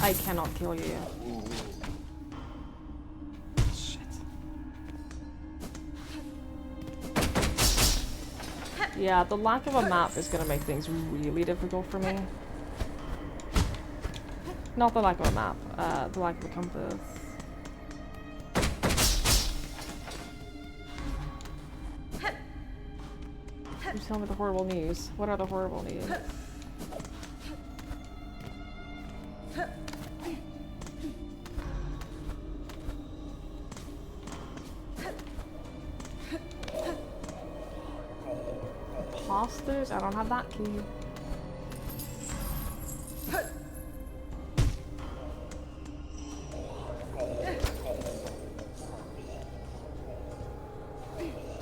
I cannot kill you. Shit. Yeah, the lack of a map is gonna make things really difficult for me. Not the lack of a map, the lack of a compass. You tell me the horrible news. What are the horrible news? Imposters? I don't have that key.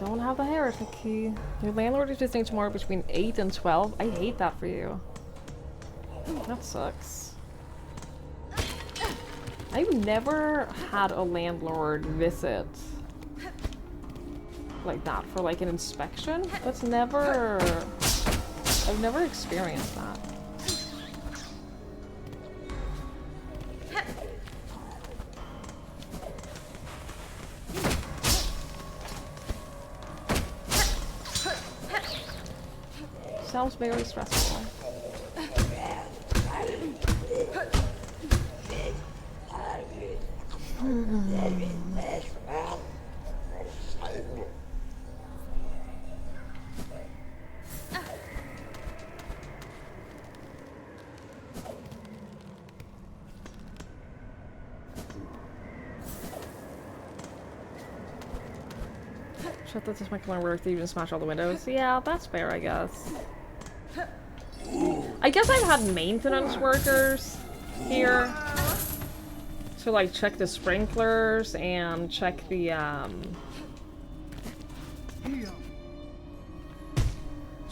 Don't have the heretic key. Your landlord is visiting tomorrow between 8 and 12. I hate that for you. That sucks. I've never had a landlord visit like that for like an inspection. That's never... I've never experienced that. Sounds very stressful. Shut this my corner work to even smash all the windows. Yeah, that's fair, I guess. I guess I've had maintenance workers here to like check the sprinklers and check the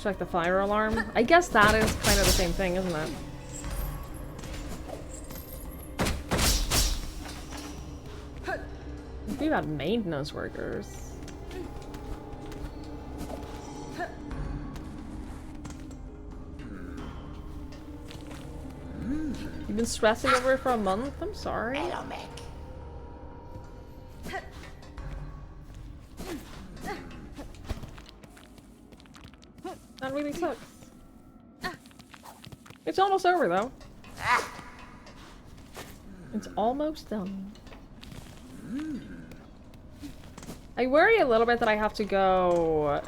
check the fire alarm. I guess that is kind of the same thing, isn't it? We've had maintenance workers. You've been stressing over it for a month? I'm sorry. That really sucks. It's almost over though. It's almost done. I worry a little bit that I have to go...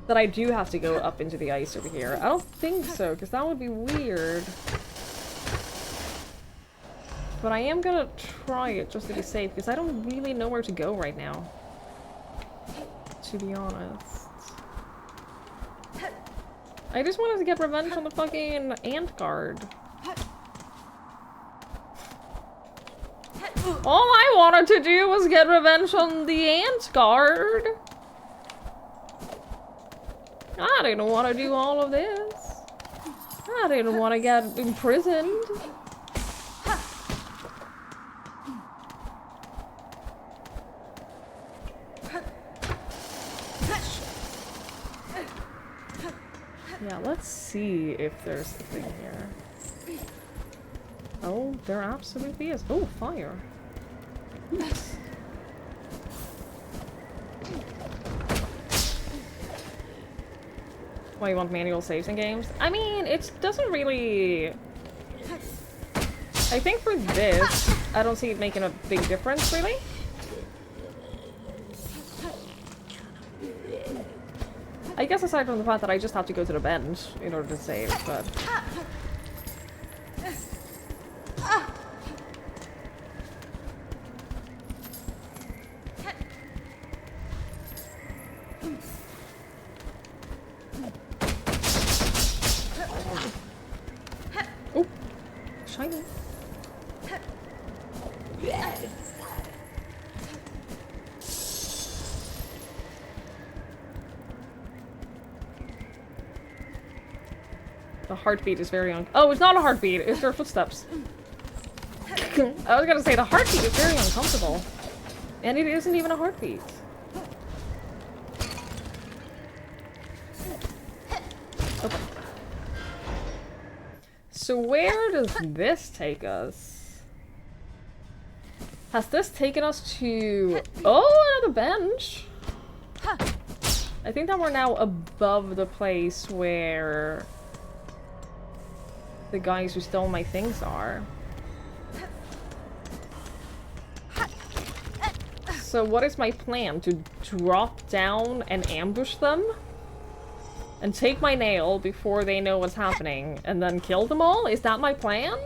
that I do have to go up into the ice over here. I don't think so, because that would be weird. But I am gonna try it just to be safe, because I don't really know where to go right now. To be honest. I just wanted to get revenge on the fucking ant guard. All I wanted to do was get revenge on the ant guard. I didn't want to do all of this. I didn't want to get imprisoned. Yeah, let's see if there's a thing here. Oh, there absolutely is. Oh, fire. Oops. Why, you want manual saves in games? I mean, it doesn't really... I think for this, I don't see it making a big difference, really. I guess aside from the fact that I just have to go to the bench in order to save, but... Oh! Shiny! The heartbeat is very oh, it's not a heartbeat, it's their footsteps. I was gonna say, the heartbeat is very uncomfortable. And it isn't even a heartbeat. Okay. So where does this take us? Has this taken us to... Oh, another bench! I think that we're now above the place where... the guys who stole my things are. So what is my plan? To drop down and ambush them? And take my nail before they know what's happening, and then kill them all? Is that my plan?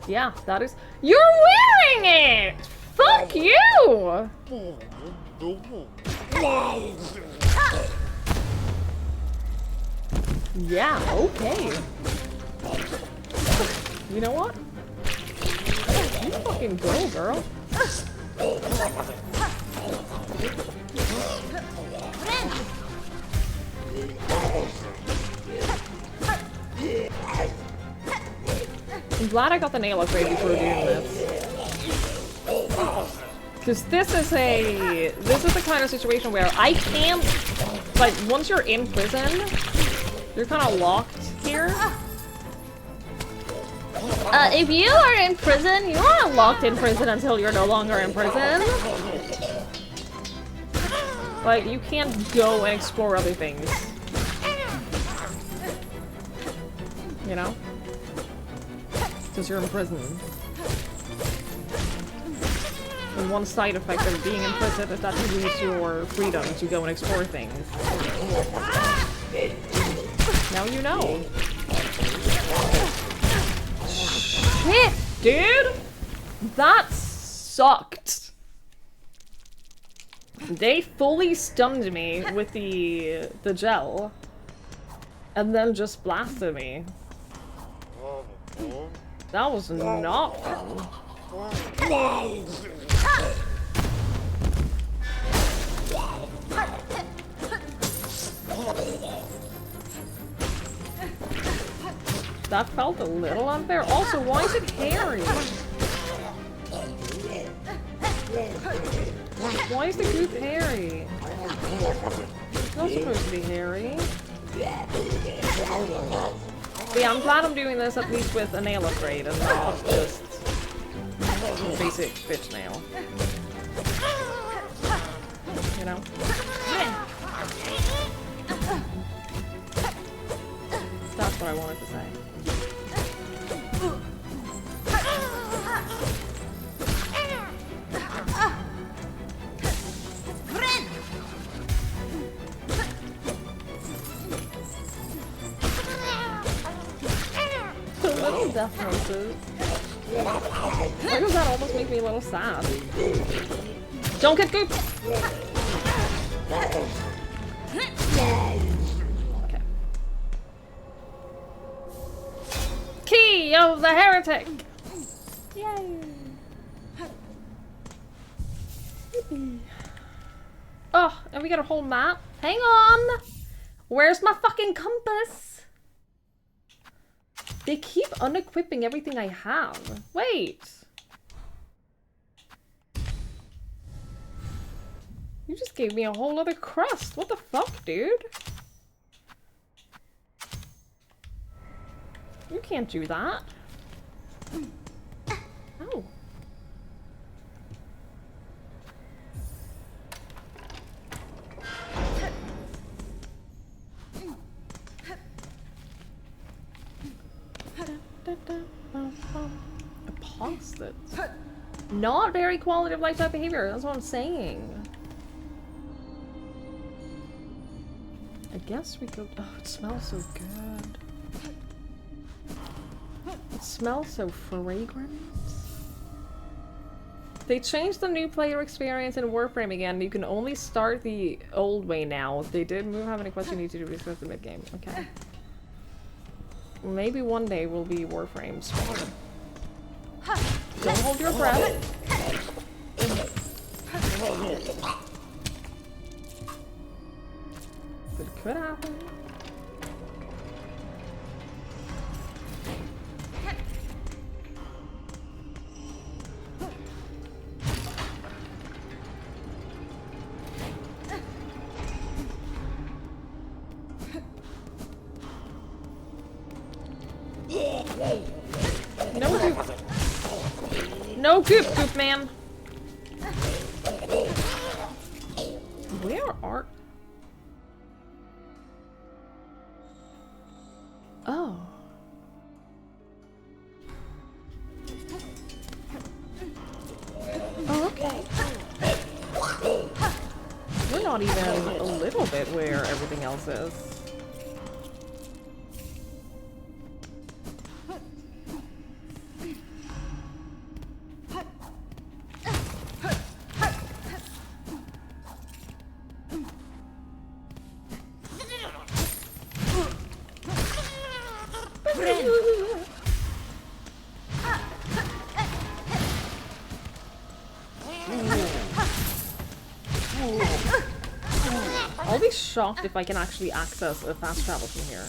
Yeah, that is- You're wearing it! Fuck you! Yeah, okay. You know what? You fucking go, girl. glad I got the nail upgrade before doing this. Because this is the kind of situation where I can't, like, once you're in prison, you're kind of locked here. If you are in prison, you are locked in prison until you're no longer in prison. Like, you can't go and explore other things. You know? Because you're in prison. And one side effect of being in prison is that you lose your freedom to go and explore things. Now you know. Shit, dude! That sucked. They fully stunned me with the gel. And then just blasted me. That was not fun. That felt a little unfair. Also, why is it hairy? Why is the goop hairy? It's not supposed to be hairy. But yeah, I'm glad I'm doing this at least with a nail upgrade and not just a basic bitch nail. You know? That's what I wanted to say. Little differences. Why does that almost make me a little sad? Don't get gooped! Okay. Key of the heretic! Yay! Yippee. Oh, and we got a whole map. Hang on! Where's my fucking compass? They keep unequipping everything I have. Wait. You just gave me a whole other crust. What the fuck, dude? You can't do that. Oh. Apostate. Not very quality of life type behavior, that's what I'm saying. I guess we go. Oh, it smells so good. It smells so fragrant. They changed the new player experience in Warframe again. You can only start the old way now. If they did move, how many questions you need to do to discuss the mid-game. Okay. Maybe one day we'll be Warframe spawn. Don't hold your breath. But it could happen. No goop. No goop, goop man. Where are... Oh. Oh, okay. We're not even a little bit where everything else is. I'll be shocked if I can actually access a fast travel from here.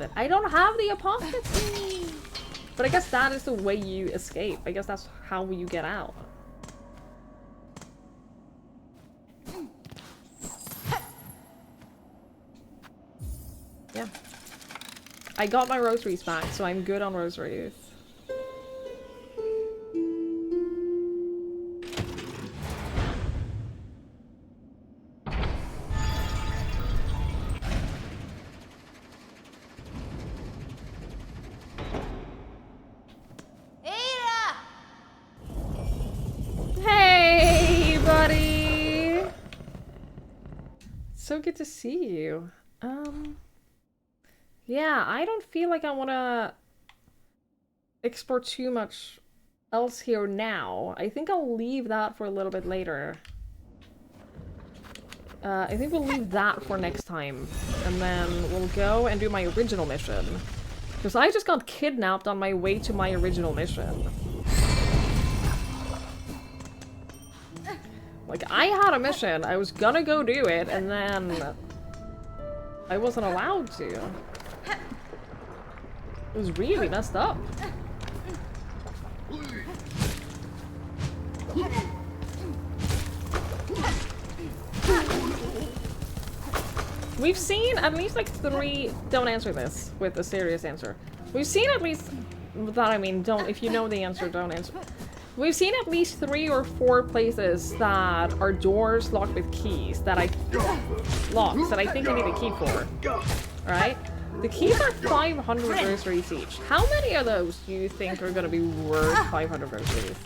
it. I don't have the apostasy! But I guess that is the way you escape. I guess that's how you get out. Yeah. I got my rosaries back, so I'm good on rosaries. Ada! Hey, buddy! So good to see you. Yeah, I don't feel like I want to explore too much else here now. I think I'll leave that for a little bit later. I think we'll leave that for next time. And then we'll go and do my original mission. Because I just got kidnapped on my way to my original mission. Like, I had a mission, I was gonna go do it, and then I wasn't allowed to. It was really messed up. We've seen at least like 3. Don't answer this with a serious answer. We've seen at least. That I mean, don't. If you know the answer, don't answer. We've seen at least 3 or 4 places that are doors locked with keys that locks that I think I need a key for. Right? The keys are 500 rosaries each. How many of those do you think are gonna be worth 500 rosaries?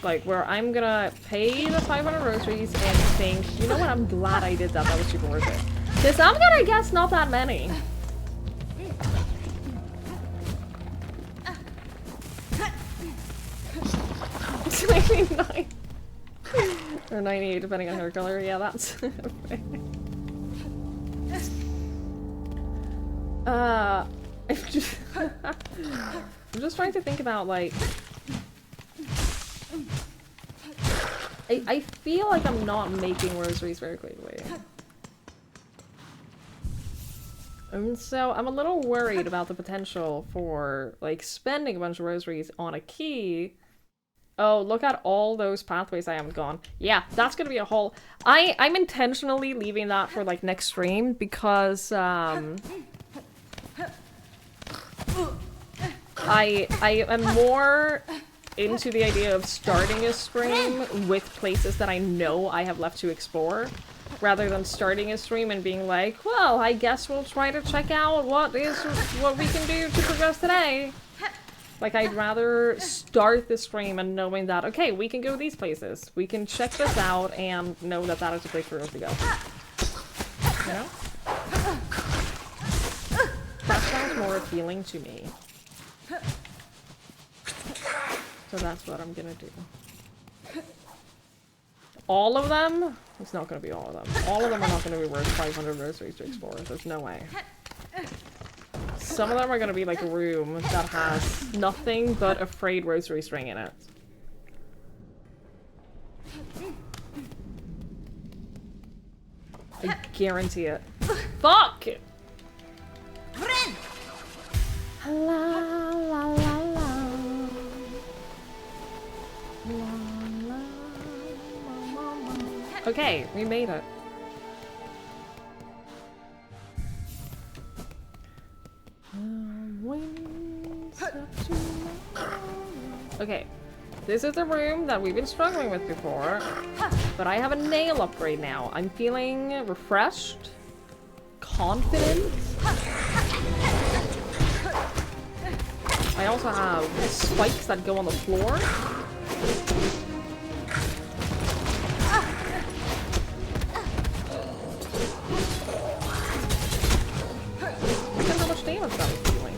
Like, where I'm gonna pay the 500 rosaries and think, you know what, I'm glad I did that, that was super worth it. Because I'm gonna guess not that many. It's 99. Or 98, depending on hair color. Yeah, that's... I'm just trying to think about, like... I feel like I'm not making rosaries very quickly. And so I'm a little worried about the potential for, like, spending a bunch of rosaries on a key. Oh, look at all those pathways I haven't gone. Yeah, that's gonna be a whole... I'm intentionally leaving that for, like, next stream because, I am more into the idea of starting a stream with places that I know I have left to explore, rather than starting a stream and being like, well, I guess we'll try to check out what we can do to progress today. Like, I'd rather start the stream and knowing that, okay, we can go these places. We can check this out and know that that is a place for us to go. You know? That sounds more appealing to me. So that's what I'm gonna do. All of them? It's not gonna be all of them. All of them are not gonna be worth 500 rosaries to explore. There's no way. Some of them are gonna be like a room that has nothing but a frayed rosary string in it. I guarantee it. Fuck! La la la la. Okay, we made it. Okay, this is the room that we've been struggling with before, but I have a nail upgrade now. I'm feeling refreshed, confident. I also have spikes that go on the floor. Look at how much damage that was dealing.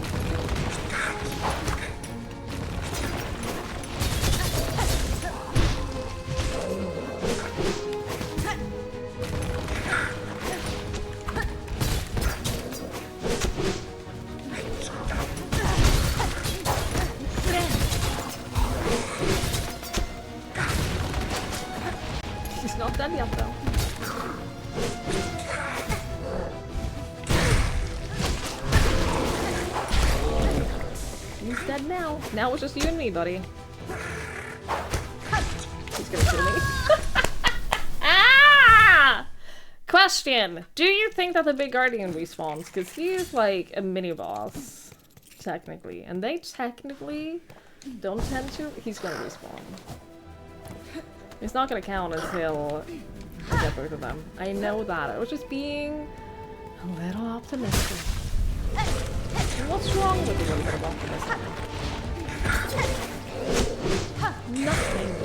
He's not dead yet, though. dead now. Now it's just you and me, buddy. He's gonna kill me. Ah! Question. Do you think that the big guardian respawns? Because he is like a mini-boss, technically. And they technically don't tend to. He's gonna respawn. It's not gonna count until I get both of them. I know that. I was just being a little optimistic. What's wrong with a little bit of optimism? Nothing.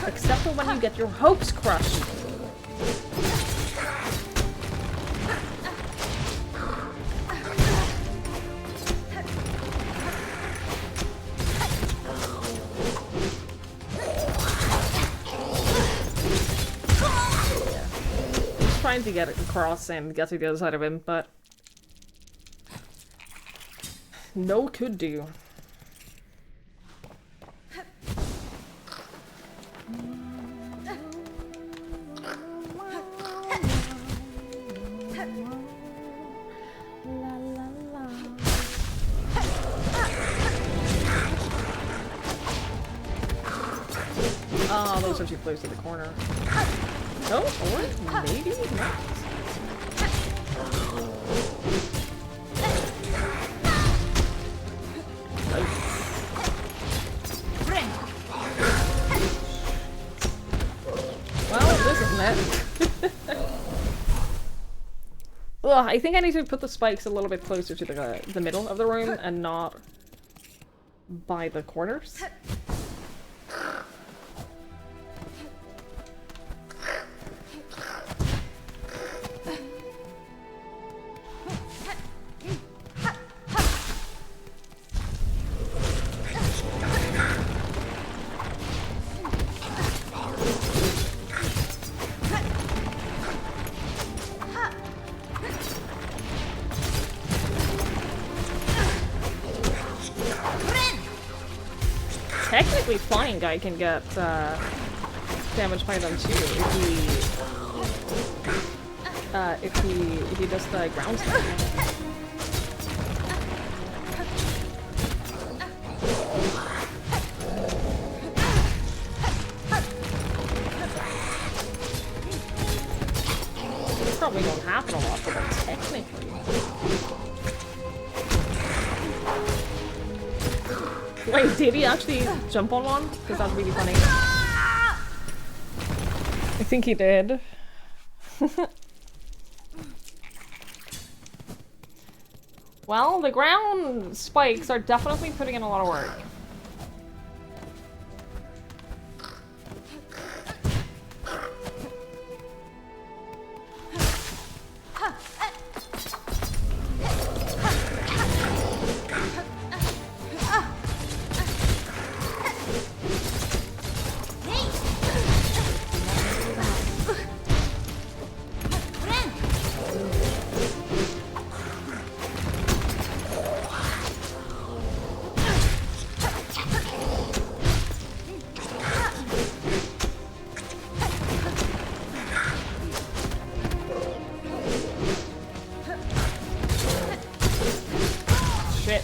Except for when you get your hopes crushed. Trying to get it across and get to the other side of him, but no could do. Oh, those are too close to the corner. No, or maybe not. Well, this isn't it. Ugh, I think I need to put the spikes a little bit closer to the middle of the room and not by the corners. Technically, flying guy can get damage by them too if he does the ground stuff. Probably don't happen a lot, but technically. Wait, did he actually jump on one? Because that's really funny. I think he did. Well, the ground spikes are definitely putting in a lot of work.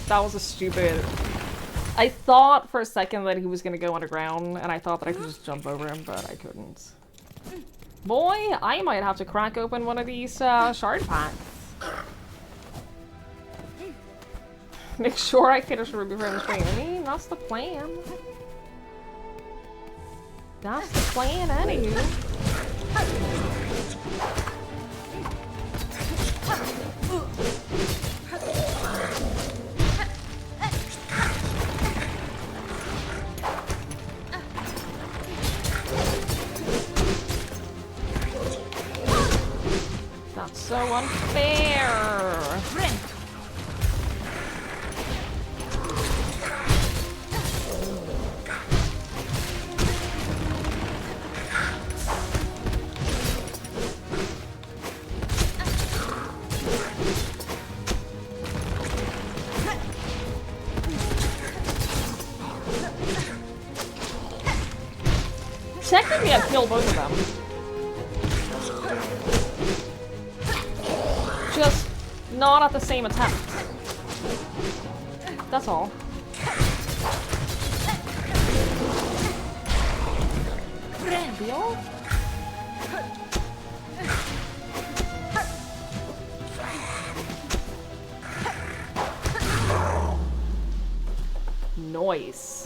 That was a stupid... I thought for a second that he was gonna go underground, and I thought that I could just jump over him, but I couldn't. Boy, I might have to crack open one of these shard packs. Make sure I finish Ruby for the stream. I mean, that's the plan. That's the plan, anywho. That's so unfair! Technically, I've killed both of them. Just not at the same attempt. That's all. Nice.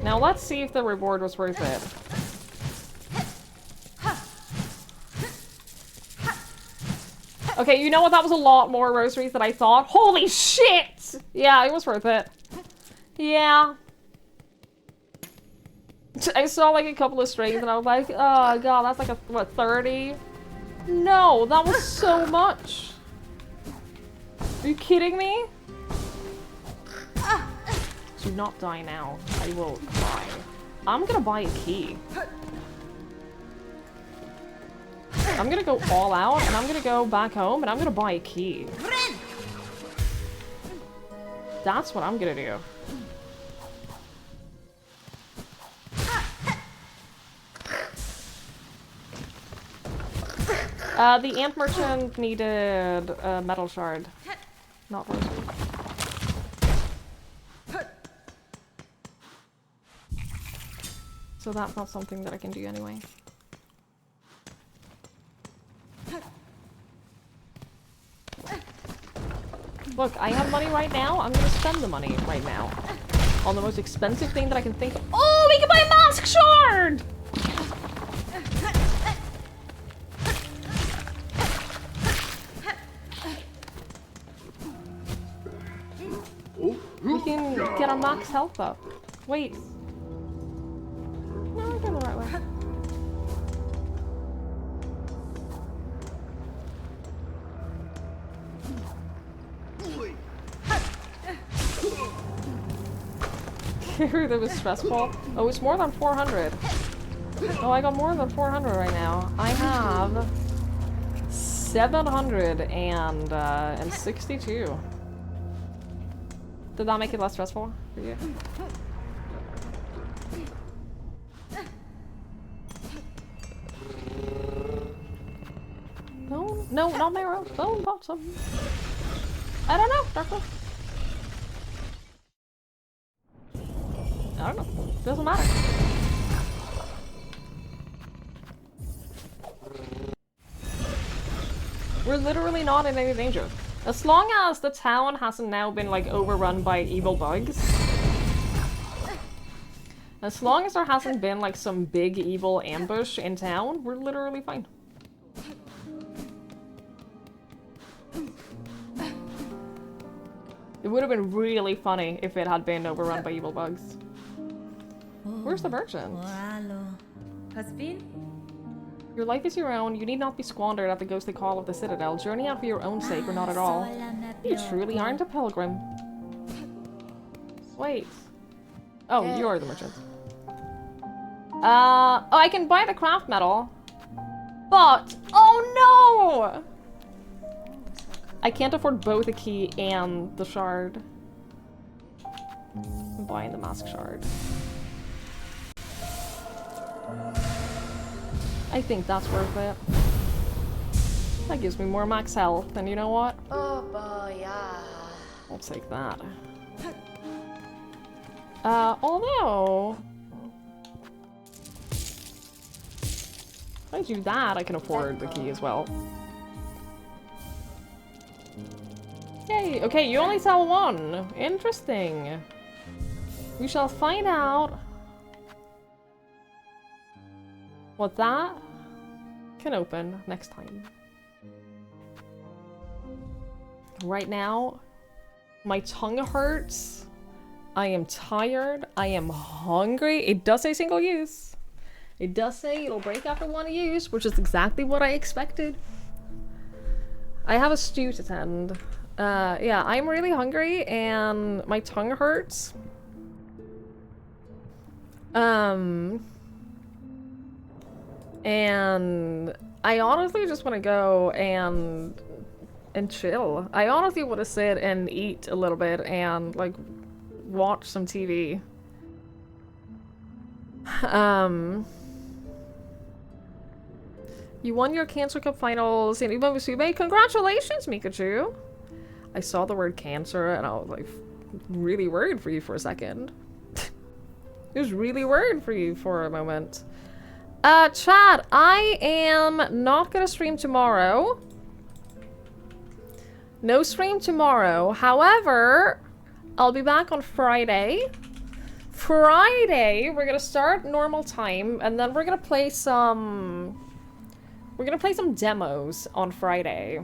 Now let's see if the reward was worth it. Okay, you know what? That was a lot more rosaries than I thought. Holy shit! Yeah, it was worth it. Yeah. I saw like a couple of strings and I was like, oh god, that's like a, what, 30? No, that was so much. Are you kidding me? Do not die now. I will cry. I'm gonna buy a key. I'm gonna go all out and I'm gonna go back home and I'm gonna buy a key. That's what I'm gonna do. The ant merchant needed a metal shard. Not rosary. So that's not something that I can do anyway. Look, I have money right now. I'm gonna spend the money right now on the most expensive thing that I can think of. Oh, we can buy a mask shard! We can get our max health up. Wait. No, I'm going the right way. That was stressful. Oh, it's more than 400. Oh, I got more than 400 right now. I have 762. Did that make it less stressful for you? No, no, not marrow. Bone bottom. I don't know, Darkle. I don't know. Doesn't matter. We're literally not in any danger. As long as the town hasn't now been, like, overrun by evil bugs. As long as there hasn't been, like, some big evil ambush in town, we're literally fine. It would have been really funny if it had been overrun by evil bugs. Where's the merchant? Your life is your own. You need not be squandered at the ghostly call of the citadel. Journey out for your own sake or not at all. You truly aren't a pilgrim. Wait. Oh, you are the merchant. Oh, I can buy the craft metal. But, oh no! I can't afford both a key and the shard. I'm buying the mask shard. I think that's worth it. That gives me more max health, and you know what? Oh boy, yeah. I'll take that. Although... if I do that, I can afford the key as well. Yay! Okay, you only sell one. Interesting. We shall find out what that can open next time. Right now, my tongue hurts. I am tired. I am hungry. It does say single use. It does say it'll break after one use, which is exactly what I expected. I have a stew to tend. Yeah, I'm really hungry and my tongue hurts. And I honestly just want to go and chill. I honestly want to sit and eat a little bit and like watch some TV. You won your Cancer Cup finals in Iba Musube. Congratulations, Mikachu! I saw the word cancer and I was like really worried for you for a second. I was really worried for you for a moment. Chat, I am not gonna stream tomorrow. No stream tomorrow. However, I'll be back on Friday. Friday, we're gonna start normal time, and then we're gonna play some... We're gonna play some demos on Friday.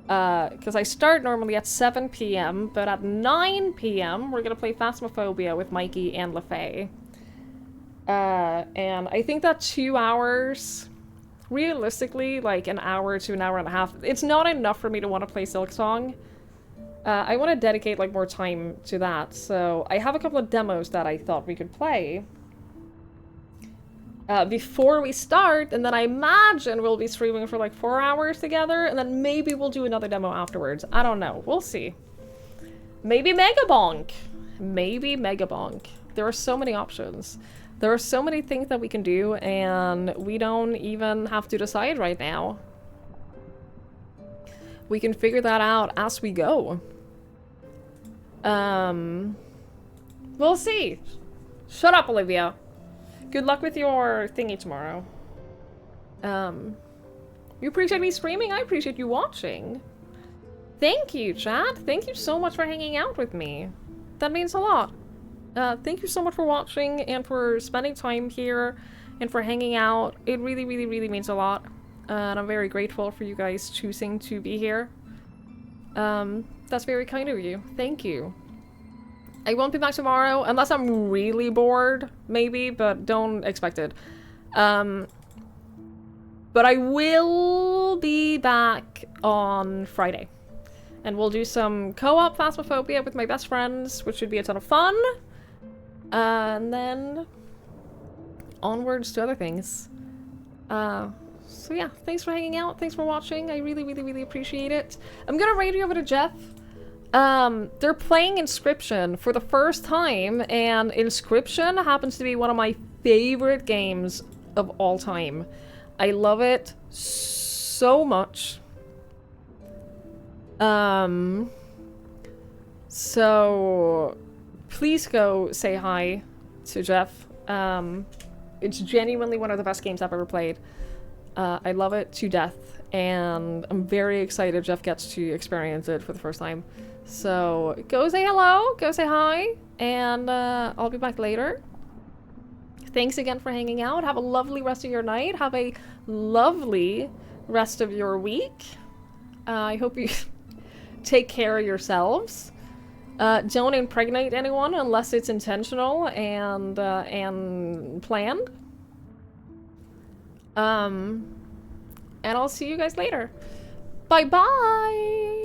Because I start normally at 7 p.m., but at 9 p.m. we're gonna play Phasmophobia with Mikey and LaFay. And I think that 2 hours... Realistically, like an hour to an hour and a half, it's not enough for me to want to play Silksong. I want to dedicate like more time to that, so I have a couple of demos that I thought we could play before we start, and then I imagine we'll be streaming for like 4 hours together, and then maybe we'll do another demo afterwards. I don't know. We'll see. Maybe Megabonk. Maybe Megabonk. There are so many options. There are so many things that we can do, and we don't even have to decide right now. We can figure that out as we go. We'll see. Shut up, Olivia. Good luck with your thingy tomorrow. You appreciate me streaming? I appreciate you watching. Thank you, chat. Thank you so much for hanging out with me. That means a lot. Thank you so much for watching and for spending time here and for hanging out. It really, really, really means a lot. And I'm very grateful for you guys choosing to be here. That's very kind of you. Thank you. I won't be back tomorrow unless I'm really bored, maybe, but don't expect it. But I will be back on Friday. And we'll do some co-op Phasmophobia with my best friends, which should be a ton of fun. And then onwards to other things. So yeah, thanks for hanging out. Thanks for watching. I really, really, really appreciate it. I'm gonna radio over to Jeff. They're playing Inscription for the first time, and Inscription happens to be one of my favorite games of all time. I love it so much. So please go say hi to Jeff. It's genuinely one of the best games I've ever played. I love it to death, and I'm very excited Jeff gets to experience it for the first time. So go say hello, go say hi, and I'll be back later. Thanks again for hanging out. Have a lovely rest of your night. Have a lovely rest of your week. I hope you take care of yourselves. Don't impregnate anyone unless it's intentional and planned. And I'll see you guys later. Bye-bye!